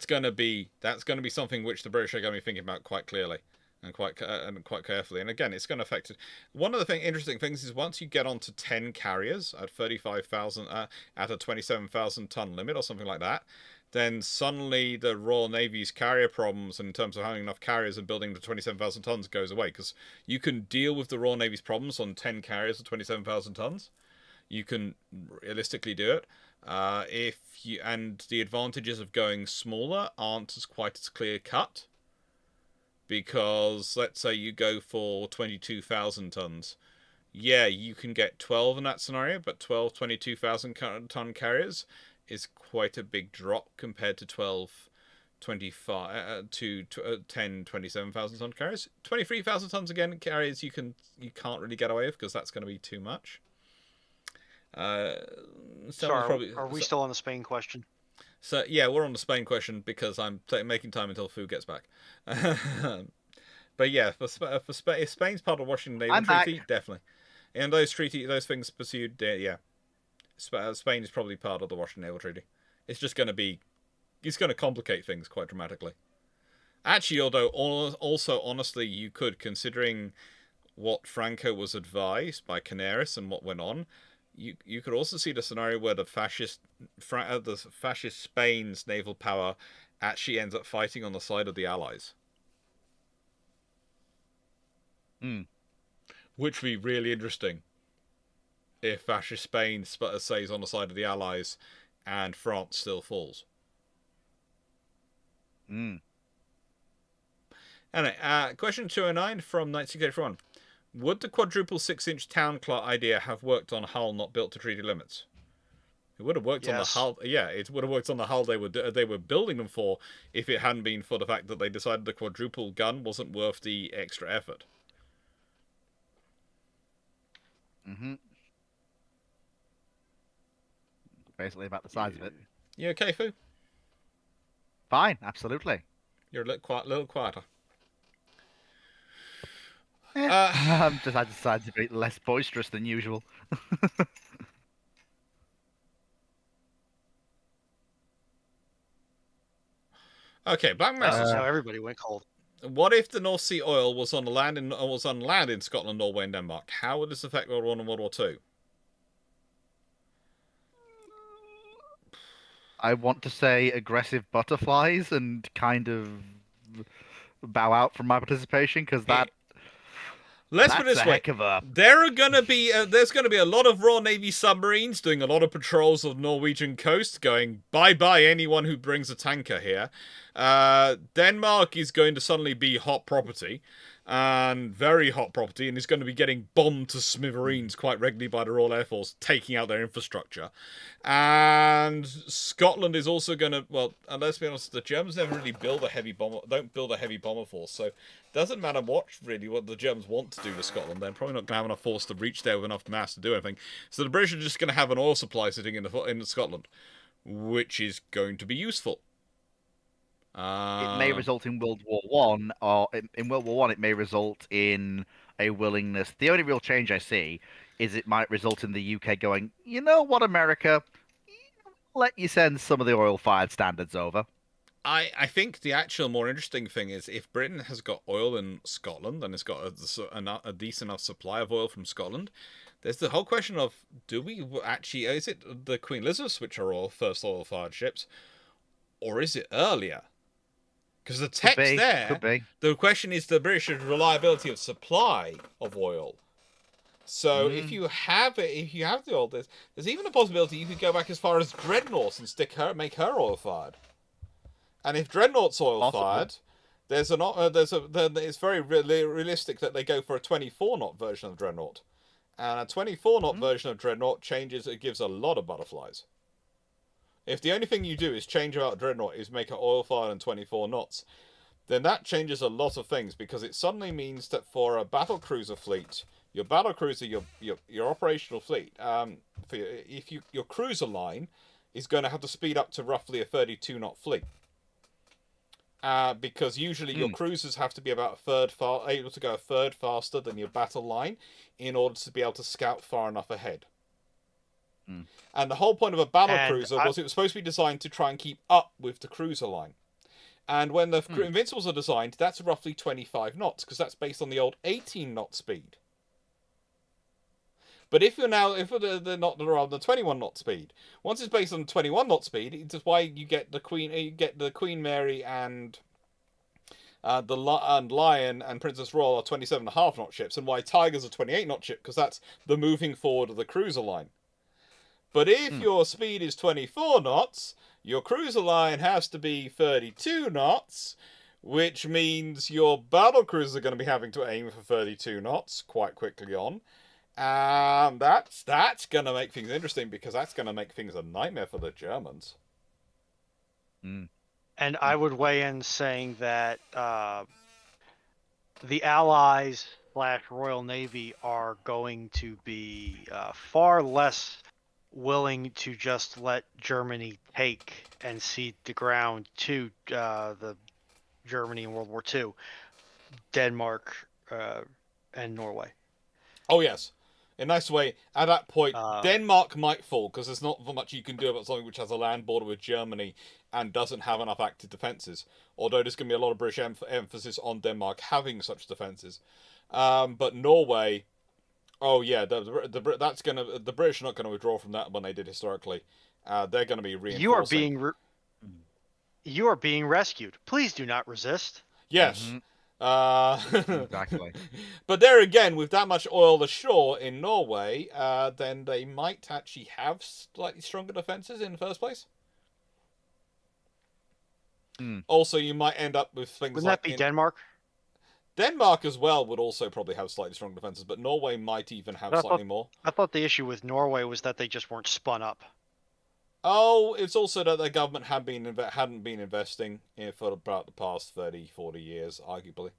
going to be something which the British are going to be thinking about quite clearly and quite carefully. And again, it's going to affect it. One of the interesting things is once you get onto 10 carriers at 35,000 at a 27,000 ton limit or something like that, then suddenly the Royal Navy's carrier problems in terms of having enough carriers and building the 27,000 tons goes away, because you can deal with the Royal Navy's problems on 10 carriers of 27,000 tons. You can realistically do it. And the advantages of going smaller aren't quite as clear cut, because let's say you go for 22,000 tons. Yeah, you can get 12 in that scenario, but 12 22,000 ton carriers is quite a big drop compared to 12 25 to 10 27,000 ton carriers. 23,000 tons again carriers you can't really get away with, because that's going to be too much. Are we still on the Spain question? So yeah, we're on the Spain question because I'm making time until Fu gets back. But yeah, for if Spain's part of the Washington Naval Treaty, definitely. And those things pursued, yeah. Spain is probably part of the Washington Naval Treaty. It's going to complicate things quite dramatically. Actually, although also honestly, you could, considering what Franco was advised by Canaris and what went on, you could also see the scenario where the fascist Spain's naval power actually ends up fighting on the side of the Allies. Mm. Which would be really interesting if fascist Spain stays on the side of the Allies and France still falls. Mm. Anyway, question 209 from 1981. Would the quadruple 6-inch town clock idea have worked on hull not built to treaty limits? It would have worked on the Yes. hull. Yeah, it would have worked on the hull they were building them for if it hadn't been for the fact that they decided the quadruple gun wasn't worth the extra effort. Mm-hmm. Basically about the size of it. You okay, Fu? Fine, absolutely. You're a little quieter. I decided to be less boisterous than usual. Okay, Black That's Mesa. how everybody went cold. What if the North Sea oil was on land in Scotland, Norway, and Denmark? How would this affect World War I and World War II? I want to say aggressive butterflies and kind of bow out from my participation because Let's put that's it this a way. heck of a There's going to be a lot of Royal Navy submarines doing a lot of patrols of the Norwegian coast, going bye-bye anyone who brings a tanker here. Denmark is going to suddenly be hot property, and very hot property, and is going to be getting bombed to smithereens quite regularly by the Royal Air Force, taking out their infrastructure. And Scotland is also going to, well, and let's be honest, the Germans never really don't build a heavy bomber force, so it doesn't matter what the Germans want to do to Scotland. They're probably not going to have enough force to reach there with enough mass to do anything. So the British are just going to have an oil supply sitting in Scotland, which is going to be useful. It may result in World War One, or in World War One, it may result in a willingness. The only real change I see is it might result in the UK going, you know what, America, let you send some of the oil-fired standards over. I think the actual more interesting thing is if Britain has got oil in Scotland and it's got a decent enough supply of oil from Scotland, there's the whole question of is it the Queen Elizabeths which are first oil-fired ships, or is it earlier? Because the text Could be. the question is the British reliability of supply of oil. So if you have the oil, there's even a possibility you could go back as far as Dreadnoughts and make her oil fired. And if Dreadnought's oil fired, it's very realistic that they go for a 24 knot version of Dreadnought, and a 24 knot version of Dreadnought gives a lot of butterflies. If the only thing you do is change out Dreadnought is make it oil fired and 24 knots, then that changes a lot of things, because it suddenly means that for a battle cruiser fleet, your battle cruiser, your operational fleet, your cruiser line is going to have to speed up to roughly a 32 knot fleet. Because usually your cruisers have to be about able to go a third faster than your battle line in order to be able to scout far enough ahead. And the whole point of a battle cruiser was it was supposed to be designed to try and keep up with the cruiser line. And when the Invincibles are designed, that's roughly 25 knots, because that's based on the old 18 knot speed. But if they're not on the 21 knot speed, once it's based on the 21 knot speed, it's why you get the Queen Mary and Lion and Princess Royal are 27.5 knot ships, and why Tiger's a 28 knot ship, because that's the moving forward of the cruiser line. But if your speed is 24 knots, your cruiser line has to be 32 knots, which means your battle cruisers are going to be having to aim for 32 knots quite quickly on. And that's going to make things interesting, because that's going to make things a nightmare for the Germans. And I would weigh in saying that the Allies / Royal Navy are going to be far less willing to just let Germany take and cede the ground to the Germany in World War II, Denmark, and Norway. Oh yes, in a nice way. At that point, Denmark might fall, because there's not much you can do about something which has a land border with Germany and doesn't have enough active defences. Although there's going to be a lot of British emphasis on Denmark having such defences. But Norway, oh yeah, the British are not going to withdraw from that when they did historically. They're going to be reinforcing. You are being rescued. Please do not resist. Yes. Exactly. But there again, with that much oil ashore in Norway, then they might actually have slightly stronger defenses in the first place. Also, you might end up with things Wouldn't like that be Denmark? Denmark as well would also probably have slightly stronger defenses, but Norway might even have I slightly more. I thought the issue with Norway was that they just weren't spun up. Oh, it's also that the government hadn't been investing for about the past 30, 40 years, arguably.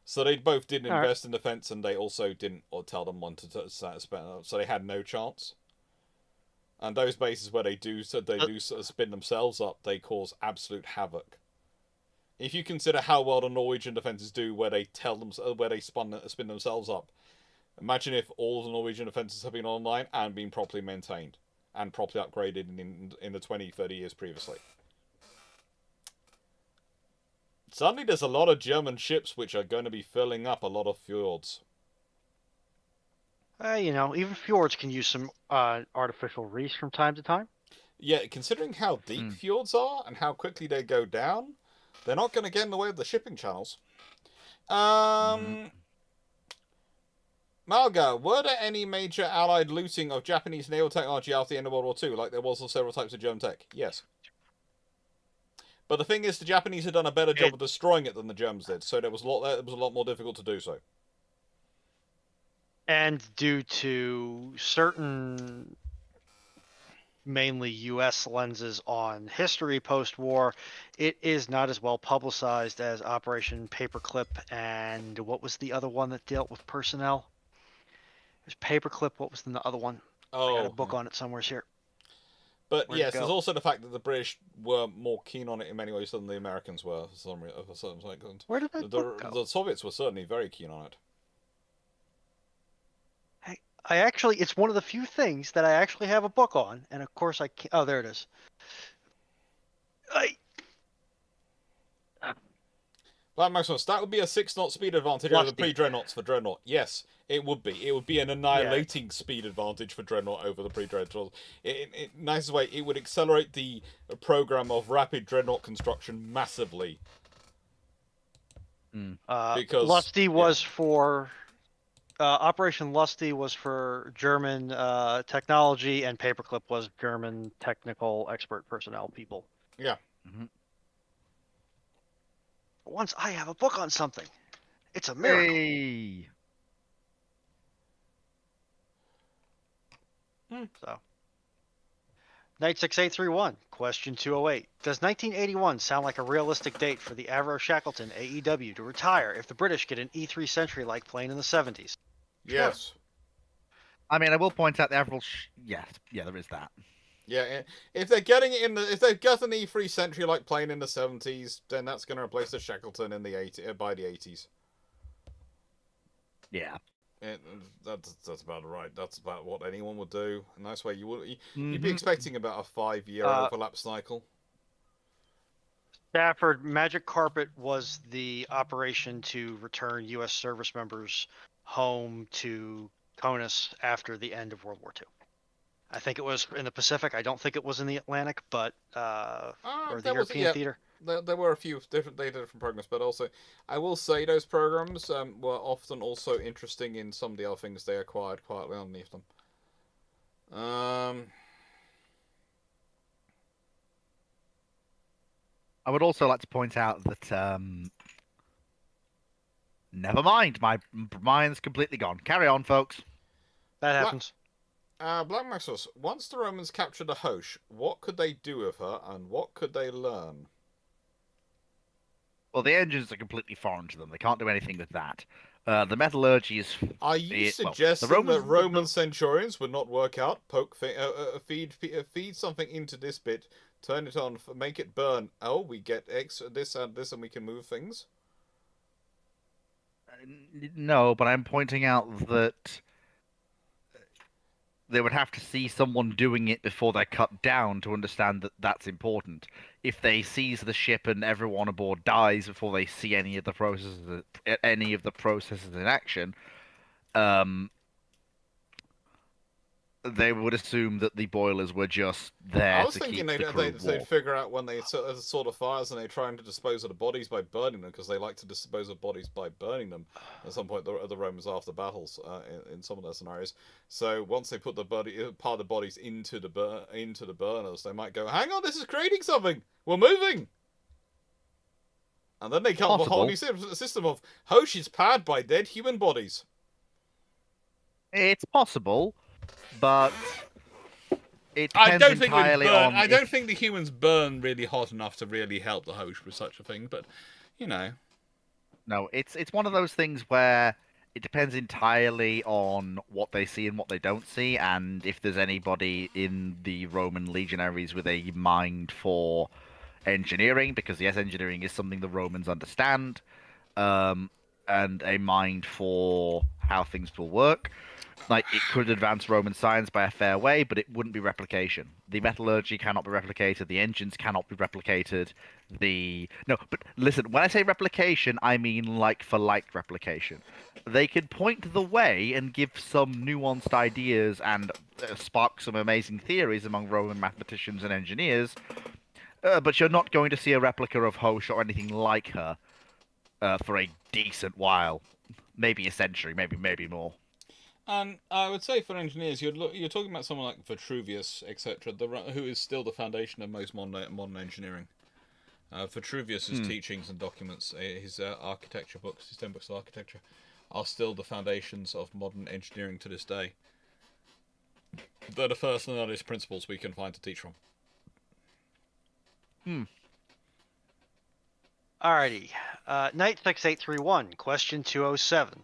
So they both didn't All right. invest in defense, and they also didn't or tell them when to spend. So they had no chance. And those bases where they do sort of spin themselves up, they cause absolute havoc. If you consider how well the Norwegian defenses do, where they spin themselves up, imagine if all of the Norwegian defenses have been online and been properly maintained and properly upgraded in the 20, 30 years previously. Suddenly, there's a lot of German ships which are going to be filling up a lot of fjords. Even fjords can use some artificial reefs from time to time. Yeah, considering how deep fjords are and how quickly they go down, they're not going to get in the way of the shipping channels. Malga, were there any major Allied looting of Japanese naval technology after the end of World War II, like there was on several types of German tech? Yes. But the thing is, the Japanese had done a better job of destroying it than the Germans did, so it was a lot more difficult to do so. And due to certain mainly U.S. lenses on history post-war, it is not as well publicized as Operation Paperclip and what was the other one that dealt with personnel? There's Paperclip. What was the other one? I got a book on it somewhere here. But yes, there's also the fact that the British were more keen on it in many ways than the Americans were for some reason. Where did that book go? The Soviets were certainly very keen on it. It's one of the few things that I actually have a book on, and of course I can't. Oh, there it is. Black Maximus, that would be a 6-knot speed advantage over the pre-dreadnoughts for Dreadnought. Yes, it would be. It would be an annihilating speed advantage for Dreadnought over the pre-dreadnoughts. In nicest way, it would accelerate the program of rapid Dreadnought construction massively. Because Lusty was for Operation Lusty was for German technology, and Paperclip was German technical expert personnel people. Yeah. Once I have a book on something, it's a miracle. Hey. So, Knight 6831, question 208. Does 1981 sound like a realistic date for the Avro Shackleton AEW to retire if the British get an E3 Sentry-like plane in the 70s? Yes. Sure. I mean, I will point out the Avro. Yes, there is that. Yeah, if they're getting it if they've got an E3 Sentry-like plane in the 70s, then that's going to replace the Shackleton in the by the 80s. Yeah. That's about right. That's about what anyone would do. A nice way you'd be expecting about a 5-year overlap cycle. Stafford, Magic Carpet was the operation to return U.S. service members home to CONUS after the end of World War II. I think it was in the Pacific. I don't think it was in the Atlantic, but or the European theater. There were a few different programs, but also I will say those programs were often also interesting in some of the other things they acquired quietly underneath them. I would also like to point out that never mind, my mind's completely gone. Carry on, folks. That happens. Black Maxus, once the Romans captured the Hoche, what could they do with her, and what could they learn? Well, the engines are completely foreign to them. They can't do anything with that. The metallurgy is... Are you suggesting that Roman centurions would not work out? Feed something into this bit, turn it on, make it burn. Oh, we get this and this, and we can move things? No, but I'm pointing out that they would have to see someone doing it before they're cut down to understand that that's important. If they seize the ship and everyone aboard dies before they see any of the processes, in action, they would assume that the boilers were just there I was to thinking keep the crew they'd warm. figure out when they sort of fires and they trying to dispose of the bodies by burning them, because they like to dispose of bodies by burning them. At some point, the Romans after battles in some of their scenarios. So once they put the part of the bodies into the burners, they might go, "Hang on, this is creating something. We're moving." And then they come up with a whole new system of Hosh is powered by dead human bodies. It's possible, but it I depends don't think we'd entirely burn. on. I don't think the humans burn really hot enough to really help the Hosh with such a thing. But you know, No, it's one of those things where it depends entirely on what they see and what they don't see, and if there's anybody in the Roman legionaries with a mind for engineering, because yes, engineering is something the Romans understand, and a mind for how things will work. Like, it could advance Roman science by a fair way, but it wouldn't be replication. The metallurgy cannot be replicated. The engines cannot be replicated. No, but listen, when I say replication, I mean like-for-like replication. They could point the way and give some nuanced ideas and spark some amazing theories among Roman mathematicians and engineers, but you're not going to see a replica of Hosh or anything like her for a decent while. Maybe a century, maybe more. and I would say for engineers, you're talking about someone like Vitruvius, etc., who is still the foundation of most modern engineering. Vitruvius's teachings and documents, his architecture books, his 10 books of architecture, are still the foundations of modern engineering to this day. They're the first and earliest principles we can find to teach from. Alrighty. Knight 6831, question 207.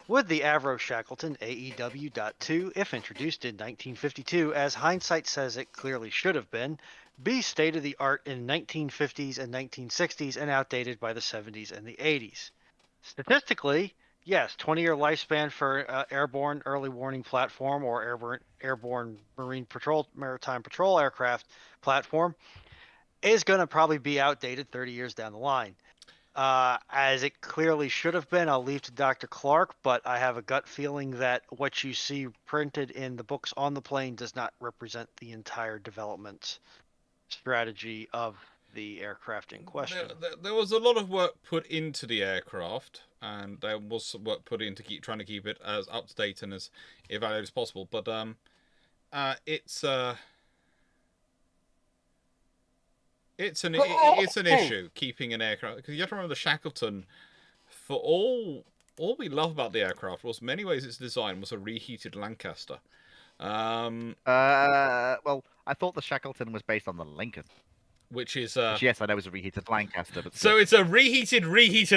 Would the Avro Shackleton AEW.2, if introduced in 1952, as hindsight says it clearly should have been, be state of the art in 1950s and 1960s and outdated by the 70s and the 80s? Statistically, yes, 20-year lifespan for airborne early warning platform or airborne maritime patrol aircraft platform is going to probably be outdated 30 years down the line. As it clearly should have been, I'll leave to Dr. Clarke, but I have a gut feeling that what you see printed in the books on the plane does not represent the entire development strategy of the aircraft in question. There was a lot of work put into the aircraft, and there was some work put in to trying to keep it as up to date and as evaluated as possible. But it's an issue keeping an aircraft, because you have to remember the Shackleton, for all we love about the aircraft, was in many ways its design was a reheated Lancaster. Well, I thought the Shackleton was based on the Lincoln. Which is Which, yes, I know is a reheated Lancaster, but so it's a reheated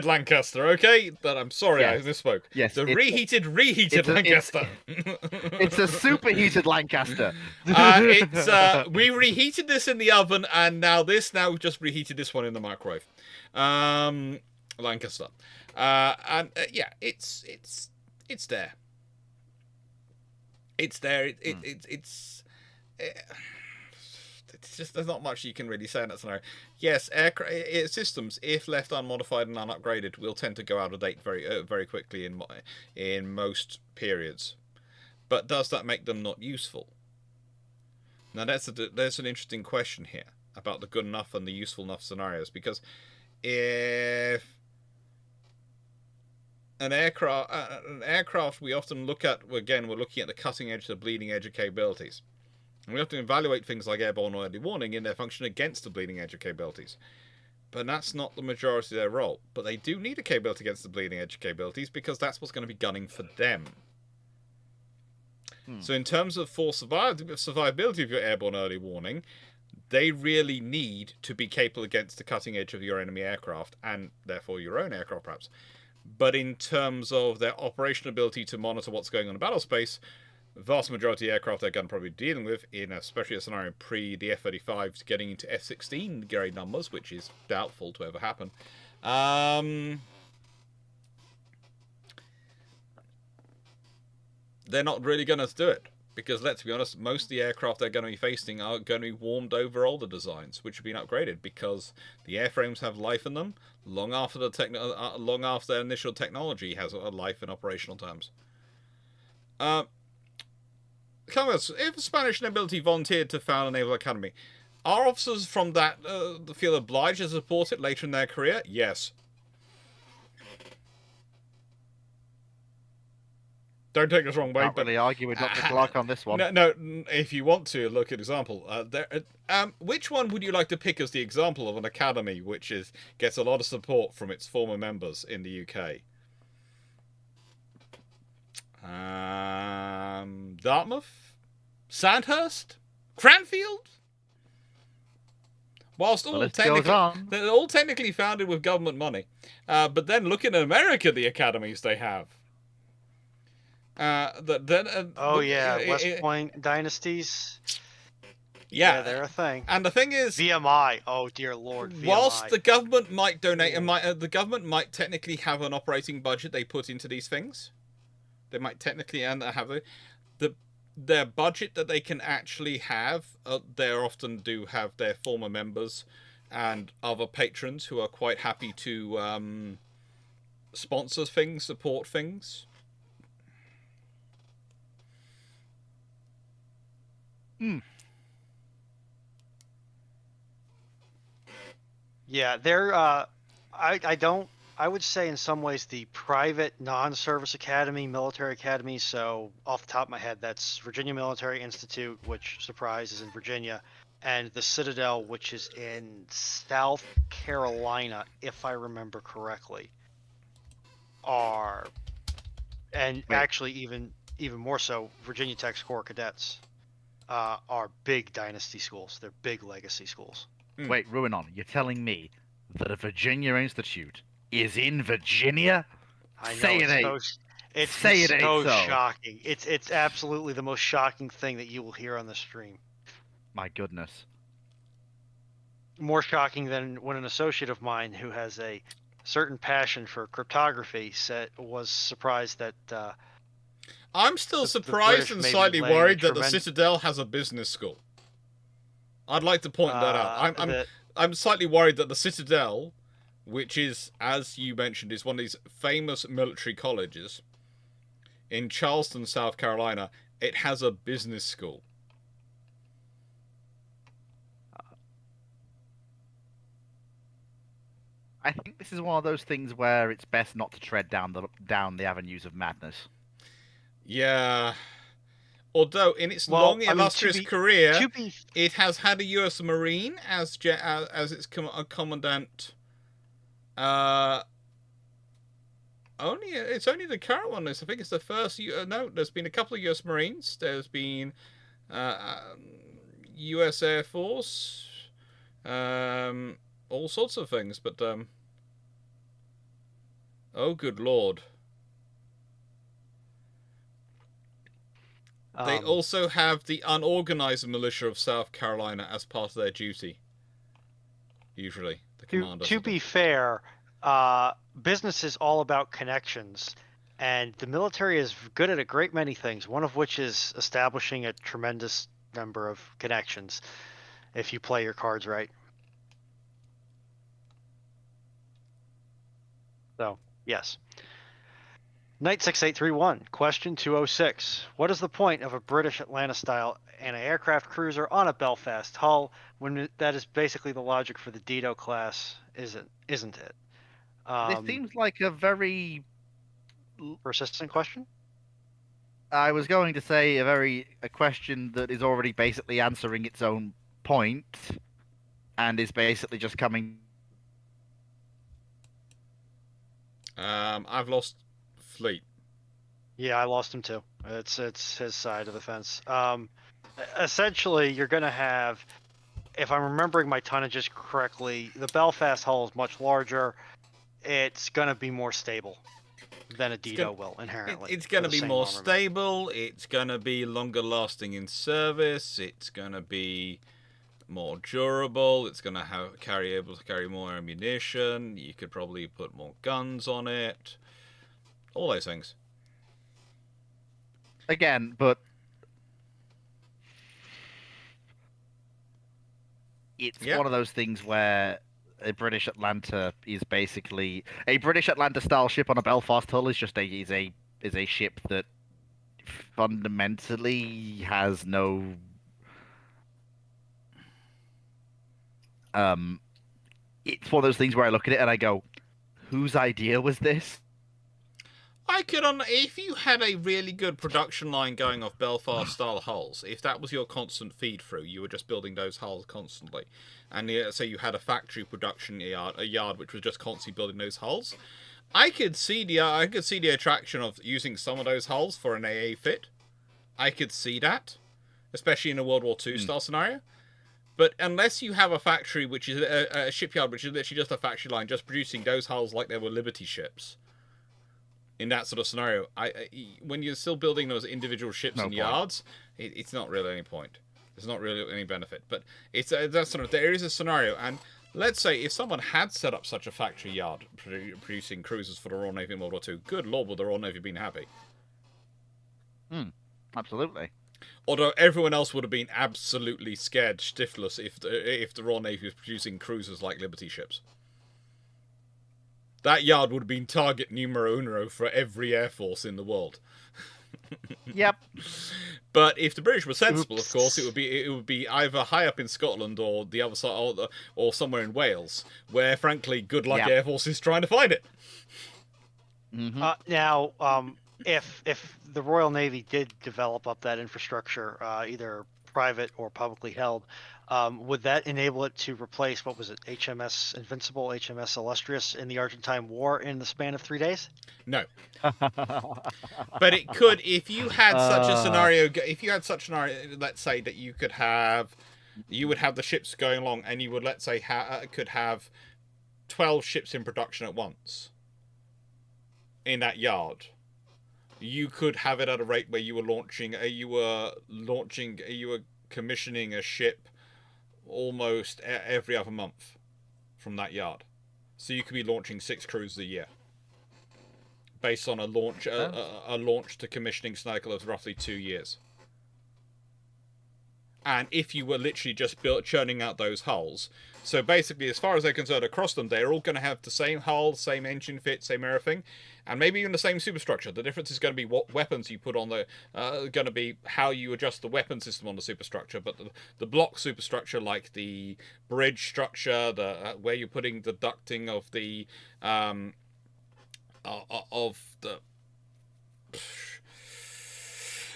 Lancaster, okay? But I'm sorry, Yes. I misspoke. Yes, the it's reheated Lancaster. it's a superheated Lancaster. We reheated this in the oven, and now we've just reheated this one in the microwave. Lancaster, yeah, it's there. It's there. It's just, there's not much you can really say in that scenario. Yes, aircraft systems, if left unmodified and unupgraded, will tend to go out of date very quickly in most periods. But does that make them not useful? Now there's an interesting question here about the good enough and the useful enough scenarios, because if an aircraft we often look at, again, we're looking at the cutting edge, the bleeding edge of capabilities. And we have to evaluate things like airborne early warning in their function against the bleeding edge of capabilities. But that's not the majority of their role. But they do need a capability against the bleeding edge of capabilities, because that's what's going to be gunning for them. So in terms of for survivability of your airborne early warning, they really need to be capable against the cutting edge of your enemy aircraft, and therefore your own aircraft perhaps. But in terms of their operational ability to monitor what's going on in battle space, the vast majority of aircraft they're going to probably be dealing with, in especially a scenario pre the F-35s getting into F-16 grade numbers, which is doubtful to ever happen, they're not really going to do it. Because let's be honest, most of the aircraft they're going to be facing are going to be warmed over older designs, which have been upgraded, because the airframes have life in them long after long after their initial technology has a life in operational terms. Kalax, if a Spanish nobility volunteered to found a naval academy, are officers from that feel obliged to support it later in their career? Yes. Don't take us wrong way, Can't but really argue with Dr. Clarke on this one. no, if you want to look at example, which one would you like to pick as the example of an academy which gets a lot of support from its former members in the UK? Dartmouth, Sandhurst, Cranfield. Whilst The all list goes on. they're all technically founded with government money, but then look in America, the academies they have. West Point dynasties. Yeah, they're a thing. And the thing is, VMI. Oh dear lord. VMI. whilst the government might donate and the government might technically have an operating budget they put into these things, they might technically have their budget that they can actually have. They often do have their former members and other patrons who are quite happy to sponsor things, support things. Yeah, they're I would say in some ways the private non-service academy, military academy. So off the top of my head, that's Virginia Military Institute, which, surprise, is in Virginia, and the Citadel, which is in South Carolina, if I remember correctly. Actually even more so, Virginia Tech's Corps Cadets are big dynasty schools. They're big legacy schools. Wait, Ruinon, you're telling me that a Virginia Institute is in Virginia? I know, Say it ain't. It's Say it ain't so so. shocking. It's absolutely the most shocking thing that you will hear on the stream. My goodness. More shocking than when an associate of mine who has a certain passion for cryptography was surprised that I'm still the surprised British and may be slightly laying a worried that the tremendous- Citadel has a business school. I'd like to point that out. that- I'm slightly worried that the Citadel, which is, as you mentioned, is one of these famous military colleges in Charleston, South Carolina, it has a business school. I think this is one of those things where it's best not to tread down the avenues of madness. Yeah. Although in its Well, long, I mean, illustrious career, to be it has had a U.S. Marine as its commandant. It's only the current one. I think it's the first. No, there's been a couple of U.S. Marines. There's been U.S. Air Force, all sorts of things. But oh, good lord! They also have the unorganized militia of South Carolina as part of their duty. Usually, the commander. To be fair, business is all about connections, and the military is good at a great many things, one of which is establishing a tremendous number of connections if you play your cards right. So, yes. Knight 6831, question 206. What is the point of a British Atlanta-style anti-aircraft cruiser on a Belfast hull when that is basically the logic for the Dido class, isn't it? This seems like a very... Persistent question? I was going to say a question that is already basically answering its own point, and is basically just coming... I've lost Fleet. Yeah, I lost him too. It's his side of the fence. Essentially, you're going to have, if I'm remembering my tonnages correctly, the Belfast hull is much larger. It's going to be more stable than a Dido will inherently. It's going to for the be same more armament. stable. It's going to be longer lasting in service. It's going to be more durable. It's going to able to carry more ammunition. You could probably put more guns on it. All those things. Again, but it's one of those things where a British Atlanta is basically a British Atlanta style ship on a Belfast hull is just a ship that fundamentally has no it's one of those things where I look at it and I go, whose idea was this? I could, if you had a really good production line going off Belfast-style hulls, if that was your constant feed through, you were just building those hulls constantly, and say you had a factory production yard, a yard which was just constantly building those hulls, I could see the attraction of using some of those hulls for an AA fit. I could see that, especially in a World War II style scenario. But unless you have a factory which is a shipyard which is literally just a factory line, just producing those hulls like they were Liberty ships. In that sort of scenario, when you're still building those individual ships in yards, it's not really any point. There's not really any benefit. But it's that sort of, there is a scenario, and let's say if someone had set up such a factory yard producing cruisers for the Royal Navy in World War II, good lord, would the Royal Navy been happy? Absolutely. Although everyone else would have been absolutely scared stiffless if the Royal Navy was producing cruisers like Liberty ships. That yard would have been target numero uno for every air force in the world. Yep. But if the British were sensible, of course, it would be either high up in Scotland or the other side, or somewhere in Wales, where frankly, good luck air force is trying to find it. Now, if the Royal Navy did develop up that infrastructure, either private or publicly held, would that enable it to replace, what was it, HMS Invincible, HMS Illustrious in the Argentine War in the span of 3 days? No. But it could, if you had such a scenario, let's say that you would have the ships going along, and you would, let's say, could have 12 ships in production at once in that yard. You could have it at a rate where you were commissioning a ship almost every other month from that yard. So you could be launching 6 cruises a year, based on a launch to commissioning cycle of roughly 2 years. And if you were literally just churning out those hulls, so basically, as far as they're concerned, across them, they're all going to have the same hull, same engine fit, same everything, and maybe even the same superstructure. The difference is going to be what weapons you put on going to be how you adjust the weapon system on the superstructure. But the block superstructure, like the bridge structure, where you're putting the ducting of the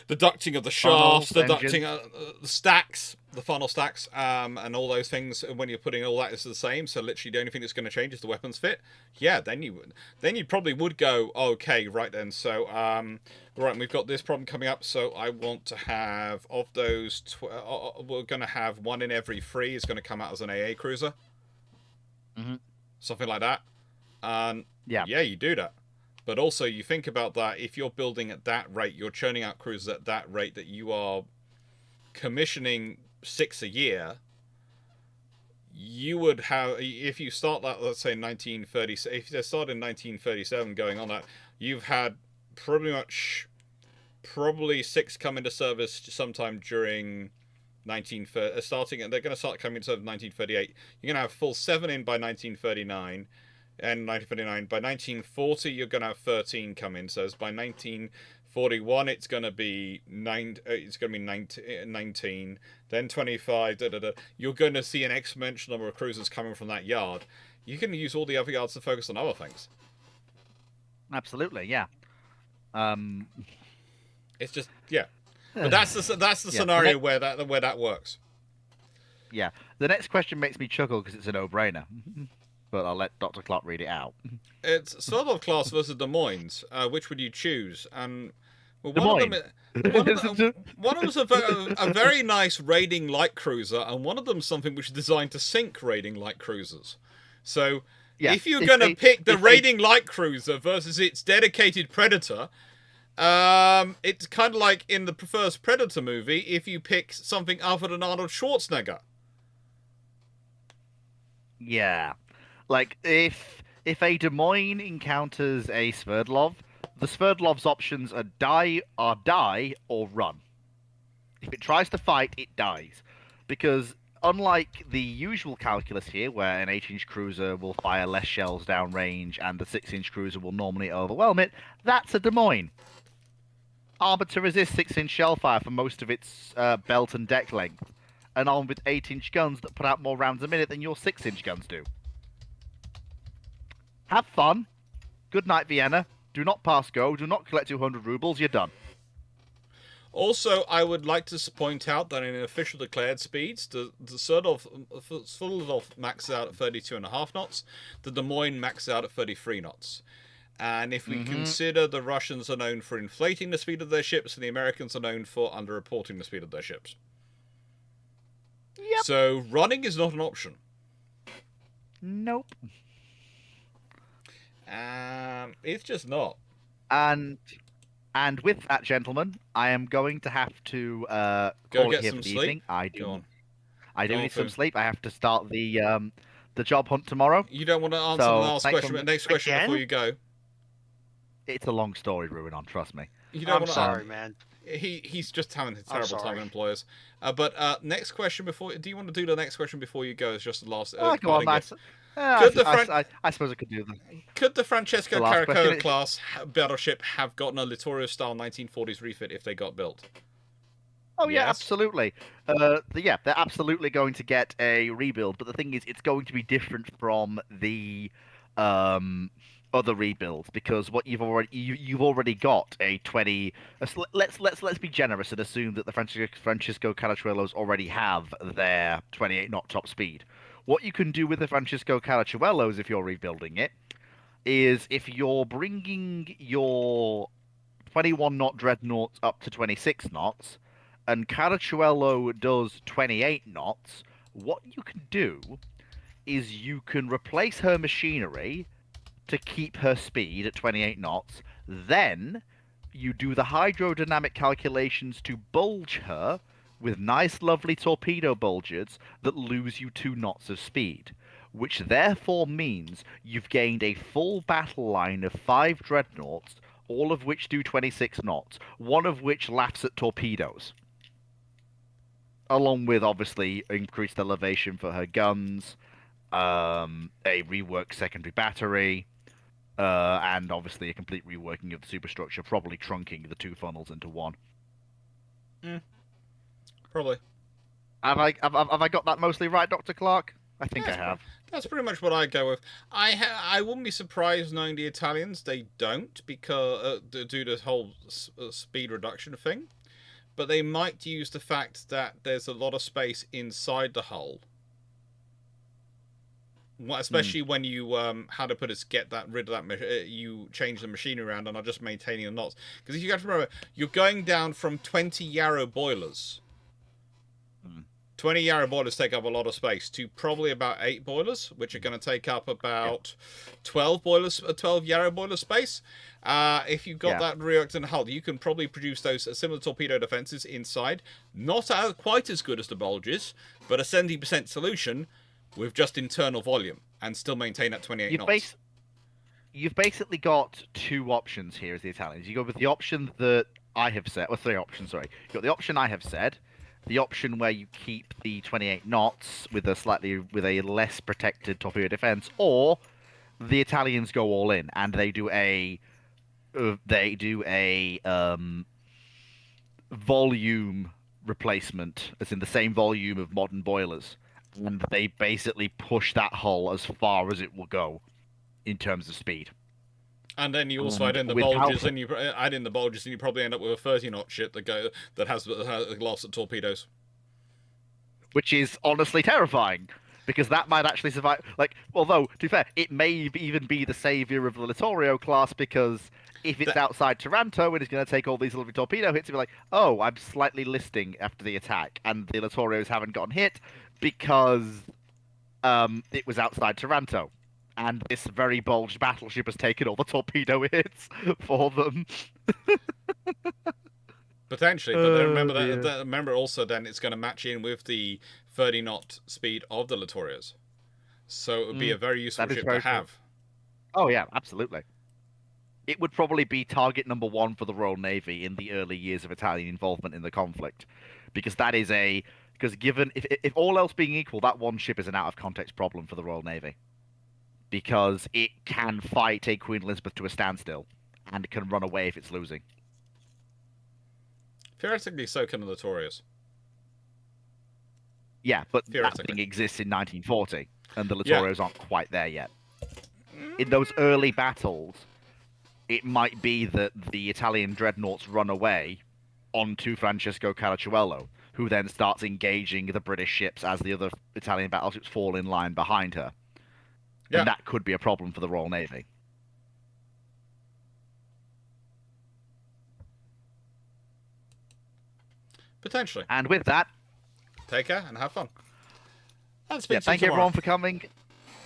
ducting of the shafts, the ducting the stacks, the funnel stacks, and all those things. When you're putting all that is the same, so literally the only thing that's going to change is the weapons fit. Yeah, then you probably would go, okay, right then. So right, we've got this problem coming up. So I want to have of those. We're going to have 1 in every 3 is going to come out as an AA cruiser, something like that. And yeah, you do that. But also, you think about that, if you're building at that rate, you're churning out cruisers at that rate, that you are commissioning 6 a year, you would have, if you start that, let's say 1930, if they start in 1937 going on that, you've had probably 6 come into service sometime during 1930, and they're going to start coming into service in 1938. You're going to have full 7 in by 1939. And 1939. By 1940, you're going to have 13 come in. So by 1941, it's going to be 9. It's going to be 19. Then 25. You're going to see an exponential number of cruisers coming from that yard. You can use all the other yards to focus on other things. Absolutely, yeah. It's just but that's the scenario where that works. Yeah. The next question makes me chuckle because it's a no-brainer. But I'll let Dr. Clarke read it out. It's Sverdlov class versus Des Moines. Which would you choose? And well, one of them's a very nice raiding light cruiser, and one of them's something which is designed to sink raiding light cruisers. So if you're going to pick the raiding light cruiser versus its dedicated predator, it's kind of like in the first Predator movie if you pick something other than Arnold Schwarzenegger. Yeah. Like, if a Des Moines encounters a Sverdlov, the Sverdlov's options are die or run. If it tries to fight, it dies. Because unlike the usual calculus here, where an 8-inch cruiser will fire less shells downrange and the 6-inch cruiser will normally overwhelm it, that's a Des Moines. armored to resist 6-inch shell fire for most of its belt and deck length, and armed with 8-inch guns that put out more rounds a minute than your 6-inch guns do. Have fun. Good night, Vienna. Do not pass go. Do not collect 200 rubles. You're done. Also, I would like to point out that in official declared speeds, the Surdov maxes out at 32.5 knots, the Des Moines maxes out at 33 knots. And if we consider the Russians are known for inflating the speed of their ships, and the Americans are known for underreporting the speed of their ships. Yep. So running is not an option. Nope. It's just not. And with that, gentlemen, I am going to have to Go call get it here some for the sleep. evening. I Go do. on. I do Go on, need some Finn. sleep. I have to start the job hunt tomorrow. You don't want to answer So, the last thanks question, for- but next question Again? before you go. It's a long story, Ruinon, trust me. You don't I'm want to. sorry, man. He's just having a terrible time sorry. with employers. But next question before. Do you want to do the next question before you go? It's just the last. Oh, go on, parting gift. nice. Could the I suppose I could do that. Could the Francesco The last question Caracoa is- class battleship have gotten a Littorio-style 1940s refit if they got built? Oh yeah, Yes. absolutely. Yeah, they're absolutely going to get a rebuild, but the thing is, it's going to be different from the other rebuilds because what you've already got a 20. Let's be generous and assume that the Francisco Carachuelos already have their 28 knot top speed. What you can do with the Francisco Carachuelos if you're rebuilding it is if you're bringing your 21 knot dreadnoughts up to 26 knots, and Carachuelo does 28 knots, what you can do is you can replace her machinery to keep her speed at 28 knots, then you do the hydrodynamic calculations to bulge her with nice lovely torpedo bulges that lose you 2 knots of speed, which therefore means you've gained a full battle line of 5 dreadnoughts, all of which do 26 knots, one of which laughs at torpedoes. Along with, obviously, increased elevation for her guns, a reworked secondary battery, and obviously a complete reworking of the superstructure, probably trunking the 2 funnels into one. Probably. Have I got that mostly right, Dr. Clarke? I think I have. That's pretty much what I go with. I wouldn't be surprised knowing the Italians they don't because due to the whole speed reduction thing, but they might use the fact that there's a lot of space inside the hull. Especially when you how to put it, get rid of that you change the machinery around and are just maintaining the knots, because if you have to remember you're going down from 20 Yarrow boilers. 20 Yarrow boilers take up a lot of space to probably about 8 boilers, which are going to take up about 12 Yarrow boiler space. If you've got that reworked in the hull, you can probably produce those similar torpedo defenses inside. Not quite as good as the bulges, but a 70% solution with just internal volume and still maintain that 28 knots. You've basically got 2 options here as the Italians. You go with the option that I have said, or 3 options, sorry. You've got the option I have said, the option where you keep the 28 knots with a less protected torpedo defense, or the Italians go all in and they do a volume replacement, as in the same volume of modern boilers, and they basically push that hull as far as it will go in terms of speed. And then you also add in the bulges, and you probably end up with a 30-knot ship that has lots of torpedoes. Which is honestly terrifying, because that might actually survive. Although, to be fair, it may even be the savior of the Littorio class, because if it's outside Taranto and it's going to take all these lovely torpedo hits, it'll be like, oh, I'm slightly listing after the attack, and the Littorios haven't gotten hit because it was outside Taranto. And this very bulged battleship has taken all the torpedo hits for them. Potentially, but then remember also then it's going to match in with the 30-knot speed of the Littorios. So it would be a very useful ship to have. Oh yeah, absolutely. It would probably be target number 1 for the Royal Navy in the early years of Italian involvement in the conflict. Because that is if all else being equal, that one ship is an out-of-context problem for the Royal Navy. Because it can fight a Queen Elizabeth to a standstill, and can run away if it's losing. Theoretically, so can the Littorius. Yeah, but that Theoretically. thing exists in 1940, and the Yeah. Littorios aren't quite there yet. In those early battles, it might be that the Italian dreadnoughts run away onto Francesco Caracciuelo, who then starts engaging the British ships as the other Italian battleships fall in line behind her. Yeah. And that could be a problem for the Royal Navy. Potentially. And with that, Take care and have fun. And yeah, speak to thank you you tomorrow. everyone for coming.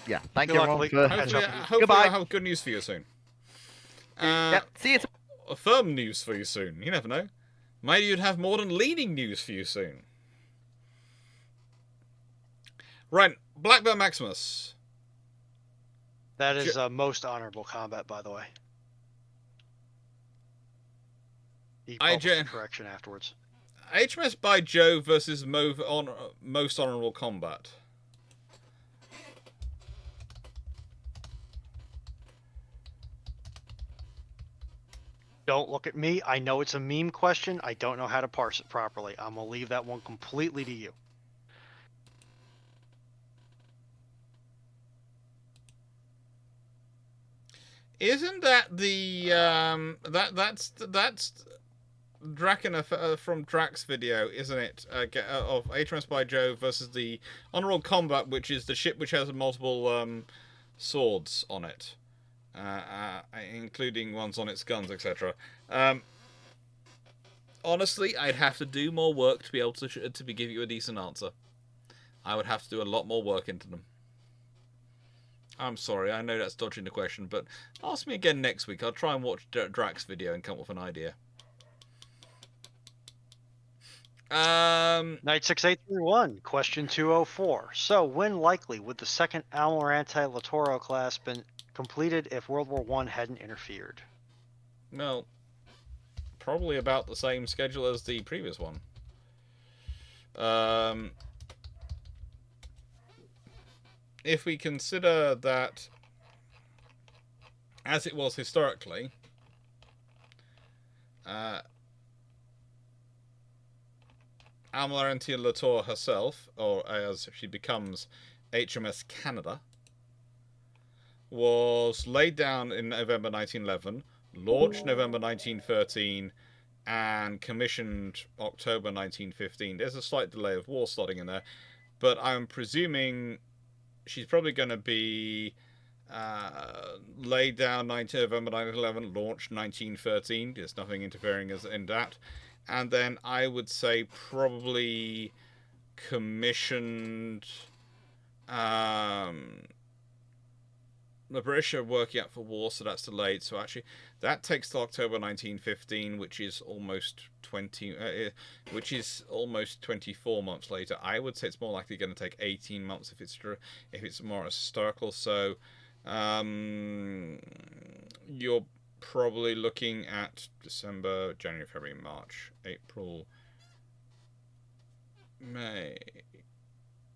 Yeah, thank Good you luck, everyone Lee. for... Hopefully Goodbye. I'll have good news for you soon. Yeah, see you Firm news for you soon. You never know. Maybe you'd have more than leading news for you soon. Right, Blackburn Maximus. That is most honorable combat, by the way. He published the correction afterwards. HMS by Joe versus Most Honourable Combat. Don't look at me. I know it's a meme question. I don't know how to parse it properly. I'm going to leave that one completely to you. Isn't that the that's Draken from Drax video, isn't it? Of HMS by Joe versus the Honourable Combat, which is the ship which has multiple swords on it, including ones on its guns, etc. Honestly, I'd have to do more work to be able to give you a decent answer. I would have to do a lot more work into them. I'm sorry, I know that's dodging the question, but ask me again next week. I'll try and watch Drax video and come up with an idea. Knight 6831, question 204. So, when likely would the second Almirante Littorio class been completed if World War I hadn't interfered? Well, probably about the same schedule as the previous one. If we consider that, as it was historically, Almirante Latour herself, or as she becomes HMS Canada, was laid down in November 1911, launched November 1913, and commissioned October 1915. There's a slight delay of war starting in there, but I'm presuming she's probably going to be laid down November 1911, launched 1913. There's nothing interfering in that. And then I would say probably commissioned... the British are working out for war, so that's delayed. So actually, that takes till October 1915, which is almost 24 months later. I would say it's more likely going to take 18 months if it's more historical. So, you're probably looking at December, January, February, March, April, May.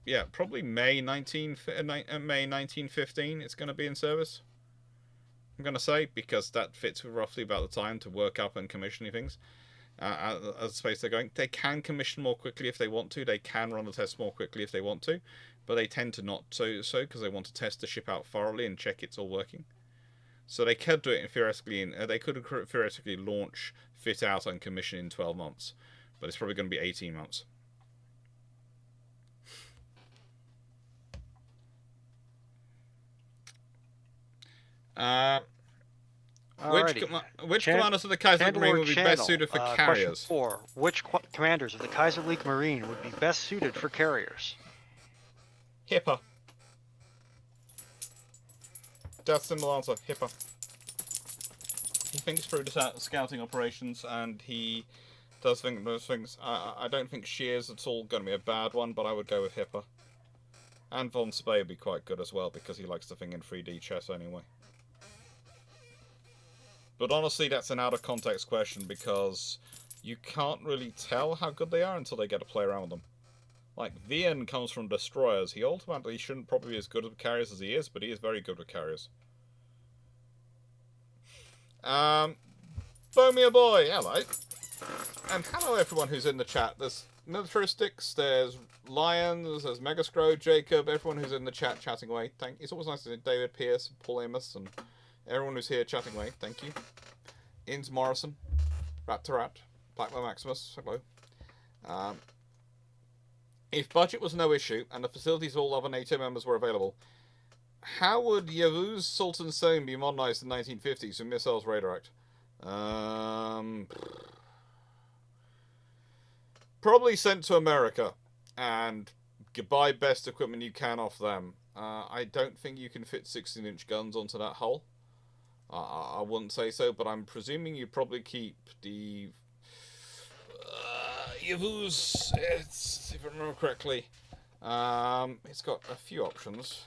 Yeah, probably May 1915 it's going to be in service. I'm going to say, because that fits with roughly about the time to work up and commissioning things. At the space they're going. They can commission more quickly if they want to. They can run the tests more quickly if they want to. But they tend to not so because they want to test the ship out thoroughly and check it's all working. So they could do it theoretically. They could theoretically launch, fit out, and commission in 12 months. But it's probably going to be 18 months. Which commanders of the Kaiser Marine would be best suited for carriers? Question 4. Which commanders of the Kaiser League Marine would be best suited for carriers? Hipper. That's the simple answer. Hipper. He thinks through the scouting operations, and he does think those things. I don't think Shears at all going to be a bad one, but I would go with Hipper. And Von Spey would be quite good as well, because he likes to think in 3D chess anyway. But honestly, that's an out-of-context question, because you can't really tell how good they are until they get to play around with them. Like, Vian comes from destroyers. He ultimately shouldn't probably be as good with carriers as he is, but he is very good with carriers. Bomia boy, hello. And hello everyone who's in the chat. There's Militaristics, there's Lions, there's Megascrow, Jacob, everyone who's in the chat chatting away. It's always nice to see David Pierce, Paul Amos, and everyone who's here chatting away. Thank you. Inns Morrison, Rat to Rat, Blackmore Maximus, hello. If budget was no issue and the facilities of all other NATO members were available, how would Yavuz Sultan Selim be modernized in the 1950s with missiles radar act? Probably sent to America and buy best equipment you can off them. I don't think you can fit 16-inch guns onto that hull. I wouldn't say so, but I'm presuming you probably keep the Yavuz, if I remember correctly. It's got a few options.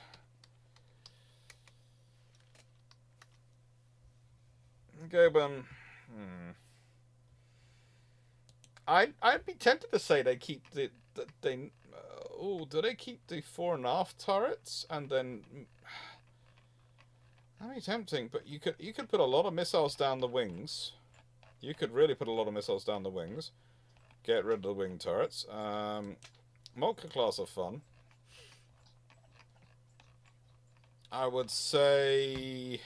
Goban. I'd be tempted to say they keep do they keep the 4.5 turrets and then? That'd be tempting, but you could put a lot of missiles down the wings. You could really put a lot of missiles down the wings. Get rid of the wing turrets. Molka class are fun. I would say.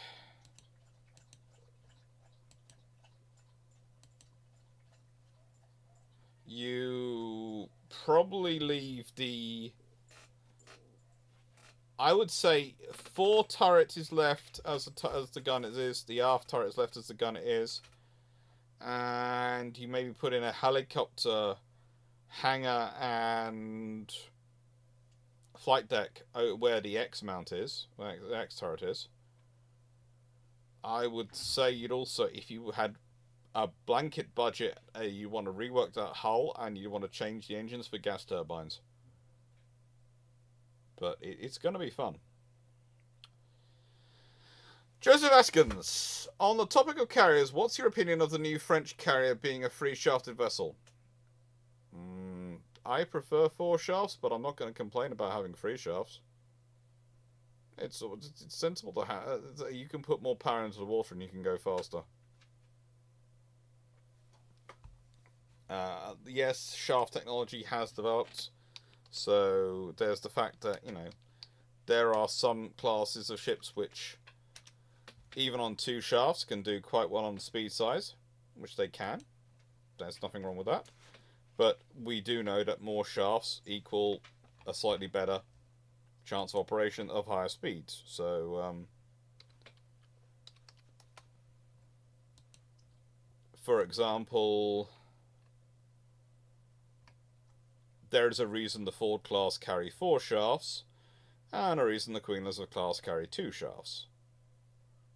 You probably leave the... I would say 4 turrets is left as the gun it is. The aft turret is left as the gun it is. And you maybe put in a helicopter hangar and flight deck where the X mount is, where the X turret is. I would say you'd also, if you had a blanket budget, you want to rework that hull and you want to change the engines for gas turbines. But it's going to be fun. Joseph Askins, on the topic of carriers, what's your opinion of the new French carrier being a 3-shafted vessel? I prefer 4 shafts, but I'm not going to complain about having 3 shafts. It's sensible to have. You can put more power into the water and you can go faster. Yes, shaft technology has developed. So there's the fact that, there are some classes of ships which, even on 2 shafts, can do quite well on the speed size, which they can. There's nothing wrong with that. But we do know that more shafts equal a slightly better chance of operation of higher speeds. So, for example, there's a reason the Ford class carry 4 shafts, and a reason the Queen Elizabeth class carry 2 shafts.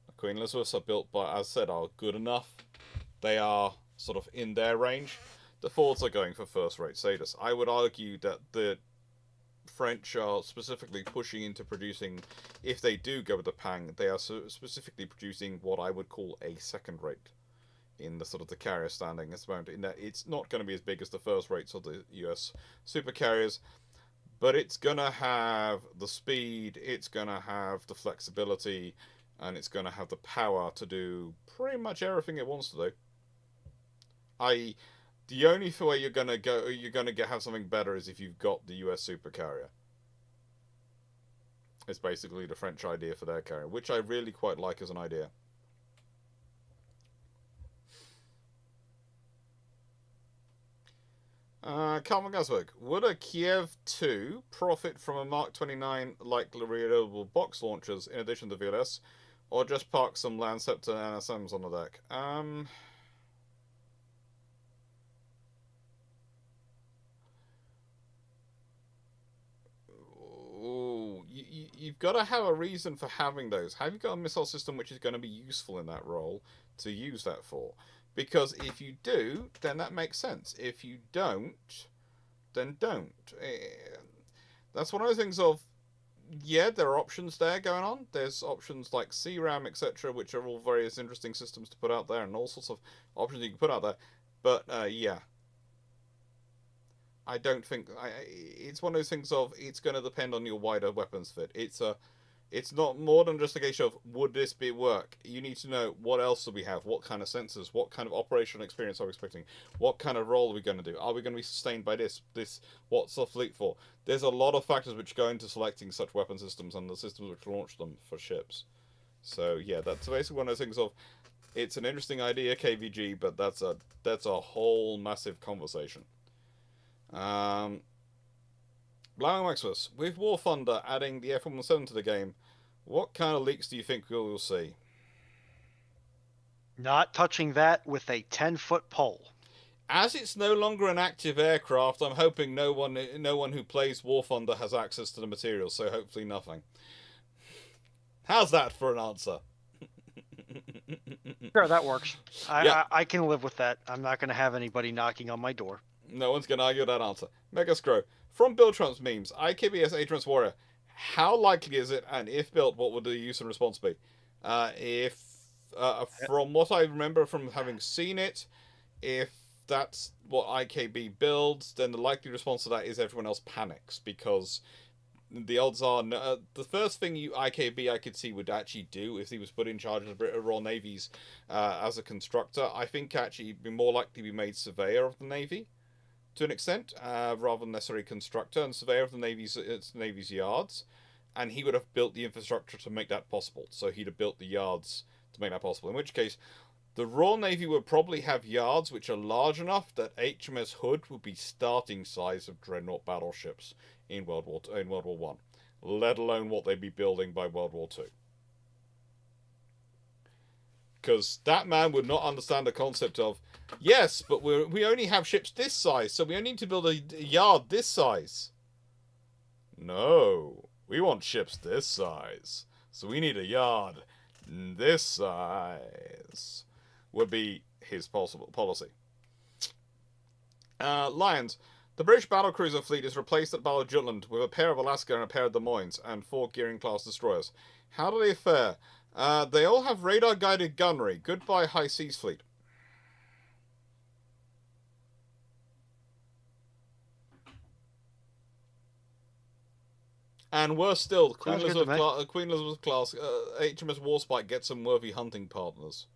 The Queen Elizabeths are built by, as I said, are good enough. They are sort of in their range. The Fords are going for first-rate status. I would argue that the French are specifically pushing into producing, if they do go with the Pang, they are specifically producing what I would call a second-rate in the sort of the carrier standing at the moment, in that it's not going to be as big as the first rates of the US super carriers, but it's going to have the speed, it's going to have the flexibility, and it's going to have the power to do pretty much everything it wants to do. The only way you're going to have something better is if you've got the US super carrier. It's basically the French idea for their carrier, which I really quite like as an idea. Carmen Gazberg, would a Kiev 2 profit from a Mark 29 like reloadable box launchers in addition to VLS, or just park some Landscepter and NSMs on the deck? You've got to have a reason for having those. Have you got a missile system which is going to be useful in that role to use that for? Because if you do, then that makes sense. If you don't, then don't. That's one of those things of, yeah, there are options there going on. There's options like CRAM, etc., which are all various interesting systems to put out there, and all sorts of options you can put out there. But, yeah. I don't think... it's one of those things of, it's going to depend on your wider weapons fit. It's not more than just a case of would this be work. You need to know what else do we have, what kind of sensors, what kind of operational experience are we expecting, what kind of role are we going to do, are we going to be sustained by this, what's the fleet for. There's a lot of factors which go into selecting such weapon systems and the systems which launch them for ships. So yeah, that's basically one of those things of, it's an interesting idea, KVG, but that's a whole massive conversation. Blowing Maximus, with War Thunder adding the F-117 to the game, what kind of leaks do you think we will see? Not touching that with a 10-foot pole. As it's no longer an active aircraft, I'm hoping no one who plays War Thunder has access to the materials, so hopefully nothing. How's that for an answer? Sure, that works. Yeah. I can live with that. I'm not going to have anybody knocking on my door. No one's going to argue that answer. Megascrow, from Build Trumps memes, IKBS HMS Warrior, how likely is it, and if built, what would the use and response be? From what I remember from having seen it, if that's what IKB builds, then the likely response to that is everyone else panics, because the odds are the first thing IKB I could see would actually do if he was put in charge of the British Royal Navy's as a constructor, I think actually be more likely to be made surveyor of the Navy to an extent, rather than necessarily constructor and surveyor of the Navy's yards, and he would have built the infrastructure to make that possible. So he'd have built the yards to make that possible. In which case, the Royal Navy would probably have yards which are large enough that HMS Hood would be starting size of dreadnought battleships in World War One, let alone what they'd be building by World War Two. Because that man would not understand the concept of, yes, but we only have ships this size, so we only need to build a yard this size. No, we want ships this size, so we need a yard this size, would be his possible policy. Lions. The British battlecruiser fleet is replaced at Battle of Jutland with a pair of Alaska and a pair of Des Moines and 4 Gearing-class destroyers. How do they fare? They all have radar-guided gunnery. Goodbye, High Seas Fleet. And worse still, Queen Elizabeth class HMS Warspite gets some worthy hunting partners.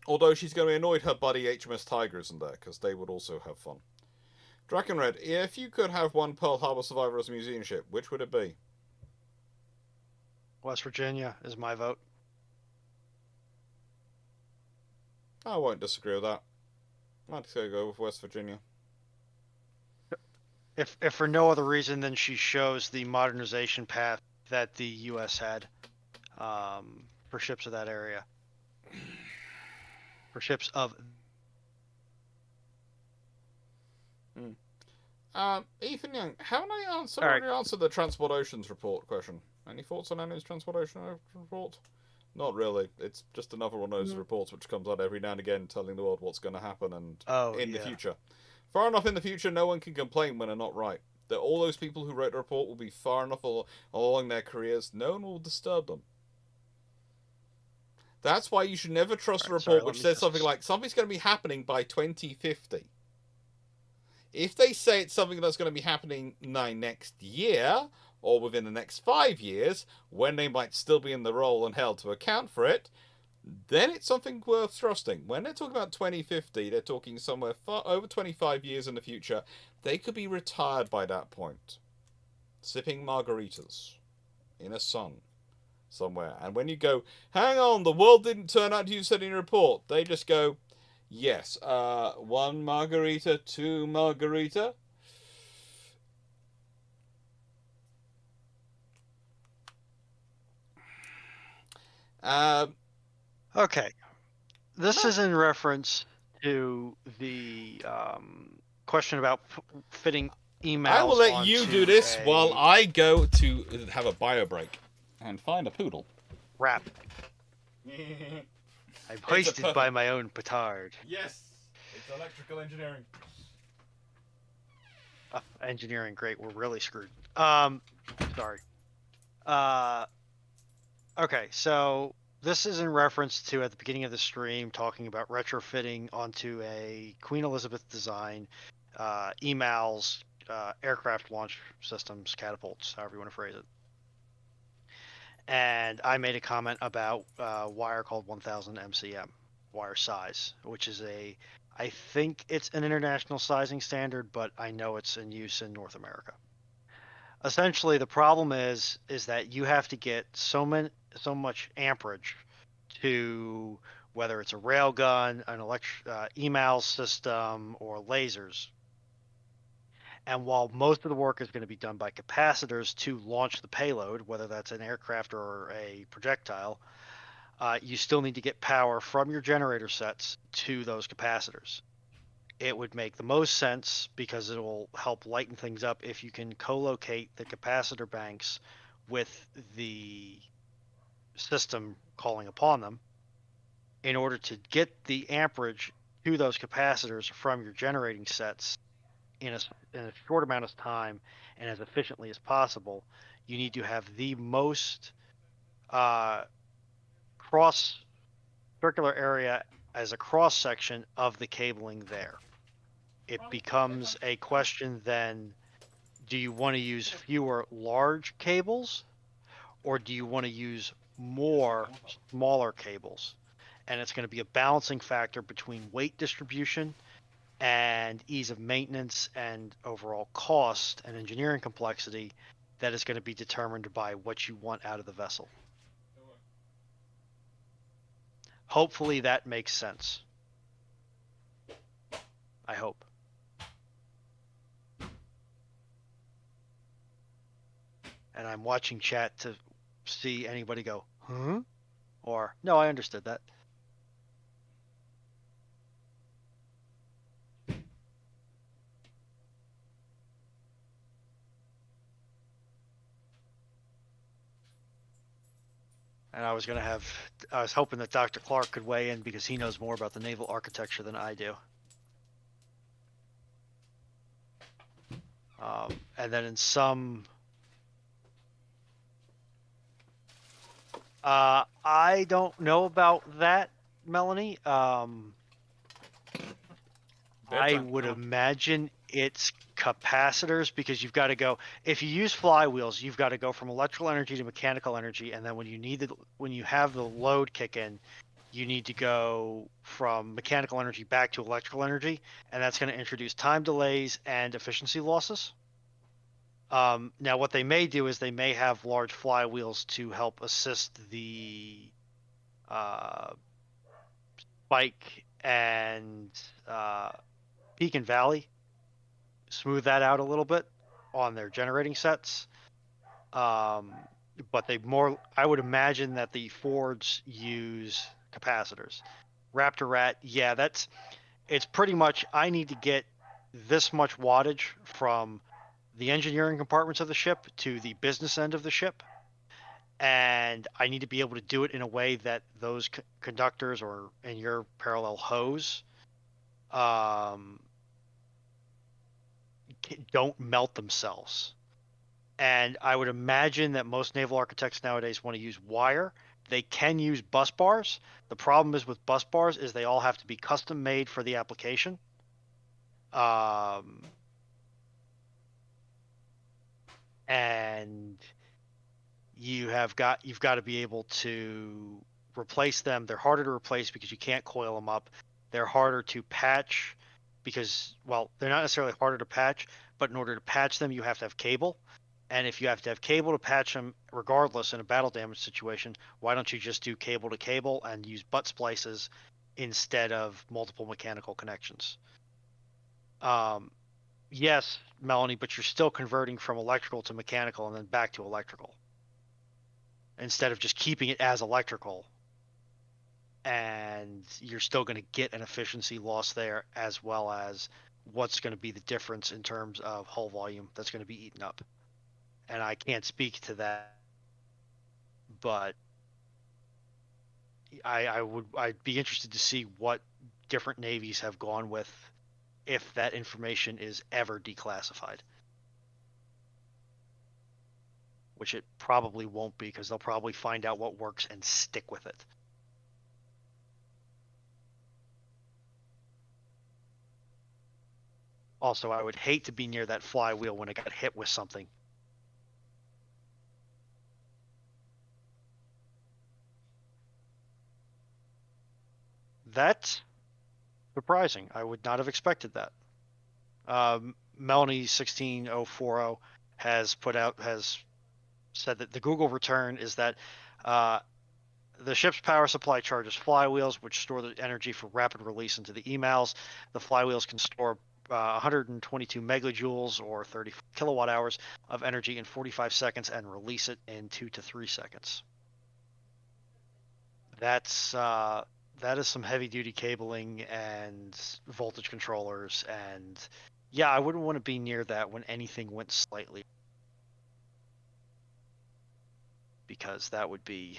Although she's going to be annoyed her buddy HMS Tiger isn't there, because they would also have fun. Drakenred, if you could have one Pearl Harbor survivor as a museum ship, which would it be? West Virginia is my vote. I won't disagree with that. I'd go with West Virginia. If for no other reason than she shows the modernization path that the U.S. had for ships of that area. For ships of... Ethan Young, haven't I Alright. answered the Transport Oceans report question? Any thoughts on Annie's Transport Ocean report? Not really. It's just another one of those reports which comes out every now and again telling the world what's going to happen and in the future. Far enough in the future, no one can complain when they're not right. That all those people who wrote the report will be far enough along their careers, no one will disturb them. That's why you should never trust a report which says something like, something's going to be happening by 2050. If they say it's something that's going to be happening next year, or within the next 5 years, when they might still be in the role and held to account for it, then it's something worth trusting. When they're talking about 2050, they're talking somewhere far over 25 years in the future. They could be retired by that point, sipping margaritas in a sun somewhere. And when you go, hang on, the world didn't turn out as you said in your report, they just go, yes, 1 margarita, 2 margarita. Okay. This is in reference to the question about fitting emails. I will let you onto do this a while I go to have a bio break and find a poodle. wrap. I'm hoisted by my own petard. Yes, it's electrical engineering. Engineering, great. We're really screwed. Sorry. Okay, so this is in reference to at the beginning of the stream talking about retrofitting onto a Queen Elizabeth design, emails, aircraft launch systems, catapults, however you want to phrase it. and I made a comment about wire called 1000 MCM wire size, which is I think it's an international sizing standard, but I know it's in use in North America. Essentially, the problem is that you have to get so much amperage to, whether it's a railgun, an email system, or lasers. And while most of the work is going to be done by capacitors to launch the payload, whether that's an aircraft or a projectile, you still need to get power from your generator sets to those capacitors. It would make the most sense, because it will help lighten things up, if you can co-locate the capacitor banks with the system calling upon them, in order to get the amperage to those capacitors from your generating sets in a short amount of time and as efficiently as possible. You need to have the most cross circular area as a cross section of the cabling there. It becomes a question then, do you want to use fewer large cables, or do you want to use more smaller cables? And it's going to be a balancing factor between weight distribution and ease of maintenance and overall cost and engineering complexity that is going to be determined by what you want out of the vessel. Hopefully that makes sense. I hope. And I'm watching chat to see anybody go, huh? Or, no, I understood that. And I was hoping that Dr. Clarke could weigh in, because he knows more about the naval architecture than I do. And then in some, I don't know about that, Melanie. I would imagine it's capacitors, because you've got to go, if you use flywheels, you've got to go from electrical energy to mechanical energy, and then when you have the load kick in, you need to go from mechanical energy back to electrical energy, and that's going to introduce time delays and efficiency losses. Now what they may do is they may have large flywheels to help assist the spike and peak and valley, smooth that out a little bit on their generating sets. But I would imagine that the Fords use capacitors. Raptor Rat, yeah, it's pretty much, I need to get this much wattage from the engineering compartments of the ship to the business end of the ship, and I need to be able to do it in a way that those conductors, or in your parallel hose, don't melt themselves. And I would imagine that most naval architects nowadays want to use wire. They can use bus bars. The problem is with bus bars is they all have to be custom made for the application. And you've got to be able to replace them. They're harder to replace because you can't coil them up. They're harder to patch because, well, they're not necessarily harder to patch, but in order to patch them, you have to have cable. And if you have to have cable to patch them, regardless, in a battle damage situation, why don't you just do cable to cable and use butt splices instead of multiple mechanical connections? Yes, Melanie, but you're still converting from electrical to mechanical and then back to electrical, instead of just keeping it as electrical. And you're still going to get an efficiency loss there, as well as what's going to be the difference in terms of hull volume that's going to be eaten up. And I can't speak to that, but I'd be interested to see what different navies have gone with, if that information is ever declassified, which it probably won't be, because they'll probably find out what works and stick with it. Also, I would hate to be near that flywheel when it got hit with something. That's surprising. I would not have expected that. Melanie 16040 has said that the Google return is that the ship's power supply charges flywheels, which store the energy for rapid release into the emails. The flywheels can store 122 megajoules or 30 kilowatt hours of energy in 45 seconds and release it in 2 to 3 seconds. That is some heavy duty cabling and voltage controllers, and yeah, I wouldn't want to be near that when anything went slightly, because that would be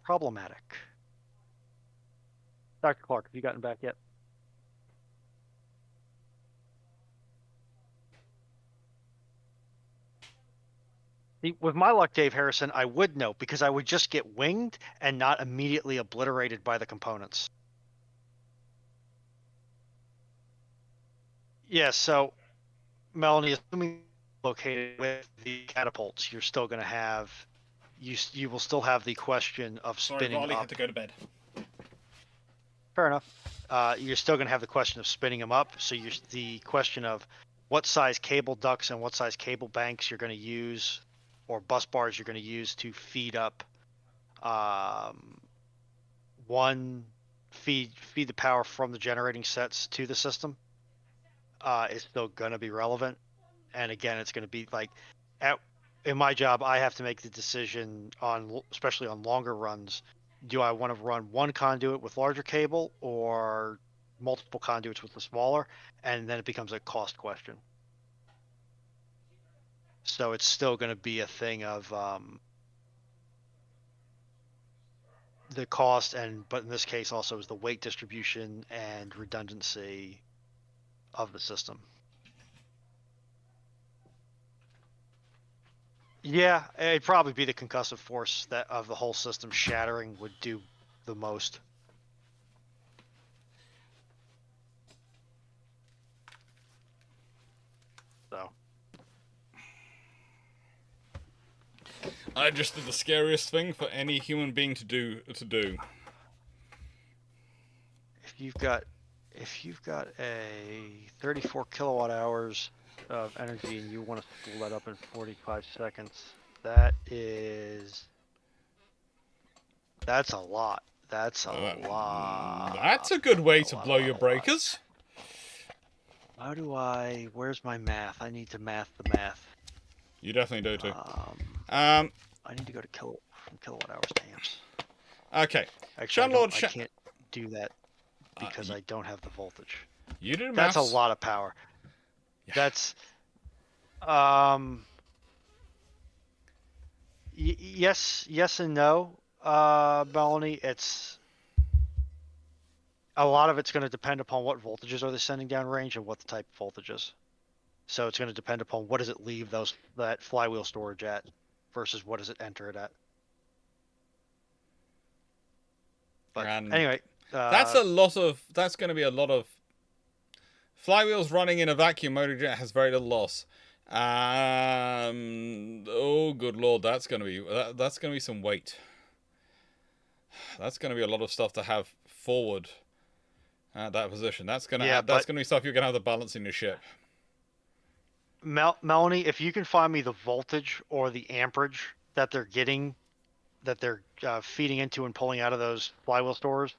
problematic. Dr. Clarke, have you gotten back yet? See, with my luck, Dave Harrison, I would know, because I would just get winged and not immediately obliterated by the components. Yeah, so Melanie, assuming located with the catapults, you're still going to have you will still have the question of spinning Sorry, Varley up. had to go to bed. Fair enough. You're still going to have the question of spinning them up. So the question of what size cable ducts and what size cable banks you're going to use, or bus bars you're going to use to feed up feed the power from the generating sets to the system is still going to be relevant. And again, it's going to be like in my job, I have to make the decision especially on longer runs. Do I want to run one conduit with larger cable or multiple conduits with the smaller? And then it becomes a cost question. So it's still going to be a thing of the cost, but in this case also is the weight distribution and redundancy of the system. Yeah, it'd probably be the concussive force that of the whole system shattering would do the most. So I just did the scariest thing for any human being to do. If you've got a 34 kilowatt hours of energy and you want to spool that up in 45 seconds, that's a lot. That's a lot. That's a good way to blow your breakers. Where's my math? I need to math the math. You definitely do too. I need to go to kilowatt hours to amps. Okay. Actually, I can't do that because I don't have the voltage. You do That's maths. a lot of power. Yeah. That's yes and no, Melanie. It's a lot of it's going to depend upon what voltages are they sending down range and what the type of voltage is. So it's going to depend upon what does it leave that flywheel storage at versus what does it enter it at. But anyway, that's going to be a lot of flywheels running in a vacuum motor jet has very little loss. Oh good lord, that's going to be some weight. That's going to be a lot of stuff to have forward at that position. That's going to be stuff you're going to have to balance in your ship. Melanie, if you can find me the voltage or the amperage that they're getting, that they're feeding into and pulling out of those flywheel stores,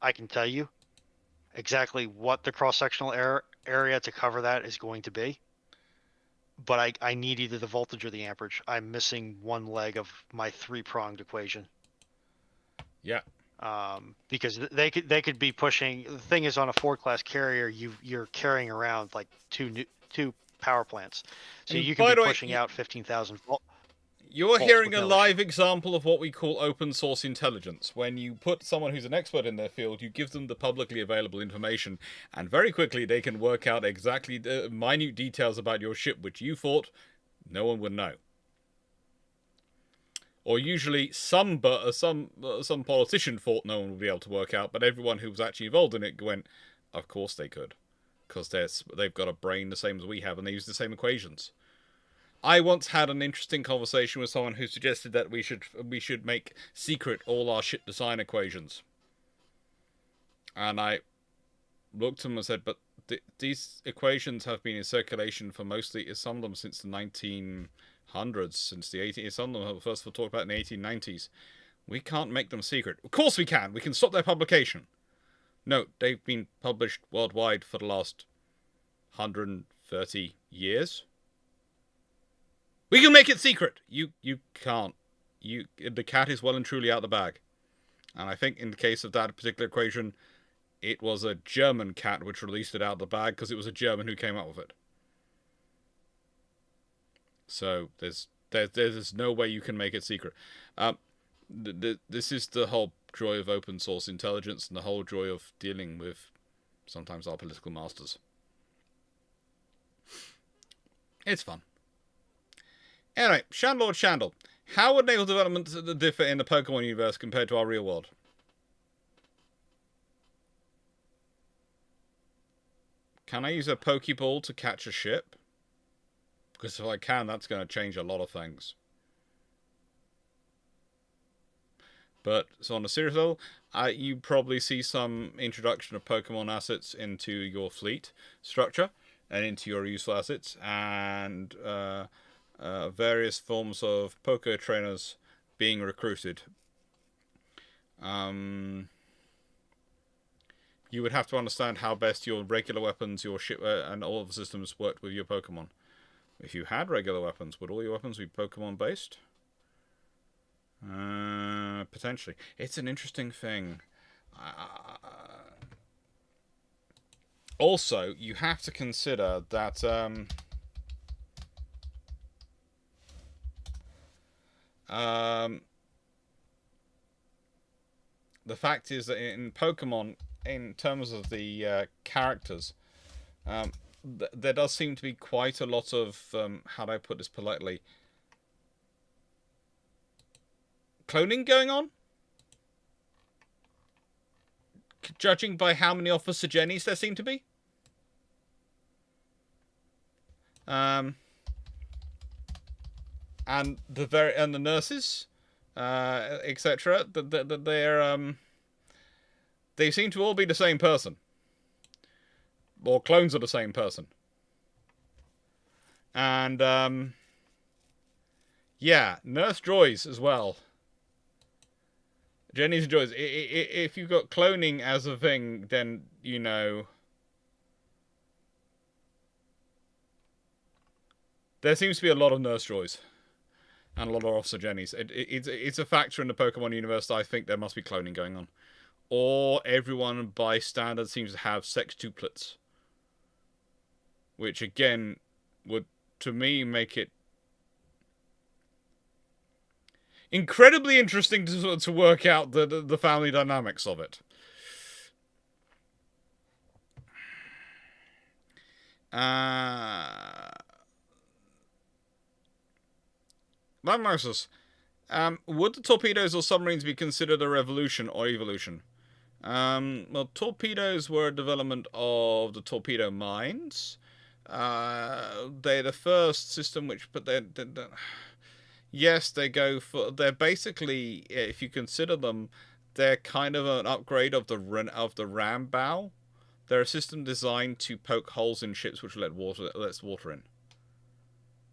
I can tell you exactly what the cross-sectional area to cover that is going to be. But I need either the voltage or the amperage. I'm missing one leg of my three-pronged equation. Yeah. Because they could be pushing. The thing is, on a Ford class carrier, you're carrying around like two power plants, so you can be pushing out 15,000 volts. You're hearing a live example of what we call open source intelligence. When you put someone who's an expert in their field, you give them the publicly available information, and very quickly they can work out exactly the minute details about your ship, which you thought no one would know. Or usually some politician thought no one would be able to work out, but everyone who was actually involved in it went, of course they could. Because they've got a brain the same as we have, and they use the same equations. I once had an interesting conversation with someone who suggested that we should make secret all our ship design equations. And I looked at them and said, but these equations have been in circulation for mostly, some of them since the 1900s, since the 1800s. Some of them were first talked about in the 1890s. We can't make them secret. Of course we can. We can stop their publication. No, they've been published worldwide for the last 130 years. We can make it secret. You can't. The cat is well and truly out the bag. And I think in the case of that particular equation, it was a German cat which released it out of the bag because it was a German who came up with it. So there's no way you can make it secret. This is the whole joy of open source intelligence and the whole joy of dealing with sometimes our political masters. It's fun. Anyway, Shandlord Shandle. How would naval development differ in the Pokemon universe compared to our real world? Can I use a Pokeball to catch a ship? Because if I can, that's going to change a lot of things. But so on a serious level, you probably see some introduction of Pokemon assets into your fleet structure and into your useful assets, and various forms of Poké trainers being recruited. You would have to understand how best your regular weapons, your ship, and all of the systems worked with your Pokemon. If you had regular weapons, would all your weapons be Pokemon based? Potentially. It's an interesting thing. Also, you have to consider that the fact is that in Pokemon, in terms of the characters, there does seem to be quite a lot of, how do I put this politely, cloning going on? Judging by how many Officer Jennies there seem to be. And the nurses, etc. They seem to all be the same person, or clones of the same person. And yeah, Nurse Joys as well. Jenny's Joys. If you've got cloning as a thing, then you know there seems to be a lot of Nurse Joys and a lot of Officer Jennies. It's a factor in the Pokemon universe that I think there must be cloning going on. Or everyone by standard seems to have sex duplets. Which again would, to me, make it incredibly interesting to work out the family dynamics of it. Mimosus. Would the torpedoes or submarines be considered a revolution or evolution? Well, torpedoes were a development of the torpedo mines. They're the first system which, but yes, they're basically, if you consider them, they're kind of an upgrade of the ram bow. They're a system designed to poke holes in ships which lets water in.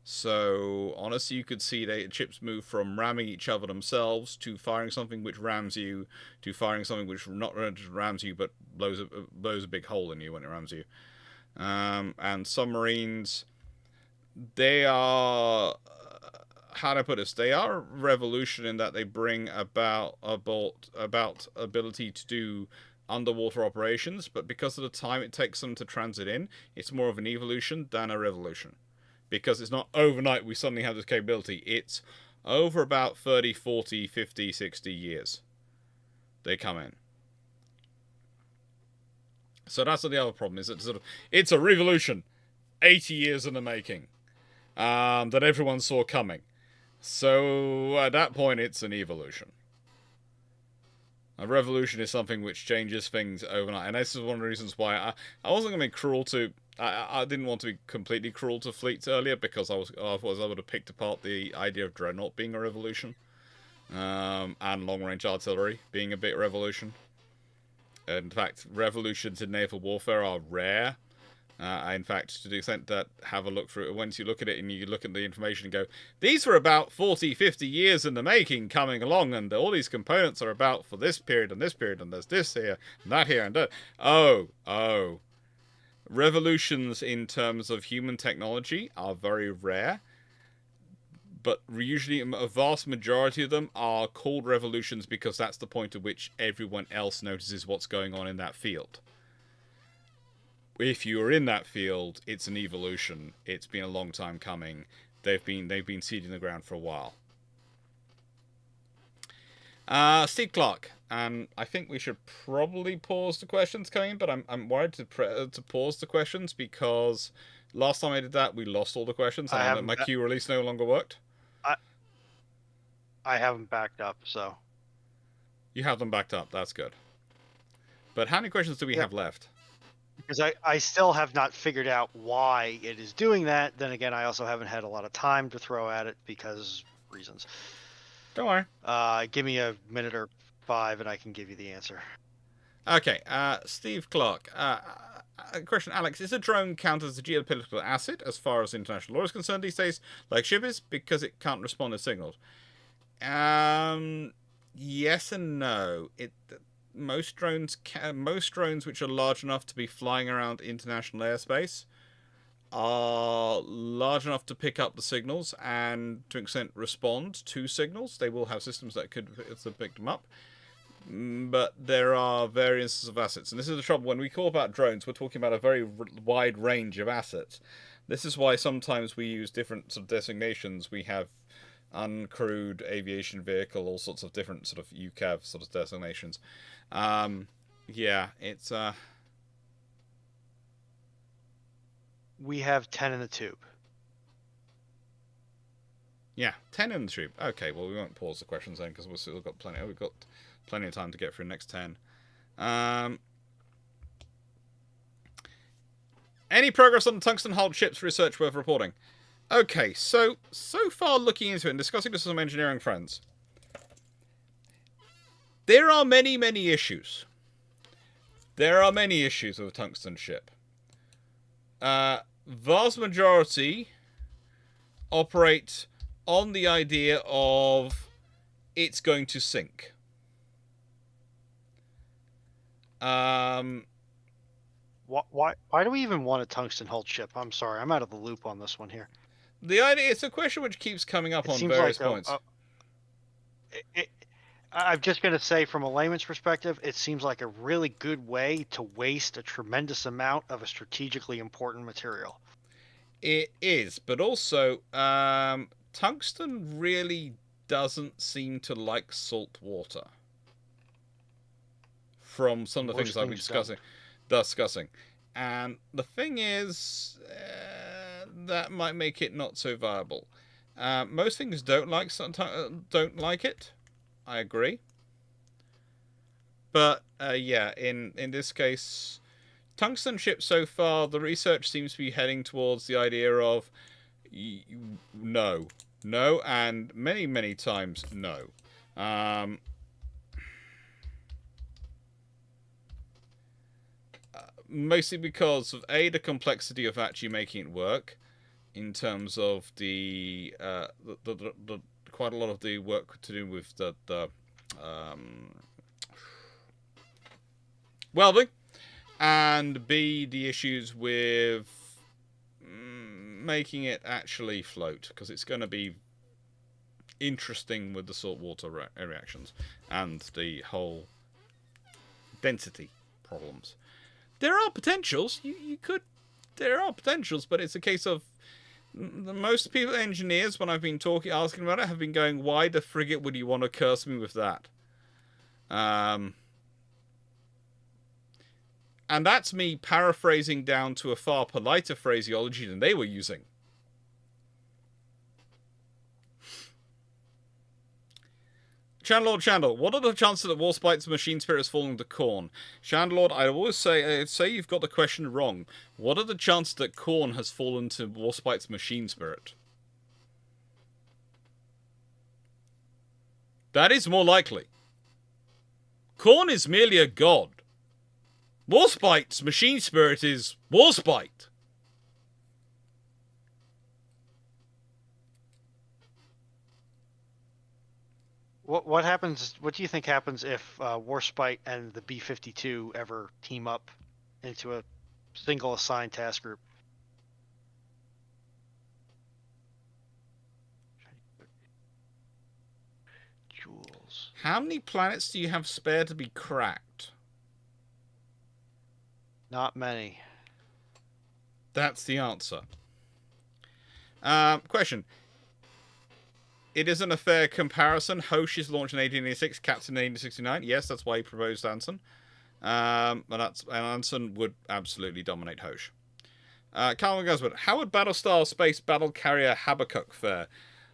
So, honestly, you could see the ships move from ramming each other themselves to firing something which rams you, to firing something which not just rams you, but blows a big hole in you when it rams you. And submarines, they are, how do I put this? They are a revolution in that they bring about ability to do underwater operations, but because of the time it takes them to transit in, it's more of an evolution than a revolution. Because it's not overnight we suddenly have this capability. It's over about 30, 40, 50, 60 years they come in. So that's the other problem, is it's a revolution 80 years in the making that everyone saw coming. So at that point it's an evolution. A revolution is something which changes things overnight. And this is one of the reasons why I wasn't going to be cruel to... I didn't want to be completely cruel to fleets earlier, because I would have picked apart the idea of Dreadnought being a revolution. And long-range artillery being a bit revolution. In fact, revolutions in naval warfare are rare. In fact, to the extent that have a look through it, once you look at it and you look at the information and go, these were about 40, 50 years in the making coming along, and all these components are about for this period, and there's this here, and that here, and that. Oh. Revolutions in terms of human technology are very rare, but usually a vast majority of them are called revolutions because that's the point at which everyone else notices what's going on in that field. If you're in that field, it's an evolution. It's been a long time coming. They've been seeding the ground for a while. Steve Clarke, and I think we should probably pause the questions coming, but I'm worried to pause the questions because last time I did that, we lost all the questions, and my queue release no longer worked. I have them backed up, so. You have them backed up. That's good. But how many questions do we have left? Because I still have not figured out why it is doing that. Then again, I also haven't had a lot of time to throw at it because reasons. Don't worry. Give me a minute or 5 and I can give you the answer. Okay, Steve Clarke. Question, Alex. Is a drone counted as a geopolitical asset as far as international law is concerned these days, like ship is, because it can't respond to signals? Yes and no. Most drones which are large enough to be flying around international airspace are large enough to pick up the signals and to an extent respond to signals. They will have systems that could pick them up. But there are variances of assets. And this is the trouble. When we call about drones, we're talking about a very wide range of assets. This is why sometimes we use different sort of designations. We have uncrewed aviation vehicle, all sorts of different sort of UCAV sort of designations. Yeah, it's We have 10 in the tube. Yeah, 10 in the tube. Okay, well, we won't pause the questions then because we've still got plenty. We've got plenty of time to get through the next 10. Any progress on the tungsten hulled ships research worth reporting? Okay, so far looking into it and discussing this with some engineering friends, there are many, many issues. There are many issues with a tungsten ship. Vast majority operate on the idea of it's going to sink. Why do we even want a tungsten hulled ship? I'm sorry, I'm out of the loop on this one here. The idea, it's a question which keeps coming up on various points. I'm just going to say, from a layman's perspective, it seems like a really good way to waste a tremendous amount of a strategically important material. It is, but also, tungsten really doesn't seem to like salt water. From some of the things I've been discussing. And the thing is, that might make it not so viable. Most things don't like it. I agree. But yeah, in this case, tungsten ships so far, the research seems to be heading towards the idea of no, and many, many times no. Mostly because of the complexity of actually making it work, in terms of the quite a lot of the work to do with the welding, and B, the issues with making it actually float, because it's going to be interesting with the saltwater reactions and the whole density problems. There are potentials. There are potentials, but it's a case of most people, engineers, when I've been asking about it, have been going, "Why the frigate would you want to curse me with that?" And that's me paraphrasing down to a far politer phraseology than they were using. Chandlord, what are the chances that Warspite's machine spirit has fallen to Khorne? Chandlord, I always say you've got the question wrong. What are the chances that Khorne has fallen to Warspite's machine spirit? That is more likely. Khorne is merely a god. Warspite's machine spirit is Warspite. What happens? What do you think happens if Warspite and the B-52 ever team up into a single assigned task group? Jewels. How many planets do you have spare to be cracked? Not many. That's the answer. Question. It isn't a fair comparison. Hosh is launched in 1886, Captain in 1869. Yes, that's why he proposed Anson. And Anson would absolutely dominate Hosh. Calvin Gusbert, how would Battlestar Space Battle Carrier Habakkuk fare?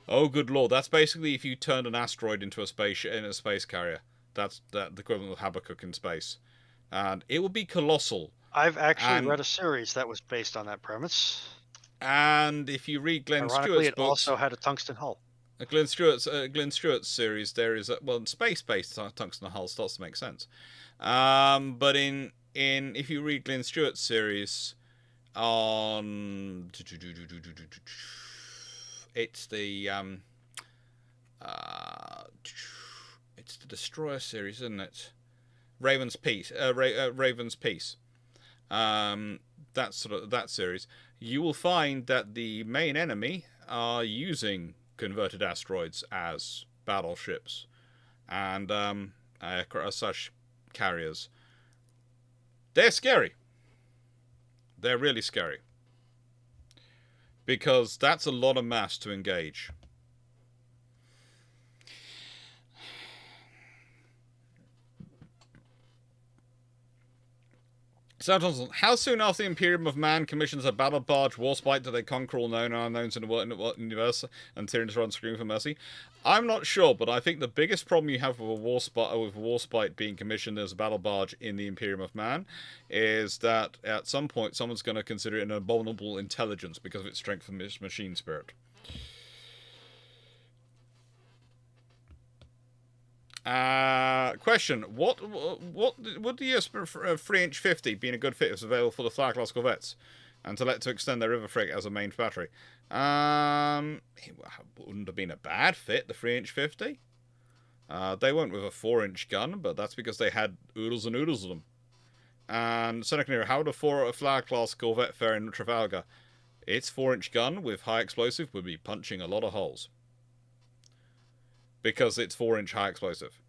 Oh, good lord! That's basically if you turned an asteroid into a space carrier. That's the equivalent of Habakkuk in space, and it would be colossal. I've actually read a series that was based on that premise. And if you read Glenn Ironically, Stewart's it books, also had a tungsten hull. Glenn Stewart's series, there is space-based tungsten hull starts to make sense. But in if you read Glenn Stewart's series on it's the Destroyer series, isn't it? Raven's Peace. Raven's Peace. That series. You will find that the main enemy are using converted asteroids as battleships and as such carriers. They're scary. They're really scary. Because that's a lot of mass to engage. Sam Thompson, how soon after the Imperium of Man commissions a battle barge Warspite do they conquer all known and unknowns in the universe and Tyranids run screaming for mercy? I'm not sure, but I think the biggest problem you have with Warspite being commissioned as a battle barge in the Imperium of Man is that at some point someone's going to consider it an abominable intelligence because of its strength and machine spirit. Question: What would the US 3-inch 50 being a good fit if it's available for the Flag class corvettes, and to extend their river frigate as a main battery? It wouldn't have been a bad fit. The 3-inch 50. They went with a 4-inch gun, but that's because they had oodles and oodles of them. And Seneca, how would a Flag class corvette fare in Trafalgar? Its 4-inch gun with high explosive would be punching a lot of holes. Because it's 4-inch high explosive.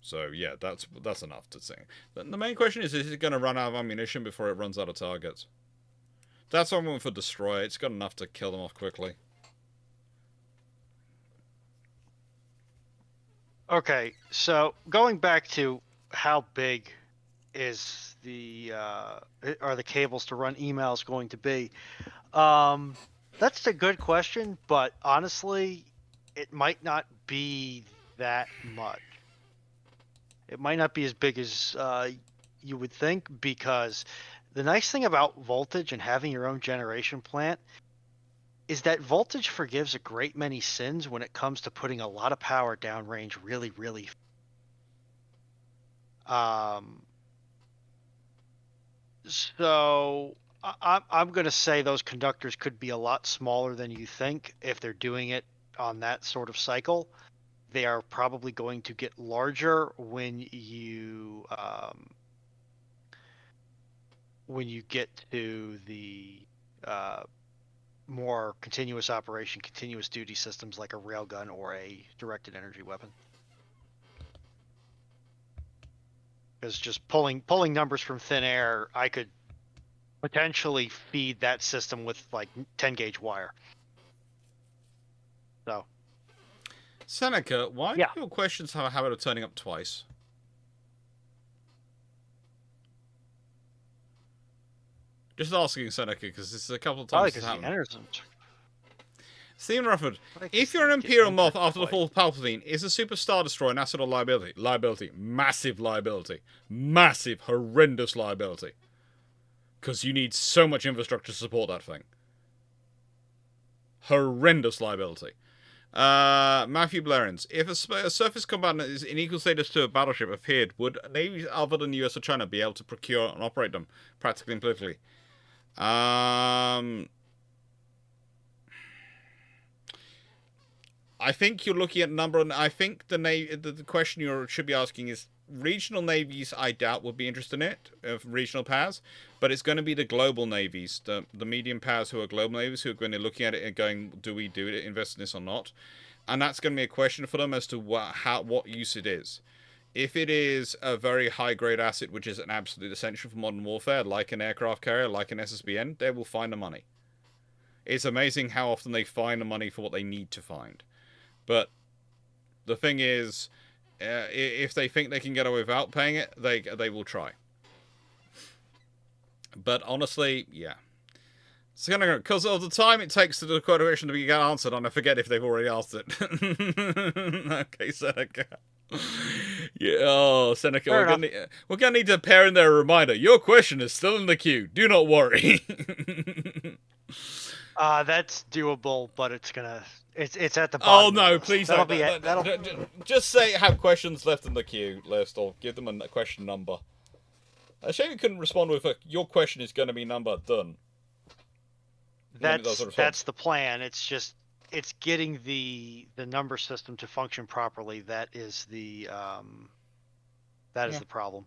So yeah, that's enough to say. The main question is it going to run out of ammunition before it runs out of targets? That's why I went for Destroyer. It's got enough to kill them off quickly. Okay, so going back to how big is are the cables to run emails going to be? That's a good question, but honestly, it might not be that much. It might not be as big as you would think, because the nice thing about voltage and having your own generation plant is that voltage forgives a great many sins when it comes to putting a lot of power downrange really, really. So I'm going to say those conductors could be a lot smaller than you think if they're doing it on that sort of cycle. They are probably going to get larger when you get to the more continuous operation, continuous duty systems like a railgun or a directed energy weapon. Because just pulling numbers from thin air, I could potentially feed that system with like 10 gauge wire. So, Seneca, why do your questions have a habit of turning up twice? Just asking, Seneca, because this is a couple of times it's happened. Stephen Rufford, if you're an Imperial Moth after the fall of Palpatine, is a Super Star Destroyer an asset or liability? Liability. Massive liability. Massive, horrendous liability. Because you need so much infrastructure to support that thing. Horrendous liability. Matthew Blarins. If a surface combatant is in equal status to a battleship appeared, would navies other than US or China be able to procure and operate them, practically and politically? I think you're looking at number, and I think the question you should be asking is regional navies. I doubt would be interested in it, of regional powers, but it's going to be the global navies, the medium powers who are global navies, who are going to be looking at it and going, do we invest in this or not? And that's going to be a question for them as to what use it is. If it is a very high grade asset, which is an absolute essential for modern warfare, like an aircraft carrier, like an SSBN, they will find the money. It's amazing how often they find the money for what they need to find. But the thing is, if they think they can get away without paying it, they will try. But honestly, yeah. It's gonna, because of the time it takes for the question to be answered, and I forget if they've already asked it. Okay, Seneca. Yeah, oh, Seneca, we're gonna need to pair in there a reminder. Your question is still in the queue. Do not worry. That's doable, but it's at the Oh bottom. no, please That'll don't. Just say have questions left in the queue list, or give them a question number. A shame you couldn't respond with your question is going to be number done. That's the plan. It's getting the number system to function properly. That is the the problem.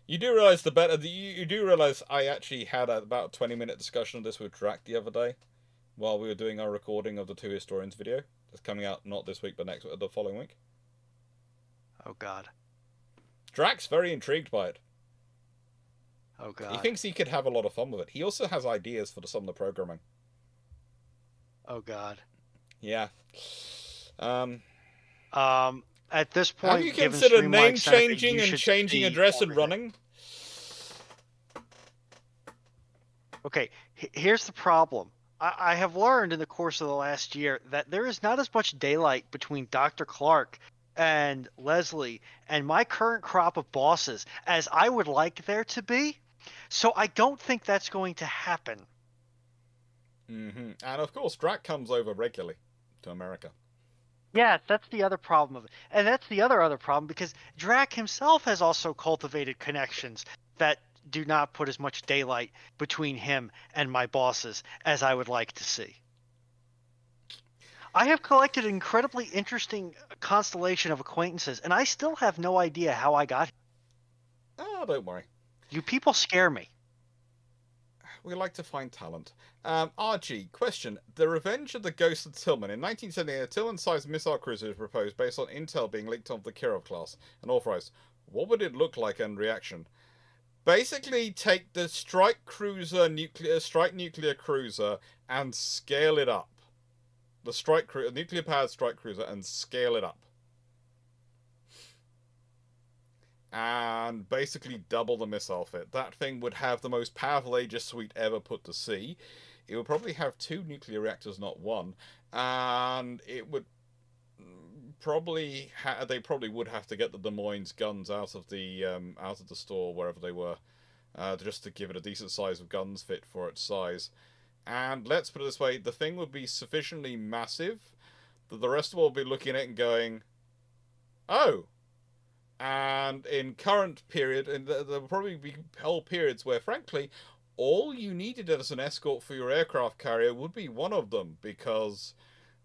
You do realize you do realize I actually had about a 20-minute discussion of this with Drac the other day, while we were doing our recording of the Two Historians video. That's coming out not this week, but the following week. Oh God. Drac's very intrigued by it. Oh God. He thinks he could have a lot of fun with it. He also has ideas for some of the programming. Oh God. Yeah. At this point, have you considered name changing and changing address and running? Okay, here's the problem. I have learned in the course of the last year that there is not as much daylight between Dr. Clarke and Leslie and my current crop of bosses as I would like there to be. So I don't think that's going to happen. Mm-hmm. And of course, Drac comes over regularly to America. Yeah, that's the other problem of it. And that's the other problem, because Drac himself has also cultivated connections that do not put as much daylight between him and my bosses as I would like to see. I have collected an incredibly interesting constellation of acquaintances, and I still have no idea how I got here. Oh, don't worry. You people scare me. We like to find talent. RG, question. The Revenge of the Ghost of Tillman. In 1978, a Tillman-sized missile cruiser was proposed based on intel being leaked of the Kirov class and authorized. What would it look like in reaction? Basically, take the strike nuclear cruiser and scale it up. The nuclear-powered strike cruiser and scale it up. And basically double the missile fit. That thing would have the most powerful Aegis suite ever put to sea. It would probably have 2 nuclear reactors, not 1. And it would probably they probably would have to get the Des Moines guns out of the store wherever they were, just to give it a decent size of guns fit for its size. And let's put it this way: the thing would be sufficiently massive that the rest of the world would be looking at it and going, "Oh." And in current period, and there will probably be whole periods where, frankly, all you needed as an escort for your aircraft carrier would be one of them, because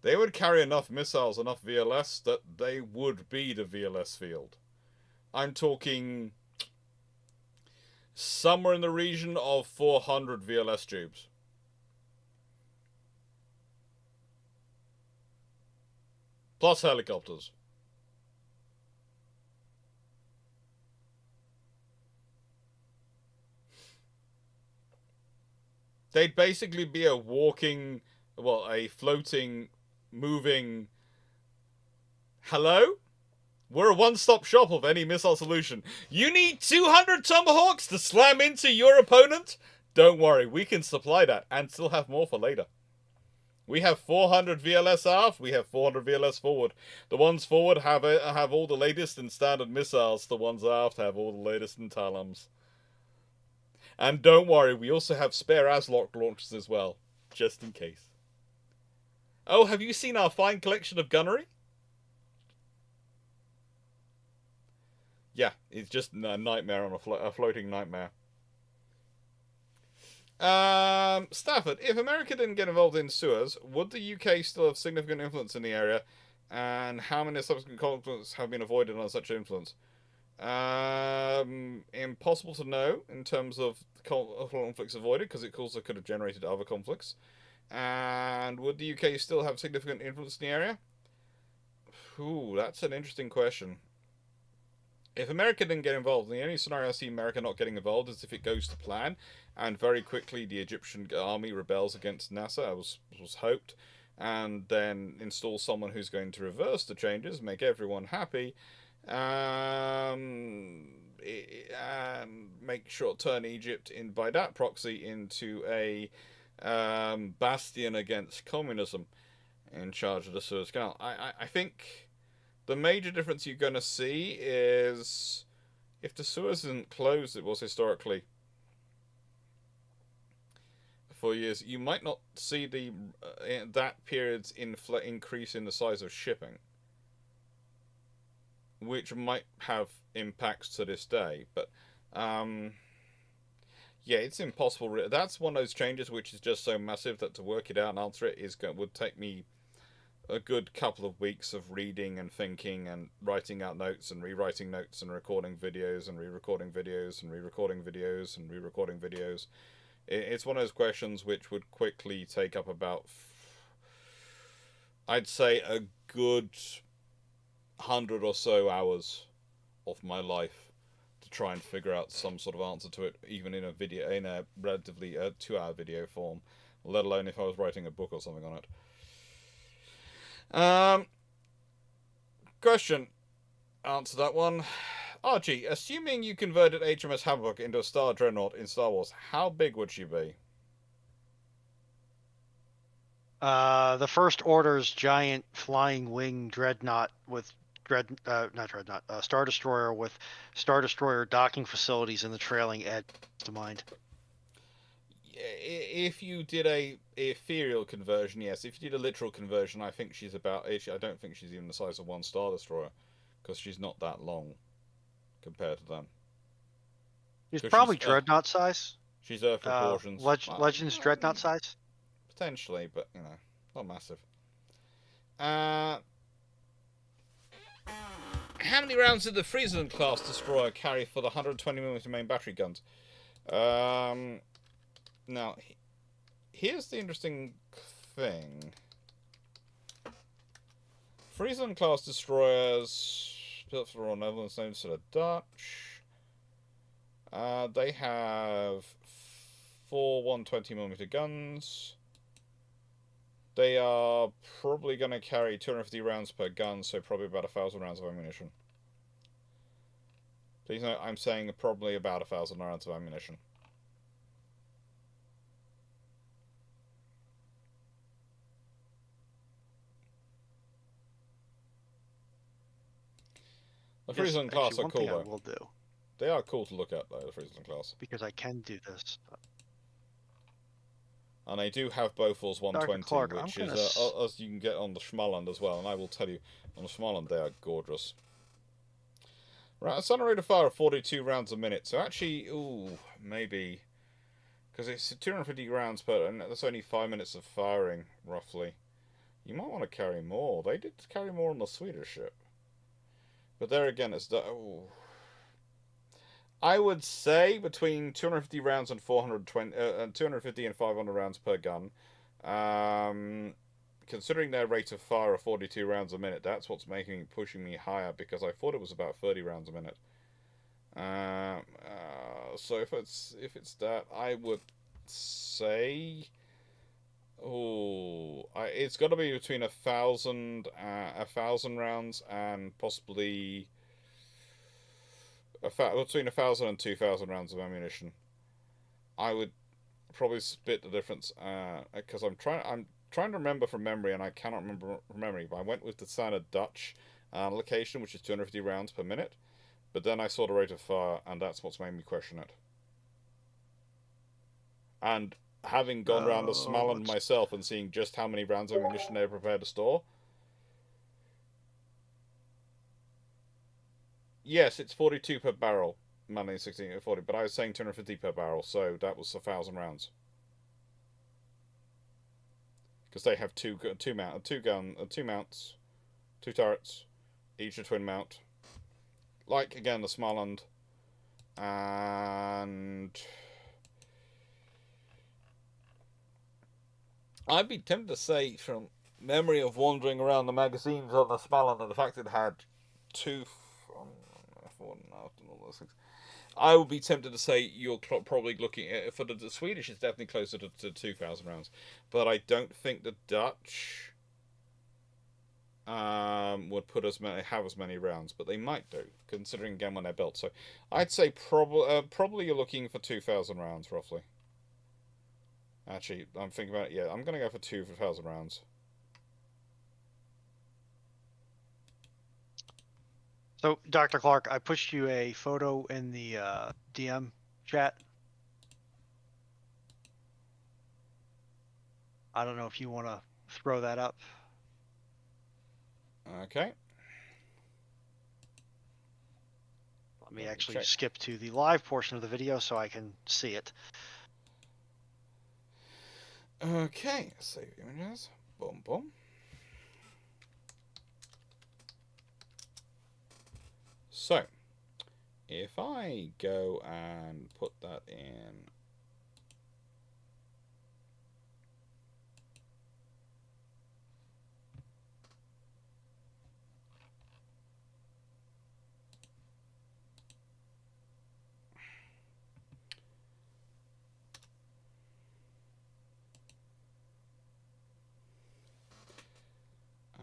they would carry enough missiles, enough VLS, that they would be the VLS field. I'm talking somewhere in the region of 400 VLS tubes. Plus helicopters. They'd basically be a floating, moving... Hello? We're a one-stop shop of any missile solution. You need 200 Tomahawks to slam into your opponent? Don't worry, we can supply that, and still have more for later. We have 400 VLS aft, we have 400 VLS forward. The ones forward have all the latest in standard missiles, the ones aft have all the latest in Talums. And don't worry, we also have spare ASLOC launchers as well, just in case. Oh, have you seen our fine collection of gunnery? Yeah, it's just a nightmare on a floating nightmare. Stafford, if America didn't get involved in Suez, would the UK still have significant influence in the area? And how many subsequent conflicts have been avoided on such influence? Impossible to know in terms of conflicts avoided, because it also could have generated other conflicts. And would the UK still have significant influence in the area? Ooh, that's an interesting question. If America didn't get involved, the only scenario I see America not getting involved is if it goes to plan, and very quickly the Egyptian army rebels against Nasser, as was hoped, and then install someone who's going to reverse the changes, make everyone happy, and make sure turn Egypt in by that proxy into a bastion against communism in charge of the Suez Canal. I think the major difference you're going to see is if the Suez isn't closed, it was historically for years, you might not see the that period's increase in the size of shipping, which might have impacts to this day. But yeah, it's impossible. That's one of those changes which is just so massive that to work it out and answer it would take me a good couple of weeks of reading and thinking and writing out notes and rewriting notes and recording videos and re-recording videos and re-recording videos and re-recording videos. It's one of those questions which would quickly take up about, I'd say, a good 100 or so hours of my life to try and figure out some sort of answer to it, even in a relatively 2-hour video form, let alone if I was writing a book or something on it. Question. Answer that one. Archie, assuming you converted HMS Hamburg into a Star Dreadnought in Star Wars, how big would she be? The First Order's giant flying wing dreadnought with Star Destroyer with Star Destroyer docking facilities in the trailing edge to mind. If you did a ethereal conversion, yes. If you did a literal conversion, I think she's about. I don't think she's even the size of one Star Destroyer, because she's not that long compared to them. She's probably dreadnought size. She's Earth proportions. Legends dreadnought size. Potentially, but not massive. How many rounds did the Friesland class destroyer carry for the 120mm main battery guns? Now, here's the interesting thing. Friesland class destroyers built for the Royal Naval and known to the Dutch. They have 4 120mm guns. They are probably going to carry 250 rounds per gun, so probably about 1,000 rounds of ammunition. Please note, I'm saying probably about 1,000 rounds of ammunition. The Friesland class are cool, though. I will do. They are cool to look at, though, the Friesland class. Because I can do this. And they do have Bofors 120, Clarke, which is as you can get on the Schmalland as well. And I will tell you, on the Schmalland they are gorgeous. Right, a center rate of fire of 42 rounds a minute. So actually, maybe, because it's 250 rounds per, and that's only 5 minutes of firing roughly. You might want to carry more. They did carry more on the Swedish ship, but there again, it's I would say between 250 rounds and 250 and 500 rounds per gun. Considering their rate of fire of 42 rounds a minute, that's what's pushing me higher, because I thought it was about 30 rounds a minute. So if it's that, I would say, it's got to be between 1,000 rounds and possibly between 1,000 and 2,000 rounds of ammunition. I would probably split the difference, because I'm trying to remember from memory, and I cannot remember from memory, but I went with the standard Dutch allocation, which is 250 rounds per minute, but then I saw the rate of fire, and that's what's made me question it. And having gone round the Smaland let's- myself and seeing just how many rounds of ammunition they're prepared to store. Yes, it's 42 per barrel, Manning 1640, but I was saying 250 per barrel, so that was 1,000 rounds. Because they have two mounts, 2 turrets, each a twin mount. Like again the Smaland, and I'd be tempted to say, from memory of wandering around the magazines on the Smaland and the fact it had 2 and all those things, I would be tempted to say you're probably looking at, for the Swedish, it's definitely closer to 2,000 rounds, but I don't think the Dutch would have as many rounds, but they might do, considering again when they're built. So I'd say probably you're looking for 2,000 rounds roughly. Actually, I'm thinking about it. Yeah, I'm gonna go for 2,000 rounds. So, Dr. Clarke, I pushed you a photo in the DM chat. I don't know if you want to throw that up. Okay. Let me Let me actually check. skip to the live portion of the video so I can see it. Okay. Save images. Boom, boom. So, if I go and put that in.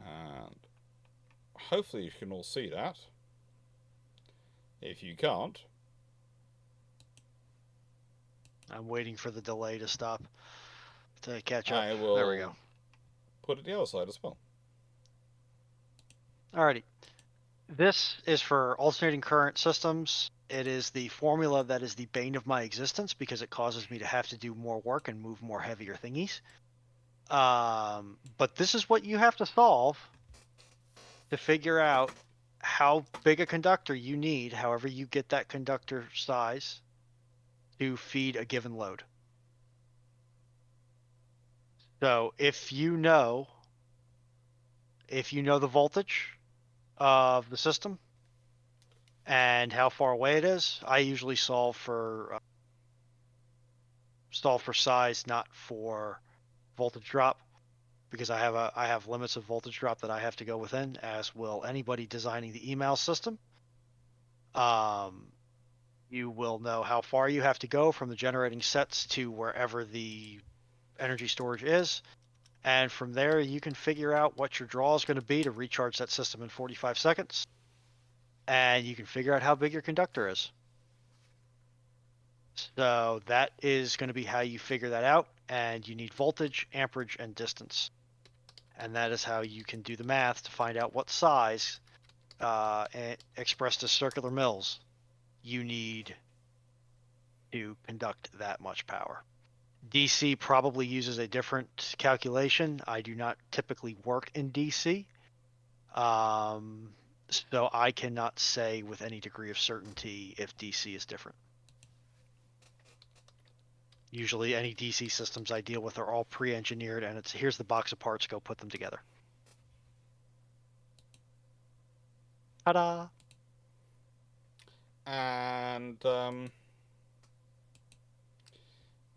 And hopefully you can all see that. If you can't, I'm waiting for the delay to stop to catch up. I will There we go. put it the other side as well. Alrighty. This is for alternating current systems. It is the formula that is the bane of my existence because it causes me to have to do more work and move more heavier thingies. But this is what you have to solve to figure out how big a conductor you need, however you get that conductor size, to feed a given load. So if you know the voltage of the system and how far away it is, I usually solve for size, not for voltage drop, because I have limits of voltage drop that I have to go within, as will anybody designing the email system. You will know how far you have to go from the generating sets to wherever the energy storage is, and from there you can figure out what your draw is going to be to recharge that system in 45 seconds, and you can figure out how big your conductor is. So that is going to be how you figure that out, and you need voltage, amperage, and distance. And that is how you can do the math to find out what size, expressed as circular mils, you need to conduct that much power. DC probably uses a different calculation. I do not typically work in DC, so I cannot say with any degree of certainty if DC is different. Usually any DC systems I deal with are all pre-engineered, and it's here's the box of parts, go put them together. Ta-da! And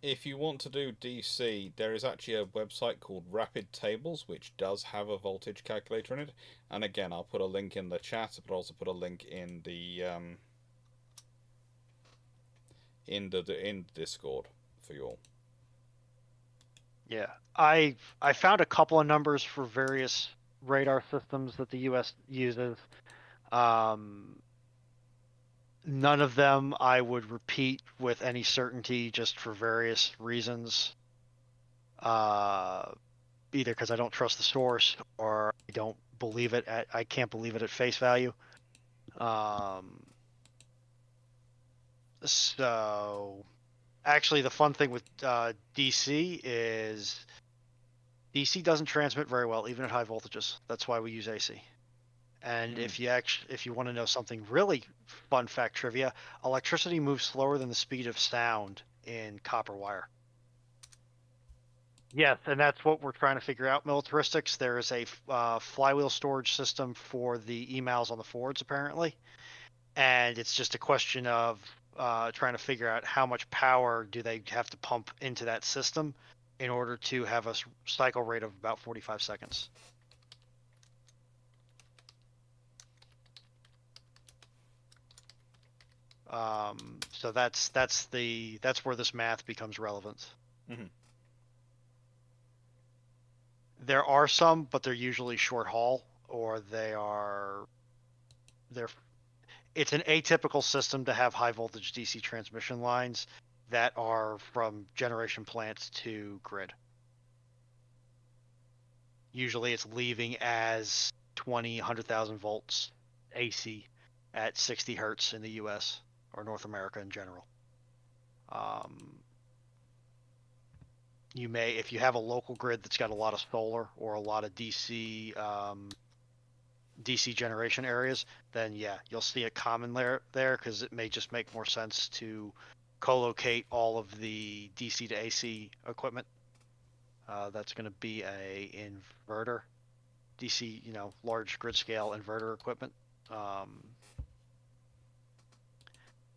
if you want to do DC, there is actually a website called Rapid Tables, which does have a voltage calculator in it. And again, I'll put a link in the chat, but also put a link in the in Discord for you all. Yeah, I found a couple of numbers for various radar systems that the U.S. uses. None of them I would repeat with any certainty, just for various reasons. Either because I don't trust the source, or I don't believe it I can't believe it at face value. So Actually, the fun thing with DC is DC doesn't transmit very well, even at high voltages. That's why we use AC. And if you want to know something really fun fact trivia, electricity moves slower than the speed of sound in copper wire. Yes, and that's what we're trying to figure out. Militaristics, there is a flywheel storage system for the emails on the forwards, apparently. And it's just a question of trying to figure out how much power do they have to pump into that system in order to have a cycle rate of about 45 seconds. So that's where this math becomes relevant. Mm-hmm. There are some, but they're usually short haul, or it's an atypical system to have high voltage DC transmission lines that are from generation plants to grid. Usually it's leaving as 100,000 volts AC at 60 hertz in the US or North America in general. You may, if you have a local grid that's got a lot of solar or a lot of DC generation areas, then yeah, you'll see it common there because it may just make more sense to co-locate all of the DC to AC equipment. That's going to be a inverter, DC, large grid scale inverter equipment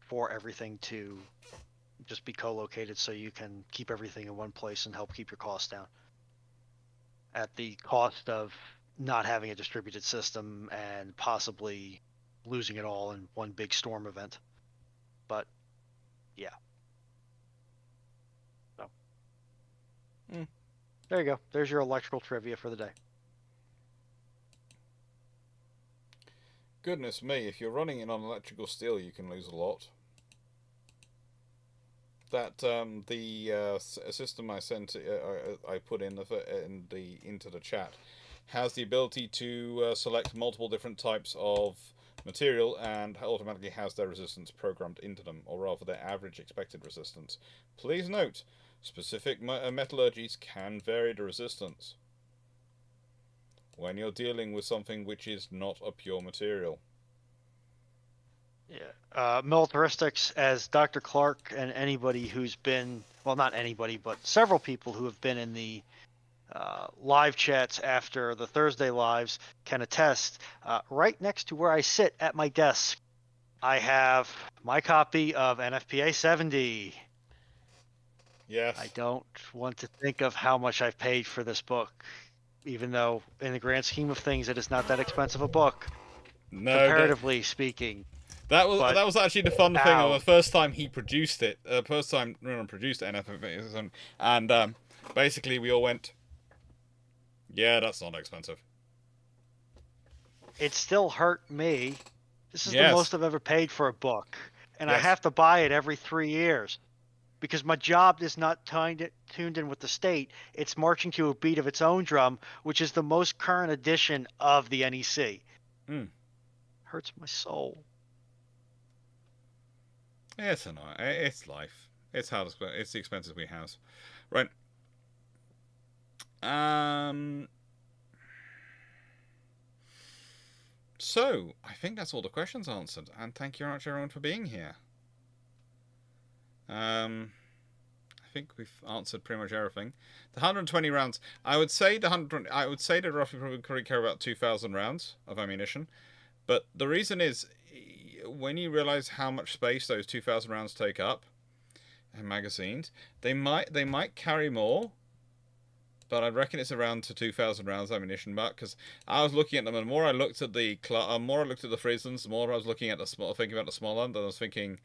for everything to just be co-located so you can keep everything in one place and help keep your costs down at the cost of not having a distributed system and possibly losing it all in one big storm event. But yeah. So there you go. There's your electrical trivia for the day. Goodness me, if you're running it on electrical steel, you can lose a lot. That the system I sent, I put into the chat, has the ability to select multiple different types of material and automatically has their resistance programmed into them, or rather their average expected resistance. Please note, specific metallurgies can vary the resistance when you're dealing with something which is not a pure material. Yeah. Militaristics, as Dr. Clarke and anybody who's been, well, not anybody, but several people who have been in the live chats after the Thursday lives can attest, right next to where I sit at my desk, I have my copy of NFPA 70. Yes. I don't want to think of how much I've paid for this book, even though in the grand scheme of things, it is not that expensive a book, comparatively speaking. That was actually the fun thing of the first time he produced it. First time Ronan produced NFPA, and basically we all went, yeah, that's not expensive. It still hurt me. This is the most I've ever paid for a book, and I have to buy it every 3 years because my job is not tuned in with the state. It's marching to a beat of its own drum, which is the most current edition of the NEC. Hurts my soul. It's annoying. It's life. It's how it's the expenses we have. Right. So I think that's all the questions answered, and thank you very much everyone for being here. I think we've answered pretty much everything. The 120 rounds. I would say they roughly probably carry about 2,000 rounds of ammunition, but the reason is, when you realize how much space those 2,000 rounds take up in magazines, they might carry more, but I reckon it's around to 2,000 rounds ammunition mark, because I was looking at them, and the more I looked at the Frieslands, the more I was looking at thinking about the smaller one, and I was thinking,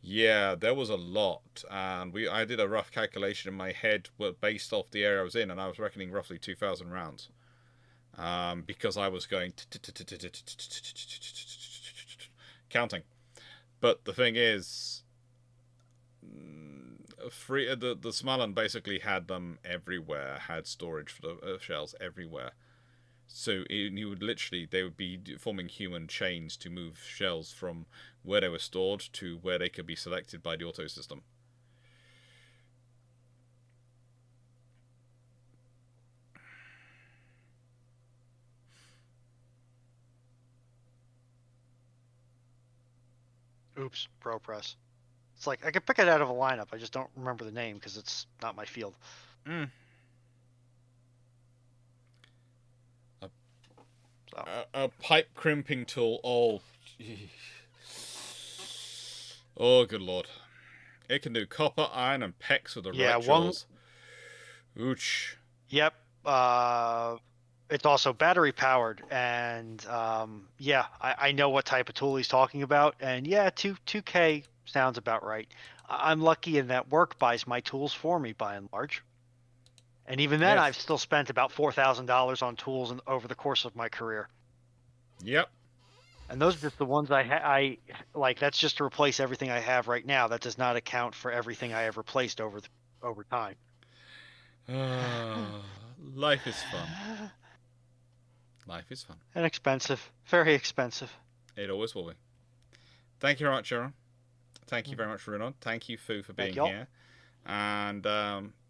yeah, there was a lot, and I did a rough calculation in my head based off the area I was in, and I was reckoning roughly 2,000 rounds, because I was going counting. But the thing is, the Smaland basically had them everywhere, had storage for the shells everywhere. So they would be forming human chains to move shells from where they were stored to where they could be selected by the auto system. Oops, ProPress. It's like I could pick it out of a lineup. I just don't remember the name because it's not my field. Mm. So. A pipe crimping tool. Oh, gee. Oh, good lord! It can do copper, iron, and PEX with the right tools. Ooch. Yep. It's also battery powered, and yeah, I know what type of tool he's talking about, and yeah, 2K sounds about right. I'm lucky in that work buys my tools for me by and large, and even then, Yes. I've still spent about $4,000 on tools over the course of my career. Yep. And those are just the ones I like. That's just to replace everything I have right now. That does not account for everything I have replaced over time. Life is fun. Life is fun. And expensive, very expensive. It always will be. Thank you very much, Aaron. Thank you very much, Runon. Thank you, Fu, for being here. And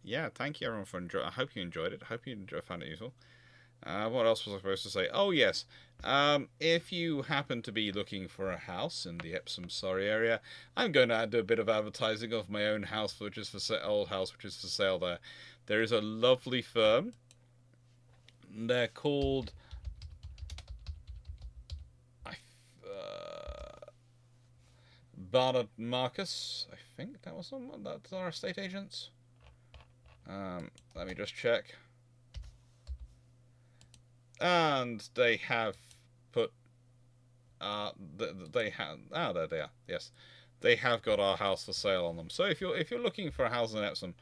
yeah, thank you everyone for enjoying. I hope you enjoyed it. I hope you found it useful. What else was I supposed to say? Oh yes, if you happen to be looking for a house in the Epsom, Surrey area, I'm going to do a bit of advertising of my own house, which is for old house, which is for sale there. There is a lovely firm. They're called Barnard Marcus. I think that was someone. That's our estate agents. Let me just check. And they have put they have there they are. Yes, they have got our house for sale on them. So if you're looking for a house in Epsom,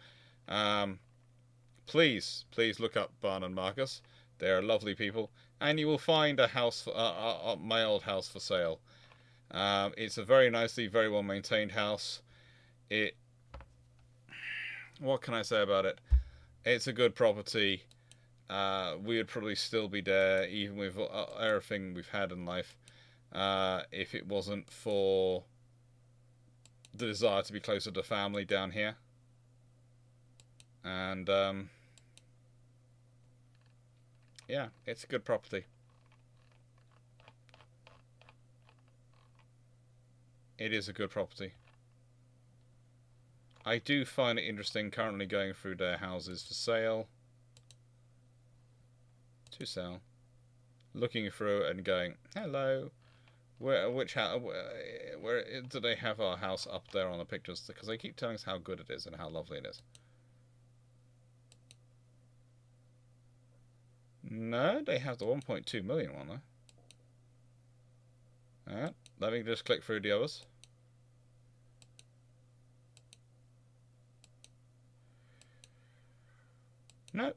please look up Barnard Marcus. They're lovely people, and you will find a house, my old house, for sale. It's a very nicely, very well maintained house. What can I say about it? It's a good property. We would probably still be there, even with everything we've had in life, if it wasn't for the desire to be closer to family down here. And yeah, it's a good property. It is a good property. I do find it interesting currently going through their houses for sale. To sell. Looking through and going, hello. Where do they have our house up there on the pictures? Because they keep telling us how good it is and how lovely it is. No, they have the 1.2 million one though. Alright, let me just click through the others. No.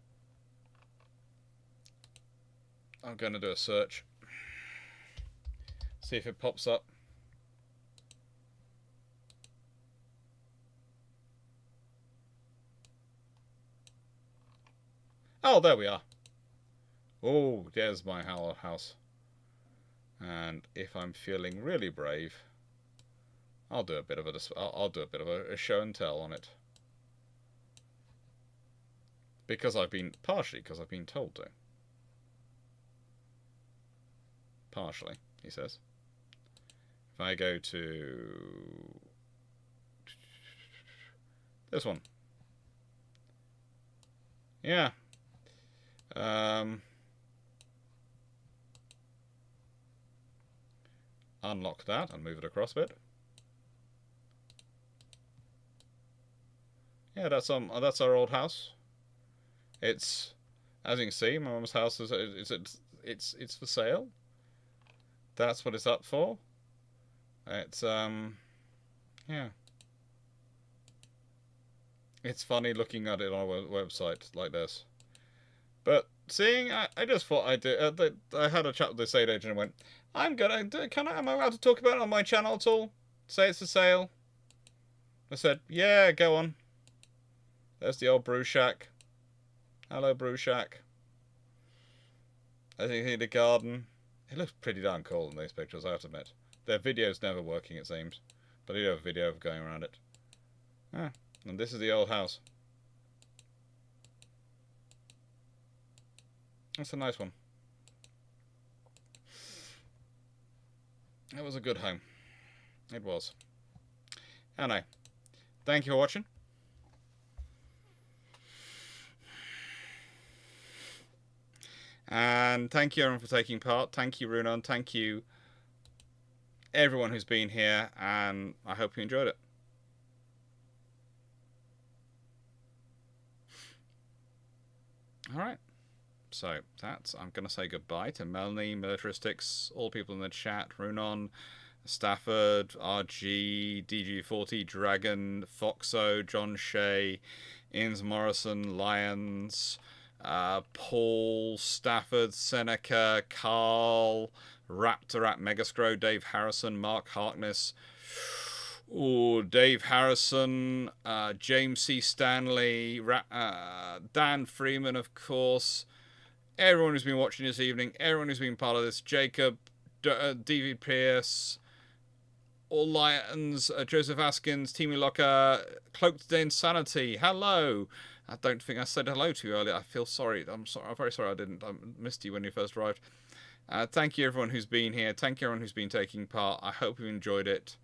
I'm going to do a search. See if it pops up. Oh, there we are. Oh, there's my house. And if I'm feeling really brave, I'll do a bit of a show and tell on it. Partially because I've been told to. Partially, he says. If I go to this one. Yeah. Unlock that and move it across a bit. Yeah, that's our old house. It's, as you can see, my mum's house it's for sale. That's what it's up for. It's yeah. It's funny looking at it on a website like this. But seeing, I just thought I'd do. I had a chat with the estate agent and went, am I allowed to talk about it on my channel at all? Say it's for sale. I said, yeah, go on. There's the old brew shack. Hello, brew shack. I think the garden. It looks pretty darn cool in these pictures, I have to admit. Their video's never working, it seems. But I do have a video of going around it. Ah, and this is the old house. That's a nice one. It was a good home. It was. Anyway, thank you for watching. And thank you everyone for taking part. Thank you, Runon. Thank you everyone who's been here, and I hope you enjoyed it. Alright. So that's, I'm going to say goodbye to Melanie, Militaristics, all people in the chat, Runon, Stafford, RG, DG40, Dragon, Foxo, John Shea, Inns Morrison, Lyons, Paul, Stafford, Seneca, Carl, Raptor at Megascrow, Dave Harrison, Mark Harkness, Dave Harrison, James C. Stanley, Dan Freeman, of course, everyone who's been watching this evening, everyone who's been part of this, Jacob, David Pierce, All Lions, Joseph Askins, Timmy Locker, Cloaked Insanity, hello. I don't think I said hello to you earlier. I feel sorry. I'm very sorry I didn't. I missed you when you first arrived. Thank you everyone who's been here. Thank you everyone who's been taking part. I hope you enjoyed it.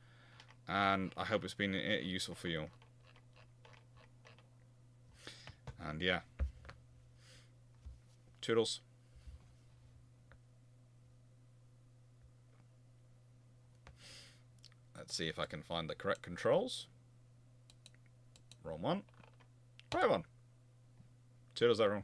And I hope it's been useful for you. And yeah. Toodles. Let's see if I can find the correct controls. Wrong one. Right one. Toodles, everyone.